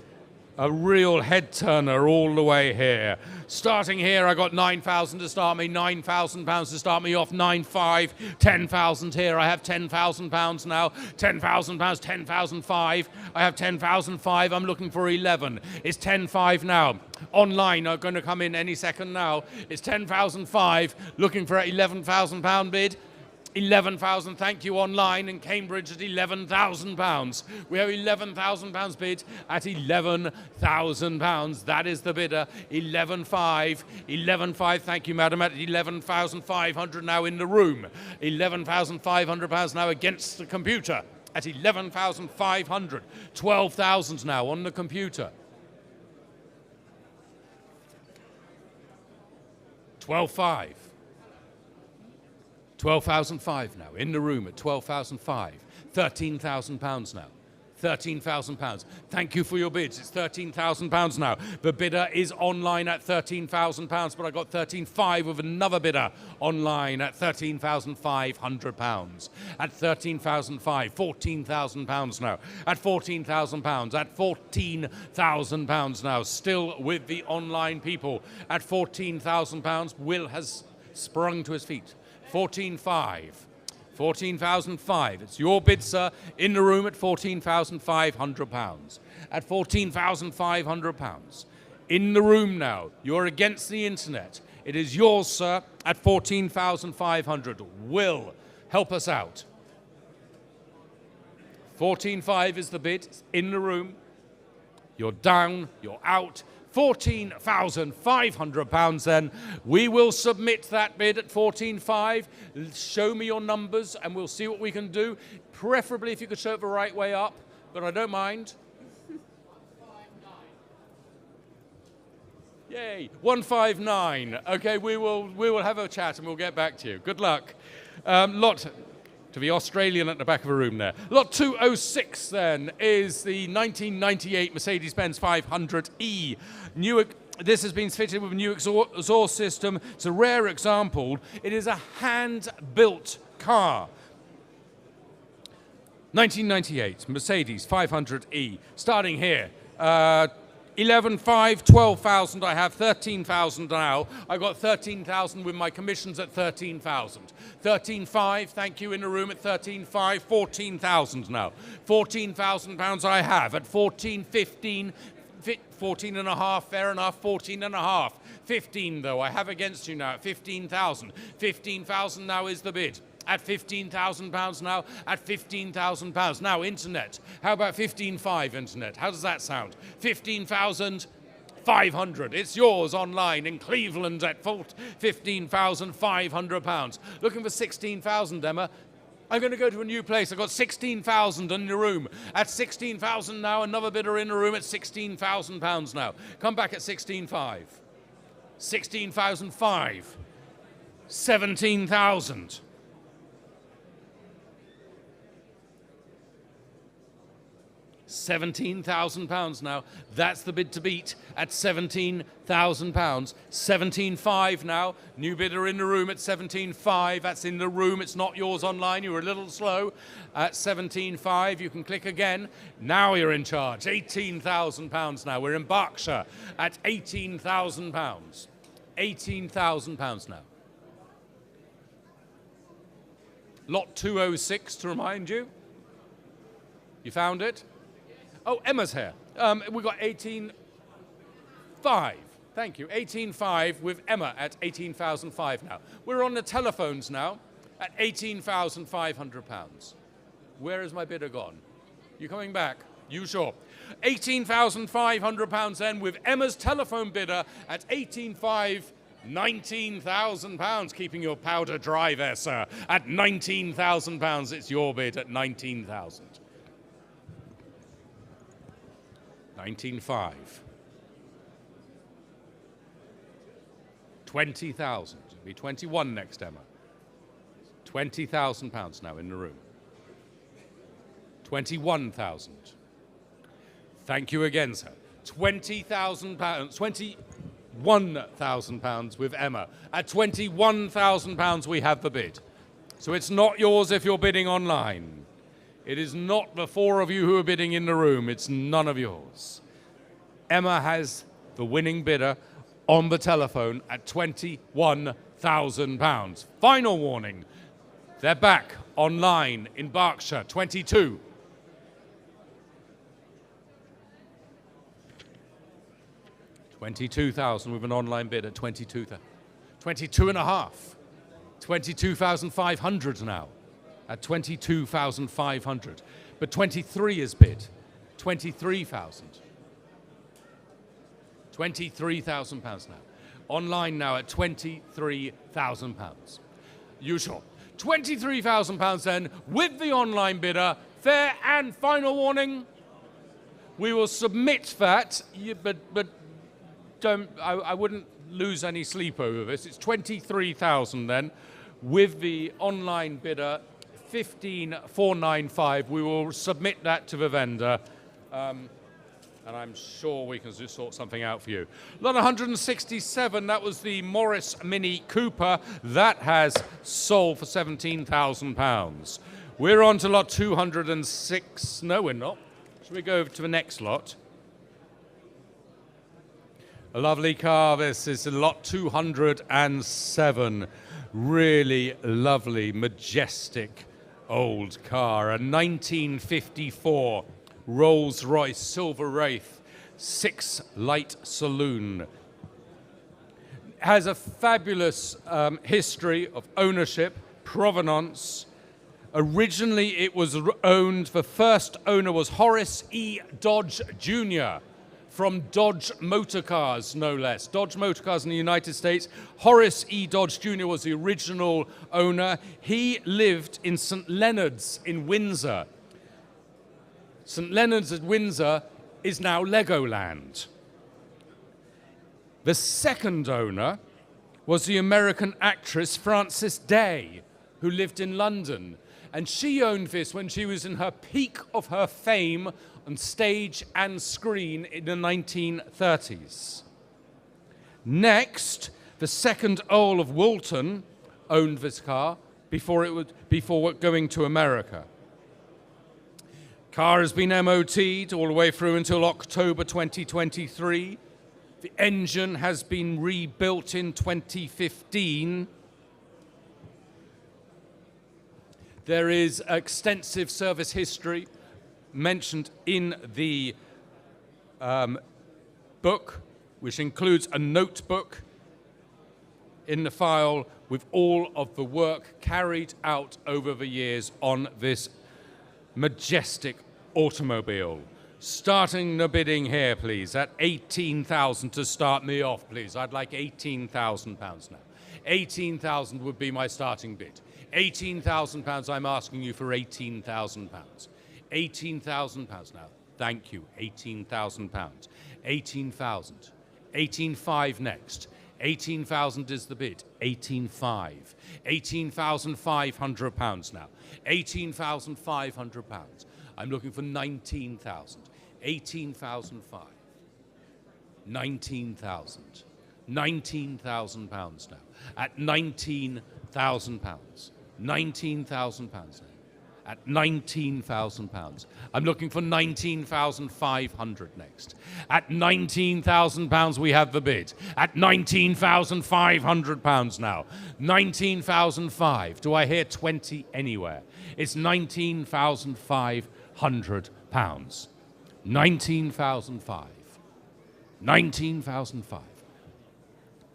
A real head turner all the way here. Starting here, I got 9,000 to start me, £9,000 to start me off, 9,500, 10,000 here. I have £10,000 now, £10,000, 10,005. I have 10,005. I'm looking for 11. It's 10,500 now. Online are going to come in any second now. It's 10,005. Looking for an £11,000 bid. 11,000, thank you, online in Cambridge at £11,000. We have £11,000 bid at £11,000. That is the bidder. 11,500. 11,500, thank you, madam, at 11,500 now in the room. £11,500 now against the computer at 11,500. 12,000 now on the computer. 12,500. 12,500 now, in the room at 12,500. £13,000 now. £13,000. Thank you for your bids. It's £13,000 now. The bidder is online at £13,000, but I got 13,500 with another bidder online at £13,500. At 13,500, £14,000 now. At £14,000, at £14,000 now. Still with the online people. At £14,000, Will has sprung to his feet. 14,500. 14,500. It's your bid, sir, in the room at £14,500. At £14,500. In the room now. You're against the internet. It is yours, sir, at 14,500. Will, help us out. 14,500 is the bid. It's in the room. You're down. You're out. £14,500 then. We will submit that bid at 14,500. Show me your numbers and we'll see what we can do. Preferably if you could show it the right way up, but I don't mind. Yay, 159. Okay, we will have a chat and we'll get back to you. Good luck. Lot to the Australian at the back of the room there. Lot 206 then is the 1998 Mercedes-Benz 500E. This has been fitted with a new exhaust system. It's a rare example. It is a hand-built car. 1998 Mercedes 500E. Starting here. 11,500, 12,000 I have, 13,000 now. I got 13,000 with my commissions at 13,000. 13,500, thank you, in the room at 13,500, 14,000 now. £14,000 I have at 14, 15, 14 and a half, fair enough, 14 and a half. 15 though, I have against you now at 15,000. 15,000 now is the bid. At £15,000 now, at £15,000. Now, internet. How about 15,500 internet? How does that sound? 15,500. It's yours online in Cleveland at £15,500. Looking for 16,000, Emma. I'm going to go to a new place. I've got 16,000 in the room. At 16,000 now, another bidder in the room at £16,000 now. Come back at 16,500. 16,500. 17,000. £17,000 now. That's the bid to beat at £17,000. 17,500 now. New bidder in the room at 17,500. That's in the room. It's not yours online. You were a little slow. At 17,500, you can click again. Now you're in charge. £18,000 now. We're in Berkshire at £18,000. £18,000 now. Lot 206 to remind you. You found it? Oh, Emma's here. We've got 18,500. Thank you. 18,500 with Emma at 18,500 now. We're on the telephones now at £18,500. Where has my bidder gone? You coming back? You sure? £18,500 then with Emma's telephone bidder at 18,500. £19,000. Keeping your powder dry there, sir. At £19,000. It's your bid at 19,000. 19,500. 20,000. It'll be 21 next, Emma. £20,000 now in the room. 21,000. Thank you again, sir. £20,000. £21,000 with Emma. At £21,000 we have the bid. So it's not yours if you're bidding online. It is not the four of you who are bidding in the room. It's none of yours. Emma has the winning bidder on the telephone at £21,000. Final warning, they're back online in Berkshire, 22. $22,000 with an online bid at 22,000. 22 and a half. 22,500 now at 22,500. But 23 is bid. 23,000. £23,000 now. Online now at £23,000. Usual. £23,000 then with the online bidder. Fair and final warning. We will submit that, but I wouldn't lose any sleep over this. It's 23,000 then with the online bidder 15,495. We will submit that to the vendor. And I'm sure we can just sort something out for you. Lot 167, that was the Morris Mini Cooper. That has sold for £17,000. We're on to lot 206. No, we're not. Should we go over to the next lot? A lovely car. This is lot 207. Really lovely, majestic old car. A 1954 Rolls-Royce Silver Wraith 6-light saloon. Has a fabulous history of ownership, provenance. Originally it was owned, the first owner was Horace E. Dodge Jr. from Dodge Motor Cars, no less. Dodge Motor Cars in the United States. Horace E. Dodge Jr. was the original owner. He lived in St. Leonard's in Windsor. St. Leonard's at Windsor is now Legoland. The second owner was the American actress Frances Day, who lived in London. And she owned this when she was in her peak of her fame on stage and screen in the 1930s. Next, the second Earl of Woolton owned this car before going to America. Car has been MOT'd all the way through until October 2023. The engine has been rebuilt in 2015. There is extensive service history mentioned in the book, which includes a notebook in the file with all of the work carried out over the years on this majestic automobile. Starting the bidding here, please, at £18,000 to start me off, please. I'd like £18,000 now. £18,000 would be my starting bid. £18,000, I'm asking you for £18,000. £18,000 now. Thank you. £18,000. 18,000. 18,500 next. 18,000 is the bid. 18,500. £18,500 now. £18,500. I'm looking for 19,000. 18,500. 19,000. £19,000 now. At £19,000. £19,000 now. At £19,000. I'm looking for 19,500 next. At £19,000 we have the bid. At £19,500 now. 19,500. Do I hear 20 anywhere? It's £19,500. 19,500. 19,500.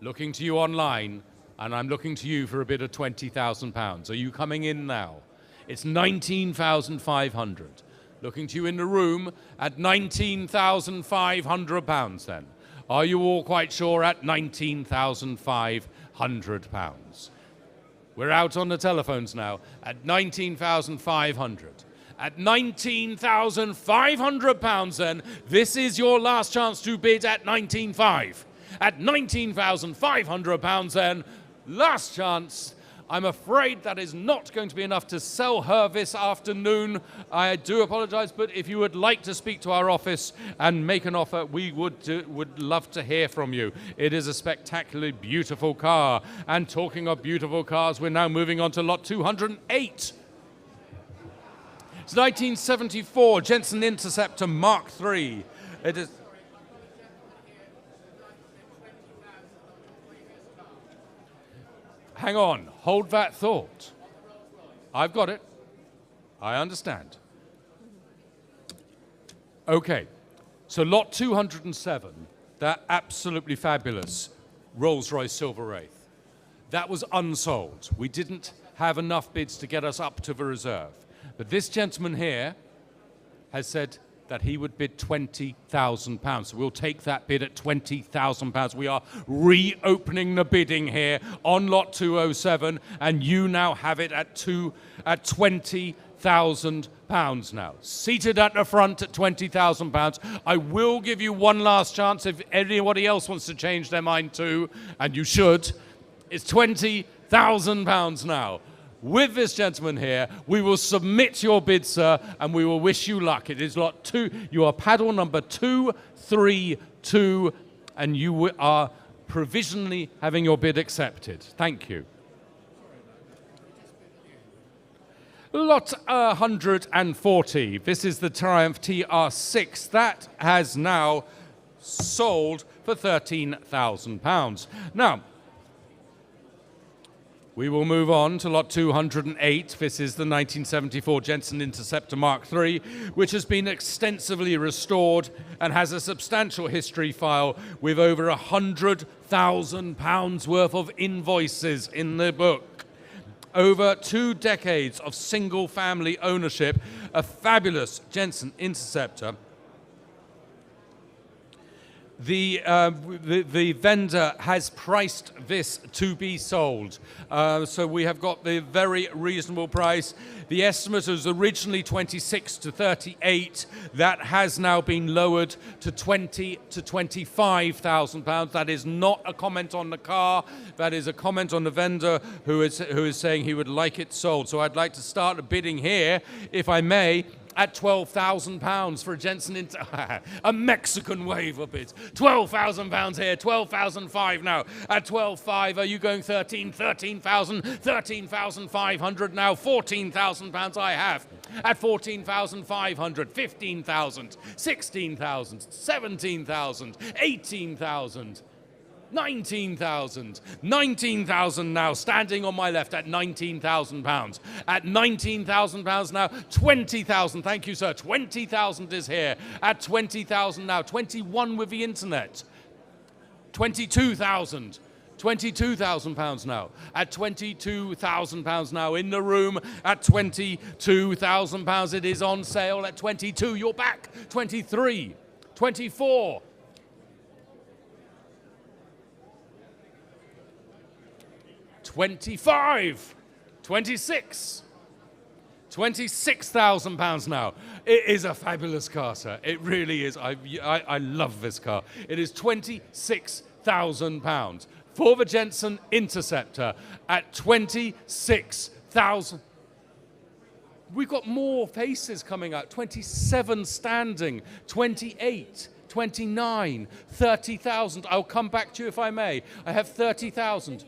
Looking to you online, and I'm looking to you for a bid of £20,000. Are you coming in now? It's 19,500. Looking to you in the room at £19,500 then. Are you all quite sure at £19,500? We're out on the telephones now at 19,500. At £19,500 then, this is your last chance to bid at 19,500. At £19,500 then, last chance. I'm afraid that is not going to be enough to sell her this afternoon. I do apologize, but if you would like to speak to our office and make an offer, we would love to hear from you. It is a spectacularly beautiful car. And talking of beautiful cars, we're now moving on to lot 208. It's 1974 Jensen Interceptor Mark III. It is hang on, hold that thought. I've got it. I understand. Okay, so lot 207, that absolutely fabulous Rolls-Royce Silver Wraith. That was unsold. We didn't have enough bids to get us up to the reserve. But this gentleman here has said that he would bid £20,000. So we'll take that bid at £20,000. We are reopening the bidding here on lot 207, and you now have it at £20,000 now. Seated at the front at £20,000. I will give you one last chance if anybody else wants to change their mind too, and you should. It's £20,000 now. With this gentleman here, we will submit your bid, sir, and we will wish you luck. It is lot 2. You are paddle number 232, and you are provisionally having your bid accepted. Thank you. Lot 140. This is the Triumph TR6. That has now sold for £13,000. Now, we will move on to lot 208. This is the 1974 Jensen Interceptor Mark III, which has been extensively restored and has a substantial history file with over £100,000 worth of invoices in the book. Over 2 decades of single-family ownership, a fabulous Jensen Interceptor. The vendor has priced this to be sold. So we have got the very reasonable price. The estimate was originally 26 to 38. That has now been lowered to 20 to 25,000 pounds. That is not a comment on the car. That is a comment on the vendor who is saying he would like it sold. So I'd like to start a bidding here, if I may, at £12,000 for a Jensen a Mexican wave of bids. £12,000 here, £12,500 now. At £12,500, are you going 13? 13,000, 13,500 now. £14,000 I have. At 14,500, 15,000, 16,000, 17,000, 18,000. 19,000. 19,000 now, standing on my left at £19,000. At £19,000 now, 20,000. Thank you, sir. 20,000 is here. At 20,000 now, 21 with the internet. 22,000. £22,000 now. At £22,000 now in the room. At £22,000 it is on sale. At 22, you're back. 23, 24. 25, 26, £26,000 now. It is a fabulous car, sir. It really is. I love this car. It is £26,000 for the Jensen Interceptor at 26,000. We've got more faces coming out. 27 standing, 28. 29, 30,000. I'll come back to you if I may. I have 30,000.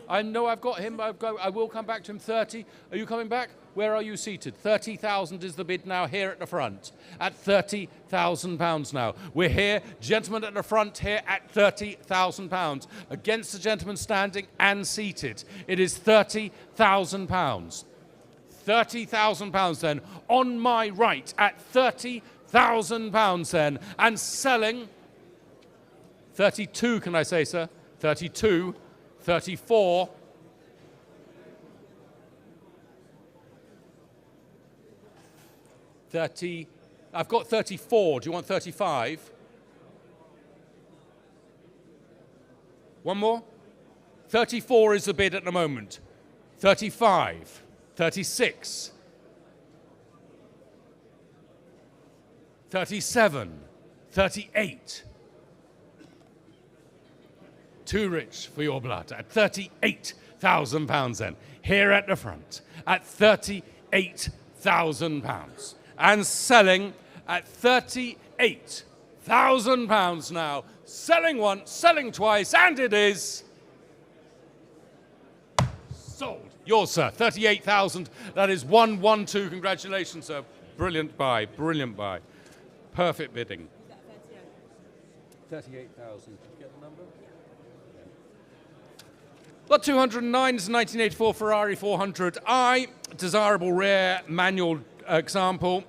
I know I've got him. I will come back to him. 30. Are you coming back? Where are you seated? 30,000 is the bid now here at the front. At £30,000 now. We're here, gentlemen at the front here at £30,000. Against the gentleman standing and seated. It is £30,000. £30,000 then. On my right at £30,000 then. And selling 32, can I say, sir? 32. 34, 30, I've got 34, do you want 35? One more? 34 is the bid at the moment. 35, 36, 37, 38. Too rich for your blood. At £38,000 then. Here at the front. At £38,000. And selling at £38,000 now. Selling once, selling twice, and it is sold. Yours, sir. 38,000. That is 112. Congratulations, sir. Brilliant buy. Brilliant buy. Perfect bidding. 38,000. Did you get the number? Lot 209 is a 1984 Ferrari 400i, desirable rare manual example,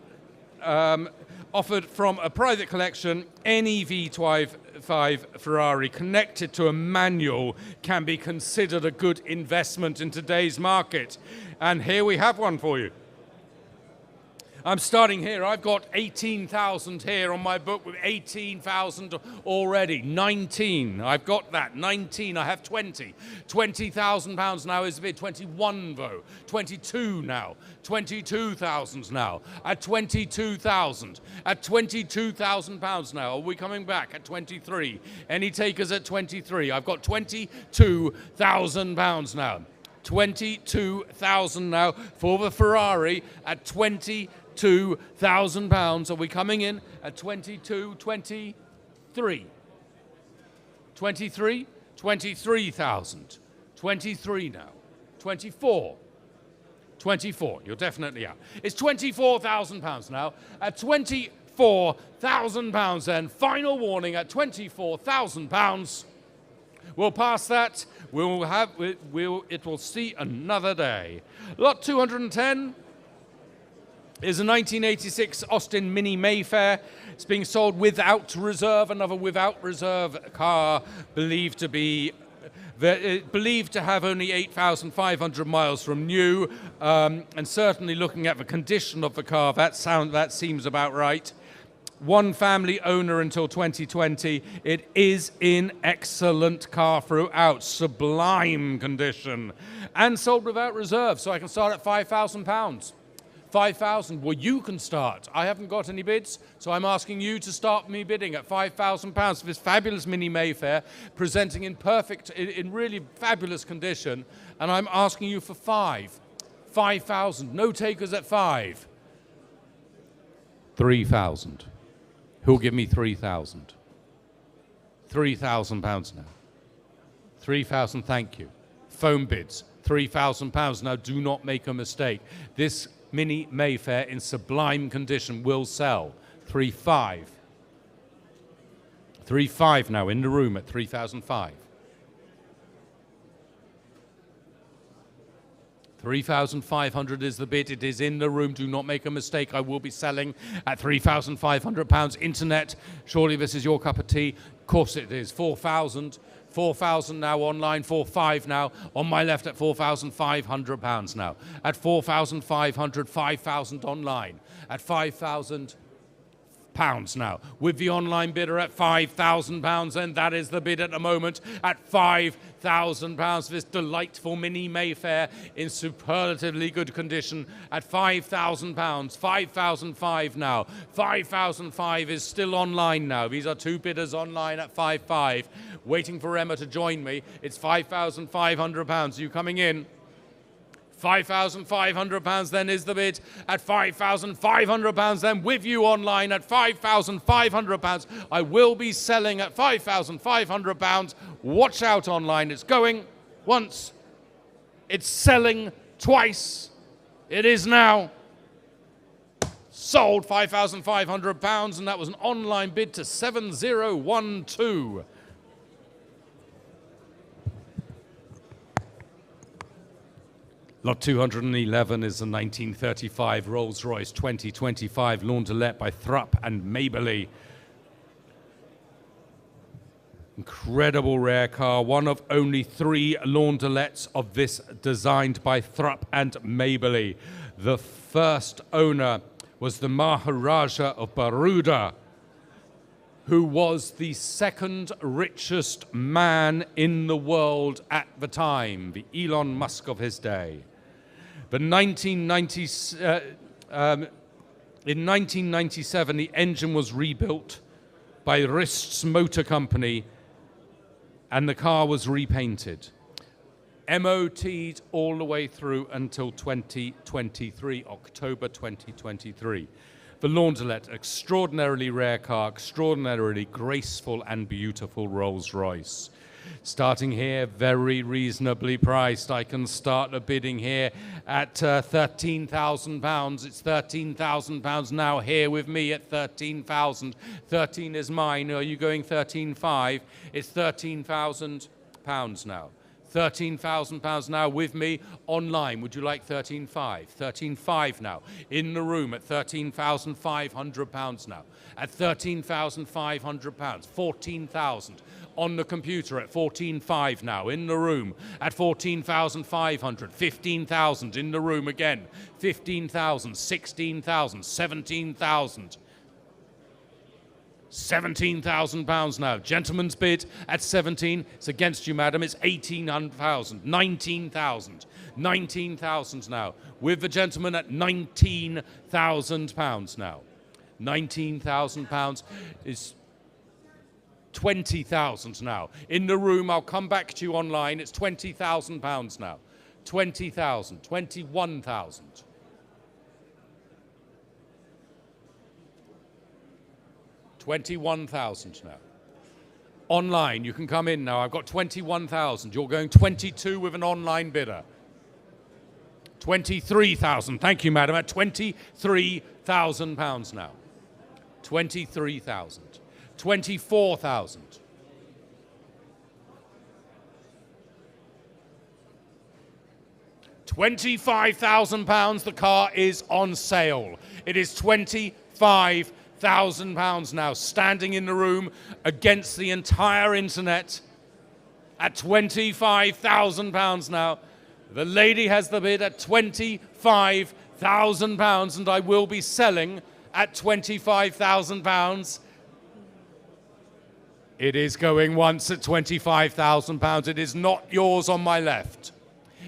offered from a private collection. Any V5 Ferrari connected to a manual can be considered a good investment in today's market. And here we have one for you. I'm starting here. I've got 18,000 here on my book with 18,000 already. 19. I've got that. 19. I have 20. 20,000 pounds now is a bid. 21 though. 22 now. 22,000 now. At 22,000. At 22,000 pounds now. Are we coming back at 23? Any takers at 23? I've got 22,000 pounds now. 22,000 now for the Ferrari at 22,000 pounds. Are we coming in at 22, 23? 23, 23,000. 23 now. 24. 24. You're definitely out. It's 24,000 pounds now. At 24,000 pounds then. Final warning at 24,000 pounds. We'll pass that. It will see another day. Lot 210 is a 1986 Austin Mini Mayfair. It's being sold without reserve. Another without reserve car, believed to have only 8,500 miles from new, and certainly looking at the condition of the car, that seems about right. One family owner until 2020. It is in excellent car throughout, sublime condition, and sold without reserve. So I can start at £5,000. 5,000. Well, you can start. I haven't got any bids, so I'm asking you to start me bidding at £5,000 for this fabulous Mini Mayfair, presenting in really fabulous condition, and I'm asking you for 5,000. No takers at 5. 3,000. Who'll give me 3,000? £3,000 now. 3,000, thank you. Phone bids, £3,000. Now, do not make a mistake. This Mini Mayfair in sublime condition will sell. 3,500. 3,500 now in the room at 3,500. 3,500 is the bid. It is in the room. Do not make a mistake. I will be selling at £3,500. Internet, surely this is your cup of tea. Of course it is. 4,000. 4,000 now online. 4,500 now. On my left at £4,500 now. At 4,500, 5,000 online. At 5,000 pounds now, with the online bidder at £5,000, and that is the bid at the moment at £5,000. This delightful Mini Mayfair in superlatively good condition at £5,000. 5,500 now. 5,500 is still online now. These are two bidders online at 5,500, waiting for Emma to join me. It's £5,500. You coming in? £5,500 then is the bid at £5,500 then, with you online at £5,500. I will be selling at £5,500. Watch out online. It's going once. It's selling twice. It is now sold. £5,500, and that was an online bid to 7012. Lot 211 is a 1935 Rolls-Royce 2025 Launderette by Thrupp and Maberly. Incredible rare car, one of only 3 Launderettes of this designed by Thrupp and Maberly. The first owner was the Maharaja of Baroda, who was the second richest man in the world at the time, the Elon Musk of his day. In 1997, the engine was rebuilt by Rist's Motor Company, and the car was repainted. MOT'd all the way through until 2023, October 2023. The Launderette, extraordinarily rare car, extraordinarily graceful and beautiful Rolls-Royce. Starting here, very reasonably priced. I can start the bidding here at £13,000. It's £13,000 now here with me at 13,000. 13 is mine. Are you going 13,500? It's £13,000 now. £13,000 now with me online. Would you like 13.5? 13.5 now. In the room at £13,500 now. At £13,500. 14,000. On the computer at 14.5 now. In the room at 14,500. 15,000 in the room again. 15,000, 16,000, 17,000. £17,000 now. Gentleman's bid at 17. It's against you, madam. It's 18,000. 19,000. 19,000 now. With the gentleman at £19,000 now. £19,000 is 20,000 now. In the room, I'll come back to you online. It's £20,000 now. 20,000. 21,000. £21,000 now. Online, you can come in now. I've got 21,000. You're going 22 with an online bidder. 23,000. Thank you, madam. At £23,000 now. 23,000. 24,000. £25,000. The car is on sale. It is £25,000 now, standing in the room against the entire internet at £25,000 now. The lady has the bid at £25,000, and I will be selling at £25,000. It is going once at £25,000. It is not yours on my left.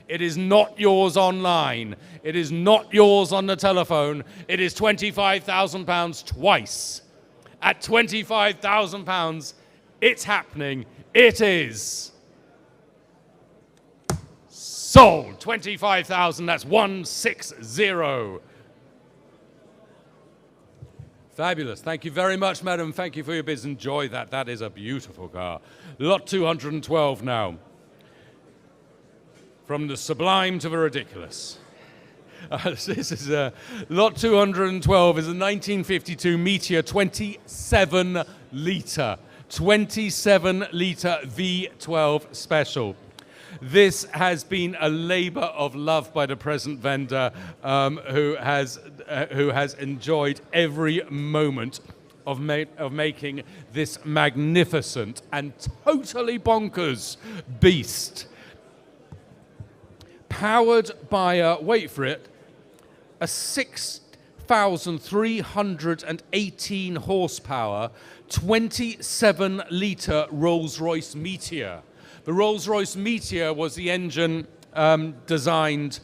It is not yours online. It is not yours on the telephone. It is £25,000 twice. At £25,000, it's happening. It is sold. 25,000, that's 160. Fabulous. Thank you very much, madam. Thank you for your bids. Enjoy that. That is a beautiful car. Lot 212 now. From the sublime to the ridiculous. This is lot 212 is a 1952 Meteor 27-litre. 27-litre V12 special. This has been a labour of love by the present vendor, who has enjoyed every moment of making this magnificent and totally bonkers beast. Powered by, wait for it, a 6,318 horsepower, 27-litre Rolls-Royce Meteor. The Rolls-Royce Meteor was the engine designed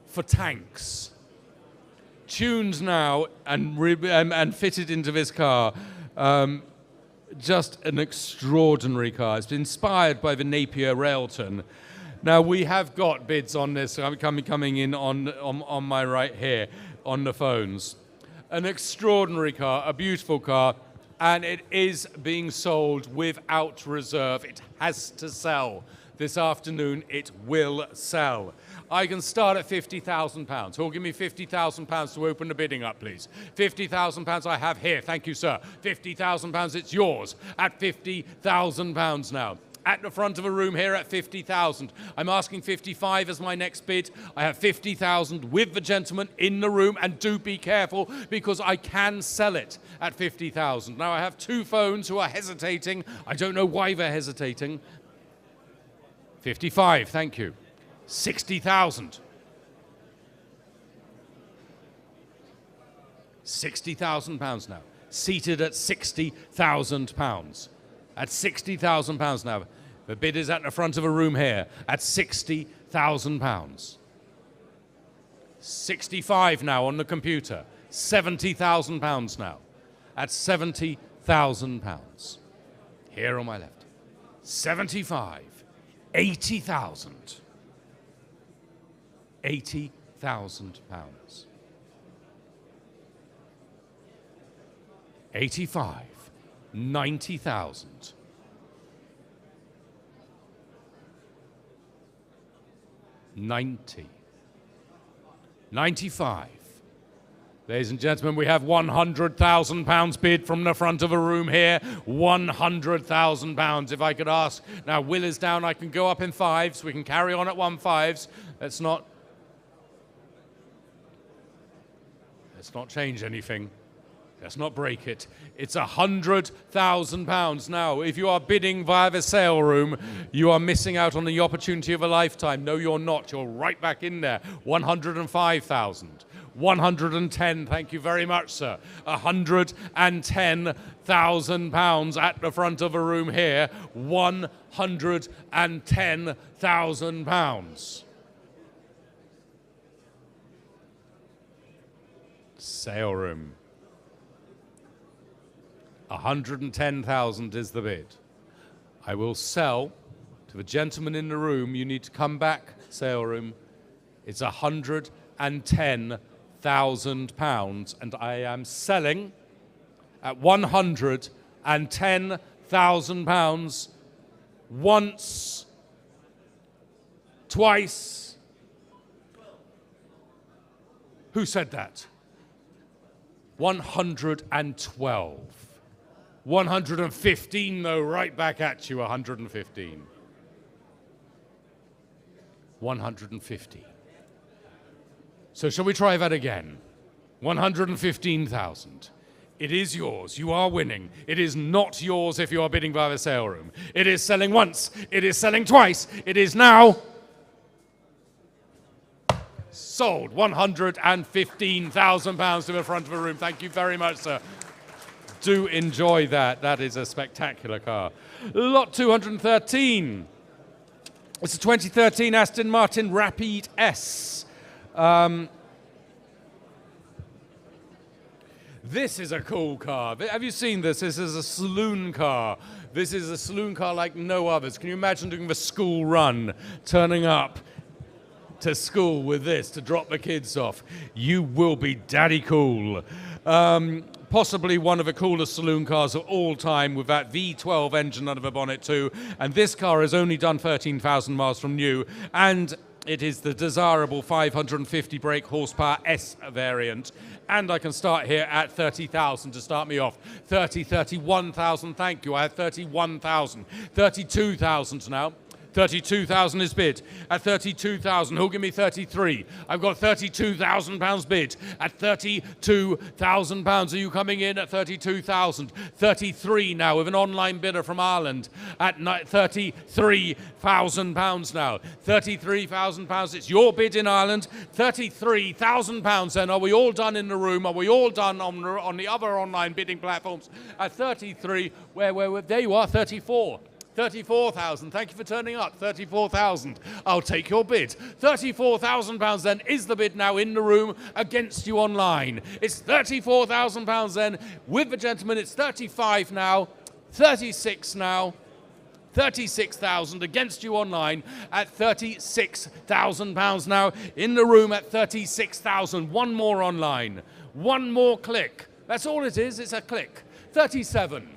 for tanks. Tuned now and fitted into this car. Just an extraordinary car. It's been inspired by the Napier Railton. Now, we have got bids on this. I'm coming in on my right here on the phones. An extraordinary car, a beautiful car, and it is being sold without reserve. It has to sell. This afternoon, it will sell. I can start at £50,000. Who'll give me £50,000 to open the bidding up, please? £50,000 I have here. Thank you, sir. £50,000, it's yours at £50,000 now. At the front of a room here at 50,000. I'm asking 55 as my next bid. I have 50,000 with the gentleman in the room, and do be careful because I can sell it at 50,000. Now I have two phones who are hesitating. I don't know why they're hesitating. 55, thank you. 60,000. £60,000 now. Seated at £60,000. At £60,000 now. The bid is at the front of a room here at £60,000. 65 now on the computer. £70,000 now. At £70,000. Here on my left. 75. 80,000. £80,000. 85. 90,000. 90. 95. Ladies and gentlemen, we have £100,000 bid from the front of a room here. £100,000. If I could ask, now Will is down, I can go up in fives. We can carry on at 1/5s. Let's not change anything. Let's not break it. It's £100,000. Now, if you are bidding via the sale room, you are missing out on the opportunity of a lifetime. No, you're not. You're right back in there. 105,000. 110, thank you very much, sir. £110,000 at the front of a room here. £110,000. Sale room. 110,000 is the bid. I will sell to the gentleman in the room. You need to come back, sale room. It's £110,000, and I am selling at £110,000 once, twice. Who said that? 112. 115 though, right back at you, 115. 150. So shall we try that again? 115,000. It is yours. You are winning. It is not yours if you are bidding via the sale room. It is selling once. It is selling twice. It is now sold. £115,000 to the front of the room. Thank you very much, sir. Do enjoy that. That is a spectacular car. Lot 213. It's a 2013 Aston Martin Rapide S. This is a cool car. Have you seen this? This is a saloon car. This is a saloon car like no others. Can you imagine doing the school run, turning up to school with this to drop the kids off? You will be daddy cool. Possibly one of the coolest saloon cars of all time with that V12 engine under the bonnet too. And this car has only done 13,000 miles from new, and it is the desirable 550 brake horsepower S variant. And I can start here at 30,000 to start me off. 31,000, thank you. I have 31,000. 32,000 now. 32,000 is bid. At 32,000, who'll give me 33? I've got £32,000 bid. At £32,000, are you coming in at 32,000? 33 now with an online bidder from Ireland at £33,000 now. £33,000, it's your bid in Ireland. £33,000 then. Are we all done in the room? Are we all done on the other online bidding platforms? At 33, where there you are, 34. 34,000. Thank you for turning up. 34,000. I'll take your bid. £34,000 then is the bid now in the room against you online. It's £34,000 then with the gentleman. It's 35 now. 36 now. 36,000 against you online at £36,000 now in the room at 36,000. One more online. One more click. That's all it is. It's a click. 37.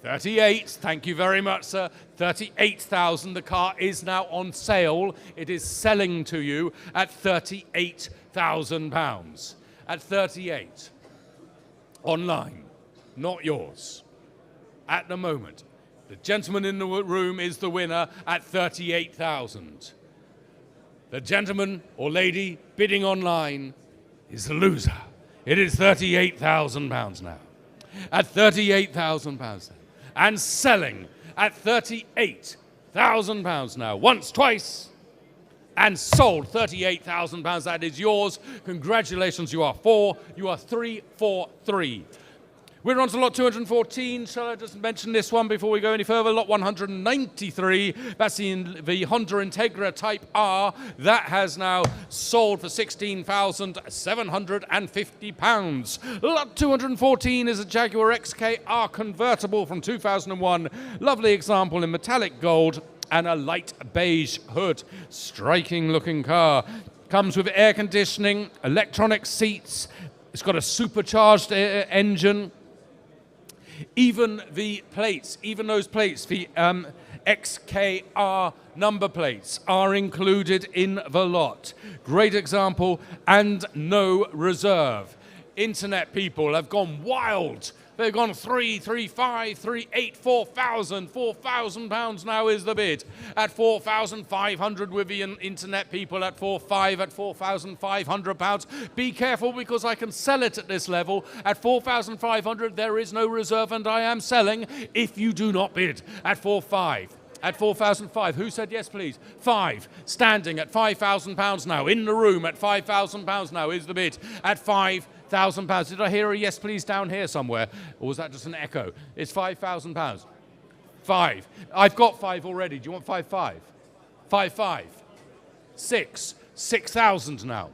38, thank you very much, sir. 38,000, the car is now on sale. It is selling to you at £38,000. At 38, online, not yours. At the moment, the gentleman in the room is the winner at 38,000. The gentleman or lady bidding online is the loser. It is £38,000 now. At £38,000. And selling at £38,000 now. Once, twice, and sold. £38,000. That is yours. Congratulations. You are 4. You are 3, 4, 3. We're on to lot 214. Shall I just mention this one before we go any further? Lot 193. That's the Honda Integra Type R. That has now sold for £16,750. Lot 214 is a Jaguar XKR convertible from 2001. Lovely example in metallic gold and a light beige hood. Striking looking car. Comes with air conditioning, electronic seats. It's got a supercharged even the plates, even those plates, the XKR number plates are included in the lot. Great example, and no reserve. Internet people have gone wild. They've gone 335, 38, 4,000. £4,000 now is the bid. At 4,500 with the internet people at 4,500, at £4,500. Be careful because I can sell it at this level. At 4,500 there is no reserve and I am selling if you do not bid. At 4,500. At 4,005. Who said yes, please? 5. Standing at £5,000 now. In the room at £5,000 now is the bid. At £5,000. Did I hear a yes, please down here somewhere? Or was that just an echo? It's £5,000. 5. I've got 5 already. Do you want 5,500? 5,500. 6. 6,000 now.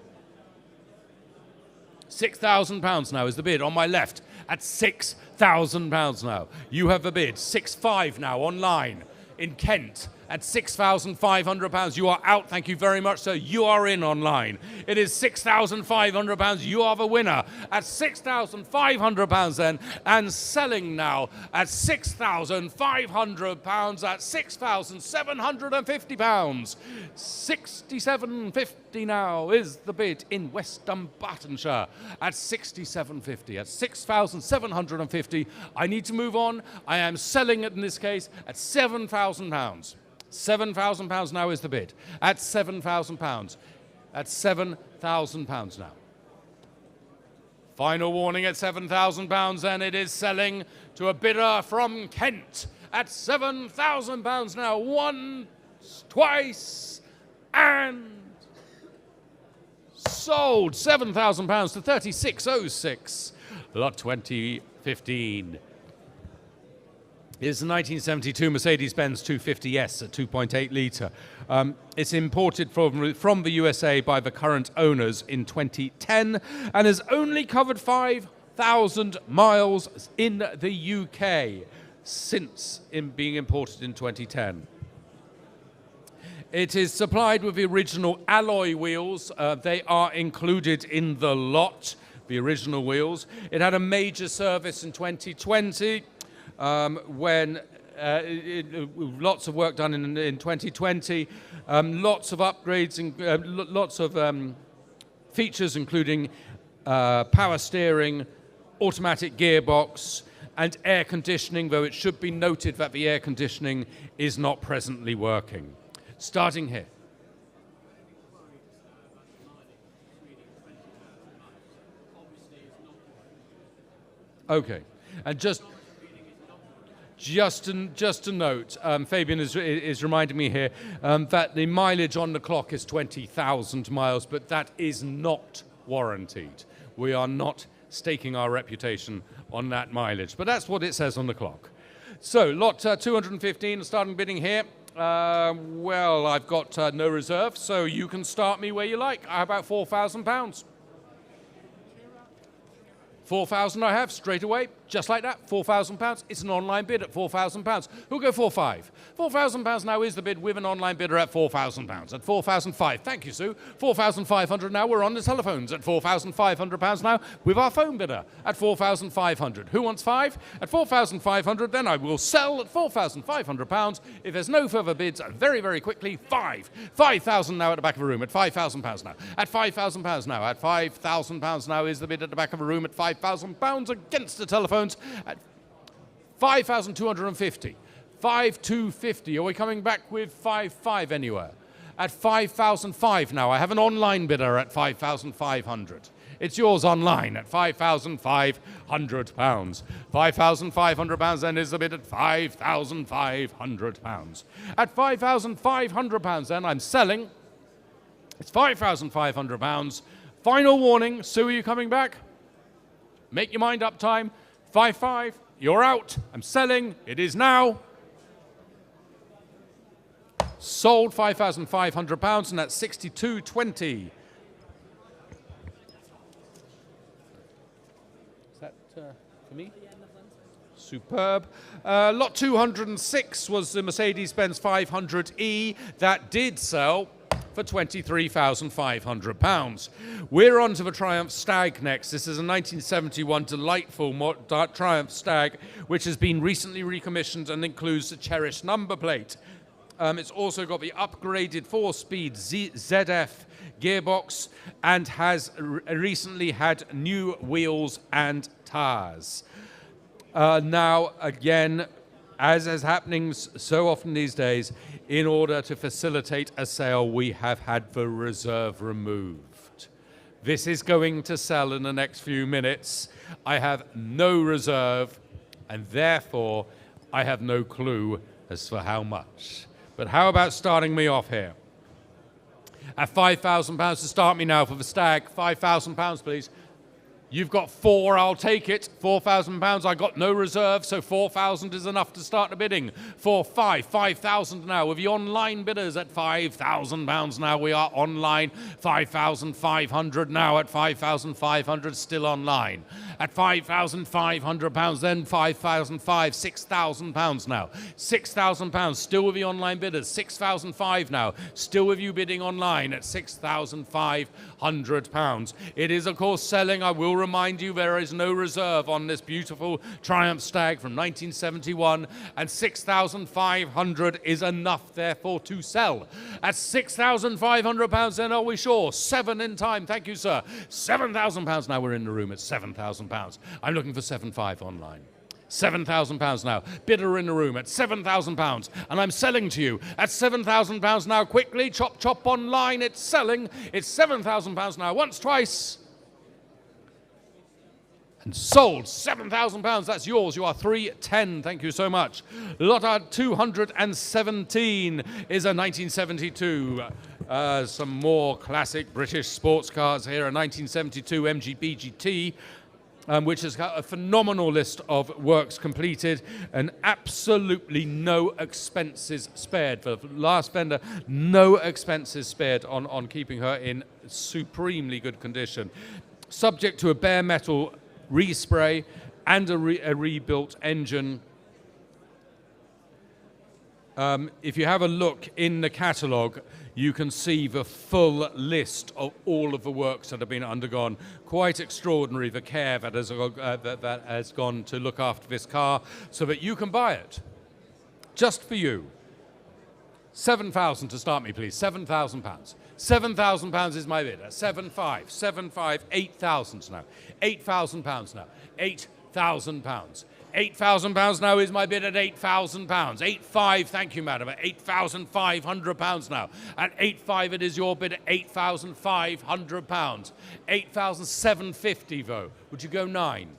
£6,000 now is the bid on my left. At £6,000 now. You have the bid. 6,500 now online. In Kent at £6,500. You are out. Thank you very much, sir. You are in online. It is £6,500. You are the winner at £6,500 then, and selling now at £6,500 at £6,750. £67.50 now is the bid in West Dunbartonshire at £67.50 at £6,750. I need to move on. I am selling it in this case at £7,000. £7,000 now is the bid. At £7,000. At £7,000 now. Final warning at £7,000, and it is selling to a bidder from Kent at £7,000 now. Once, twice, and sold. £7,000 to 3606. Lot 2015. It's a 1972 Mercedes-Benz 250S at 2.8 litre. It's imported from the USA by the current owners in 2010 and has only covered 5,000 miles in the UK since being imported in 2010. It is supplied with the original alloy wheels. They are included in the lot, the original wheels. It had a major service in 2020. When lots of work done in 2020, lots of upgrades and lots of features, including power steering, automatic gearbox, and air conditioning, though it should be noted that the air conditioning is not presently working. Starting here. Okay, and just a note, Fabian is reminding me here that the mileage on the clock is 20,000 miles, but that is not warranted. We are not staking our reputation on that mileage, but that's what it says on the clock. So, lot 215, starting bidding here. Well, I've got no reserve, so you can start me where you like. How about £4,000? 4,000 I have, straight away, just like that, £4,000. It's an online bid at £4,000. Who'll go 4,500? £4,000 now is the bid with an online bidder at £4,000. At 4,500, thank you, Sue. 4,500 now, we're on the telephones at £4,500 now with our phone bidder at 4,500. Who wants 5? At 4,500, then I will sell at £4,500. If there's no further bids, very, very quickly, 5,000 now at the back of the room at £5,000 now. At £5,000 now. At £5,000 now is the bid at the back of the room at £5,000 against the telephones at 5,250. 5,250. Are we coming back with 5,500 anywhere? At 5,500 now. I have an online bidder at 5,500. It's yours online at £5,500. £5,500 then is the bid at £5,500. At £5,500 then I'm selling. It's £5,500. Final warning. Sue, are you coming back? Make your mind up time. 5,500. You're out. I'm selling. It is now. Sold £5,500 and that's 62.20. Is that for me? Superb. Lot 206 was the Mercedes-Benz 500E. That did sell for £23,500. We're on to the Triumph Stag next. This is a 1971 delightful Triumph Stag, which has been recently recommissioned and includes the cherished number plate. It's also got the upgraded 4-speed ZF gearbox and has recently had new wheels and tires. Now, again, as is happening so often these days, in order to facilitate a sale, we have had the reserve removed. This is going to sell in the next few minutes. I have no reserve, and therefore I have no clue as to how much. But how about starting me off here? At £5,000 to start me now for the Stag. £5,000, please. You've got 4, I'll take it. £4,000, I got no reserve, so 4,000 is enough to start the bidding. 5,000 now with the online bidders at £5,000 now. We are online. 5,500 now at 5,500, still online. At £5,500, then 5,500, £6,000 now. £6,000, still with the online bidders. 6,500 now, still with you bidding online at £6,500. It is, of course, selling. I will remind you there is no reserve on this beautiful Triumph Stag from 1971, and 6,500 is enough, therefore, to sell. At £6,500, then are we sure? 7 in time, thank you, sir. £7,000 now. We're in the room at £7,000. I'm looking for 7,500 online. £7,000 now. Bidder in the room at £7,000, and I'm selling to you at £7,000 now. Quickly, chop, chop online. It's selling. It's £7,000 now. Once, twice. And sold. £7,000. That's yours. You are 310. Thank you so much. Lot 217 is a 1972. Some more classic British sports cars here. A 1972 MGB GT. Which has got a phenomenal list of works completed and absolutely no expenses spared. For the last vendor, no expenses spared on keeping her in supremely good condition. Subject to a bare metal respray and a rebuilt engine. If you have a look in the catalogue, you can see the full list of all of the works that have been undergone. Quite extraordinary, the care that has gone to look after this car so that you can buy it just for you. 7,000 to start me, please. £7,000. £7,000 is my bid. 7,500, 8,000 now. £8,000 now. £8,000. £8,000 now is my bid at £8,000. 8,500, thank you, madam, at £8,500 now. At 8,500 it is your bid at £8,500. 8,750 though. Would you go 9?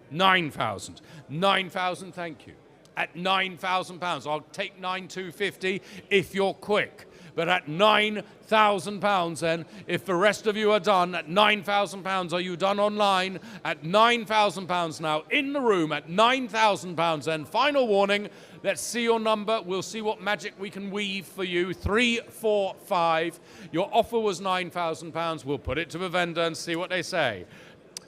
9,000. 9,000, thank you. At £9,000, I'll take 9,250 if you're quick. But at £9,000 then, if the rest of you are done, at £9,000, are you done online? At £9,000 now, in the room at £9,000 then. Final warning, let's see your number. We'll see what magic we can weave for you. 345. Your offer was £9,000. We'll put it to the vendor and see what they say.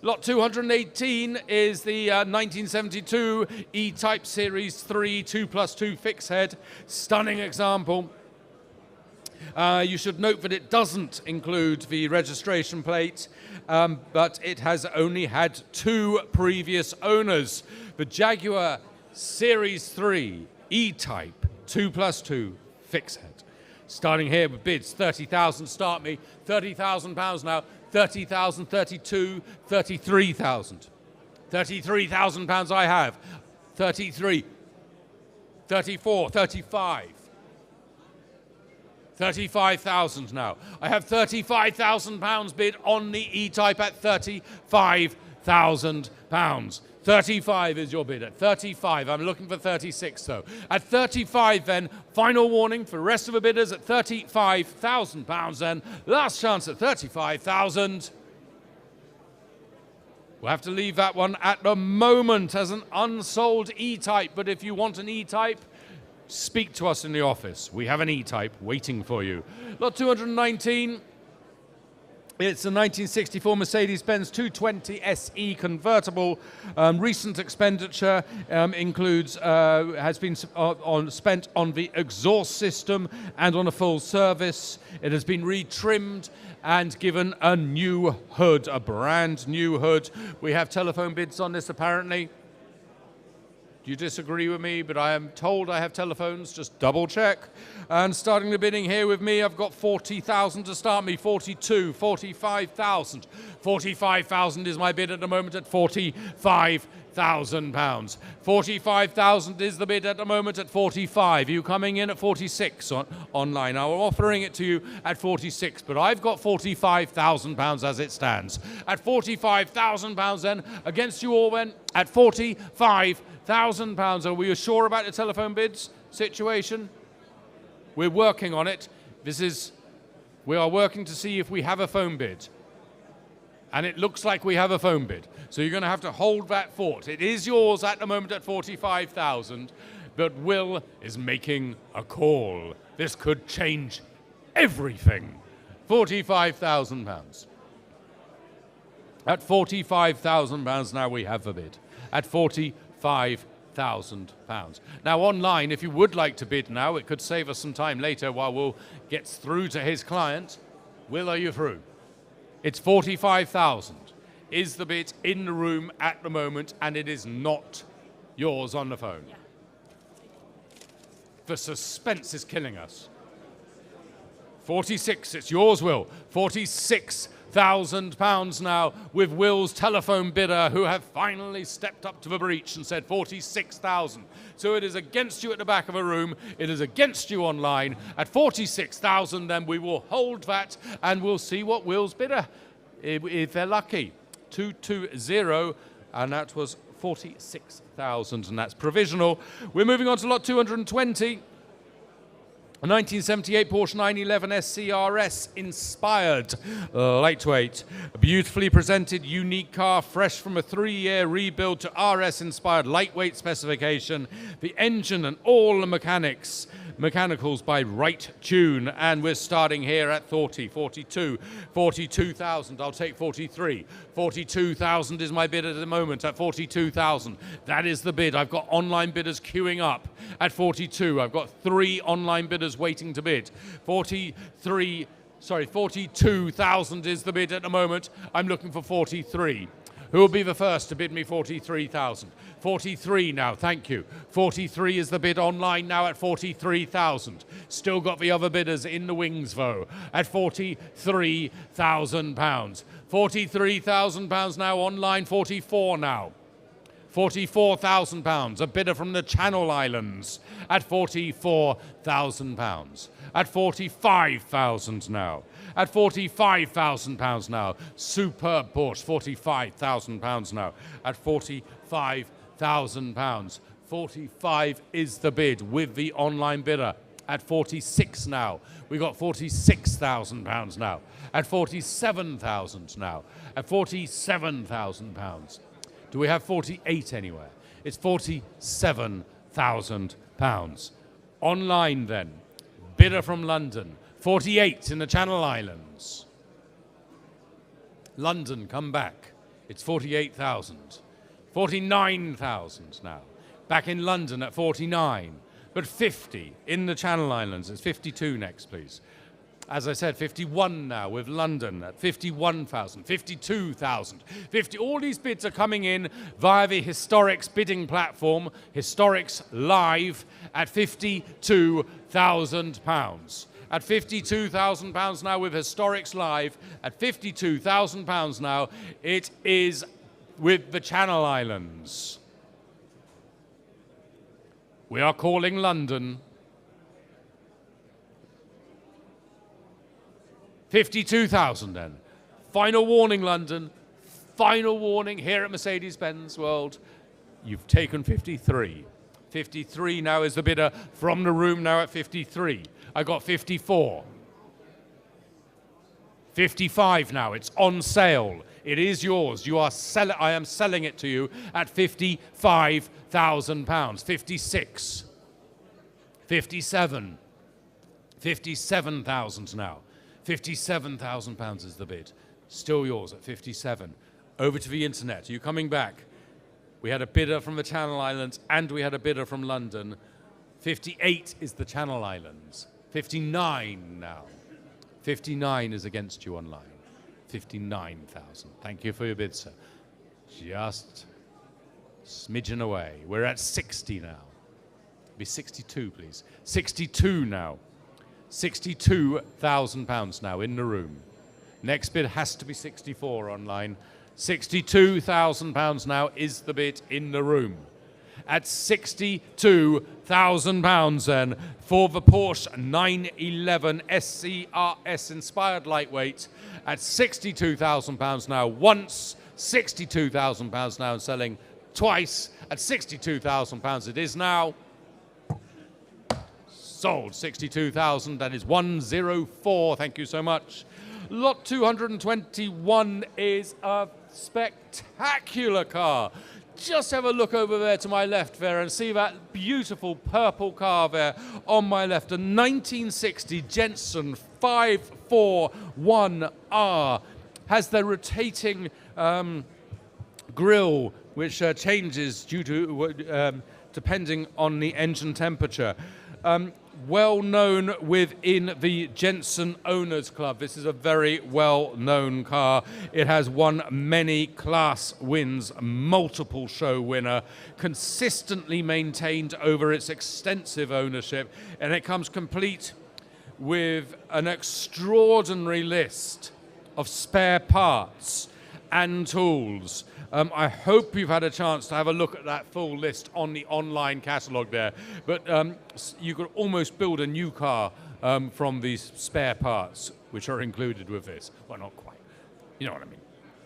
Lot 218 is the 1972 E-Type Series 3 2+2 fixed head. Stunning example. You should note that it doesn't include the registration plate, but it has only had 2 previous owners. The Jaguar Series 3 E-Type 2+2 fixed head. Starting here with bids, 30,000 start me, £30,000 now, 30,000, 32, 33,000. £33,000 I have, 33, 34, 35. 35,000 now. I have £35,000 bid on the E-Type at £35,000. 35 is your bid at 35. I'm looking for 36 though. At 35 then, final warning for the rest of the bidders at £35,000 then. Last chance at 35,000. We'll have to leave that one at the moment as an unsold E-Type, but if you want an E-Type, speak to us in the office. We have an E-Type waiting for you. Lot 219 It's a 1964 Mercedes-Benz 220 SE convertible. Recent expenditure includes has been spent on the exhaust system and on a full service. It has been retrimmed and given a new hood, a brand new hood. We have telephone bids on this apparently. Do you disagree with me? But I am told I have telephones. Just double check. And starting the bidding here with me, I've got 40,000 to start me. 42, 45,000. 45,000 is my bid at the moment at £45,000. 45,000 is the bid at the moment at 45. You coming in at 46 online? I'm offering it to you at 46, but I've got £45,000 as it stands. At £45,000 then, against you all then, at £45,000. Are we sure about the telephone bids situation? We're working on it. We are working to see if we have a phone bid. And it looks like we have a phone bid. So you're going to have to hold that thought. It is yours at the moment at 45,000, but Will is making a call. This could change everything. £45,000. At £45,000 now we have the bid. At £45,000. Now online, if you would like to bid now, it could save us some time later while Will gets through to his client. Will, are you through? It's 45,000 is the bid in the room at the moment, and it is not yours on the phone. Yeah. The suspense is killing us. 46, it's yours, Will. £46,000 now with Will's telephone bidder, who have finally stepped up to the breach and said 46,000. So it is against you at the back of a room. It is against you online. At 46,000, then we will hold that and we'll see what Will's bidder, if they're lucky. 220, and that was 46,000, and that's provisional. We're moving on to lot 220. A 1978 Porsche 911 SCRS inspired, lightweight, a beautifully presented, unique car, fresh from a 3-year rebuild to RS inspired lightweight specification. The engine and all the mechanicals by Right Tune, and we're starting here at 42,000. I'll take 43. 42,000 is my bid at the moment at 42,000. That is the bid. I've got online bidders queuing up at 42. I've got 3 online bidders waiting to bid. 42,000 is the bid at the moment. I'm looking for 43. Who will be the first to bid me 43,000? 43 now, thank you. 43 is the bid online now at 43,000. Still got the other bidders in the wings, though, at £43,000. £43,000 now online, 44 now. £44,000, a bidder from the Channel Islands at £44,000. At £45,000 now. At £45,000 now. Superb Porsche, £45,000 now. At £45,000. 45 is the bid with the online bidder. At 46 now. We got £46,000 now. At 47,000 now. At £47,000. Do we have 48 anywhere? It's £47,000. Online then. Bidder from London. 48 in the Channel Islands. London, come back. It's 48,000. 49,000 now. Back in London at 49. But 50 in the Channel Islands. It's 52 next, please. As I said, 51 now with London at 51,000, 52,000, 50. All these bids are coming in via the Historics bidding platform, Historics Live, at £52,000. At £52,000 now with Historics Live, at £52,000 now, it is with the Channel Islands. We are calling London. 52,000 then. Final warning, London. Final warning here at Mercedes-Benz World. You've taken 53. 53 now is the bidder from the room now at 53. I got 54. 55 now. It's on sale. It is yours. I am selling it to you at £55,000. 56. 57. 57,000 now. £57,000 is the bid. Still yours at 57. Over to the internet. Are you coming back? We had a bidder from the Channel Islands and we had a bidder from London. 58 is the Channel Islands. 59 now. 59 is against you online. 59,000. Thank you for your bid, sir. Just smidgen away. We're at 60 now. Be 62, please. 62 now. £62,000 now in the room. Next bid has to be 64 online. £62,000 now is the bid in the room. At £62,000 then for the Porsche 911 SCRS Inspired Lightweight. At £62,000 now once, £62,000 now selling twice. At £62,000 it is now. Sold 62,000. That is 104. Thank you so much. Lot 221 is a spectacular car. Just have a look over there to my left there and see that beautiful purple car there on my left. A 1960 Jensen 541R. Has the rotating grille, which changes due to depending on the engine temperature. Well known within the Jensen Owners Club. This is a very well known car. It has won many class wins, multiple show winner, consistently maintained over its extensive ownership, and it comes complete with an extraordinary list of spare parts and tools. I hope you've had a chance to have a look at that full list on the online catalogue there. But you could almost build a new car from these spare parts, which are included with this. Well, not quite. You know what I mean.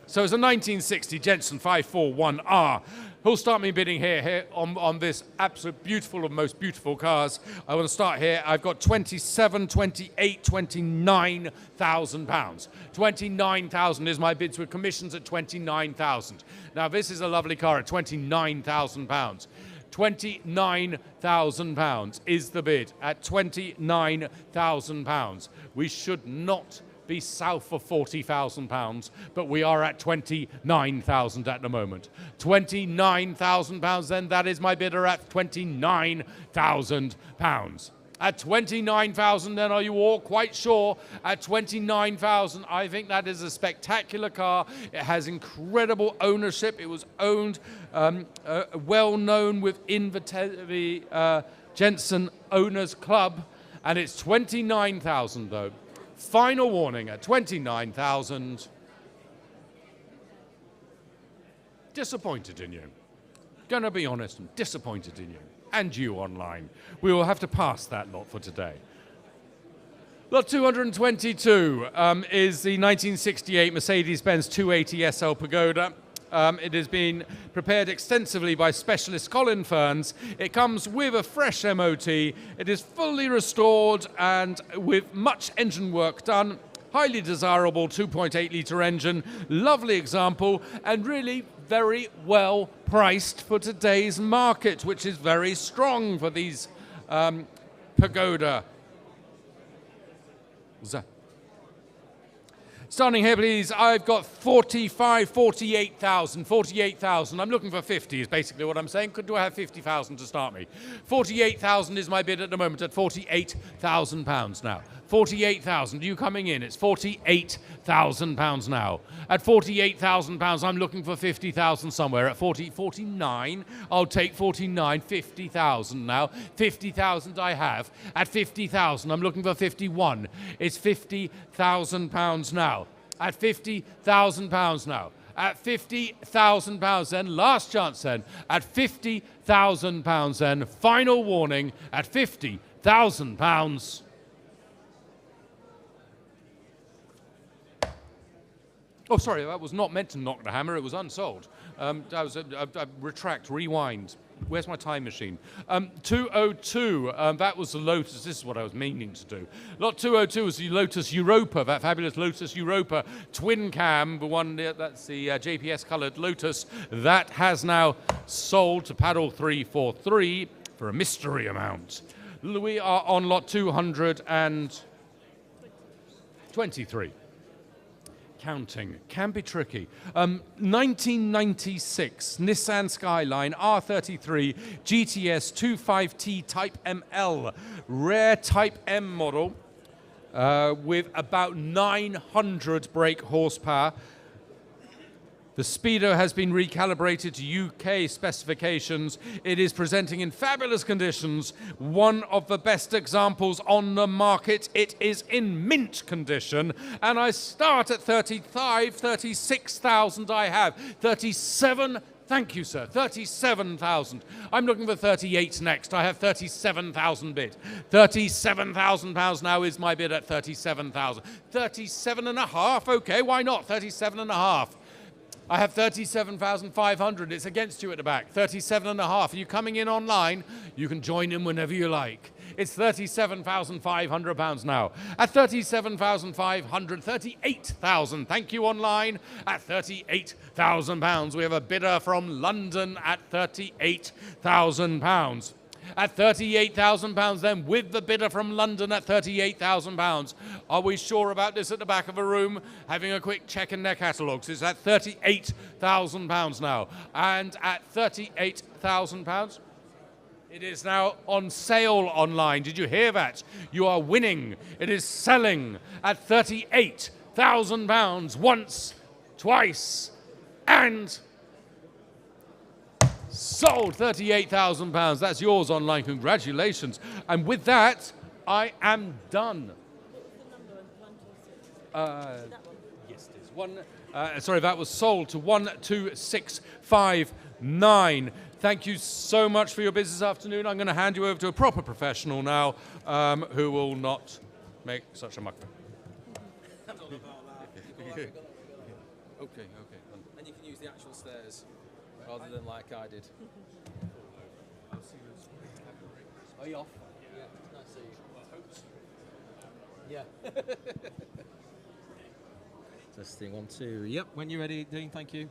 So it's a 1960 Jensen 541R. Who'll start me bidding here on this absolute beautiful of most beautiful cars? I want to start here. I've got 27, 28, 29,000 pounds. 29,000 is my bids with commissions at 29,000. Now this is a lovely car at 29,000 pounds. 29,000 pounds is the bid at 29,000 pounds. We should not be south of £40,000, but we are at 29,000 at the moment. £29,000, then that is my bidder at £29,000. At 29,000, then are you all quite sure? At 29,000, I think that is a spectacular car. It has incredible ownership. It was owned, well known within the Jensen Owners Club, and it's 29,000 though. Final warning at 29,000. Disappointed in you. Gonna be honest, I'm disappointed in you. And you online. We will have to pass that lot for today. Lot 222 is the 1968 Mercedes-Benz 280 SL Pagoda. It has been prepared extensively by specialist Colin Ferns. It comes with a fresh MOT. It is fully restored and with much engine work done. Highly desirable 2.8 litre engine. Lovely example and really very well priced for today's market, which is very strong for these Pagoda. Starting here, please, I've got 48,000. I'm looking for 50 is basically what I'm saying. Do I have 50,000 to start me? 48,000 is my bid at the moment at £48,000 now. 48,000, you coming in? It's £48,000 now. At £48,000, I'm looking for 50,000 somewhere. At 49, I'll take 49, 50,000 now. 50,000 I have. At 50,000, I'm looking for 51. It's £50,000 now. At £50,000 now. At £50,000 then, last chance then. At £50,000 then, final warning at £50,000. Oh, sorry, that was not meant to knock the hammer. It was unsold. Retract, rewind. Where's my time machine? 202, that was the Lotus. This is what I was meaning to do. Lot 202 is the Lotus Europa, that fabulous Lotus Europa twin cam, the one that's the JPS-coloured Lotus. That has now sold to Paddle 343 for a mystery amount. We are on lot 223. counting can be tricky. 1996 Nissan Skyline R33 GTS 25T Type ML, rare Type M model with about 900 brake horsepower. The speedo has been recalibrated to UK specifications. It is presenting in fabulous conditions. One of the best examples on the market. It is in mint condition. And I start at 36,000 I have. 37, thank you, sir, 37,000. I'm looking for 38 next. I have 37,000 bid. 37,000 pounds now is my bid at 37,000. 37 and a half, okay, why not? 37 and a half. I have 37,500. It's against you at the back. 37 and a half. Are you coming in online? You can join in whenever you like. It's 37,500 pounds now. At 37,500, 38,000. Thank you online. At 38,000 pounds, we have a bidder from London at 38,000 pounds. At 38,000 pounds then, with the bidder from London at 38,000 pounds. Are we sure about this at the back of a room? Having a quick check in their catalogues. It's at 38,000 pounds now. And at 38,000 pounds, it is now on sale online. Did you hear that? You are winning. It is selling at 38,000 pounds once, twice, and sold. 38,000 pounds. That's yours online. Congratulations. And with that, I am done. Yes, it is. Sorry, that was sold to 12659. Thank you so much for your business afternoon. I'm going to hand you over to a proper professional now, who will not make such a muck. Okay. And you can use the actual stairs rather than like I did. Are you off? Yeah. Nice to see you. Yeah. Testing, 1, 2. Yep, when you're ready, Dean, thank you.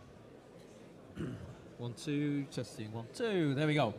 1, 2, testing, 1, 2. There we go.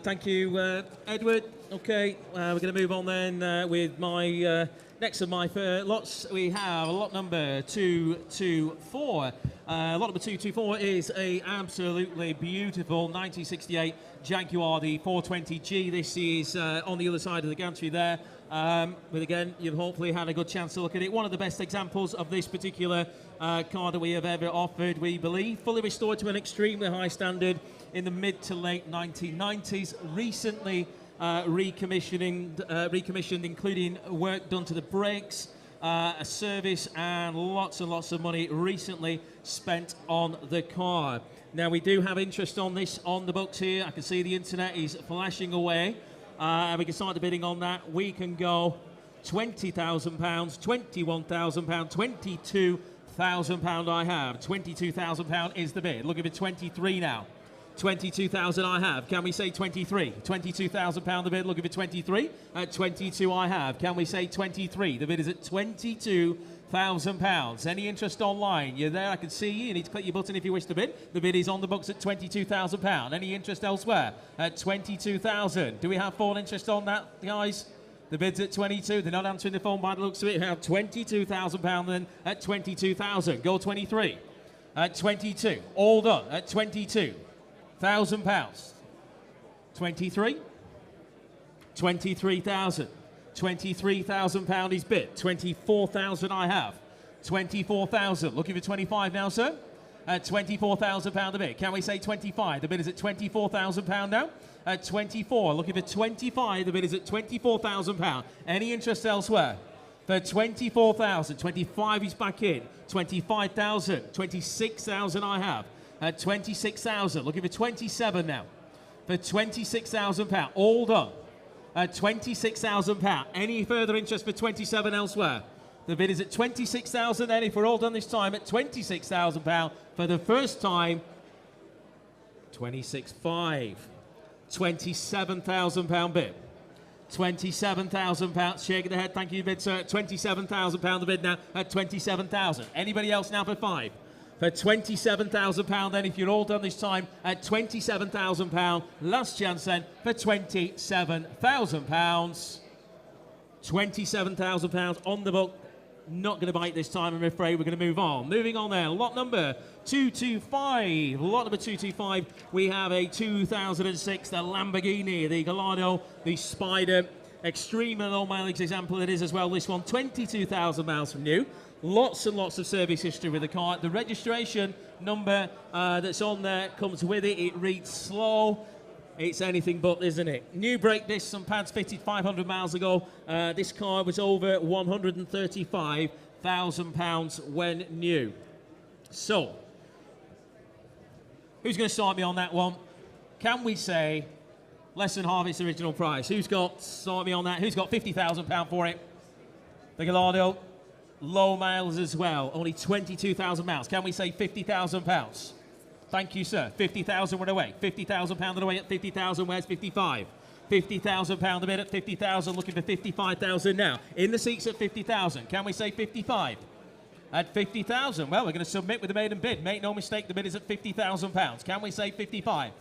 Thank you, Edward. Okay, we're going to move on then with my next of my lots. We have lot number 224. Lot number 224 is a absolutely beautiful 1968 Jaguar, the 420G. This is on the other side of the gantry there. But again, you've hopefully had a good chance to look at it. One of the best examples of this particular car that we have ever offered, we believe. Fully restored to an extremely high standard in the mid to late 1990s. Recently recommissioned, including work done to the brakes, a service, and lots of money recently spent on the car. Now, we do have interest on this on the books here. I can see the internet is flashing away. And we can start the bidding on that. We can go £20,000, £21,000, £22,000 I have. £22,000 is the bid. Looking for 23 now. 22,000 I have. Can we say 23? £22,000 the bid. Looking for 23. At 22 I have. Can we say 23? The bid is at £22,000. Any interest online? You're there. I can see you. You need to click your button if you wish to bid. The bid is on the books at £22,000. Any interest elsewhere? At 22,000. Do we have full interest on that, guys? The bid's at 22. They're not answering the phone by the looks of it. We have £22,000 then at 22,000. Go 23. At 22. All done. At 22,000 pounds. 23. 23,000. £23,000 is bid. 24,000 I have. 24,000. Looking for 25 now, sir. At £24,000 a bid. Can we say 25? The bid is at £24,000 now. At 24. Looking for 25. The bid is at £24,000. Any interest elsewhere? For 24,000. 25 is back in. 25,000. 26,000 I have. At 26,000. Looking for 27 now. For £26,000. All done. At £26,000. Any further interest for 27 elsewhere? The bid is at 26,000 then, if we're all done this time, at £26,000 for the first time. 26.5. £27,000 bid. £27,000. Shaking the head. Thank you, bid, sir. £27,000 the bid now at 27,000. Anybody else now for 5? For £27,000 then, if you're all done this time, at £27,000. Last chance then for £27,000. £27,000 on the book. Not going to bite this time, I'm afraid. We're going to move on. Moving on there. Lot number 225. Lot number 225. We have a 2006 the Lamborghini, the Gallardo, the Spider. Extreme low mileage example it is as well. This one, 22,000 miles from new. Lots and lots of service history with the car. The registration number that's on there comes with it. It reads slow. It's anything but, isn't it? New brake discs and pads fitted 500 miles ago. This car was over £135,000 when new. So, who's going to start me on that one? Can we say less than half its original price? Who's got, start me on that, who's got £50,000 for it? The Gallardo, low miles as well, only 22,000 miles. Can we say £50,000? Thank you, sir. 50,000 went away. £50,000 away at 50,000. Where's 55? £50,000 a bid at 50,000. Looking for 55,000 now. In the seats at 50,000. Can we say 55? At 50,000. Well, we're going to submit with the maiden bid. Make no mistake, the bid is at £50,000. Can we say 55?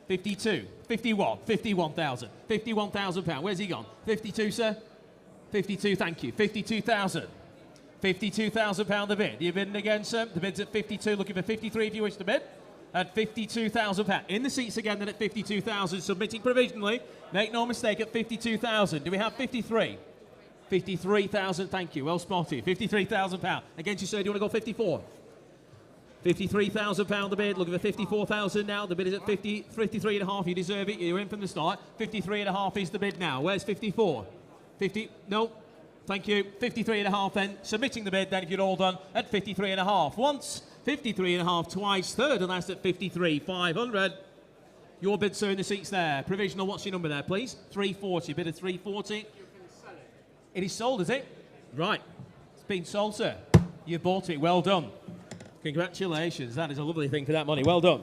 52. 51. 51,000. £51,000. Where's he gone? 52, sir? 52, thank you. 52,000. £52,000 the bid. You're bidding again, sir? The bid's at 52. Looking for 53 if you wish to bid. At £52,000. In the seats again, then at 52,000. Submitting provisionally. Make no mistake, at 52,000. Do we have 53? 53,000, thank you. Well spotted. £53,000. Against you, sir, do you want to go 54? £53,000 the bid. Looking for 54,000 now. The bid is at 53 and a half. You deserve it. You're in from the start. 53 and a half is the bid now. Where's 54? 50? No. Thank you. 53 and a half then. Submitting the bid then if you're all done at 53 and a half. Once, 53 and a half twice. Third and last at 53,500. Your bid, sir, in the seats there. Provisional, what's your number there, please? 340. Bid of 340. You can sell it. It is sold, is it? Right. It's been sold, sir. You bought it. Well done. Congratulations. That is a lovely thing for that money. Well done.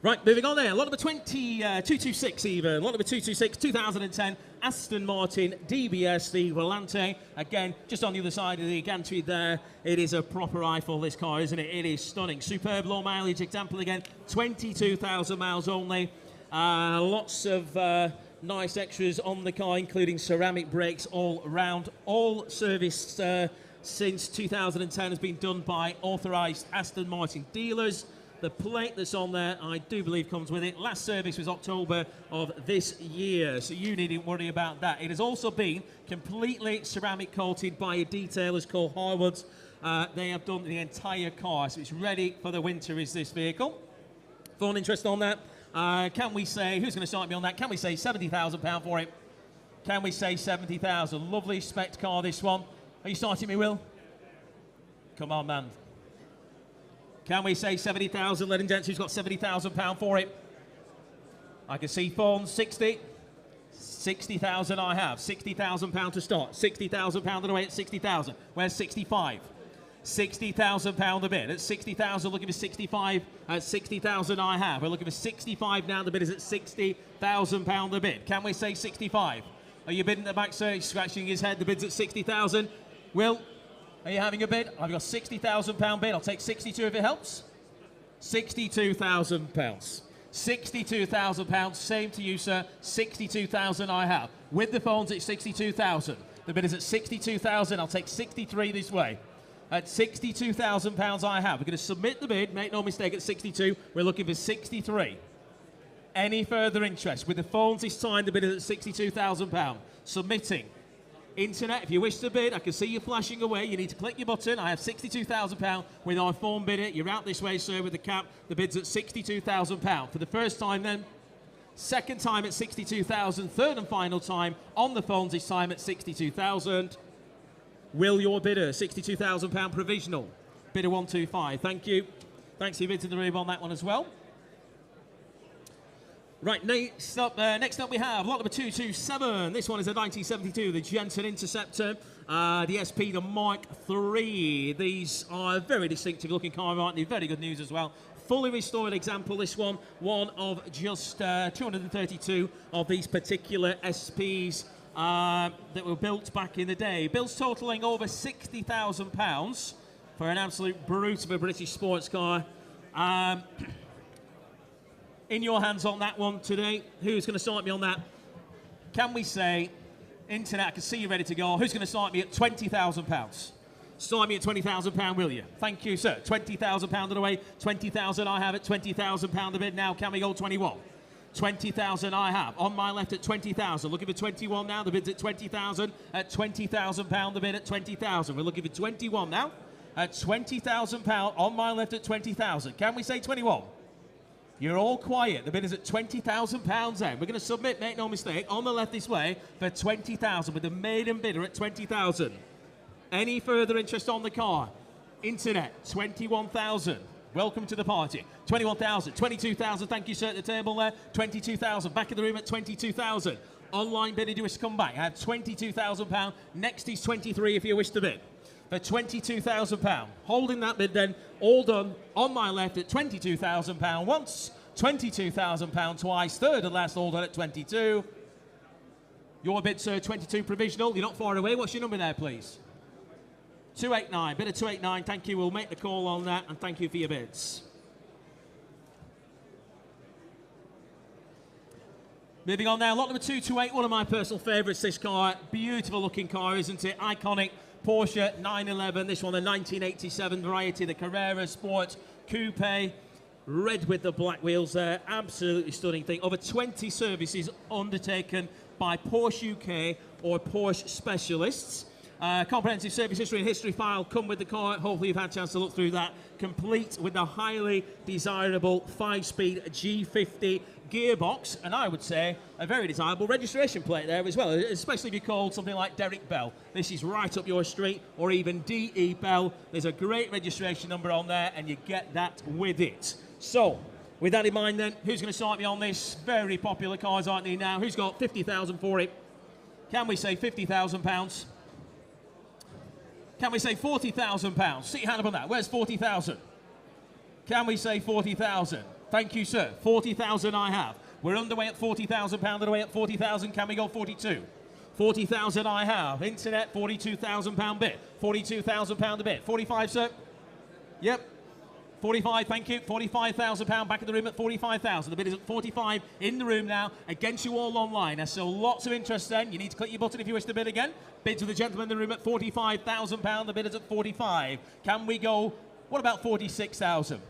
Right, moving on there. Lot number 226 even. Lot number 226, 2010 Aston Martin DBS, the Volante. Again, just on the other side of the gantry there. It is a proper eyeful, this car, isn't it? It is stunning. Superb low mileage example again. 22,000 miles only. Lots of nice extras on the car, including ceramic brakes all round. All serviced since 2010 has been done by authorised Aston Martin dealers. The plate that's on there, I do believe, comes with it. Last service was October of this year, so you needn't worry about that. It has also been completely ceramic coated by a detailer called Harwood's. They have done the entire car, so it's ready for the winter, is this vehicle. Phone interest on that? Can we say, who's going to start me on that? Can we say £70,000 for it? Can we say 70,000? Lovely spec car, this one. Are you starting me, Will? Come on, man. Can we say 70,000, ladies and gents? Who's got £70,000 for it? I can see phones, 60. 60,000 I have. £60,000 to start. £60,000 away at 60,000. Where's 65? £60,000 the bid. At 60,000, looking for 65. At 60,000 I have. We're looking for 65 now. The bid is at £60,000 the bid. Can we say 65? Are you bidding at the back, sir? He's scratching his head. The bid's at 60,000. Will? Are you having a bid? I've got £60,000 bid. I'll take 62 if it helps. £62,000. £62,000. Same to you, sir. 62,000 I have. With the phones, it's 62,000. The bid is at 62,000. I'll take 63 this way. At £62,000 I have. We're going to submit the bid. Make no mistake, at 62. We're looking for 63. Any further interest? With the phones this time, the bid is at £62,000. Submitting. Internet, if you wish to bid, I can see you flashing away. You need to click your button. I have £62,000 with our phone bidder. You're out this way, sir, with the cap. The bid's at £62,000. For the first time then, second time at 62,000, third and final time on the phones this time at 62,000. Will your bidder, £62,000 provisional. Bidder 125, thank you. Thanks for your bids in the room on that one as well. Right, next up we have lot number 227. This one is a 1972, the Jensen Interceptor, the SP, the Mark III. These are a very distinctive looking car, aren't they? Very good news as well. Fully restored example, this one. One of just 232 of these particular SPs that were built back in the day. Builds totalling over £60,000 for an absolute brute of a British sports car. In your hands on that one today. Who's going to start me on that? Can we say, internet, I can see you ready to go. Who's going to start me at £20,000? Start me at £20,000, will you? Thank you, sir. £20,000 of the way. 20,000 I have at £20,000 a bid. Now, can we go 21? 20,000 I have. On my left at 20,000. Looking for 21 now. The bid's at 20,000. At £20,000 the bid at 20,000. We're looking for 21 now. At £20,000. On my left at 20,000. Can we say 21? You're all quiet. The bid is at £20,000 then. We're going to submit, make no mistake, on the left this way for 20,000 with the maiden bidder at 20,000. Any further interest on the car? Internet, 21,000. Welcome to the party. 21,000, 22,000. Thank you, sir, at the table there. 22,000. Back in the room at 22,000. Online bidder, do you wish to come back? I have £22,000. Next is 23 if you wish to bid. For £22,000. Holding that bid then, all done on my left at £22,000 once, £22,000 twice, third and last all done at 22. Your bid, sir, 22 provisional. You're not far away. What's your number there, please? 289, bid of 289. Thank you. We'll make the call on that, and thank you for your bids. Moving on now, lot number 228, one of my personal favourites, this car. Beautiful looking car, isn't it? Iconic Porsche 911, this one, the 1987 variety, the Carrera Sport Coupe. Red with the black wheels there, absolutely stunning thing. Over 20 services undertaken by Porsche UK or Porsche specialists. Comprehensive service history and history file come with the car. Hopefully you've had a chance to look through that. Complete with the highly desirable 5-speed G50 gearbox, and I would say a very desirable registration plate there as well, especially if you called something like Derek Bell. This is right up your street, or even D.E. Bell. There's a great registration number on there, and you get that with it. So, with that in mind then, who's going to start me on this? Very popular cars, aren't they now? Who's got 50,000 for it? Can we say £50,000? Can we say £40,000? See your hand up on that. Where's 40,000? Can we say 40,000? Thank you, sir. 40,000 I have. We're underway at £40,000, underway at 40,000. Can we go 42? 40,000 I have. Internet, £42,000 bid. £42,000 a bit. 45, sir? Yep. 45, thank you. £45,000 back in the room at 45,000. The bid is at 45 in the room now against you all online. So lots of interest then. You need to click your button if you wish to bid again. Bid to the gentleman in the room at £45,000. The bid is at 45. Can we go, what about 46,000?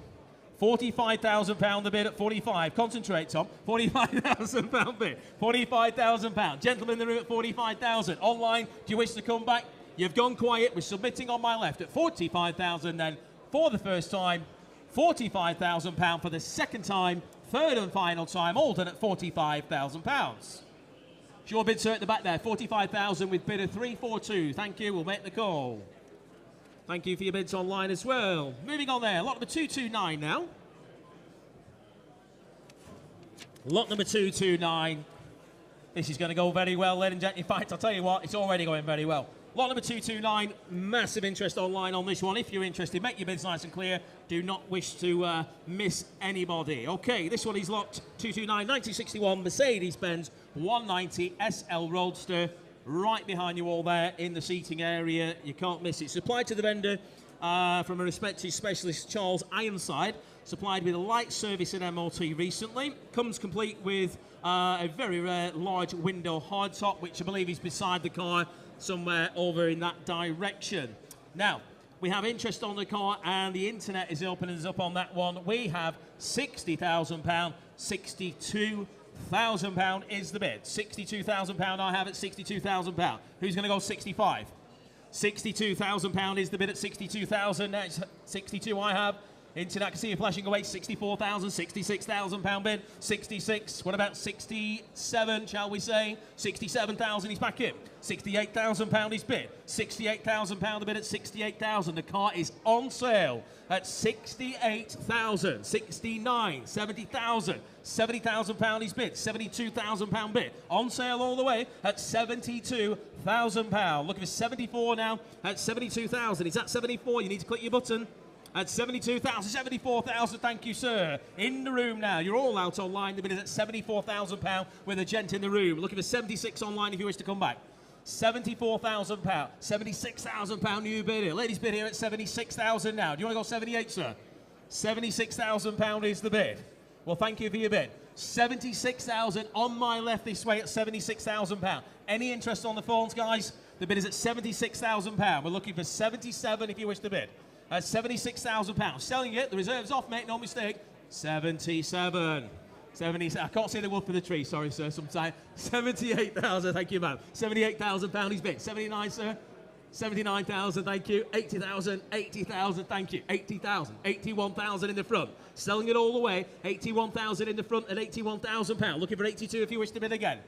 £45,000 the bid at 45. Concentrate, Tom. £45,000 bid. £45,000. Gentleman in the room at 45,000. Online, do you wish to come back? You've gone quiet. We're submitting on my left at 45,000 then for the first time. £45,000 for the second time. Third and final time. All done at £45,000. It's your bid, sir, at the back there. 45,000 with bid of 342. Thank you. We'll make the call. Thank you for your bids online as well. Moving on there, lot number 229 now. Lot number 229. This is going to go very well, ladies and gentlemen. In fact, I'll tell you what, it's already going very well. Lot number 229, massive interest online on this one. If you're interested, make your bids nice and clear. Do not wish to miss anybody. Okay, this one is lot 229, 1961 Mercedes-Benz 190 SL Roadster. Right behind you all there in the seating area. You can't miss it. Supplied to the vendor from a respected specialist, Charles Ironside. Supplied with a light service and MOT recently. Comes complete with a very rare large window hardtop, which I believe is beside the car somewhere over in that direction. Now, we have interest on the car and the internet is opening us up on that one. We have £60,000, £62,000 is the bid. £62,000 I have at £62,000. Who's going to go 65? £62,000 is the bid at 62,000. That's 62 I have. Internet, I can see you flashing away. 64,000, £66,000 bid. 66. What about 67? Shall we say 67,000? He's back in. £68,000 is bid. £68,000 the bid at 68,000. The car is on sale at 68,000. 69, 70,000. £70,000 is bid. £72,000 bid. On sale all the way at £72,000. Looking for 74 now at 72,000. Is that 74? You need to click your button. At 72,000, 74,000, thank you, sir. In the room now, you're all out online. The bid is at £74,000 with a gent in the room. Looking for 76 online if you wish to come back. £74,000, £76,000 new bid here. Ladies bid here at 76,000 now. Do you want to go 78, sir? £76,000 is the bid. Well, thank you for your bid. 76,000 on my left this way at £76,000. Any interest on the phones, guys? The bid is at £76,000. We're looking for 77 if you wish to bid. At £76,000. Selling it, the reserve's off, make no mistake. 77. 70, I can't see the wood for the tree, sorry, sir, sometime. 78,000, thank you, ma'am. £78,000 he's bid. 79, sir. 79,000, thank you. 80,000, 80,000, thank you. 80,000, 81,000 in the front. Selling it all the way. 81,000 in the front at £81,000. Looking for 82 if you wish to bid again.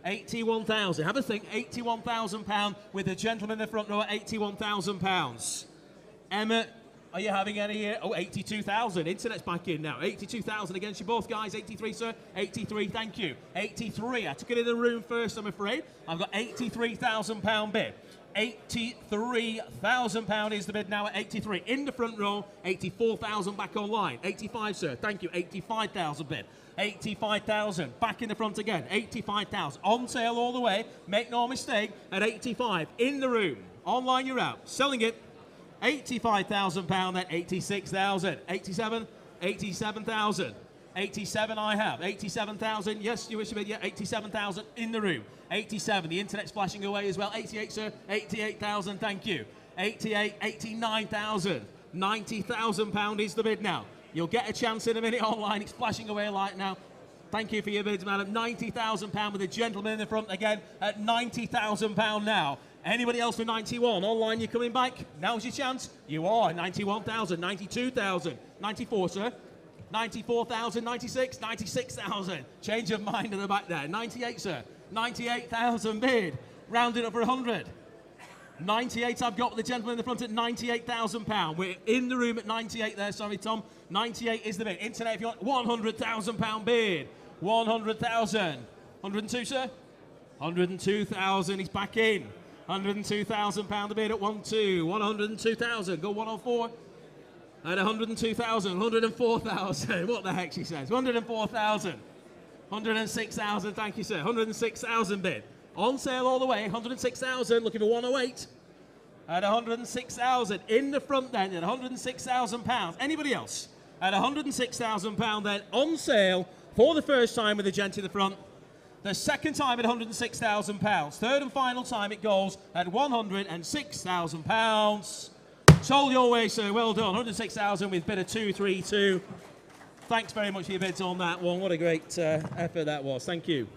81,000. Have a think. £81,000 with the gentleman in the front row at £81,000. Emma, are you having any here? Oh, 82,000. Internet's back in now. 82,000 against you both, guys. 83, sir. 83, thank you. 83. I took it in the room first, I'm afraid. I've got £83,000 bid. £83,000 is the bid now at 83. In the front row, 84,000 back online. 85, sir. Thank you. 85,000 bid. 85,000. Back in the front again. 85,000. On sale all the way. Make no mistake. At 85. In the room. Online, you're out. Selling it. £85,000 at 86,000. 87. 87,000. 87 I have. 87,000. Yes, you wish to bid. Yeah, 87,000 in the room. 87. The internet's flashing away as well. 88, sir. 88,000. Thank you. 88. 89,000. £90,000 is the bid now. You'll get a chance in a minute online. It's flashing away right now. Thank you for your bids, madam. £90,000 with a gentleman in the front again at £90,000 now. Anybody else for 91? Online, you're coming back? Now's your chance. You are. 91,000. 92,000. 94, sir. 94,000, 96, 96,000. Change of mind at the back there. 98, sir. 98,000 bid. Rounded up for 100. 98, I've got the gentleman in the front at £98,000. We're in the room at 98 there, sorry, Tom. 98 is the bid. Internet, if you want, £100,000 bid. 100,000. 102, sir? 102,000, he's back in. £102,000 the bid at 1-2. 102,000, go 104. At 102,000, 104,000. What the heck she says? 104,000. 106,000, thank you, sir. 106,000 bid. On sale all the way, 106,000, looking for 108. At 106,000, in the front then, at £106,000. Anybody else? At £106,000 then, on sale for the first time with the gent in the front. The second time at £106,000. Third and final time it goes at £106,000. Sold your way, sir. Well done. 106,000 with bid of 232. Thanks very much for your bids on that one. What a great effort that was. Thank you.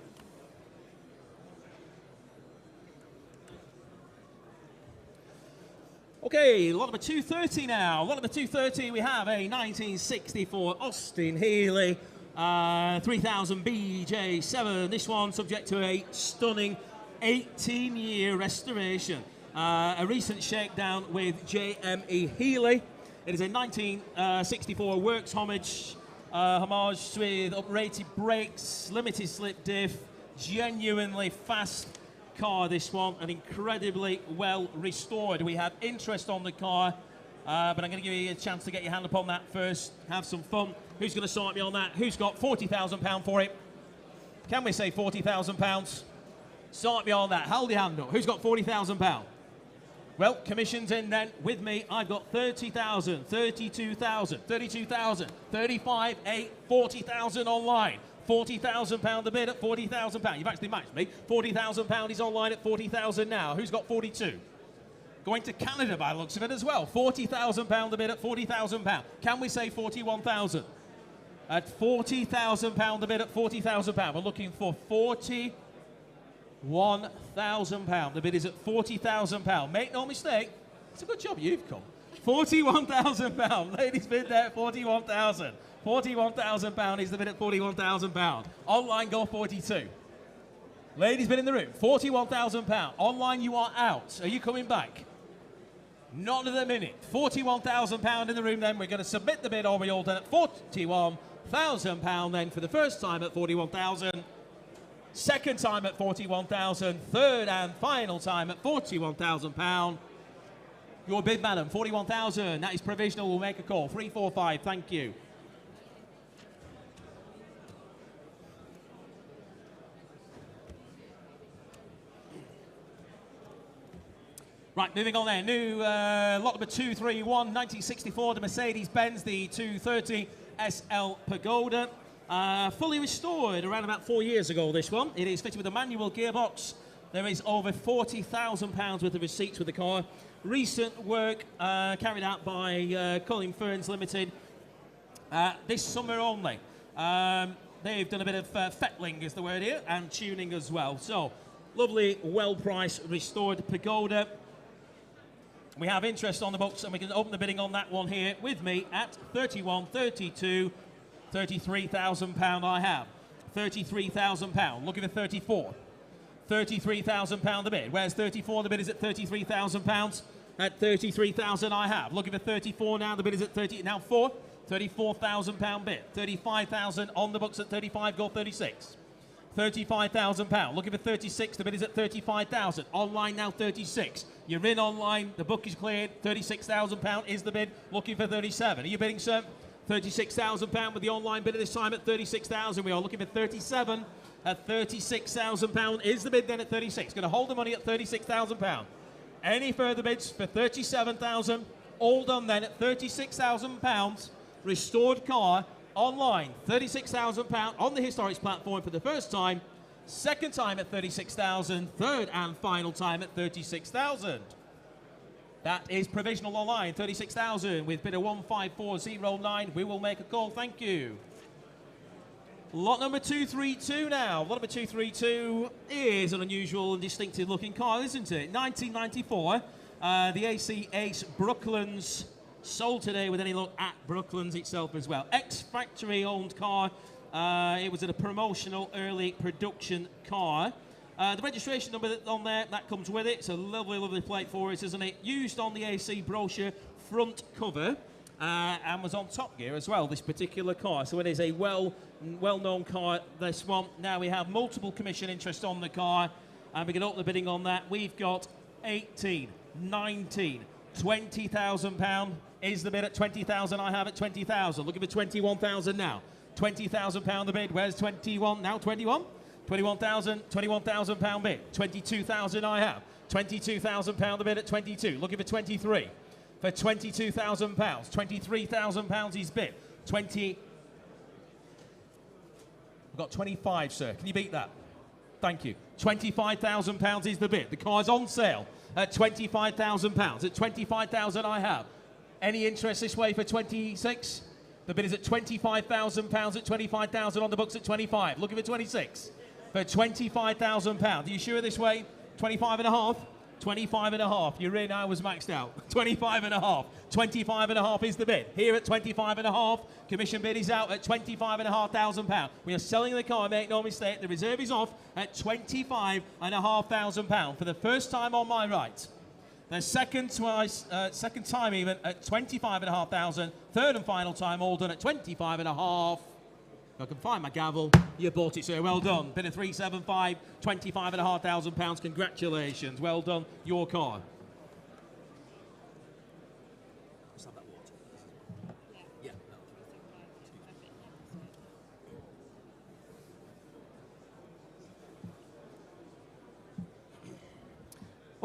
Okay, lot number 230 now. Lot number 230, we have a 1964 Austin Healey 3000 BJ7. This one subject to a stunning 18-year restoration. A recent shakedown with JME Healey. It is a 1964 works homage with uprated brakes, limited slip diff, genuinely fast car, this one, and incredibly well restored. We have interest on the car, but I'm going to give you a chance to get your hand upon that first. Have some fun. Who's going to sort me on that? Who's got £40,000 for it? Can we say £40,000? Sort me on that. Hold your hand up. Who's got £40,000? Well, commission's in then. With me, I've got 30,000, 32,000, 32,000, 35, 8, 40,000 online. £40,000 the bid at £40,000. You've actually matched me. £40,000 is online at 40,000 now. Who's got 42? Going to Canada by the looks of it as well. £40,000 the bid at £40,000. Can we say 41,000? At £40,000 the bid at £40,000. We're looking for £41,000. The bid is at £40,000. Make no mistake, it's a good job you've come. £41,000. Ladies bid there at £41,000. £41,000 is the bid at £41,000. Online go 42. Ladies bid in the room, £41,000. Online you are out. Are you coming back? Not at the minute. £41,000 in the room then. We're going to submit the bid, or we all done at £41,000 then for the first time at £41,000. Second time at £41,000. Third and final time at £41,000. Your bid, madam, £41,000. That is provisional. We'll make a call. 345. Thank you. Right, moving on there. New lot number 231, 1964, the Mercedes-Benz, the 230 SL Pagoda. Fully restored around about 4 years ago, this one. It is fitted with a manual gearbox. There is over £40,000 worth of receipts with the car. Recent work carried out by Colin Ferns Limited this summer only. They've done a bit of fettling, is the word here, and tuning as well. So, lovely, well-priced, restored Pagoda. We have interest on the books, and we can open the bidding on that one here with me at 31, 32, £33,000 I have. £33,000. Looking for 34. £33,000 the bid. Where's 34? The bid is at £33,000. At 33,000 I have. Looking for 34 now. The bid is at 30. Now 4. £34,000 bid. 35,000 on the books at 35. Go 36. £35,000. Looking for 36. The bid is at 35,000. Online now 36. You're in online. The book is cleared. £36,000 is the bid. Looking for 37. Are you bidding, sir? £36,000 with the online bid at this time at 36,000. We are looking for 37 at £36,000 is the bid then at 36. Going to hold the money at £36,000. Any further bids for 37,000? All done then at £36,000. Restored car online, £36,000 on the Historics platform for the first time. Second time at 36,000. Third and final time at 36,000. That is provisional online, 36,000 with bidder 15409. We will make a call. Thank you. Lot number 232 now. Lot number 232 is an unusual and distinctive looking car, isn't it? 1994, the AC Ace Brooklands, sold today with any luck at Brooklands itself as well. Ex-factory owned car. It was a promotional early production car. The registration number on there, that comes with it. It's a lovely, lovely plate for us, isn't it? Used on the AC brochure front cover. And was on Top Gear as well, this particular car. So it is a well-known car, this one. Now we have multiple commission interest on the car, and we can open the bidding on that. We've got 18, 19, £20,000 is the bid at 20,000. I have at 20,000. Looking for 21,000 now. £20,000 the bid. Where's 21 now? 21. 21,000 pound bid. 22,000 I have. £22,000 the bid at 22. Looking for 23. For £22,000. £23,000 is bid. We've got 25, sir. Can you beat that? Thank you. £25,000 is the bid. The car's on sale at £25,000. At 25,000 I have. Any interest this way for 26? The bid is at £25,000 at 25,000 on the books at 25. Looking for 26. For £25,000. Are you sure this way? 25 and a half? 25 and a half. You're in, I was maxed out. 25 and a half. 25 and a half is the bid. Here at 25 and a half. Commission bid is out at £25,500. We are selling the car, make no mistake. The reserve is off at £25,500 for the first time on my right. The second time even at £25,500. Third and final time all done at £25,500. If I can find my gavel, you bought it, sir. Well done. Bid of 375, £25,500. Congratulations. Well done. Your car. Let's have that water. Yeah.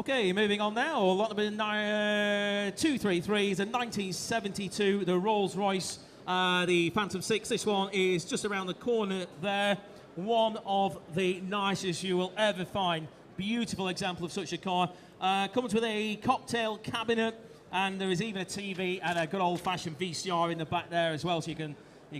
Okay, moving on now. Lot number 233 is a 1972, the Rolls-Royce. The Phantom 6, this one is just around the corner there. One of the nicest you will ever find. Beautiful example of such a car. Comes with a cocktail cabinet, and there is even a TV and a good old-fashioned VCR in the back there as well, so you can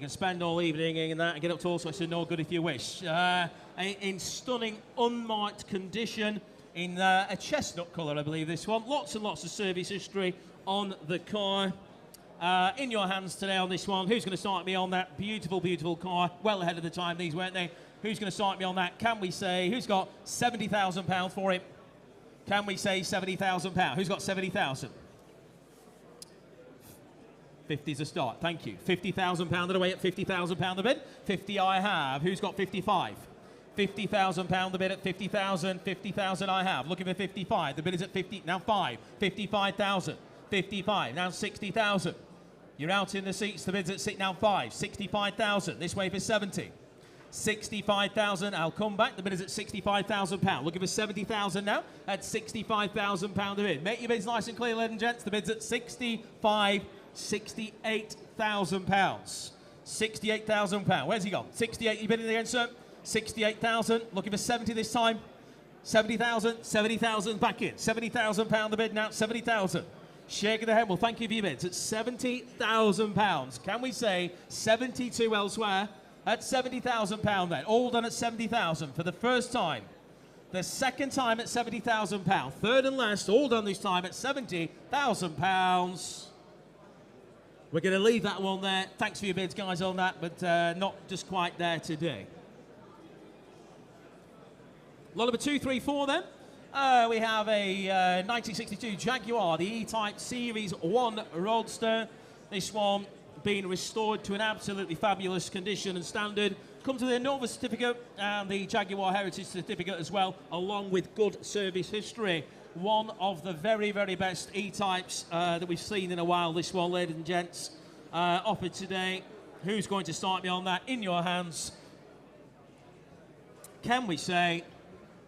spend all evening in that and get up to all sorts of no good if you wish. In stunning, unmarked condition, in a chestnut colour, I believe, this one. Lots and lots of service history on the car. In your hands today on this one. Who's going to start me on that beautiful, beautiful car? Well ahead of the time, these, weren't they? Who's going to start me on that? Can we say, who's got £70,000 for it? Can we say £70,000? Who's got 70,000? 50's a start, thank you. £50,000 away at £50,000 the bid. 50 I have. Who's got 55? £50,000 the bid at 50,000. 50,000 I have. Looking for 55. The bid is at 50. Now 5. 55,000. 55. Now 60,000. You're out in the seats. The bid's at now 5. 65,000. This way for 70. 65,000. I'll come back. The bid is at £65,000. Looking for 70,000 now at £65,000 the bid. Make your bids nice and clear, ladies and gents. The bid's at £68,000. £68,000. Where's he gone? 68, you bidding again, sir? 68,000. Looking for 70 this time. 70,000. 70,000 back in. £70,000 the bid now. 70,000. Shaking the head. Well, thank you for your bids. It's £70,000. Can we say 72 elsewhere? At £70,000 then. All done at 70,000 for the first time. The second time at £70,000. Third and last, all done this time at £70,000. We're going to leave that one there. Thanks for your bids, guys, on that, but not just quite there today. Lot number 2, 3, 4 then. We have a 1962 Jaguar, the E-Type Series 1 Roadster. This one being restored to an absolutely fabulous condition and standard. Comes with the Nova certificate and the Jaguar Heritage certificate as well, along with good service history. One of the very, very best E-Types that we've seen in a while, this one, ladies and gents. Offered today. Who's going to start me on that? In your hands. Can we say,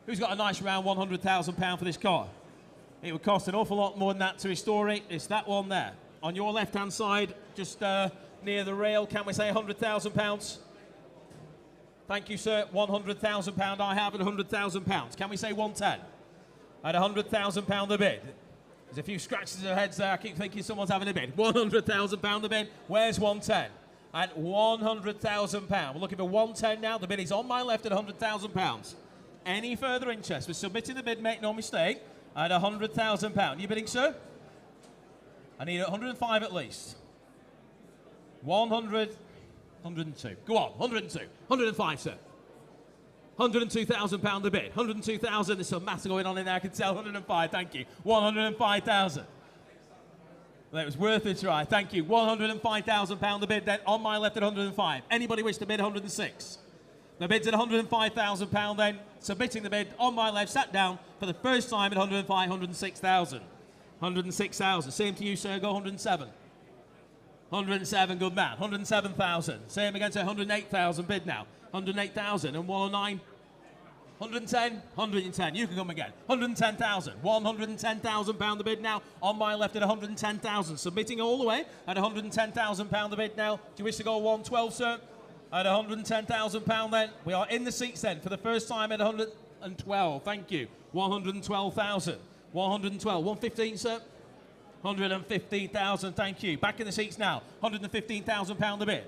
who's got a nice round £100,000 for this car? It would cost an awful lot more than that to restore it. It's that one there. On your left-hand side, just near the rail, can we say £100,000? Thank you, sir. £100,000 I have at £100,000. Can we say 110? At £100,000 the bid. There's a few scratches of heads there. I keep thinking someone's having a bid. £100,000 the bid. Where's 110? At £100,000. We're looking for 110 now. The bid is on my left at £100,000. Any further interest? We're submitting the bid, make no mistake, at £100,000. You bidding, sir? I need 105 at least. 100, 102. Go on, 102. 105, sir. £102,000 the bid. 102,000. There's some maths going on in there. I can tell. 105. Thank you. 105,000. Well, it was worth a try. Thank you. £105,000 the bid. Then on my left at 105. Anybody wish to bid 106? The bid's at £105,000 then. Submitting the bid on my left. Sat down for the first time at 105, 106,000. 106,000. Same to you, sir. Go 107. 107. Good man. 107,000. Same again to 108,000 bid now. 108,000 and 109. 110. 110. You can come again. 110,000. £110,000 the bid now. On my left at 110,000. Submitting all the way at £110,000 the bid now. Do you wish to go 112, sir? At £110,000 then. We are in the seats then for the first time at 112. Thank you. 112,000. 112. 115, sir? 115,000. Thank you. Back in the seats now. £115,000 the bid.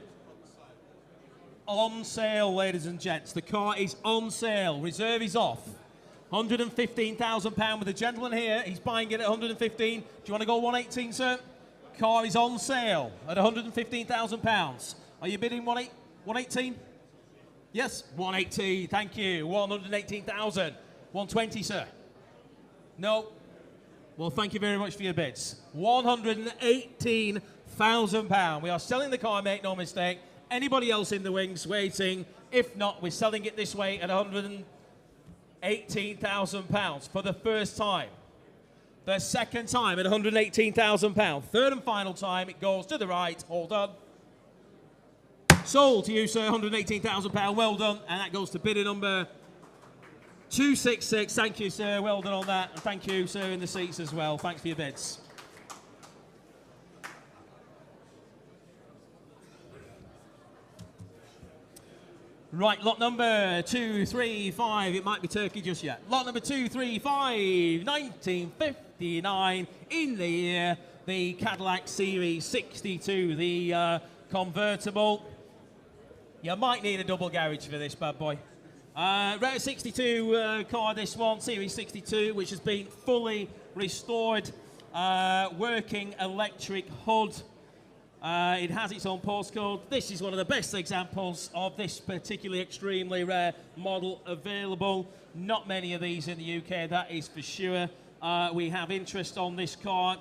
On sale, ladies and gents. The car is on sale. Reserve is off. £115,000 with the gentleman here. He's buying it at 115. Do you want to go 118, sir? Car is on sale at £115,000. Are you bidding 118? Yes, 118. Thank you. 118,000. 120, sir. No. Well, thank you very much for your bids. £118,000. We are selling the car, make no mistake. Anybody else in the wings waiting? If not, we're selling it this way at £118,000 for the first time. The second time at £118,000. Third and final time, it goes to the right. Hold on. Sold to you, sir. £118,000. Well done. And that goes to bidder number 266. Thank you, sir. Well done on that. And thank you, sir, in the seats as well. Thanks for your bids. Right, lot number 235. It might be Turkey just yet. Lot number 235, 1959 in the year. The Cadillac Series 62, the convertible. You might need a double garage for this bad boy. Route 62 car, this one, Series 62, which has been fully restored. Working electric hood. It has its own postcode. This is one of the best examples of this particularly extremely rare model available. Not many of these in the UK, that is for sure. We have interest on this car.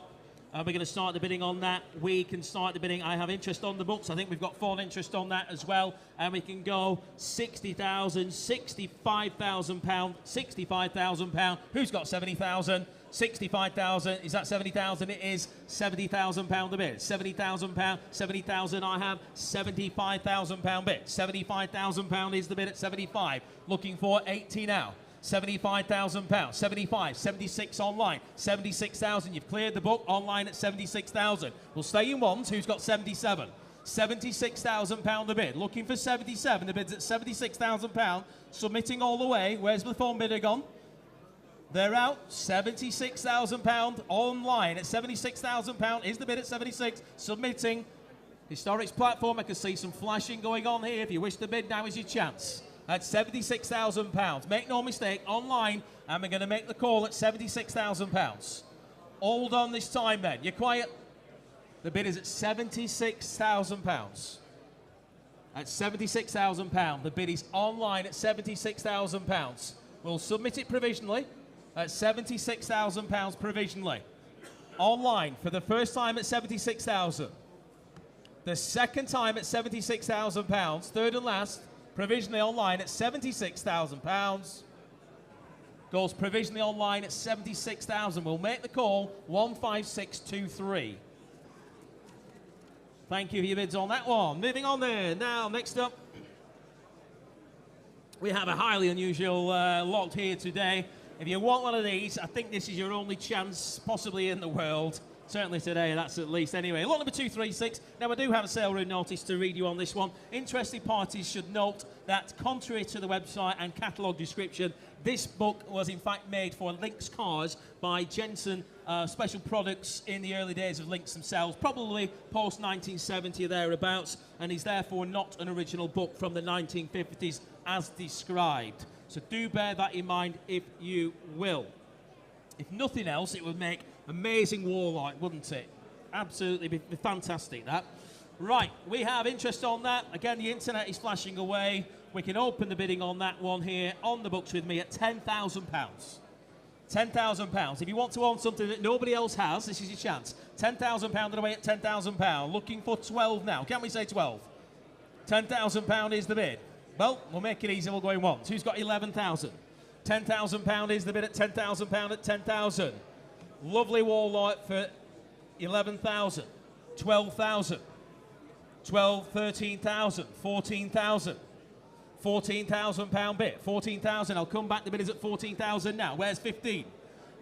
We're going to start the bidding on that. We can start the bidding. I have interest on the books. I think we've got full interest on that as well. And we can go £60,000, £65,000, £65,000. Who's got 70,000? 65,000. Is that 70,000? It is £70,000 a bid. £70,000. 70,000 I have. £75,000 bid. £75,000 is the bid at 75. Looking for 80 now. £75,000. 75. 76 online. 76,000. You've cleared the book online at 76,000. We'll stay in ones. Who's got 77? £76,000 the bid. Looking for 77. The bid's at £76,000. Submitting all the way. Where's the phone bidder gone? They're out. £76,000 online at £76,000. Is the bid at 76? Submitting. Historics platform. I can see some flashing going on here. If you wish to bid, now is your chance. At £76,000. Make no mistake, online, and we're going to make the call at £76,000. All done this time, then. You're quiet. The bid is at £76,000. At £76,000. The bid is online at £76,000. We'll submit it provisionally at £76,000 provisionally. Online for the first time at £76,000. The second time at £76,000. Third and last, provisionally online at £76,000. Goes provisionally online at £76,000. We'll make the call 15623. Thank you for your bids on that one. Moving on there. Now, next up, we have a highly unusual lot here today. If you want one of these, I think this is your only chance possibly in the world. Certainly today, that's at least. Anyway, lot number 236. Now, I do have a sale room notice to read you on this one. Interested parties should note that, contrary to the website and catalogue description, this book was in fact made for Lynx cars by Jensen Special Products in the early days of Lynx themselves, probably post-1970 or thereabouts, and is therefore not an original book from the 1950s as described. So do bear that in mind if you will. If nothing else, it would make amazing wall art, wouldn't it? Absolutely be fantastic, that. Right, we have interest on that. Again, the internet is flashing away. We can open the bidding on that one here on the books with me at £10,000. £10,000. If you want to own something that nobody else has, this is your chance. £10,000 away at £10,000. Looking for 12 now. Can we say 12? £10,000 is the bid. Well, we'll make it easy. We'll go in once. Who's got 11,000? £10,000 is the bid at £10,000 at 10,000. Lovely wall art for 11,000, 12,000, 12, 13,000, 14,000, £14,000 bid, 14,000. I'll come back. The bid is at 14,000 now. Where's 15?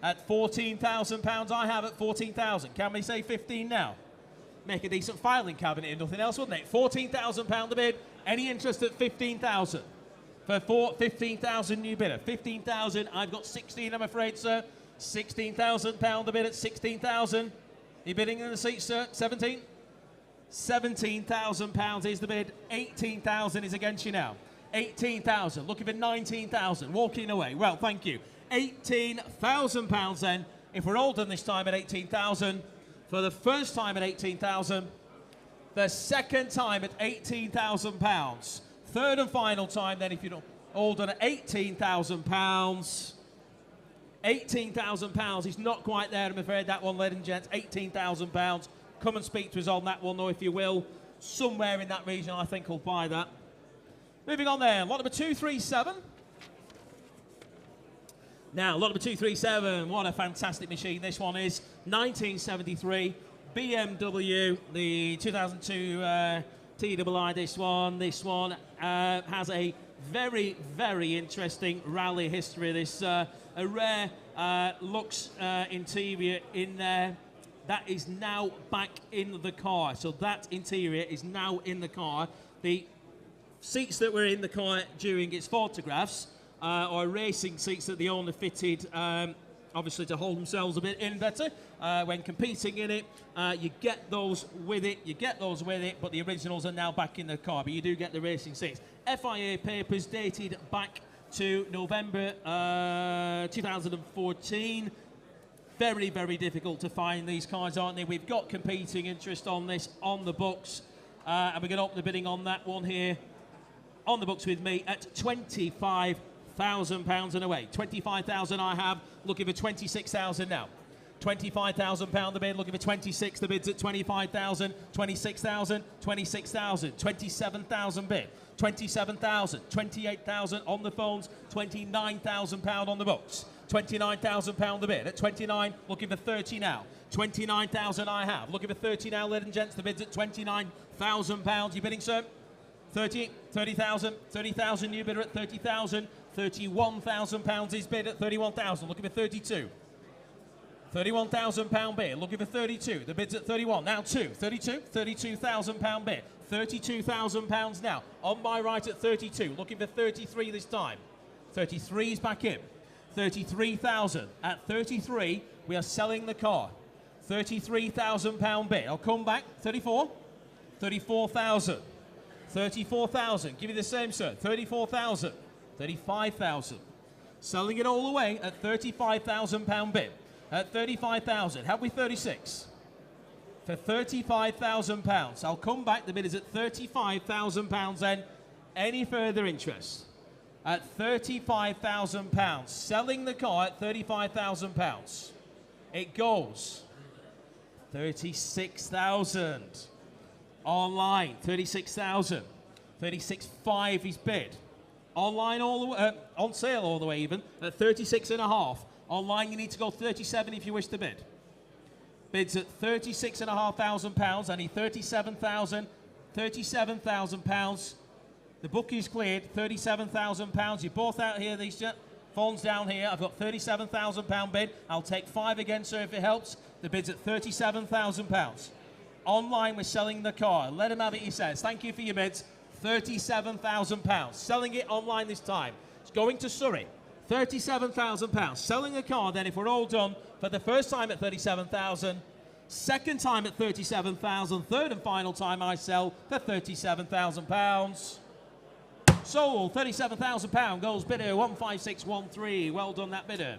At £14,000, I have at 14,000. Can we say 15 now? Make a decent filing cabinet and nothing else, wouldn't it? £14,000 the bid. Any interest at 15,000? For 15,000 new bidder. 15,000. I've got 16, I'm afraid, sir. £16,000 the bid at 16,000. You bidding in the seat, sir? 17? £17,000 is the bid. 18,000 is against you now. 18,000. Looking for 19,000. Walking away. Well, thank you. £18,000 then. If we're all done this time at 18,000. For the first time at 18,000. The second time at £18,000. Third and final time then, if you're all done at £18,000. £18,000 is not quite there, I'm afraid, that one, ladies and gents. £18,000. Come and speak to us on that one, though, if you will. Somewhere in that region, I think, will buy that. Moving on there, lot number 237. Now, lot number 237, what a fantastic machine this one is. 1973 BMW, the 2002 TII, this one. This one has a very, very interesting rally history. This a rare Lux interior in there. That is now back in the car. So that interior is now in the car. The seats that were in the car during its photographs are racing seats that the owner fitted, obviously to hold themselves a bit in better when competing in it. You get those with it, but the originals are now back in the car, but you do get the racing seats. FIA papers dated back to November 2014. Very, very difficult to find these cars, aren't they? We've got competing interest on this on the books, and we're going to open the bidding on that one here on the books with me at £25,000 and away. 25,000 I have, looking for 26,000 now. £25,000 the bid, looking for 26. The bid's at 25,000, 26,000, 26,000, 27,000 bid, 27,000, 28,000 on the phones, £29,000 on the books. £29,000 the bid at 29, looking for 30 now. 29,000 I have, looking for 30 now, ladies and gents. The bid's at £29,000. You bidding, sir? 30, 30,000, 30,000 new bidder at 30,000. £31,000 is bid at 31,000, looking for 32. £31,000 bid, looking for 32. The bid's at 31. Now 32, £32,000 bid. £32,000 now. On my right at 32, looking for 33 this time. 33 is back in. 33,000. At 33, we are selling the car. £33,000 bid. I'll come back. 34. 34,000. 34,000. Give me the same, sir. 34,000. 35,000. Selling it all the way at £35,000 bid. At 35,000. Have we 36? For £35,000. I'll come back. The bid is at £35,000 then. Any further interest? At £35,000. Selling the car at £35,000. It goes. 36,000. Online, 36,000. 36.5 is bid. Online all the way, on sale all the way even, at 36.5. Online you need to go 37 if you wish to bid. Bids at £36,500. I need 37,000. £37,000. The book is cleared. £37,000. You're both out here. These phones down here. I've got £37,000 bid. I'll take 5 again, sir, if it helps. The bid's at £37,000. Online, we're selling the car. Let him have it, he says. Thank you for your bids. £37,000. Selling it online this time. It's going to Surrey. £37,000. Selling the car, then, if we're all done, for the first time at £37,000. Second time at £37,000. Third and final time I sell for £37,000. Sold. £37,000 goes bidder 15613. Well done, that bidder.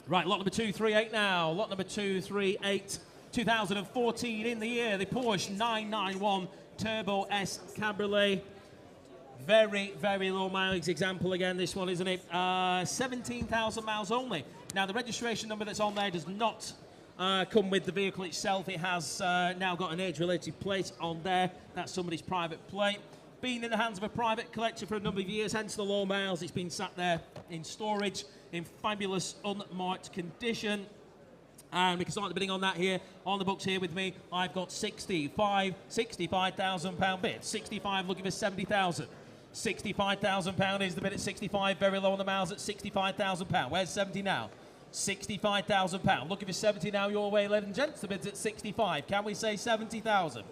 Right, lot number 238 now. Lot number 238, 2014 in the year. The Porsche 991 Turbo S Cabriolet. Very, very low mileage example again, this one, isn't it? 17,000 miles only. Now, the registration number that's on there does not come with the vehicle itself. It has now got an age-related plate on there. That's somebody's private plate. Been in the hands of a private collector for a number of years, hence the low miles. It's been sat there in storage in fabulous unmarked condition. And we can start the bidding on that here. On the books here with me, I've got £65,000 bid. 65 looking for 70,000. £65,000 is the bid at 65. Very low on the miles at £65,000. Where's 70 now? £65,000. Looking for 70 now your way, ladies and gents. The bid's at 65. Can we say 70,000?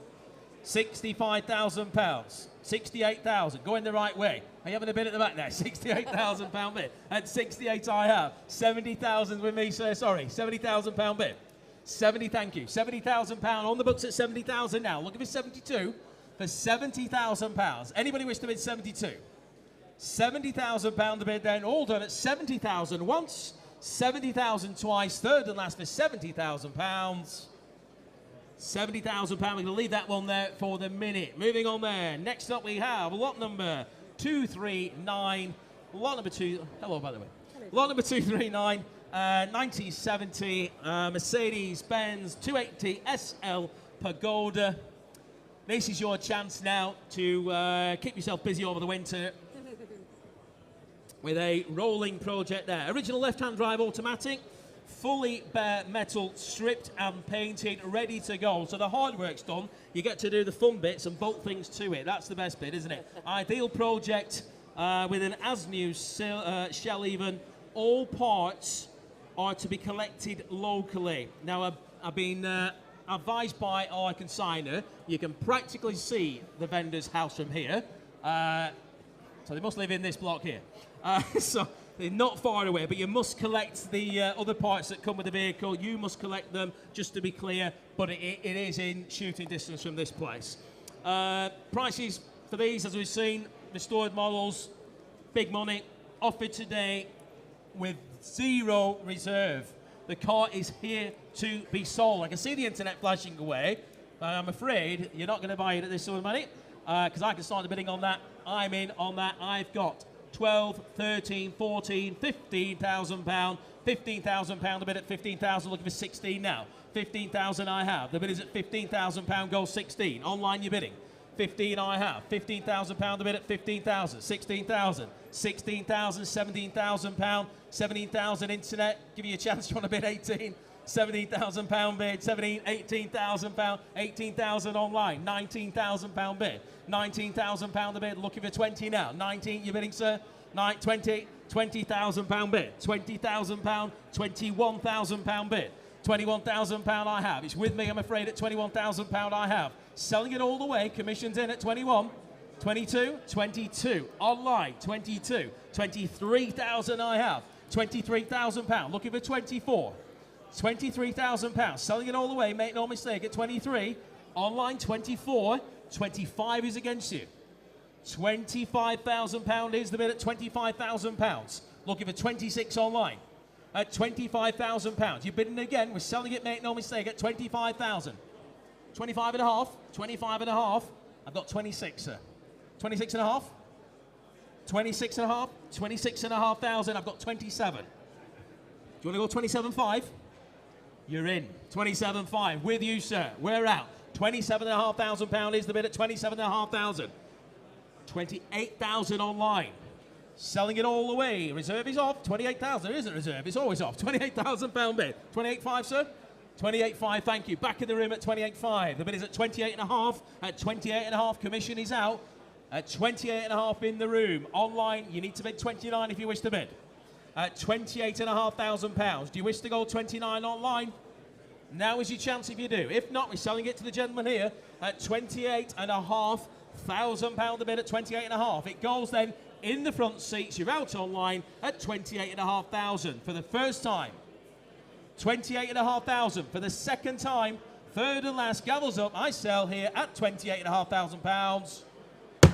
£65,000. 68,000. Going the right way. Are you having a bid at the back there? £68,000 bid. At 68 I have. 70,000 with me, sir. Sorry. £70,000 bid. 70, thank you. £70,000 on the books at 70,000 now. Looking for 72 for £70,000. Anybody wish to bid 72? £70,000 the bid then. All done at 70,000 once. 70,000 twice. Third and last for £70,000. £70,000. We're going to leave that one there for the minute. Moving on there. Next up we have lot number 239. Lot number 2. Hello, by the way. Hello. Lot number 239. 1970 Mercedes-Benz 280 SL Pagoda. This is your chance now to keep yourself busy over the winter with a rolling project there. Original left-hand drive automatic. Fully bare metal, stripped and painted, ready to go. So the hard work's done. You get to do the fun bits and bolt things to it. That's the best bit, isn't it? Ideal project with an as-new shell even. All parts are to be collected locally. Now, I've been advised by our consignor, you can practically see the vendor's house from here. So they must live in this block here. So they're not far away, but you must collect the other parts that come with the vehicle. You must collect them, just to be clear, but it is in shooting distance from this place. Prices for these, as we've seen, restored models, big money, offered today with 0 reserve. The car is here to be sold. I can see the internet flashing away, but I'm afraid you're not going to buy it at this sort of money, because I can start the bidding on that. I'm in on that. I've got 12, 13, 14, £15,000. £15,000 the bid at 15,000. Looking for 16 now. 15,000 I have. The bid is at £15,000. Goes 16. Online you're bidding. 15 I have. £15,000 the bid at 15,000. 16,000. 16,000. £17,000. 17,000 internet. Give you a chance. You want to bid 18. £17,000 bid. 17, £18,000. 18,000 online. £19,000 bid. £19,000 the bid. Looking for 20 now. 19 you're bidding, sir. 20. £20,000 bid. £20,000. £21,000 bid. £21,000 I have. It's with me, I'm afraid, at £21,000 I have. Selling it all the way, commissions in at 21. 22, 22, online, 22, 23,000 I have, £23,000, looking for 24, £23,000, selling it all the way, make no mistake, at 23, online, 24, 25 is against you, £25,000 is the bid at £25,000, looking for 26 online, at £25,000, you're bidding again, we're selling it, make no mistake, at 25,000, 25 and a half, 25 and a half, I've got 26, sir. 26 and a half, 26 and a half, 26 and a half thousand. I've got 27. Do you want to go 27.5? You're in. 27.5 with you, sir. We're out. £27,500 is the bid at 27,500. 28,000 online. Selling it all the way. Reserve is off. 28,000. There isn't reserve. It's always off. £28,000 bid. 28.5, sir. 28.5. Thank you. Back in the room at 28.5. The bid is at 28.5. At 28.5, commission is out. At 28.5 in the room. Online, you need to bid 29 if you wish to bid. At £28,500. Do you wish to go 29 online? Now is your chance if you do. If not, we're selling it to the gentleman here at £28,500 the bid at 28.5. It goes then in the front seats. You're out online at 28,500 for the first time. 28,500 for the second time. Third and last, gavels up. I sell here at £28,500.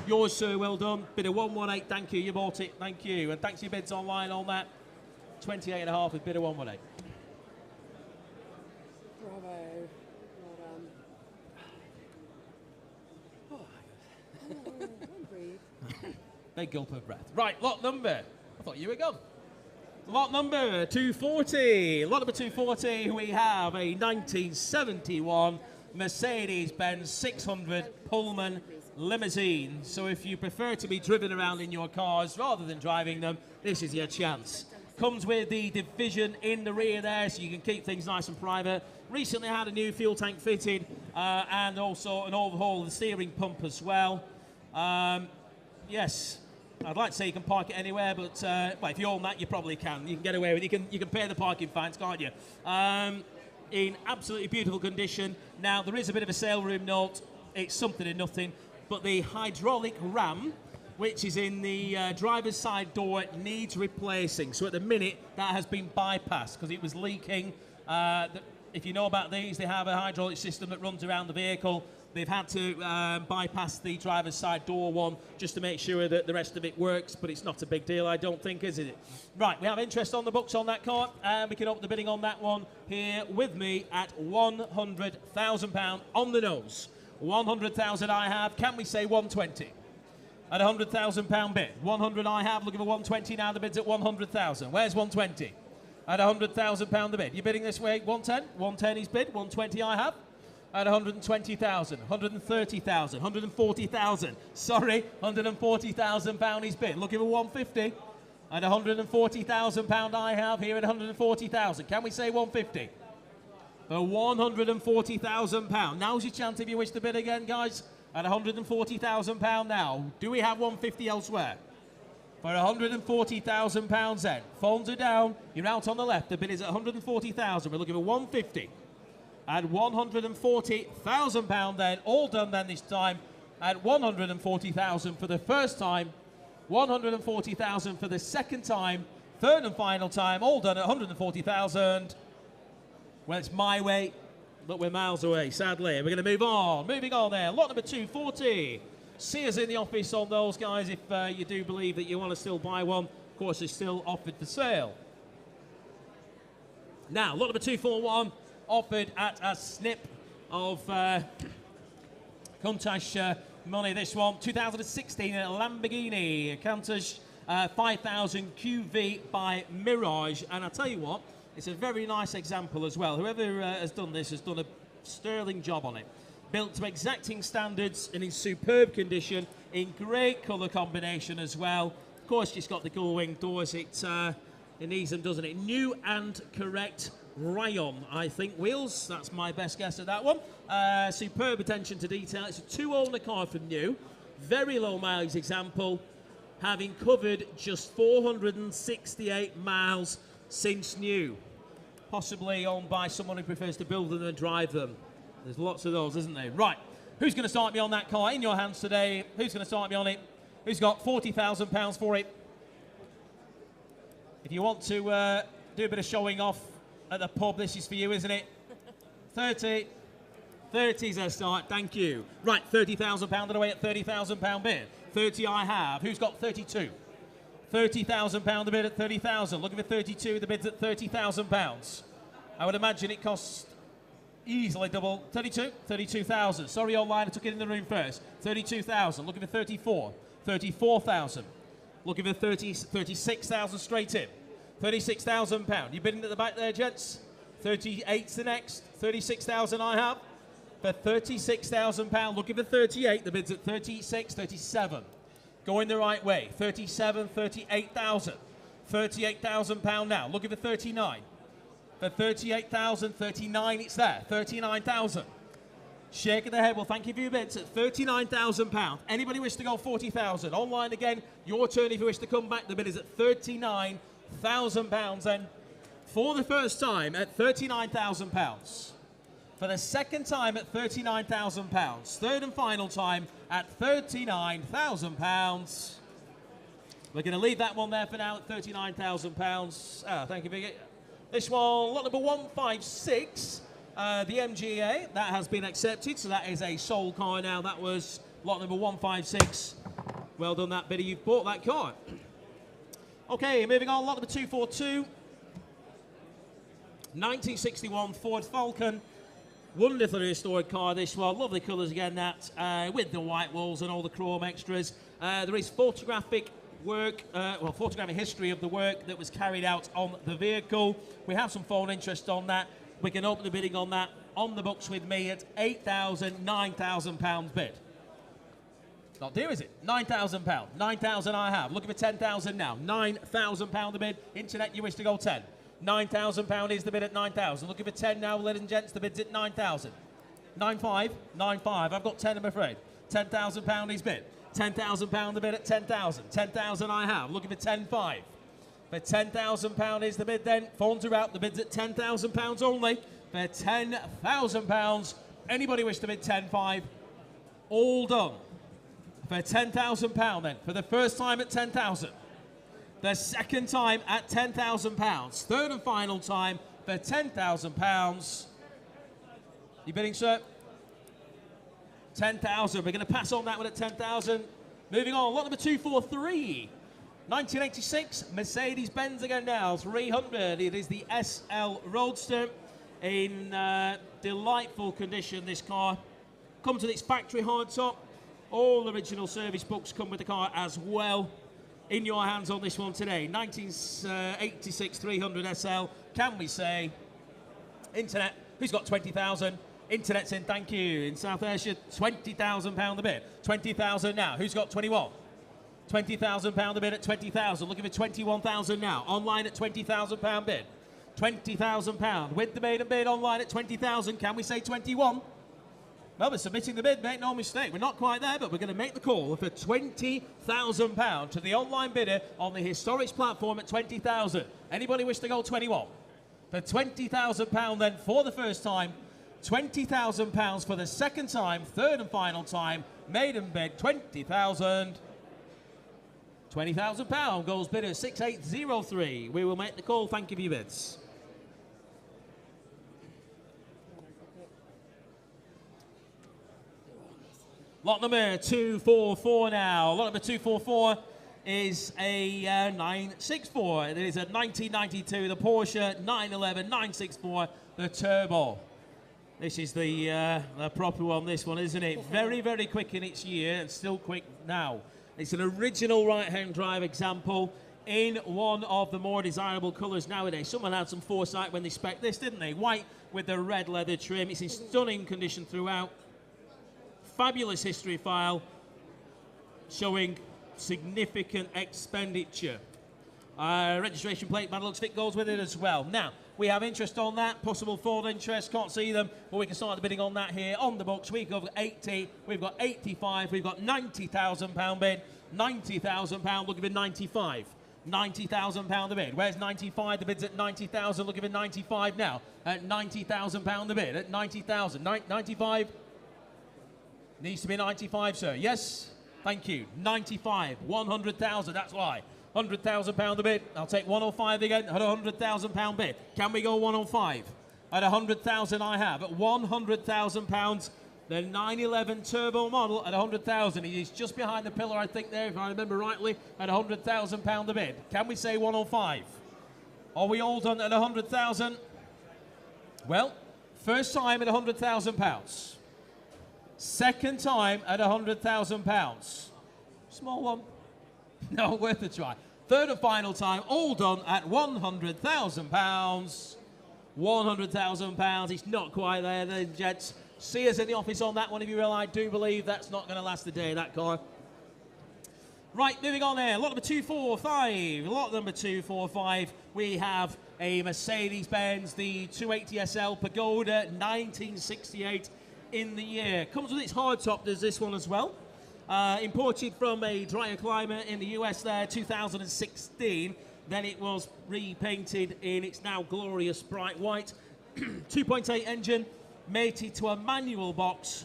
Yours, sir, well done. Bid of 118, thank you. You bought it, thank you. And thanks to your bids online on that. 28.5 with bid of 118. Bravo. Well done. Oh, don't breathe. Big gulp of breath. Right, lot number. I thought you were gone. Lot number 240. Lot number 240, we have a 1971 Mercedes-Benz 600 Pullman limousine. So if you prefer to be driven around in your cars rather than driving them, this is your chance. Comes with the division in the rear there, so you can keep things nice and private. Recently had a new fuel tank fitted and also an overhaul of the steering pump as well. Yes, I'd like to say you can park it anywhere, but well, if you own that, you probably can. You can get away with it. You can pay the parking fines, can't you? In absolutely beautiful condition. Now, there is a bit of a sale room note. It's something and nothing. But the hydraulic ram, which is in the driver's side door, needs replacing. So at the minute, that has been bypassed because it was leaking. If you know about these, they have a hydraulic system that runs around the vehicle. They've had to bypass the driver's side door one just to make sure that the rest of it works, but it's not a big deal, I don't think, is it? Right, we have interest on the books on that car, and we can open the bidding on that one here with me at £100,000 on the nose. 100,000 I have. Can we say 120? At £100,000 bid. 100 I have. Looking for 120 now. The bid's at 100,000. Where's 120? At £100,000 the bid. You're bidding this way. 110. 110 is bid. 120 I have. At 120,000. 130,000. 140,000. Sorry, £140,000 is bid. Looking for 150. At £140,000 I have here at 140,000. Can we say 150? For £140,000. Now's your chance if you wish to bid again, guys. At £140,000 now. Do we have 150 elsewhere? For £140,000 then. Phones are down. You're out on the left. The bid is at £140,000. We're looking for 150. At £140,000 then. All done then this time. At £140,000 for the first time. £140,000 for the second time. Third and final time. All done at £140,000. Well, it's my way, but we're miles away, sadly. We're going to move on. Moving on there. Lot number 240. See us in the office on those, guys, if you do believe that you want to still buy one. Of course, it's still offered for sale. Now, lot number 241, offered at a snip of Countach money. This one, 2016 Lamborghini Countach 5000 QV by Mirage. And I'll tell you what, it's a very nice example as well. Whoever has done this has done a sterling job on it. Built to exacting standards and in superb condition, in great colour combination as well. Of course, it's got the gull-wing doors. It needs them, doesn't it? New and correct rayon, I think, wheels. That's my best guess at that one. Superb attention to detail. It's a two-owner car from new. Very low mileage example, having covered just 468 miles since new. possibly owned by someone who prefers to build them than drive them. There's lots of those, isn't there? Right, who's going to start me on that car? In your hands today. Who's going to start me on it? Who's got £40,000 for it? If you want to do a bit of showing off at the pub, this is for you, isn't it? 30. 30's a start, thank you. Right, £30,000 away at £30,000 bid. 30 I have. Who's got 32? £30,000 a bid at 30,000. Looking for 32, the bid's at £30,000. I would imagine it costs easily double. 32? 32,000. Sorry, online, I took it in the room first. 32,000. Looking for 34. 34,000. Looking for 36,000 straight in. £36,000. You bidding at the back there, gents? 38's the next. 36,000 I have. For £36,000. Looking for 38. The bid's at 36, 37. Going the right way. 37, 38,000. £38,000 now. Looking for 39. For 38,000, 39, it's there. 39,000. Shaking the head. Well, thank you for your bids at £39,000. Anybody wish to go 40,000? Online again. Your turn if you wish to come back. The bid is at £39,000. And for the first time at £39,000. For the second time at £39,000. Third and final time at £39,000. We're going to leave that one there for now at £39,000. Thank you, Vicky. This one, lot number 156, the MGA, that has been accepted, so that is a sold car now. That was lot number 156. Well done, that bidder. You've bought that car. Okay, moving on, lot number 242. 1961 Ford Falcon. Wonderfully restored car, this one. Lovely colours again, that, with the white walls and all the chrome extras. There is photographic work, photographic history of the work that was carried out on the vehicle. We have some phone interest on that. We can open the bidding on that on the books with me at £9,000 bid. Not dear, is it? £9,000. 9,000 I have. Looking for 10,000 now. £9,000 the bid. Internet, you wish to go 10. £9,000 is the bid at 9,000. Looking for 10 now, ladies and gents. The bid's at 9,000. 9.5. 9.5. I've got 10, I'm afraid. £10,000 is bid. £10,000 the bid at 10,000. 10,000 I have. Looking for 10.5. For £10,000 is the bid then. Phones are out. The bid's at £10,000 only. For £10,000. Anybody wish to bid 10.5? All done. For £10,000 then. For the first time at 10,000. The second time at £10,000. Third and final time for £10,000. You bidding, sir? 10,000. We're going to pass on that one at 10,000. Moving on, lot number 243. 1986 Mercedes-Benz again now. 300. It is the SL Roadster in delightful condition. This car comes with its factory hardtop. All original service books come with the car as well. In your hands on this one today. 1986 300 SL. Can we say internet? Who's got 20,000? Internet's in, thank you. In South Ayrshire, £20,000 the bid. 20,000 now. Who's got 21? £20,000 the bid at 20,000. Looking for 21,000 now. Online at £20,000 bid. £20,000 with the maiden bid online at 20,000. Can we say 21? Well, we're submitting the bid, make no mistake. We're not quite there, but we're going to make the call for £20,000 to the online bidder on the Historics platform at 20,000. Anybody wish to go 21? For £20,000 then for the first time. £20,000 for the second time, third and final time. Maiden bid, 20,000. £20,000 goes bidder 6803. We will make the call. Thank you for your bids. Lot number 244 now. Lot number 244 is a 964. It is a 1992, the Porsche 911 964, the Turbo. This is the proper one, this one, isn't it? Very, very quick in its year and still quick now. It's an original right-hand drive example in one of the more desirable colours nowadays. Someone had some foresight when they spec'd this, didn't they? White with the red leather trim. It's in stunning condition throughout. Fabulous history file showing significant expenditure. Registration plate, by the looks of it, goes with it as well. Now, we have interest on that, possible forward interest, can't see them, but we can start the bidding on that here on the books. We've got 80, we've got 85, we've got £90,000 bid, £90,000, looking for 95. £90,000 the bid. Where's 95? The bid's at 90,000. Looking for 95 now. At £90,000 the bid. At 90,000. 95? Needs to be 95, sir. Yes? Thank you. 95. 100,000. That's why. £100,000 the bid. I'll take 105 again at £100,000 bid. Can we go 105? At 100,000 I have. At £100,000, the 911 turbo model at 100,000. He is just behind the pillar, I think, there, if I remember rightly, at £100,000 the bid. Can we say 105? Are we all done at 100,000? Well, first time at £100,000. Second time at £100,000. Small one. No, worth a try. Third and final time, all done at £100,000. £100,000. It's not quite there, ladies and gents. See us in the office on that one if you will. I do believe that's not going to last the day, that car. Right, moving on there. Lot number 245. Lot number 245. We have a Mercedes-Benz, the 280 SL Pagoda, 1968 in the year. Comes with its hardtop, does this one as well. Imported from a drier climate in the US there, 2016. Then it was repainted in its now glorious bright white. 2.8 engine, mated to a manual box.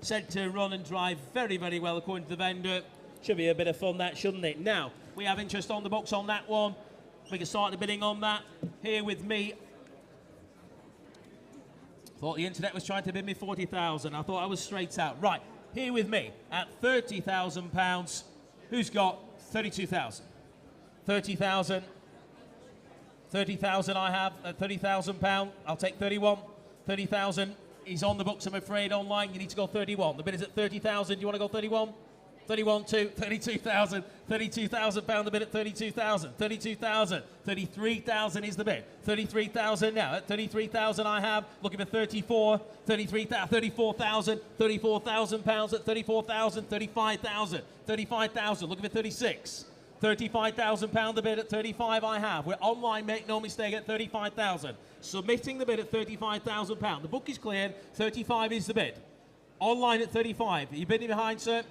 Said to run and drive very, very well according to the vendor. Should be a bit of fun that, shouldn't it? Now, we have interest on the box on that one. We can start the bidding on that. Here with me. Thought the internet was trying to bid me 40,000. I thought I was straight out. Right. Here with me at £30,000. Who's got 32,000? 30,000. 30,000 I have at £30,000. I'll take 31. 30,000 is on the books, I'm afraid. Online, you need to go 31. The bid is at 30,000. Do you want to go 31? 31 to 32,000. £32,000 the bid at 32,000. 32,000. 33,000 is the bid. 33,000 now. At 33,000 I have. Looking for 34. 34,000. £34,000 at 34,000. 35,000. 35,000. Looking for 36. £35,000 the bid at 35 I have. We're online, make no mistake, at 35,000. Submitting the bid at £35,000. The book is cleared. 35 is the bid. Online at 35. Are you bidding behind, sir?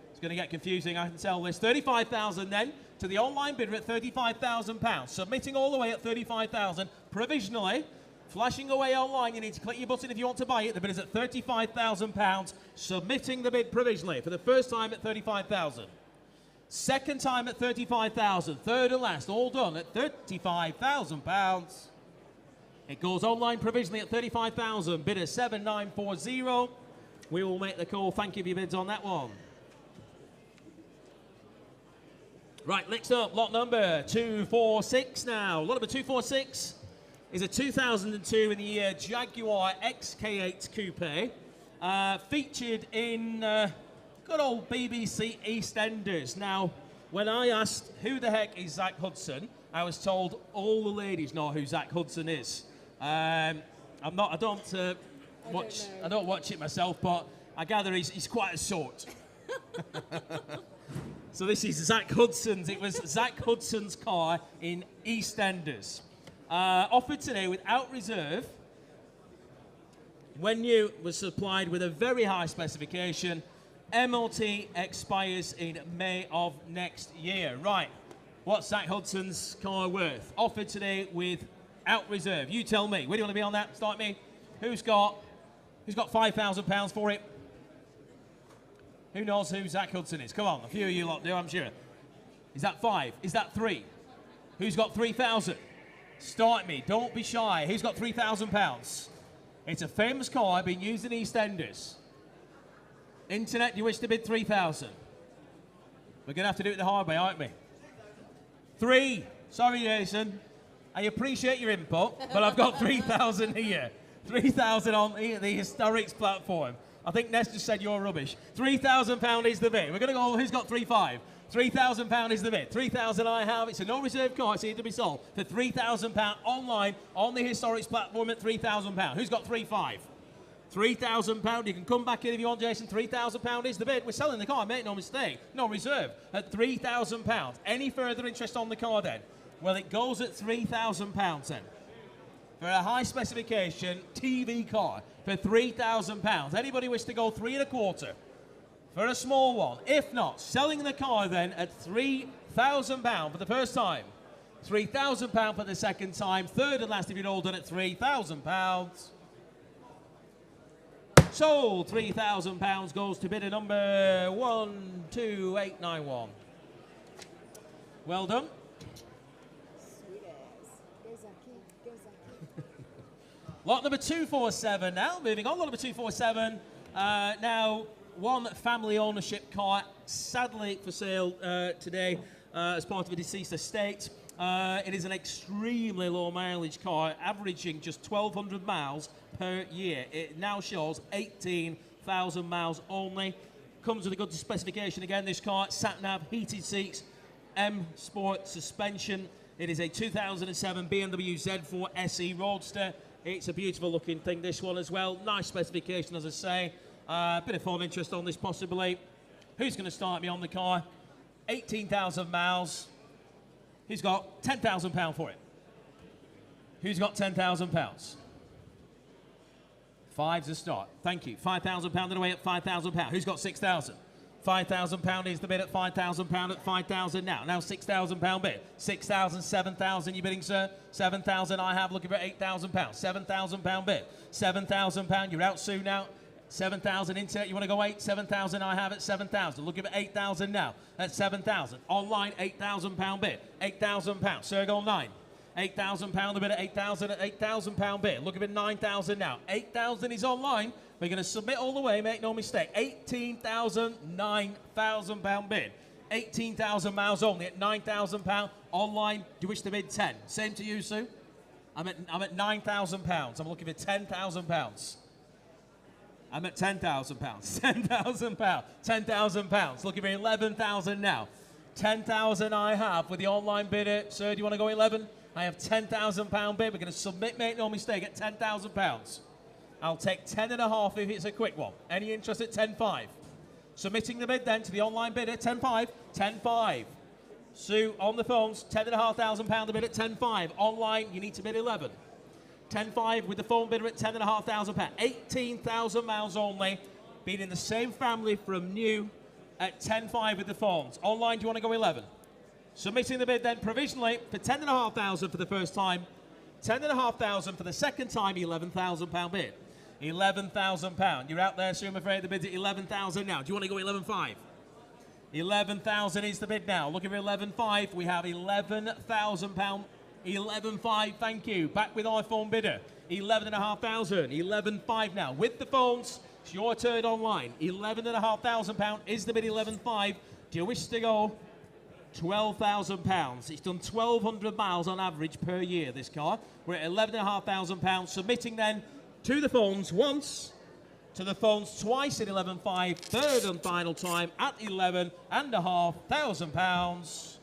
It's going to get confusing, I can tell this. 35,000 then to the online bidder at £35,000. Submitting all the way at 35,000. Provisionally, flashing away online. You need to click your button if you want to buy it. The bid is at £35,000. Submitting the bid provisionally for the first time at 35,000. Second time at 35,000. Third and last, all done at £35,000. It goes online provisionally at 35,000. Bidder 7940. We will make the call. Thank you for your bids on that one. Right, next up, lot number 246 now. Lot number 246 is a 2002 in the year Jaguar XK8 Coupe. Featured in good old BBC EastEnders. Now, when I asked who the heck is Zach Hudson, I was told all the ladies know who Zach Hudson is. I don't watch it myself, but I gather he's quite a sort. So this is Zach Hudson's. It was Zach Hudson's car in EastEnders. Offered today without reserve. When new, was supplied with a very high specification. MOT expires in May of next year. Right, what's Zach Hudson's car worth? Offered today without reserve. You tell me. Where do you want to be on that? Start me. Who's got £5,000 for it? Who knows who Zach Hudson is? Come on, a few of you lot do, I'm sure. Is that 5? Is that 3? Who's got 3,000? Start me. Don't be shy. Who's got £3,000? It's a famous car being used in EastEnders. Internet, do you wish to bid 3,000? We're going to have to do it the hard way, aren't we? 3. Sorry, Jason. I appreciate your input, but I've got 3,000 here. 3,000 on the Historics platform. I think Ness just said you're rubbish. £3,000 is the bid. We're going to go, who's got 3,500? £3,000 is the bid. 3,000 I have. It's a no reserve car. It's here to be sold for £3,000 online on the Historics platform at £3,000. Who's got 3,500? £3,000. You can come back in if you want, Jason. £3,000 is the bid. We're selling the car, make no mistake. No reserve at £3,000. Any further interest on the car then? Well, it goes at £3,000 then. For a high specification TV car for £3,000. Anybody wish to go 3 1/4 for a small one? If not, selling the car then at £3,000. £3,000 for the first time. £3,000 for the second time. Third and last if you'd all done it, £3,000. Sold. £3,000 goes to bidder number 12891. Well done. Lot number 247 now. Moving on, lot number 247. Now, one family ownership car, sadly for sale today as part of a deceased estate. It is an extremely low mileage car, averaging just 1,200 miles per year. It now shows 18,000 miles only. Comes with a good specification again, this car. Sat-nav, heated seats, M Sport suspension. It is a 2007 BMW Z4 SE Roadster. It's a beautiful looking thing, this one as well. Nice specification, as I say. Bit of phone interest on this possibly. Who's going to start me on the car? 18,000 miles. Who's got £10,000 for it? Who's got £10,000? Five's a start. Thank you. £5,000 on the way at £5,000. Who's got 6,000? £5,000 is the bid at £5,000 at 5,000 now. Now £6,000 bid. 6,000, 7,000. You bidding, sir? 7,000. I have looking for £8,000. £7,000 bid. £7,000. You're out soon now. 7,000 internet. You want to go 8? 7,000. I have at 7,000. Looking for 8,000 now. At 7,000. Online £8,000 bid. £8,000. Sir, go 9. £8,000 the bid at 8,000 at £8,000 bid. Looking for 9,000 now. 8,000 is online. We're going to submit all the way, make no mistake. 18,000, £9,000 bid. 18,000 miles only at £9,000. Online, do you wish to bid 10? Same to you, Sue? I'm at £9,000. I'm looking for £10,000. I'm at £10,000. £10,000. £10,000. Looking for 11,000 now. 10,000 I have with the online bidder. Sir, do you want to go 11? I have £10,000 bid. We're going to submit, make no mistake, at £10,000. I'll take 10.5 if it's a quick one. Any interest at 10.5? Submitting the bid then to the online bidder, 10.5. 10.5. Sue on the phones, £10,500 the bid at 10.5. Online, you need to bid 11. 10.5 with the phone bidder at £10,500. 18,000 miles only. Been in the same family from new at 10.5 with the phones. Online, do you want to go 11? Submitting the bid then provisionally for £10,500 for the first time. £10,500 for the second time, £11,000 bid. £11,000. You're out there, so I'm afraid the bid's at 11,000 now. Do you want to go 11.5? 11,000 is the bid now. Looking for 11.5. We have £11,000. 11.5, thank you. Back with our phone bidder. 11,500. 11.5 now. With the phones, it's your turn online. £11,500 is the bid. 11.5. Do you wish to go? £12,000. It's done 1,200 miles on average per year, this car. We're at £11,500. Submitting then to the phones once, to the phones twice at 11.5, third and final time at £11,500.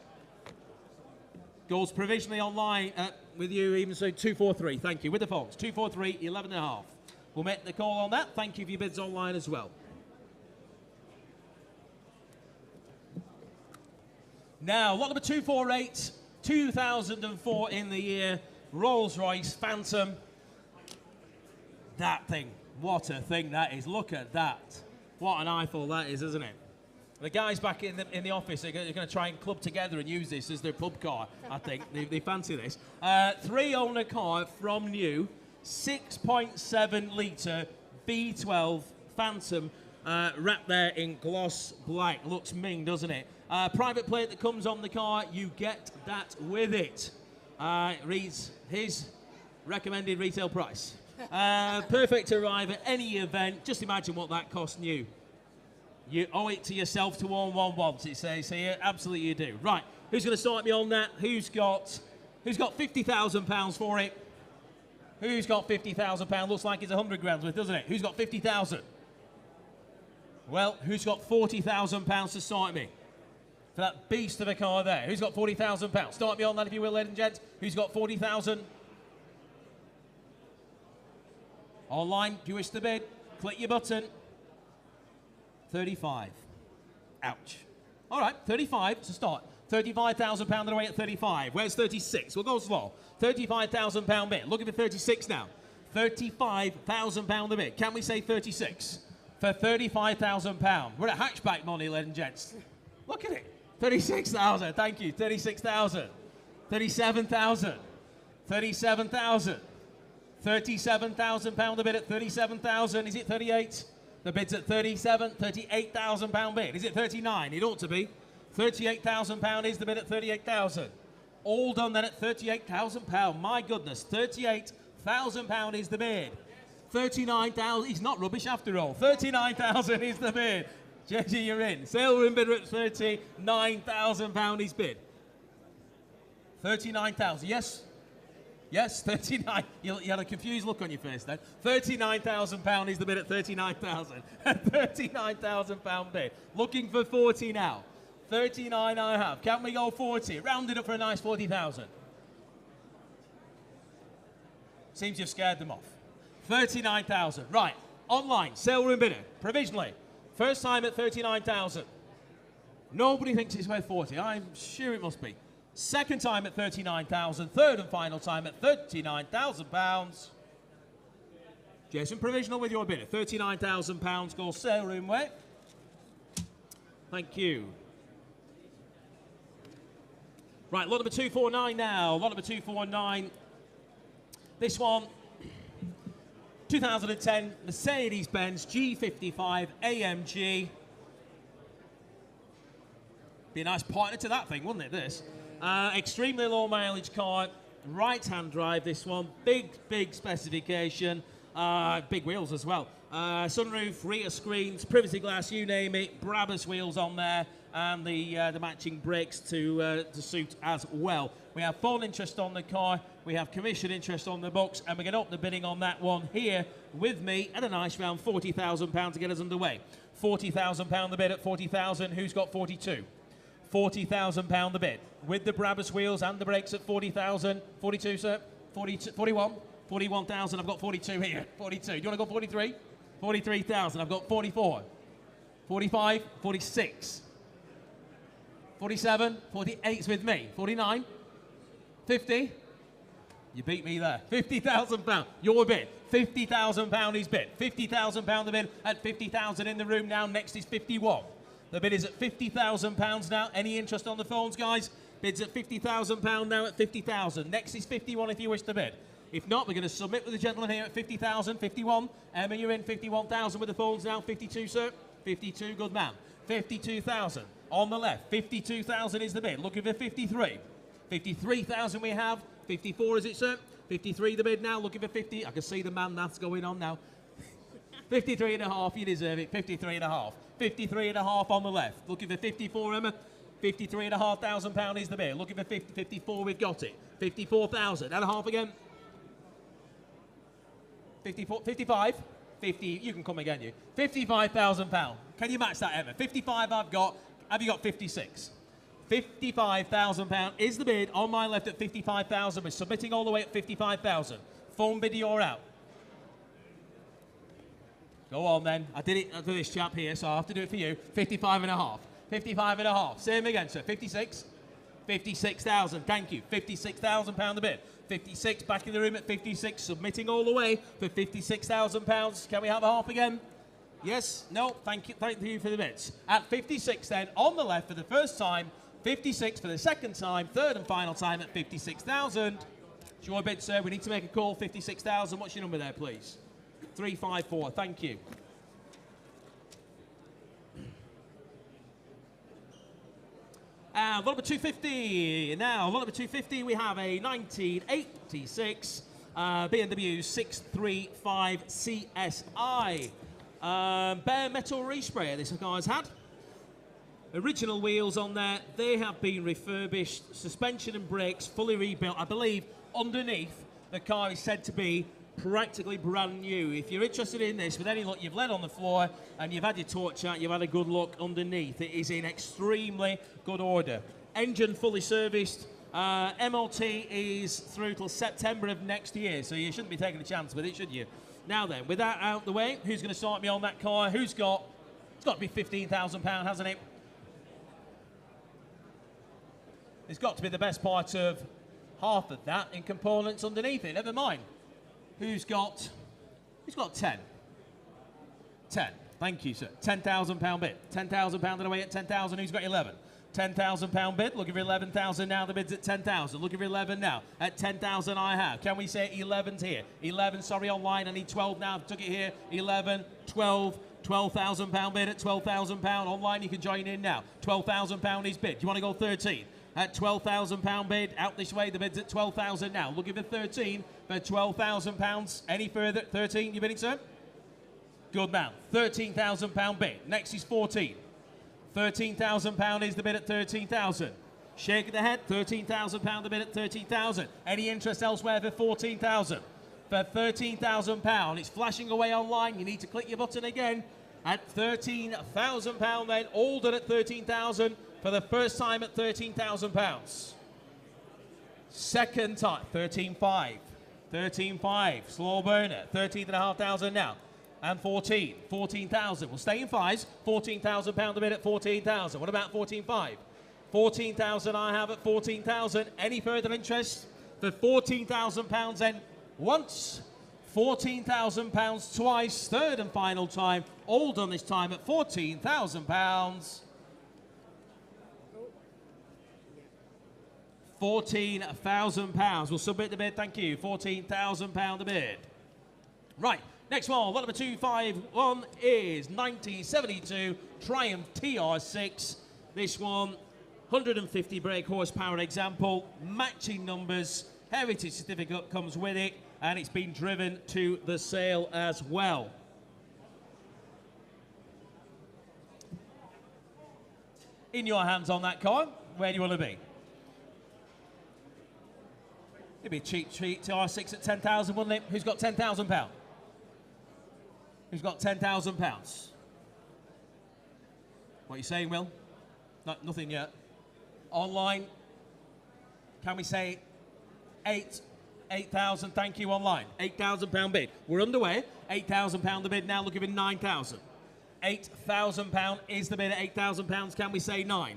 Goes provisionally online with you, even so 243. Thank you. With the phones, 243, 11.5. We'll make the call on that. Thank you for your bids online as well. Now, lot number 248, 2004 in the year, Rolls-Royce Phantom. That thing, what a thing that is. Look at that. What an eyeful that is, isn't it? The guys back in the office are going to try and club together and use this as their pub car, I think. They fancy this. Three-owner car from new, 6.7 litre V12 Phantom, wrapped there in gloss black. Looks ming, doesn't it? Private plate that comes on the car, you get that with it. Reads his recommended retail price. Perfect to arrive at any event. Just imagine what that cost new. You owe it to yourself to own one once, it says here. Absolutely you do. Right, who's going to start me on that? Who's got £50,000 for it? Who's got £50,000? Looks like it's 100 grams worth, doesn't it? Who's got 50,000? Well, who's got £40,000 to start me? For that beast of a car there. Who's got £40,000? Start me on that if you will, ladies and gents. Who's got 40,000? Online, do you wish to bid? Click your button. 35. Ouch. All right, 35 to start. £35,000 on the way at 35. Where's 36? We'll go slow. £35,000 bid. Looking for 36 now. £35,000 the bid. Can we say 36? For £35,000. We're at hatchback money, ladies and gents. Look at it. 36,000, thank you. 36,000. 37,000. 37,000. 37,000 pound the bid at 37,000. Is it 38? The bid's at 37, 38,000 pound bid. Is it 39? It ought to be. 38,000 pound is the bid at 38,000. All done then at 38,000 pound. My goodness, 38,000 pound is the bid. 39,000. He's not rubbish after all. 39,000 is the bid. JG, you're in. Sale room bidder at 39,000 pound is bid. 39,000. Yes. Yes, 39. You had a confused look on your face then. 39,000 pound is the bid at 39,000. 39,000 pound bid. Looking for 40 now. 39 I have. Can we go 40? Round it up for a nice 40,000. Seems you've scared them off. 39,000. Right. Online. Sale room bidder. Provisionally. First time at 39,000. Nobody thinks it's worth 40. I'm sure it must be. Second time at 39,000. Third and final time at 39,000 pounds. Jason, provisional with your bidder. 39,000 pounds goes sale room way. Thank you. Right, lot number 249 now. Lot number 249. This one, 2010 Mercedes-Benz G55 AMG. Be a nice partner to that thing, wouldn't it, this? Extremely low mileage car, right-hand drive this one, big specification, big wheels as well. Sunroof, rear screens, privacy glass, you name it, Brabus wheels on there, and the matching brakes to suit as well. We have full interest on the car, we have commission interest on the books, and we're going to up the bidding on that one here with me at a nice round £40,000 to get us underway. £40,000 the bid at 40,000. Who's got 42? £40,000 the bid with the Brabus wheels and the brakes at 40,000. 42, sir? 42, 41? 41,000. I've got 42 here. 42. Do you want to go 43? 43,000. I've got 44. 45, 46. 47, 48's with me. 49, 50. You beat me there. £50,000. Your bid. £50,000 is bid. £50,000 the bid at 50,000 in the room now. Next is 51. The bid is at £50,000 now. Any interest on the phones, guys? Bid's at £50,000 now at 50,000. Next is 51 if you wish to bid. If not, we're going to submit with the gentleman here at 50,000. 51. Emma, you're in. 51,000 with the phones now. 52, sir. 52, good man. 52,000 on the left. 52,000 is the bid. Looking for 53. 53,000 we have. 54 is it, sir? 53 the bid now. Looking for 50. I can see the man that's going on now. 53 and a half, you deserve it. 53 and a half. 53 and a half on the left. Looking for 54, Emma. 53 and a half thousand pound is the bid. Looking for 50, 54, we've got it. 54,000 and a half again. 54, 55, 50, you can come again, you. £55,000. Can you match that, Emma? 55 I've got. Have you got 56? £55,000 is the bid on my left at 55,000. We're submitting all the way at 55,000. Phone bid, you're out. Go on then. I did it for this chap here, so I have to do it for you. 55 and a half. 55 and a half. Same again, sir. 56. 56,000. Thank you. £56,000 the bid. 56 back in the room at 56. Submitting all the way for £56,000. Can we have a half again? Yes? No? Thank you. Thank you for the bids. At 56 then, on the left for the first time. 56 for the second time. Third and final time at 56,000. It's your bid, sir. We need to make a call. 56,000. What's your number there, please? 354. Thank you. And lot number 250. Now, lot number 250, we have a 1986 BMW 635 CSI. Bare metal resprayer this guy's had. Original wheels on there. They have been refurbished. Suspension and brakes fully rebuilt. I believe underneath the car is said to be practically brand new. If you're interested in this, with any luck, you've led on the floor and you've had your torch out, you've had a good look underneath. It is in extremely good order. Engine fully serviced. MOT is through till September of next year, so you shouldn't be taking a chance with it, should you? Now then, with that out the way, who's going to start me on that car? Who's got? It's got to be £15,000, hasn't it? It's got to be the best part of half of that in components underneath it. Never mind. Who's got 10? 10. Thank you, sir. £10,000 bid. £10,000 away at 10,000. Who's got 11? £10,000 bid, looking for 11,000 now, the bid's at 10,000, looking for 11 now, at 10,000 I have. Can we say 11's here? 11, sorry, online, I need 12 now, took it here, 11, 12, £12,000 bid at £12,000, online you can join in now, £12,000 is bid, do you want to go 13? At £12,000 bid, out this way, the bid's at 12,000 now, looking for 13, for £12,000, any further, 13, you bidding, sir? Good man, £13,000 bid, next is 14. £13,000 is the bid at 13,000. Shaking the head, £13,000 the bid at 13,000. Any interest elsewhere for 14,000? For £13,000, it's flashing away online. You need to click your button again. At £13,000 then, Alden at 13,000 for the first time at £13,000. Second time, 13,500. 13,500, slow burner, 13,500 now. And 14,000. We'll stay in fives. £14,000 the bid at 14,000. What about 14,500? 14,000 I have at 14,000. Any further interest? For £14,000 then once. £14,000 twice. Third and final time. All done this time at £14,000. £14,000. We'll submit the bid. Thank you. £14,000 the bid. Right. Next one, lot number 251 is 1972 Triumph TR6. This one, 150 brake horsepower example, matching numbers, heritage certificate comes with it, and it's been driven to the sale as well. In your hands on that car, where do you want to be? It'd be a cheap treat, TR6 at 10,000, wouldn't it? Who's got £10,000? Who's got £10,000? What are you saying, Will? Nothing yet. Online, can we say 8,000? Thank you, online. £8,000 bid. We're underway. £8,000 the bid now, looking for 9,000. £8,000 is the bid at £8,000. Can we say 9?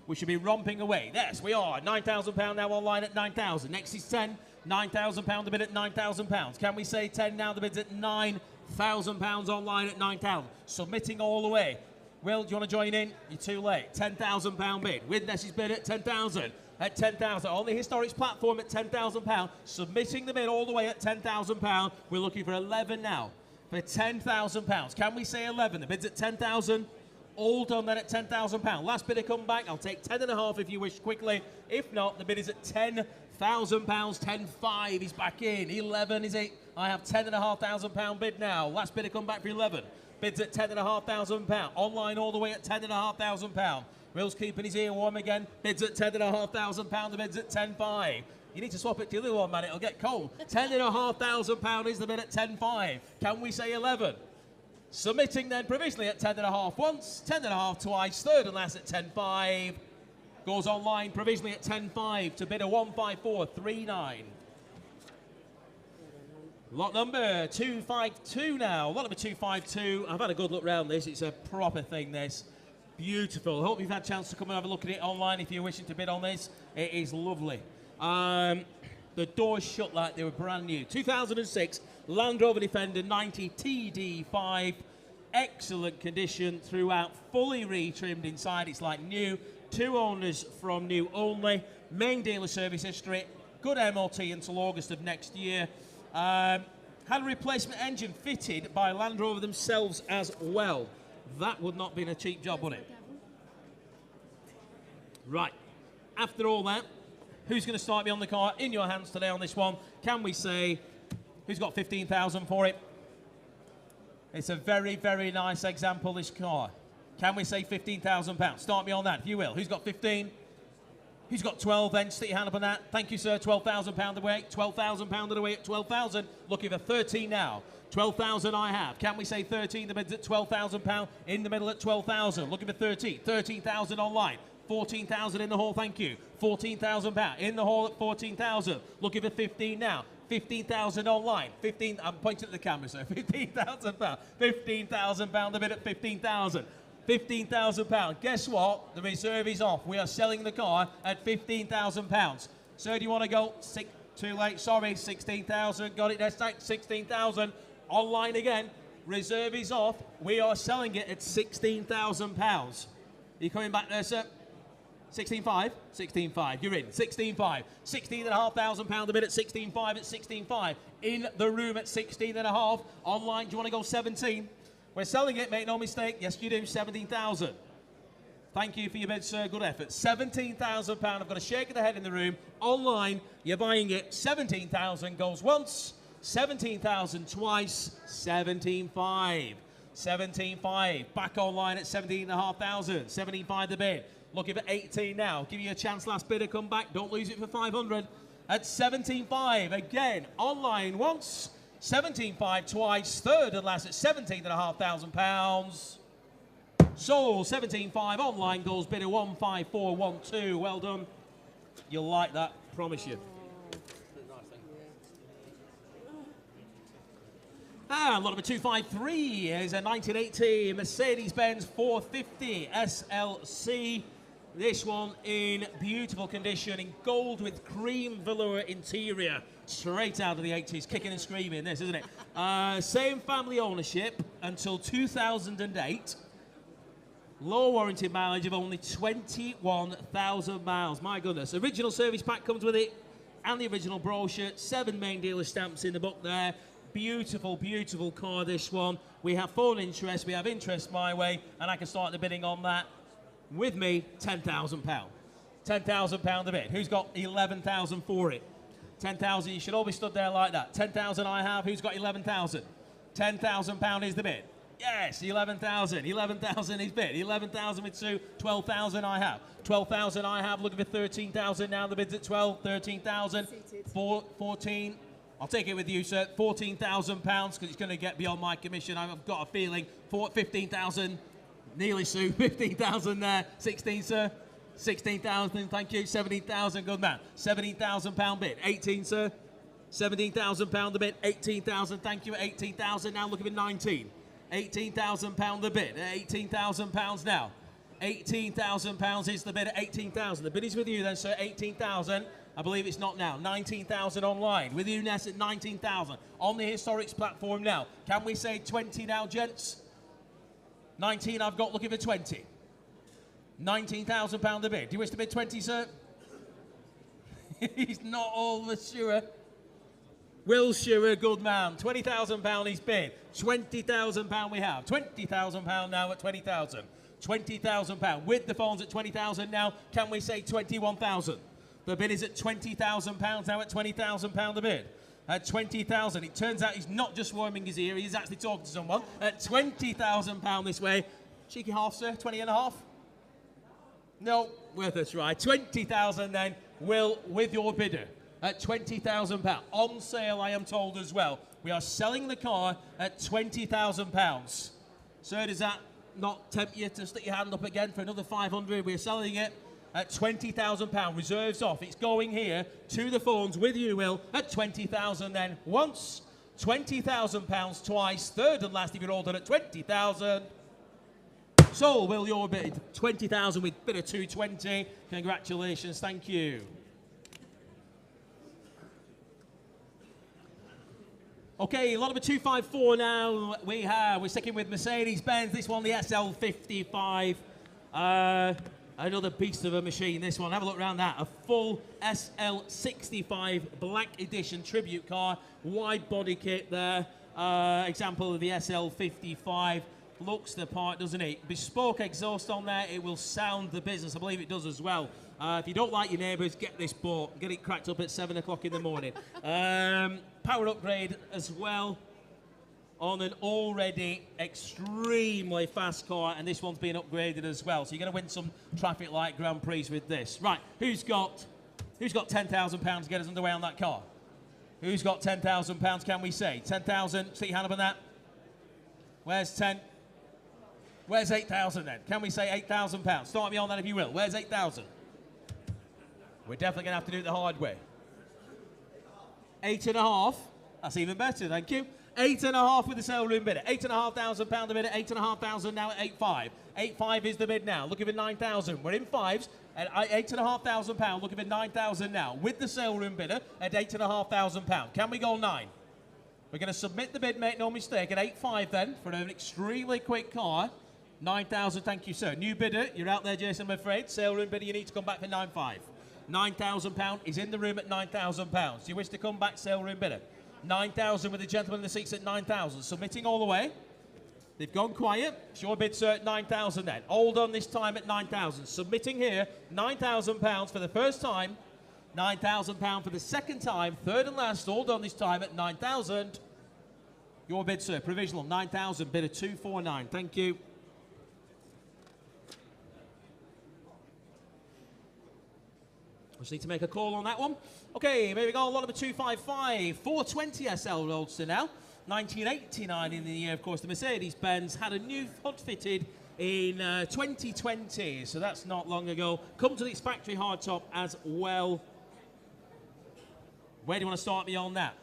We should be romping away. Yes, we are. £9,000 now online at 9,000. Next is 10. £9,000 the bid at £9,000. Can we say 10 now? The bid's at £9,000 online at 9,000. Submitting all the way. Will, do you want to join in? You're too late. £10,000 bid. Witness's bid at 10,000. At 10,000. On the Historics platform at £10,000. Submitting the bid all the way at £10,000. We're looking for 11 now. For £10,000. Can we say 11? The bid's at 10,000. All done then at £10,000. Last bidder come back. I'll take 10.5 if you wish quickly. If not, the bid is at £10,000. £10,500 is back in. 11 is it? I have £10,500 bid now. Last bidder come back for 11. Bids at £10,500. Online all the way at £10,500. Will's keeping his ear warm again. Bids at £10,500. The bid's at £10,500. You need to swap it to the other one, man. It'll get cold. £10,500 is the bid at £10,500. Can we say 11? Submitting then provisionally at 10.5 once, 10.5 twice, third and last at 10.5. Goes online provisionally at 10.5 to bid a 15439. Lot number 252 now. Lot number 252. I've had a good look round this. It's a proper thing, this. Beautiful. Hope you've had a chance to come and have a look at it online if you're wishing to bid on this. It is lovely. The doors shut like they were brand new. 2006 Land Rover Defender 90 TD5. Excellent condition throughout, fully retrimmed inside. It's like new. 2 owners from new only. Main dealer service history. Good MOT until August of next year. Had a replacement engine fitted by Land Rover themselves as well. That would not have been a cheap job, would it? Right. After all that, who's going to start me on the car? In your hands today on this one. Can we say, who's got 15,000 for it? It's a very, very nice example, this car. Can we say £15,000? Start me on that, if you will. Who's got 15? Who's got 12 then? Stick your hand up on that. Thank you, sir. £12,000 away. £12,000 away at 12,000. Looking for 13 now. 12,000 I have. Can we say 13? The bid's at £12,000. In the middle at 12,000. Looking for 13. 13,000 online. 14,000 in the hall, thank you. £14,000 in the hall at 14,000. Looking for 15 now. 15,000 online. 15. I'm pointing at the camera, sir. £15,000. £15,000 the bid at 15,000. £15,000. Guess what? The reserve is off. We are selling the car at £15,000. Sir, do you want to go? Too late. Sorry. 16,000. Got it. That's 16,000. Online again. Reserve is off. We are selling it at £16,000. Are you coming back there, sir? 16.5, 16.5, you're in, 16.5, £16,500 the bid at 16.5, at 16.5, in the room at 16.5, online, do you want to go 17? We're selling it, make no mistake, yes you do, 17,000. Thank you for your bid, sir, good effort. £17,000, I've got a shake of the head in the room, online, you're buying it, 17,000 goes once, 17,000 twice, 17.5. 17.5, back online at 17,500, 17.5 the bid. Looking for 18 now. Give you a chance, last bidder, come back. Don't lose it for 500. At 17.5, again, online once, 17.5 twice, third and last at £17,500. Sold, 17.5, online goes bidder 15412. Well done. You'll like that, promise you. And lot number 253 is a 1980 Mercedes-Benz 450 SLC. This one in beautiful condition, in gold with cream velour interior. Straight out of the 80s, kicking and screaming this, isn't it? Same family ownership until 2008. Low warranty mileage of only 21,000 miles. My goodness. Original service pack comes with it, and the original brochure. 7 main dealer stamps in the book there. Beautiful, beautiful car, this one. We have phone interest, we have interest my way, and I can start the bidding on that. With me, £10,000. £10,000 a bid. Who's got 11,000 for it? 10,000, you should all be stood there like that. 10,000 I have, who's got 11,000? £10,000 is the bid. Yes, 11,000. 11,000 is bid. 11,000 with 2, 12,000 I have. 12,000 I have, looking for 13,000 now. The bid's at 12, 13,000, 14. I'll take it with you, sir. £14,000 because it's going to get beyond my commission. I've got a feeling. 15,000. Nearly, Sue. 15,000 there. 16, sir. 16,000. Thank you. 17,000. Good man. £17,000 bid. 18, sir. £17,000 the bid. 18,000. Thank you. 18,000 now. Looking for 19. £18,000 the bid. £18,000 now. £18,000 is the bid at 18,000. The bid is with you then, sir. 18,000. I believe it's not now. 19,000 online. With you, Ness, at 19,000. On the Historics platform now. Can we say 20 now, gents? 19 I've got, looking for 20. £19,000 the bid. Do you wish to bid 20, sir? He's not all sure. Will Sure, good man. £20,000 he's bid. £20,000 we have. £20,000 now at 20,000. £20,000 with the phones at 20,000 now. Can we say 21,000? The bid is at £20,000 now at £20,000 the bid. At 20,000, it turns out he's not just warming his ear, he's actually talking to someone. At £20,000 this way. Cheeky half, sir, 20 and a half? No, worth a try. 20,000 then, Will, with your bidder. At £20,000. On sale, I am told as well. We are selling the car at £20,000. Sir, does that not tempt you to stick your hand up again for another 500? We're selling it at £20,000. Reserves off. It's going here to the phones with you, Will, at 20,000 then. Once, £20,000 twice. Third and last if you're all done at 20,000. So, Will, your bid, 20,000 with bid of 220. Congratulations, thank you. Okay, lot number 254 now. We're sticking with Mercedes-Benz. This one, the SL55. Another beast of a machine, this one. Have a look around that. A full SL65 Black Edition tribute car. Wide body kit there. Example of the SL55. Looks the part, doesn't it? Bespoke exhaust on there. It will sound the business. I believe it does as well. If you don't like your neighbours, get this bought. Get it cracked up at 7 o'clock in the morning. Power upgrade as well on an already extremely fast car, and this one's been upgraded as well. So you're going to win some traffic light Grand Prix with this. Right, who's got £10,000 to get us underway on that car? Who's got £10,000, can we say? 10,000, stick your hand up on that. Where's 10? Where's 8,000 then? Can we say £8,000? Start me on that if you will. Where's 8,000? We're definitely going to have to do it the hard way. 8.5. That's even better, thank you. 8.5 with the sale room bidder. £8,500 the bid at 8,500 now at 8.5. 8.5 is the bid now. Looking for 9,000. We're in fives at £8,500. Looking for 9,000 now with the sale room bidder at £8,500. Can we go 9? We're going to submit the bid, make no mistake, at 8.5 then for an extremely quick car. 9,000, thank you, sir. New bidder, you're out there, Jason, I'm afraid. Sale room bidder, you need to come back for 9.5. £9,000 is in the room at £9,000. Do you wish to come back, sale room bidder? 9,000 with the gentleman in the seats at 9,000. Submitting all the way. They've gone quiet. It's your bid, sir, at 9,000 then. All done this time at 9,000. Submitting here, £9,000 for the first time. £9,000 for the second time. Third and last, all done this time at 9,000. Your bid, sir, provisional, 9,000, bid of 249. Thank you. Just need to make a call on that one. Okay, moving on, lot number 255, 420 SL Roadster now. 1989 in the year, of course, the Mercedes-Benz had a new hood fitted in 2020, so that's not long ago. Come to this factory hardtop as well. Where do you want to start me on that?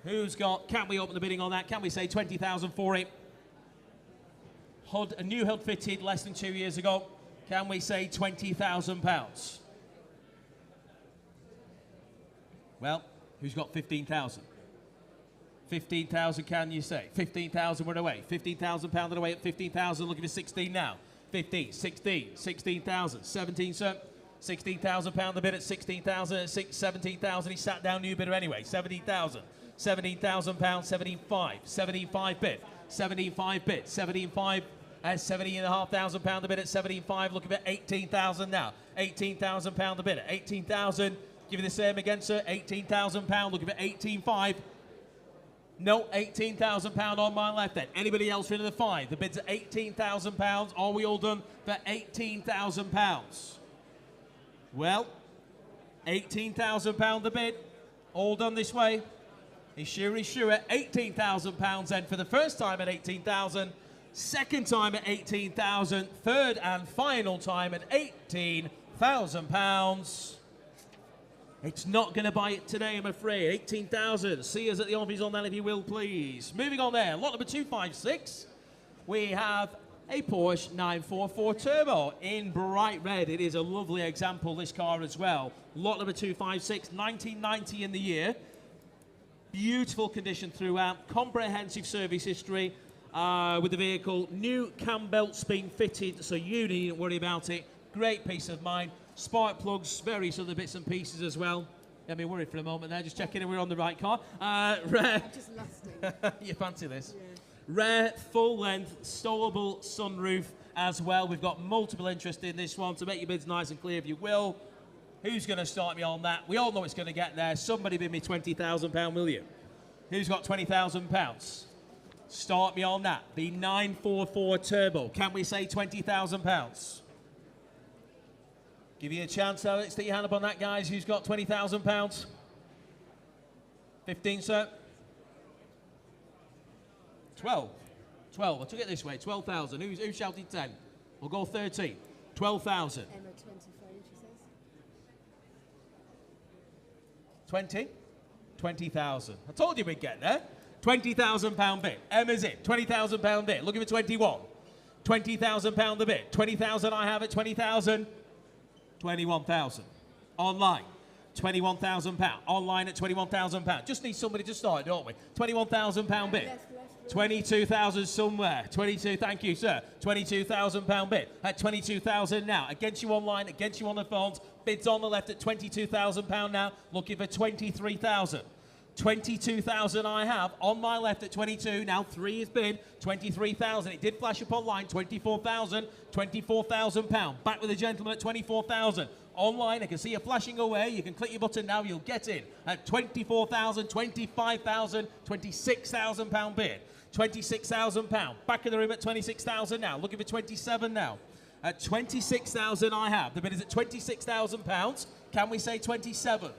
Who's got, can we open the bidding on that? Can we say 20,000 for it? Hood, a new hood fitted less than 2 years ago. Can we say £20,000? Well, who's got 15,000? 15,000, can you say? 15,000, we're away. £15,000 away at 15,000, looking for 16 now. 15, 16, 16,000, 17, sir. £16,000 the bid at 16,000, at 17,000, he sat down, new bidder anyway. 17,000, £17,000, 17,500, 17,500 bid, 17,500 bid, 17,500. £17,500 the bid at 17,500, looking for 18,000 now. £18,000 the bid at 18,000. Give you the same again, sir. £18,000, looking for 18,500. No, £18,000 on my left then. Anybody else for another 5? The bid's at £18,000. Are we all done for £18,000? Well, £18,000 the bid. All done this way. He's sure, £18,000 then for the first time at 18,000. Second time at 18,000. Third and final time at £18,000. It's not going to buy it today, I'm afraid. 18,000. See us at the office on that if you will, please. Moving on there. Lot number 256. We have a Porsche 944 Turbo in bright red. It is a lovely example, this car as well. Lot number 256. 1990 in the year. Beautiful condition throughout. Comprehensive service history with the vehicle. New cam belts being fitted, so you needn't worry about it. Great peace of mind. Spark plugs, various other bits and pieces as well. Let me worry for a moment there, just checking if we're on the right car. Rare. Just lusting. You fancy this? Yeah. Rare, full-length, stowable sunroof as well. We've got multiple interest in this one, to make your bids nice and clear if you will. Who's going to start me on that? We all know it's going to get there. Somebody bid me £20,000, will you? Who's got £20,000? Start me on that. The 944 Turbo. Can we say £20,000? Give you a chance, Alex. Stick your hand up on that, guys. Who's got £20,000? 15, sir. 12. 12. I took it this way. 12,000. Who shouted 10? We'll go 13. 12,000. Emma 25, she says. 20. 20,000. I told you we'd get there. £20,000 bid. Emma's in. £20,000 bid. Looking for 21. £20,000 the bid. 20,000 I have at 20,000. 21,000. Online. £21,000. Online at £21,000. Just need somebody to start, don't we? £21,000 bid. 22,000 somewhere. 22, thank you, sir. £22,000 bid. At 22,000 now. Against you online, against you on the phones. Bids on the left at £22,000 now. Looking for 23,000. 22,000 I have on my left at 22. Now 3 is bid. 23,000. It did flash up online. 24,000. £24,000. Back with the gentleman at 24,000. Online, I can see you flashing away. You can click your button now. You'll get in at 24,000, 25,000, £26,000 bid. £26,000. Back in the room at 26,000 now. Looking for 27 now. At 26,000 I have. The bid is at £26,000. Can we say 27?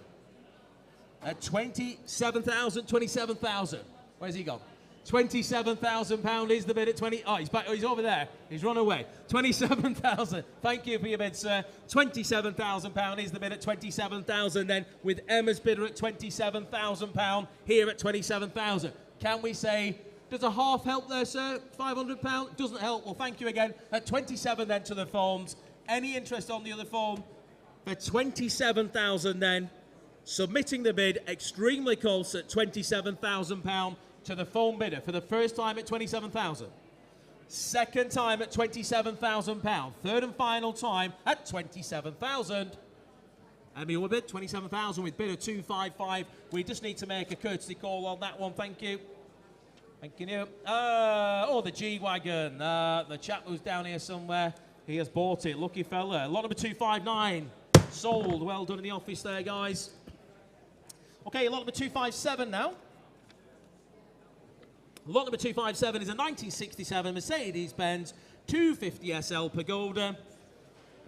At 27,000, 27,000. Where's he gone? £27,000 is the bid at 20. Oh, he's back. Oh, he's over there. He's run away. 27,000. Thank you for your bid, sir. £27,000 is the bid at 27,000. Then with Emma's bidder at £27,000 here at 27,000. Can we say? Does a half help there, sir? £500 doesn't help. Well, thank you again. At 27 then to the phones. Any interest on the other phone? For 27,000 then. Submitting the bid extremely close at £27,000 to the phone bidder for the first time at 27,000. Second time at £27,000. Third and final time at 27,000. And your bid, 27,000 with bid of 255. We just need to make a courtesy call on that one. Thank you. Thank you. The G-Wagon. The chap who's down here somewhere. He has bought it. Lucky fella. Lot number 259. Sold. Well done in the office there, guys. Okay, lot number 257 now. Lot number 257 is a 1967 Mercedes-Benz 250 SL Pagoda.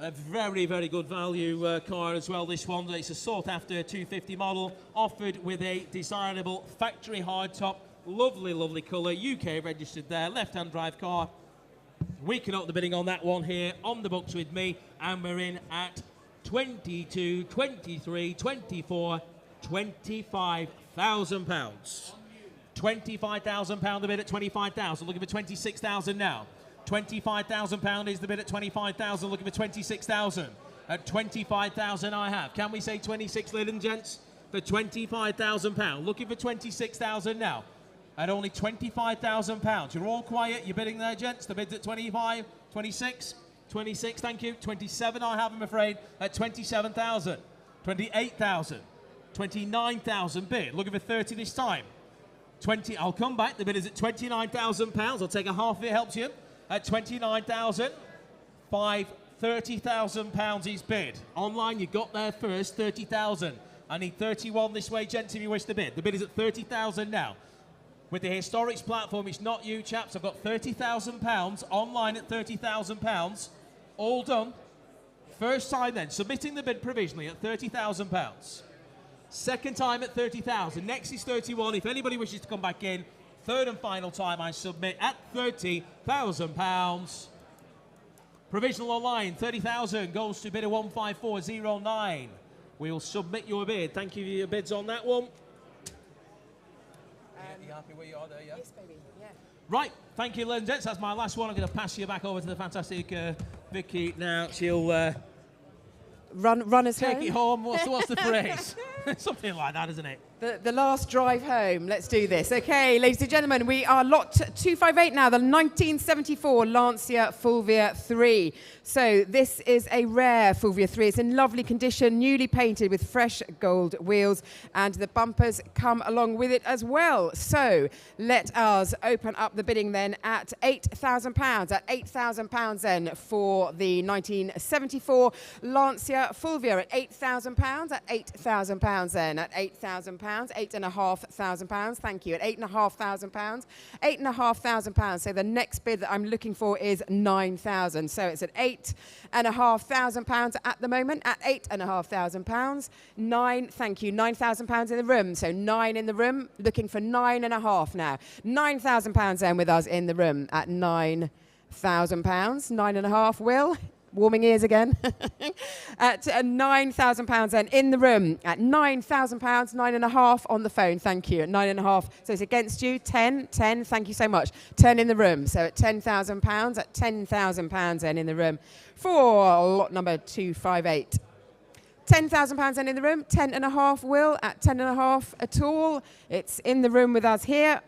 A very, very good value car as well, this one. It's a sought-after 250 model, offered with a desirable factory hardtop. Lovely, lovely colour. UK registered there. Left-hand drive car. We can up the bidding on that one here on the books with me. And we're in at 22, 23, 24, £25,000. £25,000 the bid at 25,000. Looking for 26,000 now. £25,000 is the bid at 25,000. Looking for 26,000. At 25,000 I have. Can we say 26, ladies and gents? For £25,000. Looking for 26,000 now. At only £25,000. You're all quiet. You're bidding there, gents. The bid's at 25, 26, 26. Thank you. 27 I have, I'm afraid. At 27,000. 28,000. 29,000 bid. Looking for 30 this time. 20. I'll come back. The bid is at £29,000. I'll take a half if it helps you. At 29,000. £30,000 is bid. Online, you got there first. 30,000. I need 31 this way, gents, if you wish to bid. The bid is at 30,000 now. With the Historics platform, it's not you, chaps. I've got £30,000 online at £30,000. All done. First time then, submitting the bid provisionally at £30,000. Second time at 30,000. Next is 31. If anybody wishes to come back in, third and final time I submit at £30,000. Provisional online, 30,000 goes to bidder 15409. We will submit your bid. Thank you for your bids on that one. You happy where you are there, yeah? Yes, baby. Yeah. Right, thank you, ladies and gents. That's my last one. I'm going to pass you back over to the fantastic Vicky now. She'll Run us take home. it home. What's the phrase? Something like that, isn't it? The last drive home. Let's do this. Okay, ladies and gentlemen, we are lot 258 now, the 1974 Lancia Fulvia 3. So this is a rare Fulvia 3. It's in lovely condition, newly painted with fresh gold wheels, and the bumpers come along with it as well. So let us open up the bidding then at £8,000. At £8,000 then for the 1974 Lancia Fulvia at £8,000. At £8,000 then. At £8,000. £8,500. Thank you. At £8,500. £8,500. So the next bid that I'm looking for is 9,000. So it's at £8,500 at the moment. At £8,500. Thank you. £9,000 in the room. So 9 in the room. Looking for 9.5 now. £9,000 then with us in the room at £9,000. 9.5. Will. Warming ears again. At £9,000 then in the room. At £9,000, 9.5 on the phone. Thank you. At 9.5. So it's against you. 10. Thank you so much. 10 in the room. So at £10,000. At £10,000 then in the room for lot number 258. £10,000 then in the room. 10.5. Will at 10.5 at all. It's in the room with us here.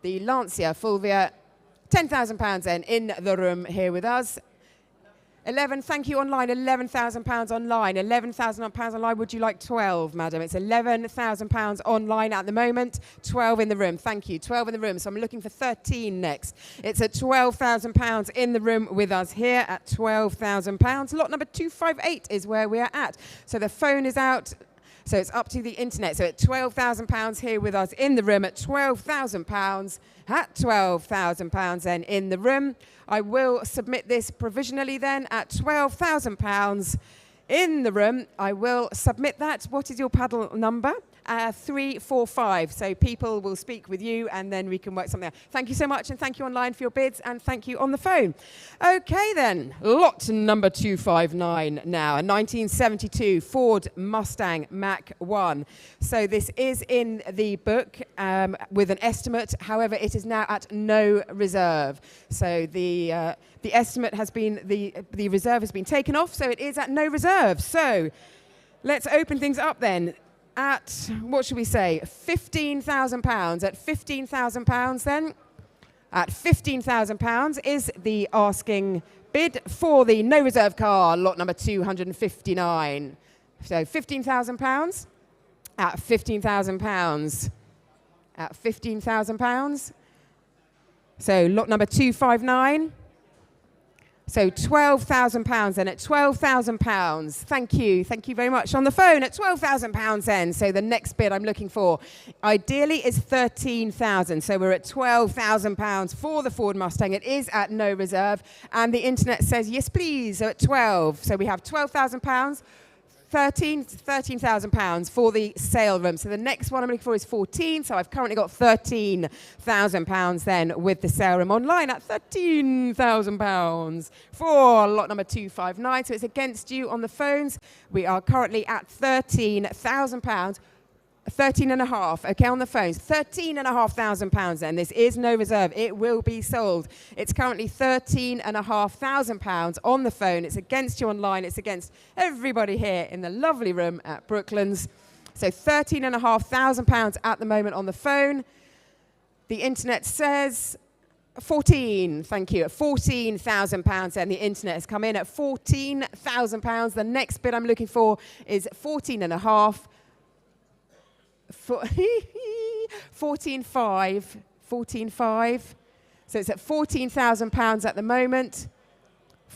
The Lancia Fulvia. £10,000 then in the room here with us. 11, thank you online, £11,000 online. £11,000 online, would you like 12, madam? It's £11,000 online at the moment, 12 in the room, thank you, 12 in the room. So I'm looking for 13 next. It's at £12,000 in the room with us here at £12,000. Lot number 258 is where we are at. So the phone is out. So it's up to the internet. So at £12,000 here with us in the room at £12,000. At £12,000 then in the room. I will submit this provisionally then at £12,000 in the room. I will submit that. What is your paddle number? 345. So people will speak with you and then we can work something out. Thank you so much and thank you online for your bids and thank you on the phone. Okay then, lot number 259 now, a 1972 Ford Mustang Mach 1. So this is in the book with an estimate. However, it is now at no reserve. So the estimate has been, the reserve has been taken off, so it is at no reserve. So let's open things up then. At, what should we say, £15,000. At £15,000 then, at £15,000 is the asking bid for the no reserve car, lot number 259. So £15,000 at £15,000 at £15,000. So lot number 259. So £12,000 then at £12,000. Thank you very much. On the phone at £12,000 then. So the next bid I'm looking for, ideally, is £13,000. So we're at £12,000 for the Ford Mustang. It is at no reserve, and the internet says yes, please. So at 12. So we have £12,000. £13,000 for the sale room. So the next one I'm looking for is 14. So I've currently got £13,000 then with the sale room online at £13,000 for lot number 259. So it's against you on the phones. We are currently at £13,000. 13.5, okay, on the phones. £13,500 then. This is no reserve. It will be sold. It's currently £13,500 on the phone. It's against you online. It's against everybody here in the lovely room at Brooklands. So £13,500 at the moment on the phone. The internet says 14, thank you, at £14,000 then. The internet has come in at £14,000. The next bid I'm looking for is 14.5. 14.5. So it's at £14,000 at the moment.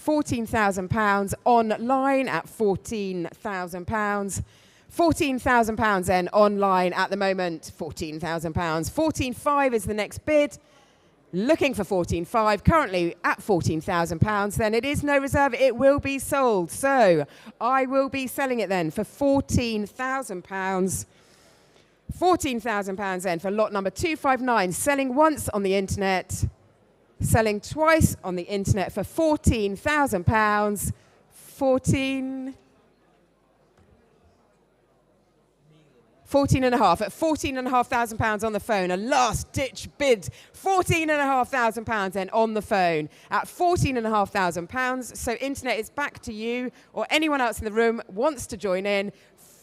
£14,000 online at £14,000. £14,000 then online at the moment. £14,000. 14.5 is the next bid. Looking for 14.5, currently at £14,000. Then it is no reserve. It will be sold. So I will be selling it then for £14,000. £14,000 then for lot number 259, selling once on the internet, selling twice on the internet for £14,000. 14.5 at £14,500 on the phone. A last ditch bid, £14,500 then on the phone at £14,500. So internet is back to you, or anyone else in the room wants to join in.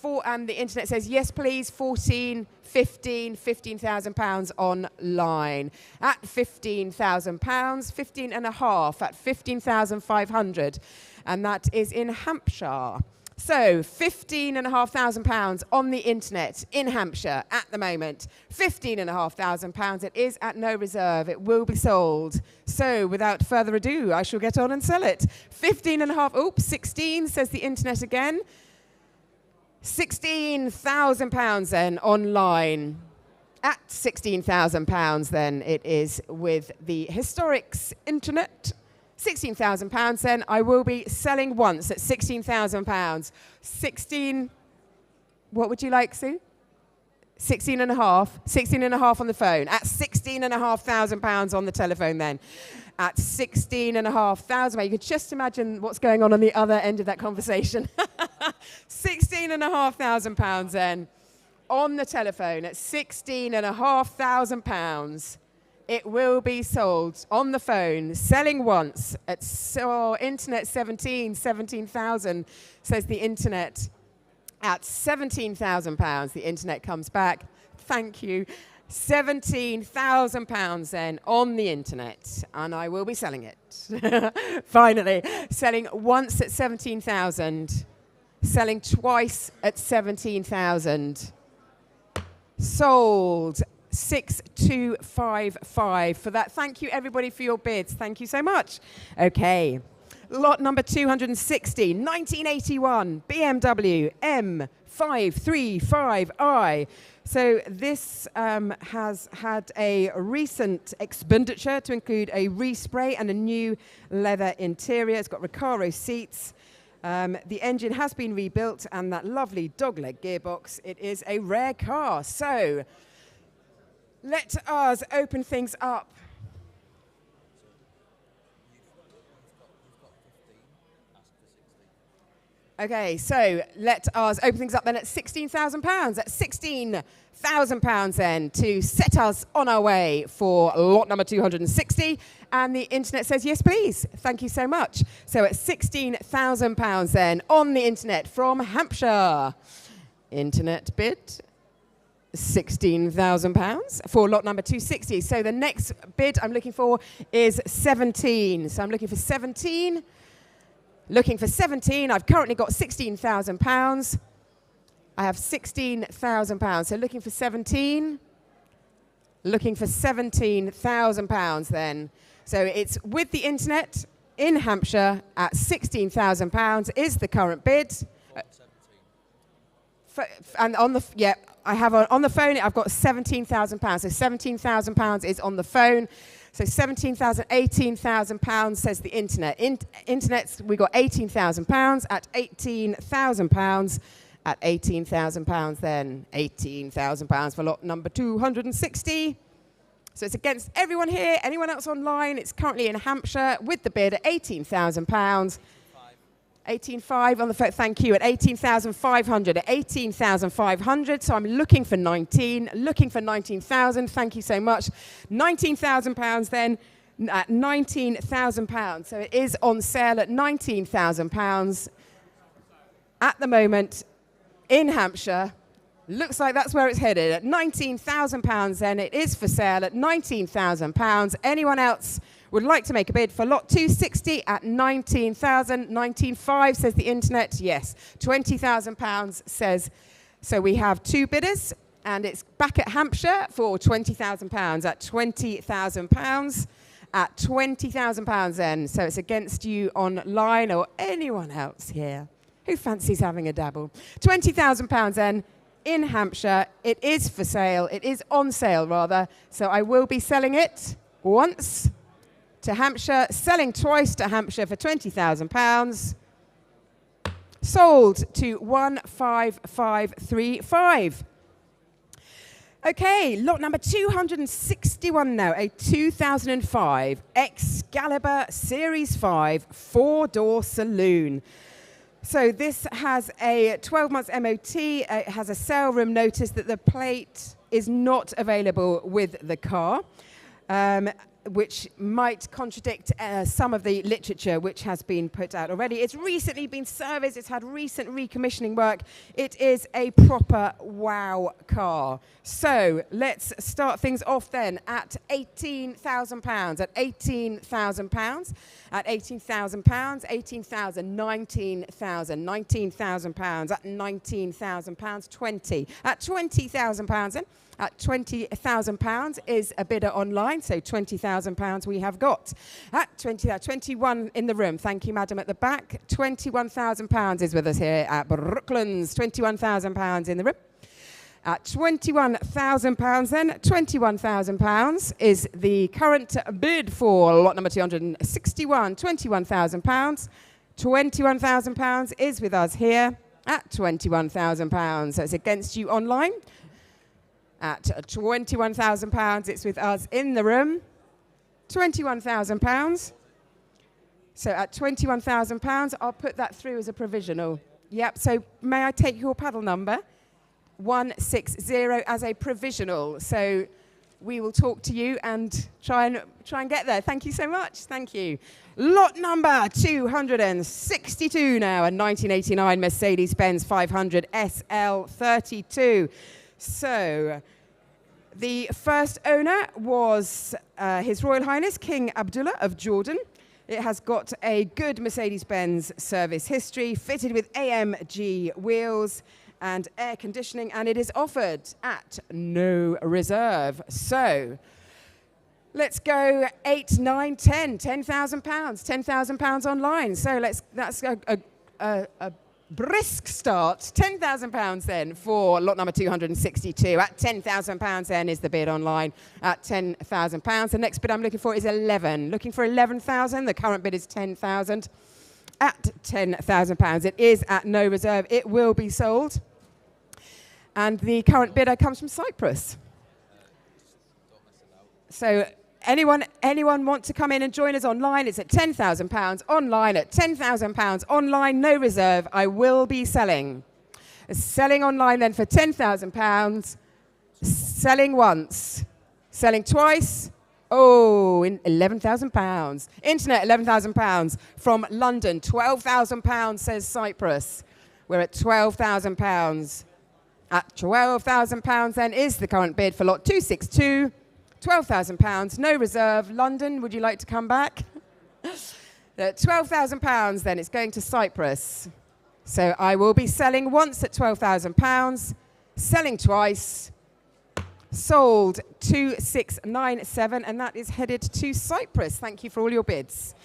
And the internet says, yes, please, 14, 15, £15,000 online. At £15,000, 15.5 at 15,500. And that is in Hampshire. So £15,500 on the internet in Hampshire at the moment. £15,500. It is at no reserve. It will be sold. So without further ado, I shall get on and sell it. 15.5, oops, 16, says the internet again. £16,000 then online. At £16,000 then it is with the Historics Internet. £16,000 then I will be selling once at £16,000. 16, what would you like, Sue? 16.5 on the phone. At £16,500 on the telephone then. At £16,500. You could just imagine what's going on the other end of that conversation. £16,500 then on the telephone at £16,500. It will be sold on the phone, selling once at internet 17,000, says the internet. At £17,000, the internet comes back. Thank you. £17,000 then on the internet, and I will be selling it. Finally, selling once at 17,000, selling twice at 17,000. Sold 6255 for that. Thank you, everybody, for your bids. Thank you so much. Okay. Lot number 260, 1981 BMW M535i. So this has had a recent expenditure to include a respray and a new leather interior. It's got Recaro seats. The engine has been rebuilt, and that lovely dogleg gearbox. It is a rare car. So let us open things up. Okay, so let us open things up then at £16,000. At £16,000 then to set us on our way for lot number 260. And the internet says, yes, please. Thank you so much. So at £16,000 then on the internet from Hampshire. Internet bid. £16,000 for lot number 260. So the next bid I'm looking for is 17. So I'm looking for 17. Looking for 17. I've currently got £16,000. I have £16,000. So looking for 17. Looking for £17,000 then. So it's with the internet in Hampshire at £16,000 is the current bid. And on the I have on the phone. I've got £17,000. So £17,000 is on the phone. So £17,000, £18,000 says the internet. Internet's we got £18,000 at £18,000 at £18,000. Then £18,000 for lot number 260. So it's against everyone here. Anyone else online? It's currently in Hampshire with the bid at £18,000. 18,500 on the phone. Thank you. At 18,500. At 18,500. So I'm looking for 19. Looking for 19,000. Thank you so much. £19,000 then at £19,000. So it is on sale at £19,000 at the moment in Hampshire. Looks like that's where it's headed. At £19,000 then it is for sale at £19,000. Anyone else would like to make a bid for lot 260 at 19,000, 19,500 says the internet. Yes, £20,000 says. So we have two bidders, and it's back at Hampshire for £20,000 at £20,000 at £20,000 then. So it's against you online or anyone else here who fancies having a dabble. £20,000 then in Hampshire. It is for sale. It is on sale rather. So I will be selling it once to Hampshire, selling twice to Hampshire for £20,000. Sold to 15535. Okay, lot number 261 now, a 2005 Excalibur Series 5 four-door saloon. So this has a 12-month MOT. It has a sale room notice that the plate is not available with the car. Which might contradict some of the literature which has been put out already. It's recently been serviced. It's had recent recommissioning work. It is a proper wow car. So let's start things off then at £18,000. At £18,000. At £18,000. 18,000. 19,000. £19,000. At £19,000. 20. At £20,000 then. At £20,000 is a bidder online, so £20,000 we have got. At 21 in the room, thank you, madam, at the back. £21,000 is with us here at Brooklands. £21,000 in the room. At £21,000 then, £21,000 is the current bid for lot number 261, £21,000. £21,000 is with us here at £21,000. So it's against you online. At £21,000, it's with us in the room. £21,000. So at £21,000, I'll put that through as a provisional. Yep, so may I take your paddle number? 160 as a provisional. So we will talk to you and try and get there. Thank you so much. Thank you. Lot number 262 now, a 1989 Mercedes-Benz 500 SL32. So, the first owner was His Royal Highness King Abdullah of Jordan. It has got a good Mercedes-Benz service history, fitted with AMG wheels and air conditioning, and it is offered at no reserve. So, let's go 8, 9, 10, £10,000, £10,000 online. So that's a brisk start. £10,000 then for lot number 262. At £10,000 then is the bid online at £10,000. The next bid I'm looking for is 11. Looking for 11,000. The current bid is 10,000. At £10,000. It is at no reserve. It will be sold. And the current bidder comes from Cyprus. So anyone want to come in and join us online? It's at £10,000 online, at £10,000 online, no reserve. I will be selling. Selling online then for £10,000. Selling once. Selling twice. Oh, in £11,000. Internet, £11,000. From London, £12,000 says Cyprus. We're at £12,000. At £12,000 then is the current bid for lot 262. £12,000, no reserve. London, would you like to come back? £12,000 then, it's going to Cyprus. So I will be selling once at £12,000, selling twice, sold 2697, and that is headed to Cyprus. Thank you for all your bids.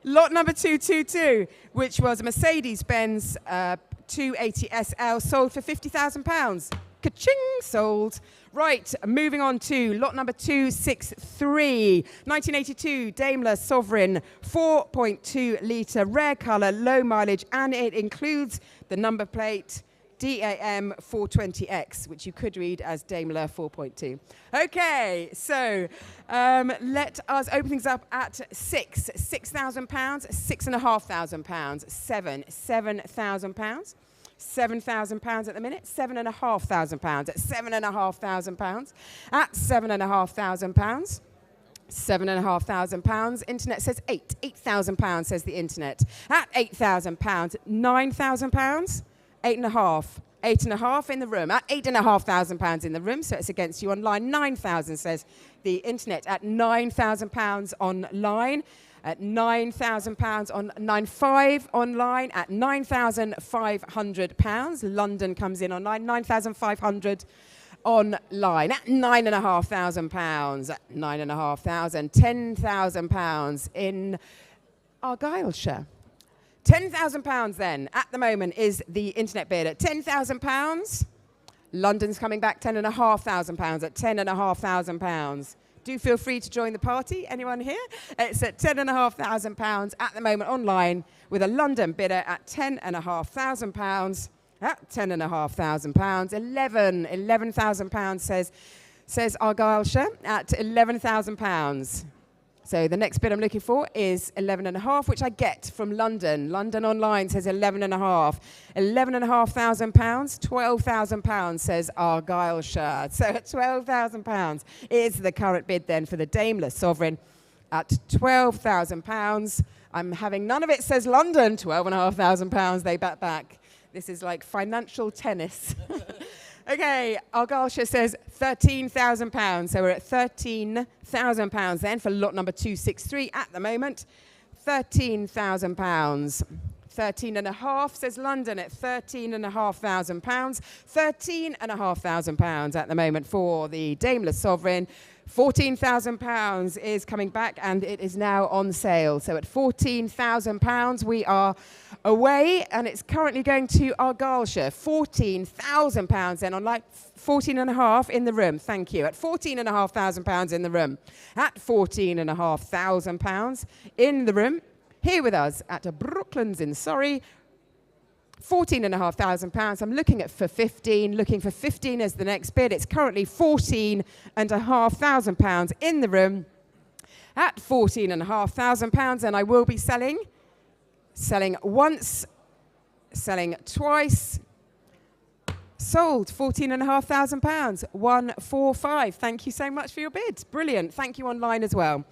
Lot number 222, which was a Mercedes-Benz 280 SL, sold for £50,000. Ka-ching, sold. Right, moving on to lot number 263, 1982 Daimler Sovereign, 4.2 litre, rare colour, low mileage, and it includes the number plate DAM 420X, which you could read as Daimler 4.2. Okay, so let us open things up at £6,000, £6,500, £7,000. £7,000 at the minute, £7,500 at £7,500, at £7,500, £7,500. Internet says £8,000 says the internet. At £8,000, £9,000, £8,500 in the room. At £8,500 in the room, so it's against you online. 9,000 says the internet. At £9,000 online. At £9,000 on 9.5 online, at £9,500. London comes in online, 9,500 online. At £9,500, at £9,500, £10,000 in Argyllshire. £10,000 then, at the moment, is the internet bid. At £10,000, London's coming back, £10,500 at £10,500. Do feel free to join the party. Anyone here? It's at £10,500 at the moment online, with a London bidder at £10,500. At £10,500, £11,000 says Argyllshire at £11,000. So the next bid I'm looking for is 11.5, which I get from London. London online says 11.5. £11,500, £12,000 says Argyllshire. So at £12,000 is the current bid then for the Daimler Sovereign. At £12,000, I'm having none of it says London. £12,500 they bet back. This is like financial tennis. Okay, Argyllshire says £13,000. So we're at £13,000 then for lot number 263 at the moment. £13,000. 13.5 says London at £13,500. £13,500 at the moment for the Daimler Sovereign. £14,000 is coming back and it is now on sale. So at £14,000 we are away and it's currently going to Argyllshire. £14,000 then online. 14.5 in the room. Thank you. At £14,500 in the room. At £14,500 in the room. Here with us at Brooklands in Surrey. £14,500. I'm looking at for 15, looking for 15 as the next bid. It's currently £14,500 in the room at £14,500, and I will be selling once, selling twice, sold £14,500, 145. Thank you so much for your bid. Brilliant. Thank you online as well.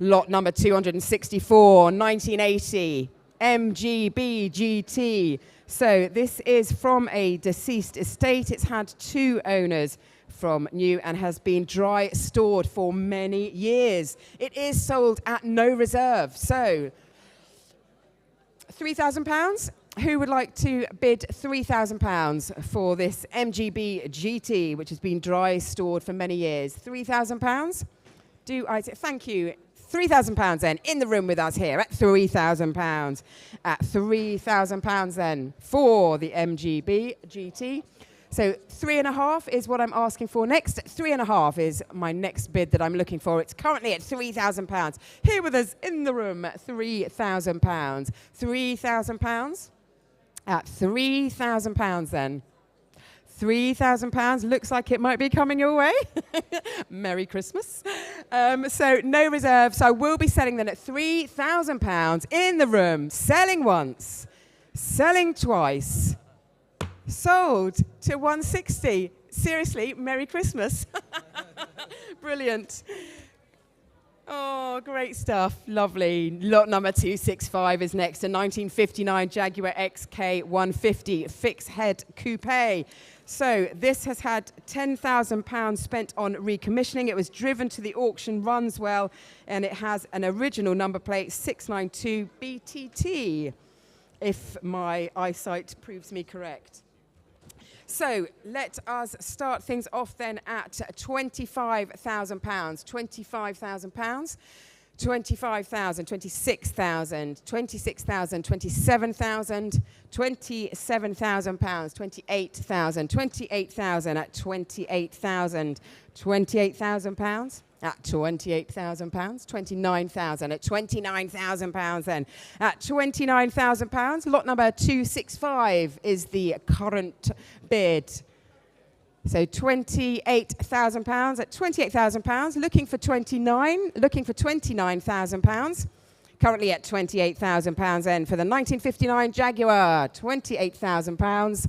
Lot number 264, 1980, MGB GT. So this is from a deceased estate. It's had 2 owners from new and has been dry stored for many years. It is sold at no reserve. So £3,000. Who would like to bid £3,000 for this MGB GT, which has been dry stored for many years? £3,000? Do I say thank you? £3,000 then, in the room with us here at £3,000. At £3,000 then for the MGB GT. So 3.5 is what I'm asking for next. 3.5 is my next bid that I'm looking for. It's currently at £3,000. Here with us in the room at £3,000. £3,000 at £3,000 then. £3,000 looks like it might be coming your way. Merry Christmas. So no reserve. So I will be selling them at £3,000 in the room. Selling once, selling twice, sold to 160. Seriously, Merry Christmas. Brilliant. Oh, great stuff. Lovely. Lot number 265 is next. A 1959 Jaguar XK 150 fixed head coupe. So this has had £10,000 spent on recommissioning. It was driven to the auction, runs well, and it has an original number plate 692 BTT, if my eyesight proves me correct. So let us start things off then at £25,000. £25,000, 25,000, 26,000, 26,000, 27,000, £27,000, 28,000, 28,000 at 28,000, £28,000 at £28,000, 29,000 at £29,000 then. At £29,000, lot number 265 is the current bid. So £28,000 at £28,000, looking for £29,000. Currently at £28,000 then for the 1959 Jaguar, £28,000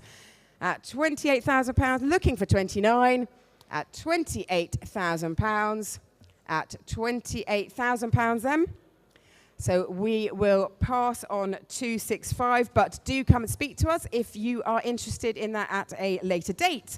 at £28,000, looking for 29 at £28,000 at £28,000 then. So we will pass on 265, but do come and speak to us if you are interested in that at a later date.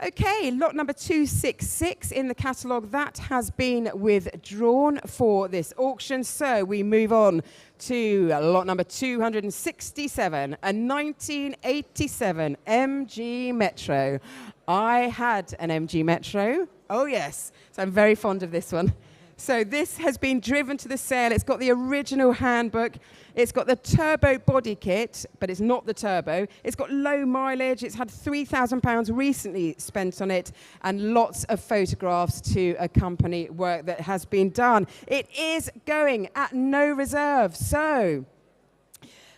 Okay, lot number 266 in the catalogue, that has been withdrawn for this auction. So we move on to lot number 267, a 1987 MG Metro. I had an MG Metro. Oh, yes. So I'm very fond of this one. So this has been driven to the sale. It's got the original handbook. It's got the turbo body kit, but it's not the turbo. It's got low mileage. It's had £3,000 recently spent on it and lots of photographs to accompany work that has been done. It is going at no reserve. So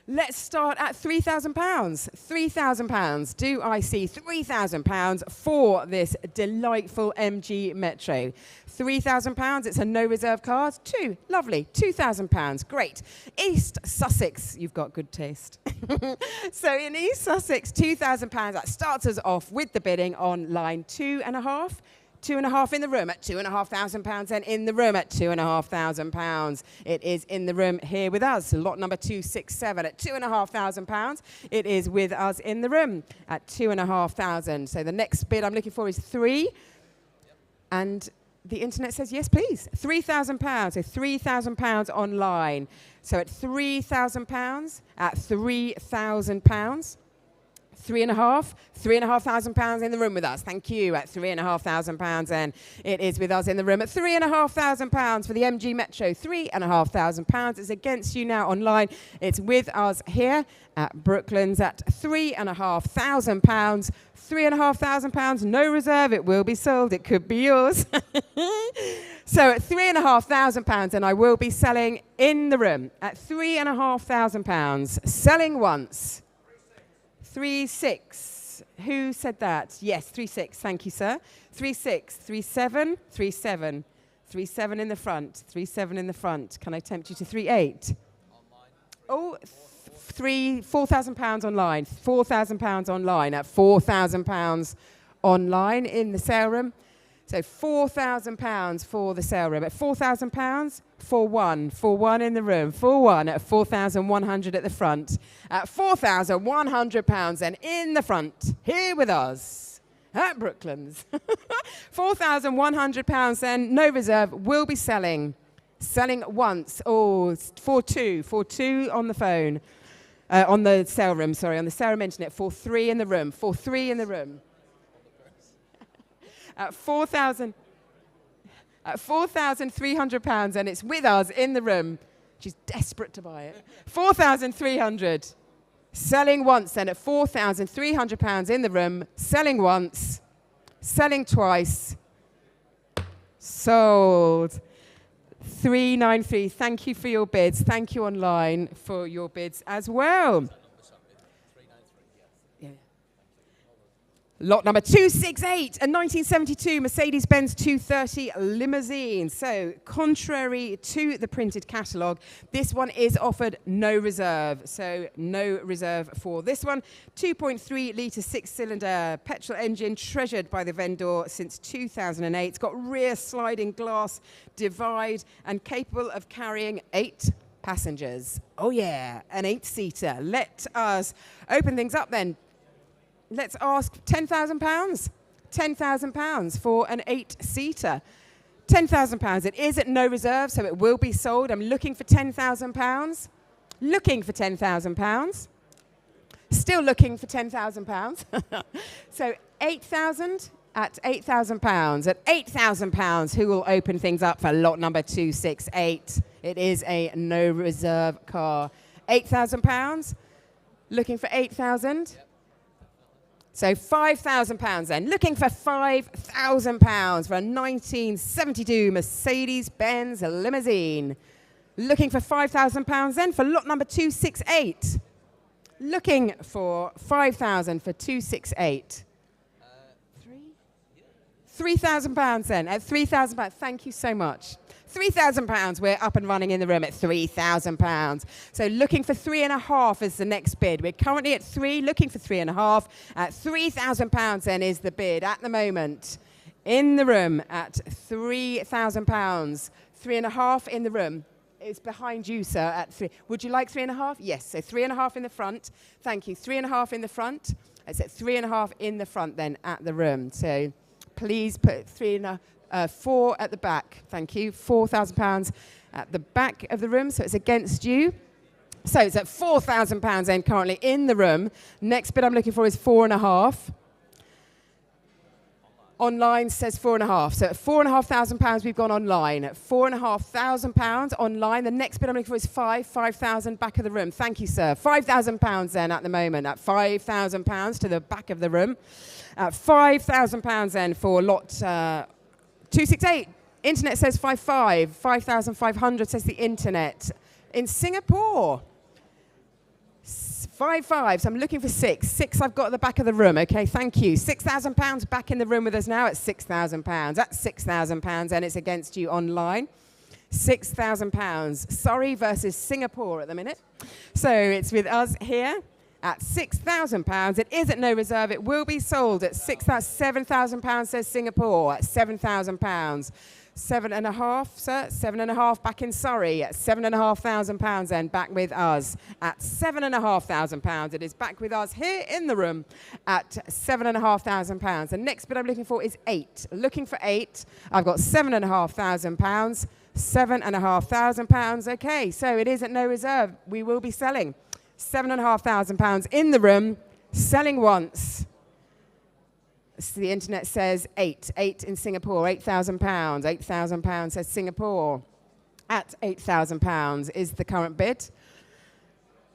let's start at £3,000. £3,000. Do I see £3,000 for this delightful MG Metro? £3,000. It's a no reserve car. Lovely. £2,000. Great. East Sussex. You've got good taste. So in East Sussex, £2,000. That starts us off with the bidding on line 2.5. 2.5 in the room at £2,500, and in the room at £2,500. It is in the room here with us. Lot number 267 at £2,500. It is with us in the room at £2,500. So the next bid I'm looking for is 3. And the internet says yes, please. £3,000. So £3,000 online. So at £3,000, at £3,000. £3,500 in the room with us. Thank you. At £3,500, and it is with us in the room at £3,500 for the MG Metro. £3,500 is against you now online. It's with us here at Brooklands at £3,500. £3,500, no reserve. It will be sold. It could be yours. So at £3,500, and I will be selling in the room at £3,500. Selling once. 36. Who said that? Yes, 36. Thank you, sir. 36, 37, 37. 37 in the front. 37 in the front. Can I tempt you to 38? Oh, £4,000 online. £4,000 online at £4,000 online in the sale room. So £4,000 for the sale room. At £4,000, for one in the room. For one at £4,100 at the front. At £4,100 and in the front, here with us at Brooklands. £4,100 then, no reserve, will be selling. Selling once. Oh, for two on the phone. On the sale room, sorry, on the sale room internet. For 3 in the room. For 3 in the room. At £4,300, and it's with us in the room. She's desperate to buy it. £4,300. Selling once, then at £4,300 in the room. Selling once. Selling twice. Sold. 393. Thank you for your bids. Thank you online for your bids as well. Lot number 268, a 1972 Mercedes-Benz 230 limousine. So, contrary to the printed catalogue, this one is offered no reserve. So, no reserve for this one. 2.3 litre six-cylinder petrol engine, treasured by the vendor since 2008. It's got rear sliding glass divide and capable of carrying 8 passengers. Oh yeah, an 8-seater. Let us open things up then. Let's ask £10,000. £10,000 for an 8-seater. £10,000. It is at no reserve, so it will be sold. I'm looking for £10,000. Looking for £10,000. Still looking for £10,000. So 8,000 at £8,000. At £8,000, who will open things up for lot number 268? It is a no reserve car. £8,000. Looking for 8,000. So £5,000 then. Looking for £5,000 for a 1972 Mercedes-Benz limousine. Looking for £5,000 then for lot number 268. Looking for £5,000 for 268. £3,000 then. At £3,000. Thank you so much. £3,000. We're up and running in the room at £3,000. So looking for 3.5 is the next bid. We're currently at 3, looking for 3.5. At £3,000 then is the bid at the moment. In the room at £3,000. 3.5 in the room. It's behind you, sir, at 3. Would you like 3.5? Yes, so 3.5 in the front. Thank you. 3.5 in the front. It's at 3.5 in the front then at the room. So please put 4 at the back. Thank you. £4,000 at the back of the room, so it's against you. So it's at £4,000 then currently in the room. Next bid I'm looking for is 4.5. Online says 4.5. So at £4,500 we've gone online. At £4,500 online. The next bid I'm looking for is 5,000 back of the room. Thank you, sir. £5,000 then at the moment. At £5,000 to the back of the room. At £5,000 then for lot 268. Internet says 5,500 says the internet. In Singapore, 5,500. So I'm looking for 6. 6 I've got at the back of the room. Okay, thank you. £6,000 back in the room with us now at £6,000. That's £6,000 and it's against you online. £6,000. Surrey versus Singapore at the minute. So it's with us here. At £6,000. It is at no reserve. It will be sold at £7,000, says Singapore. At £7,000. 7.5, sir. 7.5 back in Surrey. At £7,500 then back with us. At £7,500. It is back with us here in the room at £7,500. The next bid I'm looking for is 8. Looking for 8. I've got £7,500. £7,500. Okay, so it is at no reserve. We will be selling. £7,500 in the room, selling once. So the internet says 8. 8 in Singapore, £8,000. £8,000 says Singapore. At £8,000 is the current bid.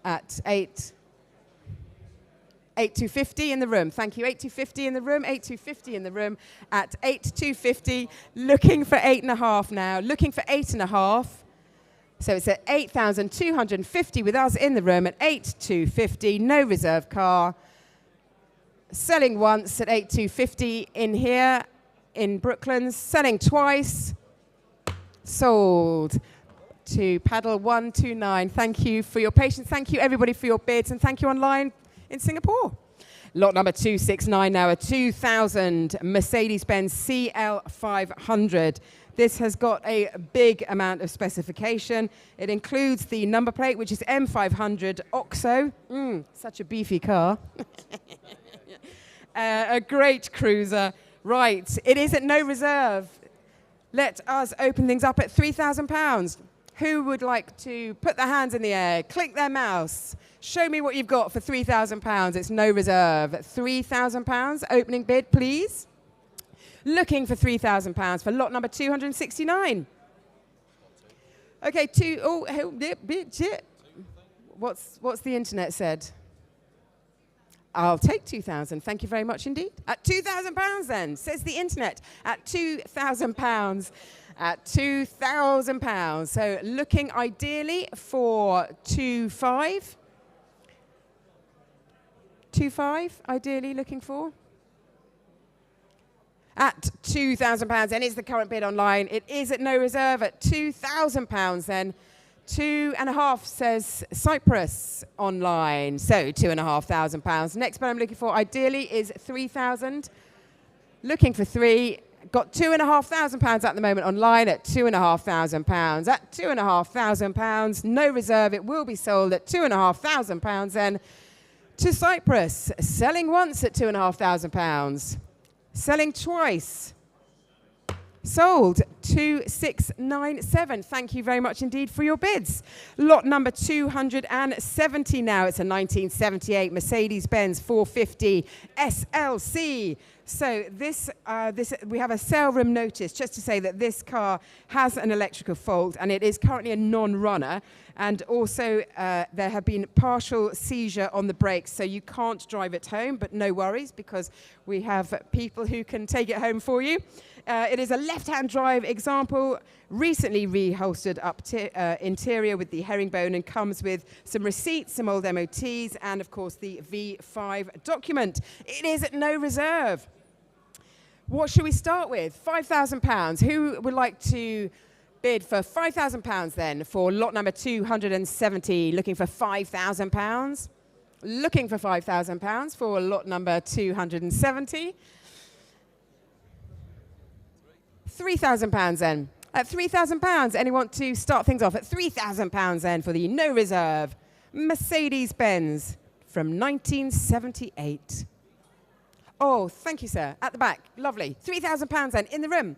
At 8,250 in the room. Thank you. 8,250 in the room. 8,250 in the room. At 8,250, looking for 8.5 now. Looking for 8.5. So it's at 8,250 with us in the room at 8,250, no reserve car. Selling once at 8,250 in here in Brooklands. Selling twice. Sold to paddle 129. Thank you for your patience. Thank you everybody for your bids and thank you online in Singapore. Lot number 269 now, a 2000 Mercedes-Benz CL500. This has got a big amount of specification. It includes the number plate, which is M500 OXO. Such a beefy car. A great cruiser. Right, it is at no reserve. Let us open things up at £3,000. Who would like to put their hands in the air, click their mouse, show me what you've got for £3,000. It's no reserve. £3,000, opening bid, please. Looking for £3,000 for lot number 269. Okay, what's the internet said? I'll take 2,000. Thank you very much indeed. At £2,000 then, says the internet. At £2,000. At £2,000. So looking ideally for 2,500. 2,500, ideally looking for. at £2,000, and is the current bid online. It is at no reserve at £2,000 then. 2.5 says Cyprus online, so £2,500. Next bid I'm looking for ideally is 3,000. Looking for 3. Got £2,500 at the moment online at £2,500. At £2,500, no reserve. It will be sold at £2,500 then to Cyprus. Selling once at £2,500. Selling twice. Sold 2697. Thank you very much indeed for your bids. Lot number 270 now. It's a 1978 Mercedes-Benz 450 SLC. So this we have a sale room notice just to say that this car has an electrical fault and it is currently a non-runner. And also there have been partial seizure on the brakes, so you can't drive it home, but no worries because we have people who can take it home for you. It is a left-hand drive example, recently reholstered up interior with the herringbone, and comes with some receipts, some old MOTs, and of course the V5 document. It is at no reserve. What should we start with? £5,000. Who would like to bid for £5,000 then for lot number 270? Looking for £5,000. Looking for £5,000 for lot number 270. £3,000 then. At £3,000, anyone want to start things off at £3,000 then for the no reserve Mercedes-Benz from 1978. Oh, thank you, sir. At the back. Lovely. £3,000 then in the room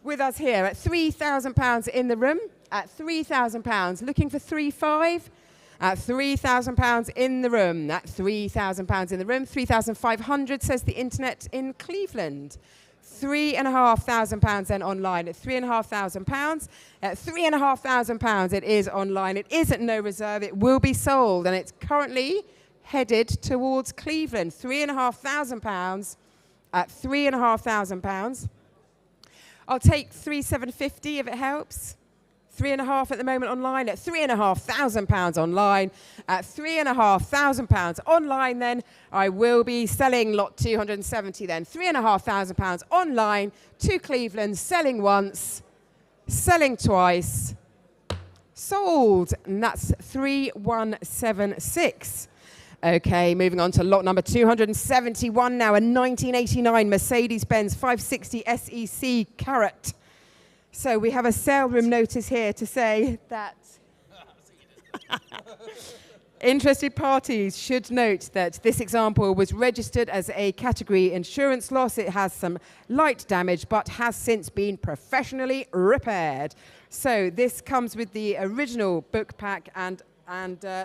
with us here at £3,000 in the room. At £3,000. Looking for 3,500. At £3,000 in the room. At £3,000 in the room. 3,500 says the internet in Cleveland. £3,500 then online at £3,500. At £3,500 it is online. It is at no reserve. It will be sold and it's currently headed towards Cleveland. £3,500 at £3,500. I'll take 3,750 if it helps. 3.5 at the moment online at £3,500 online. At £3,500 online then, I will be selling lot 270 then. £3,500 online to Cleveland, selling once, selling twice, sold, and that's 3,176. Okay, moving on to lot number 271 now, a 1989 Mercedes-Benz 560 SEC Carrot. So we have a sale room notice here to say that interested parties should note that this example was registered as a category insurance loss. It has some light damage, but has since been professionally repaired. So this comes with the original book pack and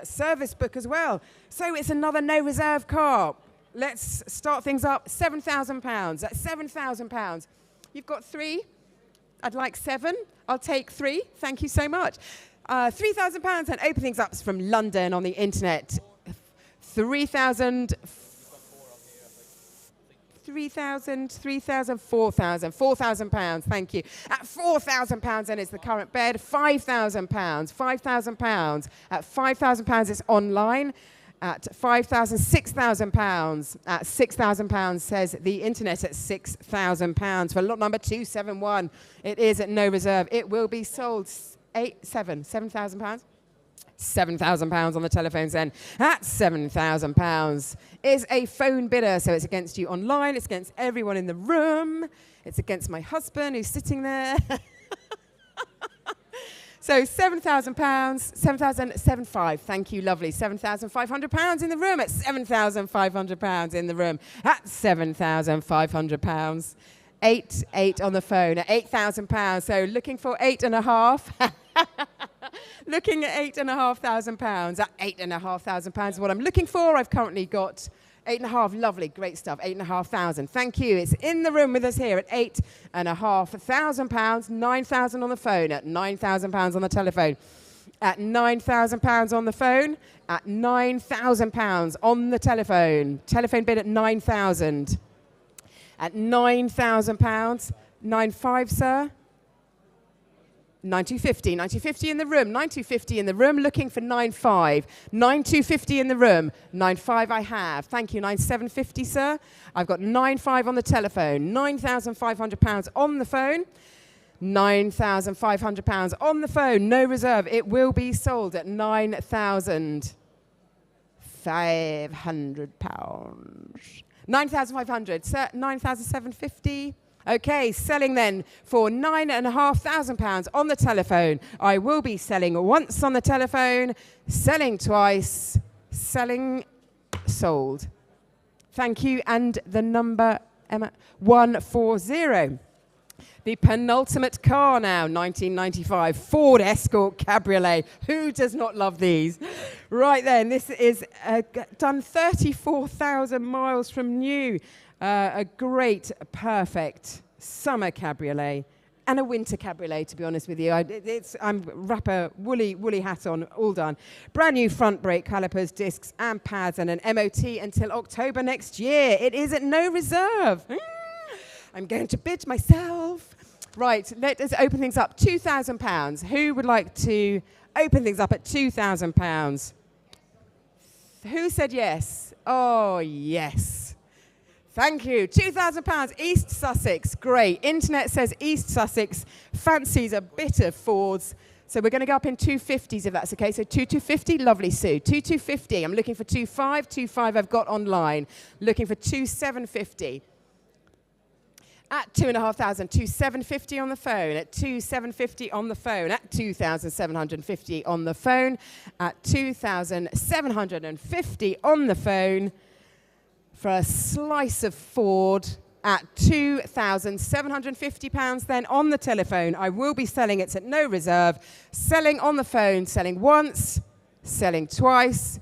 service book as well. So it's another no reserve car. Let's start things up. £7,000. That's £7,000. You've got 3. I'd like 7. I'll take 3. Thank you so much. £3,000 and open things up from London on the internet. 3,000, 3,000, 3,000, 4,000. £4,000. Thank you. At £4,000 then is the current bid. £5,000. £5,000. At £5,000 it's online. At £5,000, £6,000. At £6,000 says the internet at £6,000 for lot number 271. It is at no reserve. It will be sold £7,000. £7,000 on the telephones then. At £7,000 is a phone bidder, so it's against you online. It's against everyone in the room. It's against my husband who's sitting there. So £7,000, £7,705. Thank you, lovely. £7,500 in the room. At £7,500 in the room. At £7,500. 8 on the phone. At £8,000. So looking for 8.5. Looking at £8,500. At £8,500 is what I'm looking for. I've currently got 8.5. Lovely, great stuff. 8,500. Thank you. It's in the room with us here at £8,500. 9,000 on the phone. At £9,000 on the telephone. At £9,000 on the phone. At £9,000 on the telephone. Telephone bid at 9,000. At £9,000. 9,500, sir. 9250, 9250 in the room, 9250 in the room, looking for 95, 9250 in the room, 95 I have. Thank you, 9750, sir. I've got 95 on the telephone, £9,500 on the phone, £9,500 on the phone, no reserve. It will be sold at £9,500. 9,500, sir, 9,750. Okay, selling then for £9,500 on the telephone. I will be selling once on the telephone, selling twice, selling, sold. Thank you. And the number, Emma, 140. The penultimate car now, 1995, Ford Escort Cabriolet. Who does not love these? Right then, this is done 34,000 miles from new. A great, perfect summer cabriolet and a winter cabriolet, to be honest with you. I'm wrap woolly hat on, all done. Brand new front brake calipers, discs and pads, and an MOT until October next year. It is at no reserve. I'm going to bid myself. Right, let us open things up. £2,000. Who would like to open things up at £2,000? Who said yes? Oh, yes. Thank you. £2,000, East Sussex. Great. Internet says East Sussex fancies a bit of Fords. So we're going to go up in 250s if that's okay. So 250, lovely Sue. 250. I'm looking for 25 I've got online. Looking for 2750. At 2,500, 2750 on the phone. At 2750 on the phone. At 2,750 on the phone. At 2,750 on the phone. For a slice of Ford at £2,750 then on the telephone. I will be selling it at no reserve. Selling on the phone, selling once, selling twice,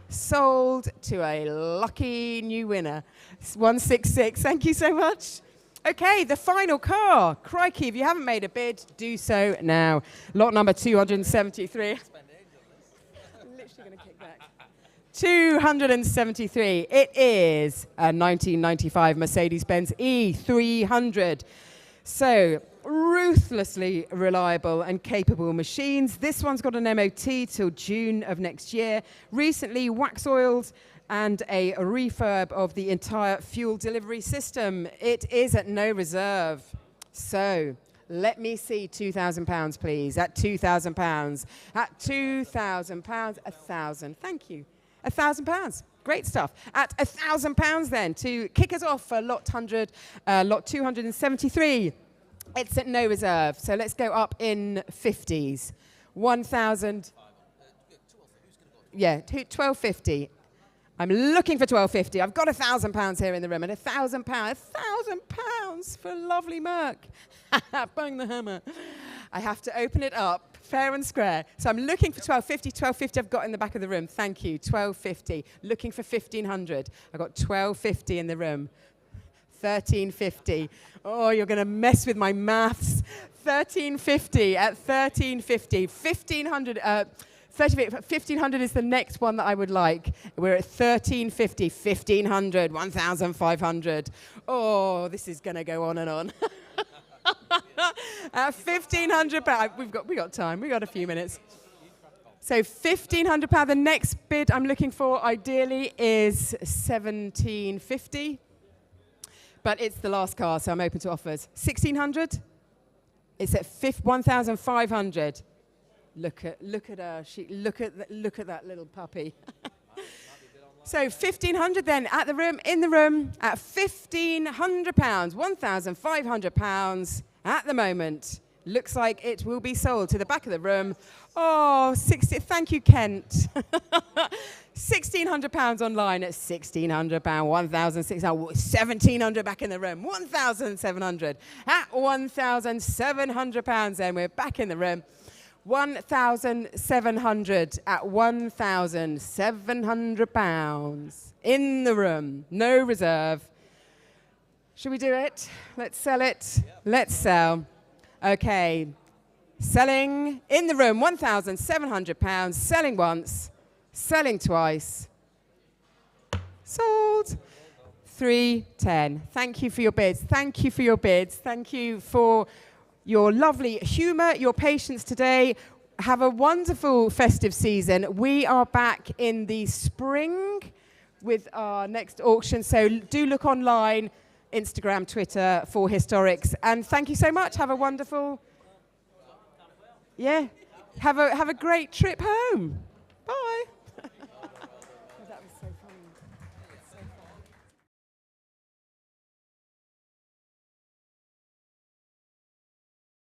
sold to a lucky new winner. It's 166. Thank you so much. Okay, the final car. Crikey, if you haven't made a bid, do so now. Lot number 273. I'm literally going to kick back. 273. It is a 1995 Mercedes-Benz E300. So, ruthlessly reliable and capable machines. This one's got an MOT till June of next year. Recently wax oiled and a refurb of the entire fuel delivery system. It is at no reserve. So, let me see £2,000, please. At £2,000. At £2,000. 1,000. Thank you. £1,000. Great stuff. At £1,000 then to kick us off for lot 273. It's at no reserve. So let's go up in 50s. 1,000. Yeah, 1,250. I'm looking for 1,250. I've got £1,000 here in the room, and £1,000. £1,000 for a lovely Merc. Bang the hammer. I have to open it up, fair and square. So I'm looking for 1,250. 1,250 I've got in the back of the room. Thank you. 1,250. Looking for 1,500. I've got 1,250 in the room. 1,350. Oh, you're going to mess with my maths. 1,350 at 1,350. 1,500. 1,500 is the next one that I would like. We're at 1,350, 1,500, 1,500. Oh, this is going to go on and on. At £1,500, we got time. We got a few minutes. So £1,500. The next bid I'm looking for, ideally, is 1,750. But it's the last car, so I'm open to offers. 1,600. It's at 1,500. Look at her. Look at that little puppy. So 1,500 then at the room, in the room at £1,500, £1,500 at the moment. Looks like it will be sold to the back of the room. Oh, 60. Thank you, Kent. £1,600 online at £1,600, 1,600, 1,700 back in the room, 1,700 at £1,700. Then we're back in the room. 1,700 at £1,700 in the room, no reserve. Should we do it? Let's sell it. Yep. Let's sell. Okay, selling in the room, £1,700. Selling once, selling twice. Sold. 310. Thank you for your bids. Thank you for your bids. Thank you for your lovely humour, your patience today. Have a wonderful festive season. We are back in the spring with our next auction, so do look online, Instagram, Twitter for Historics. And thank you so much. Have a wonderful, have a great trip home.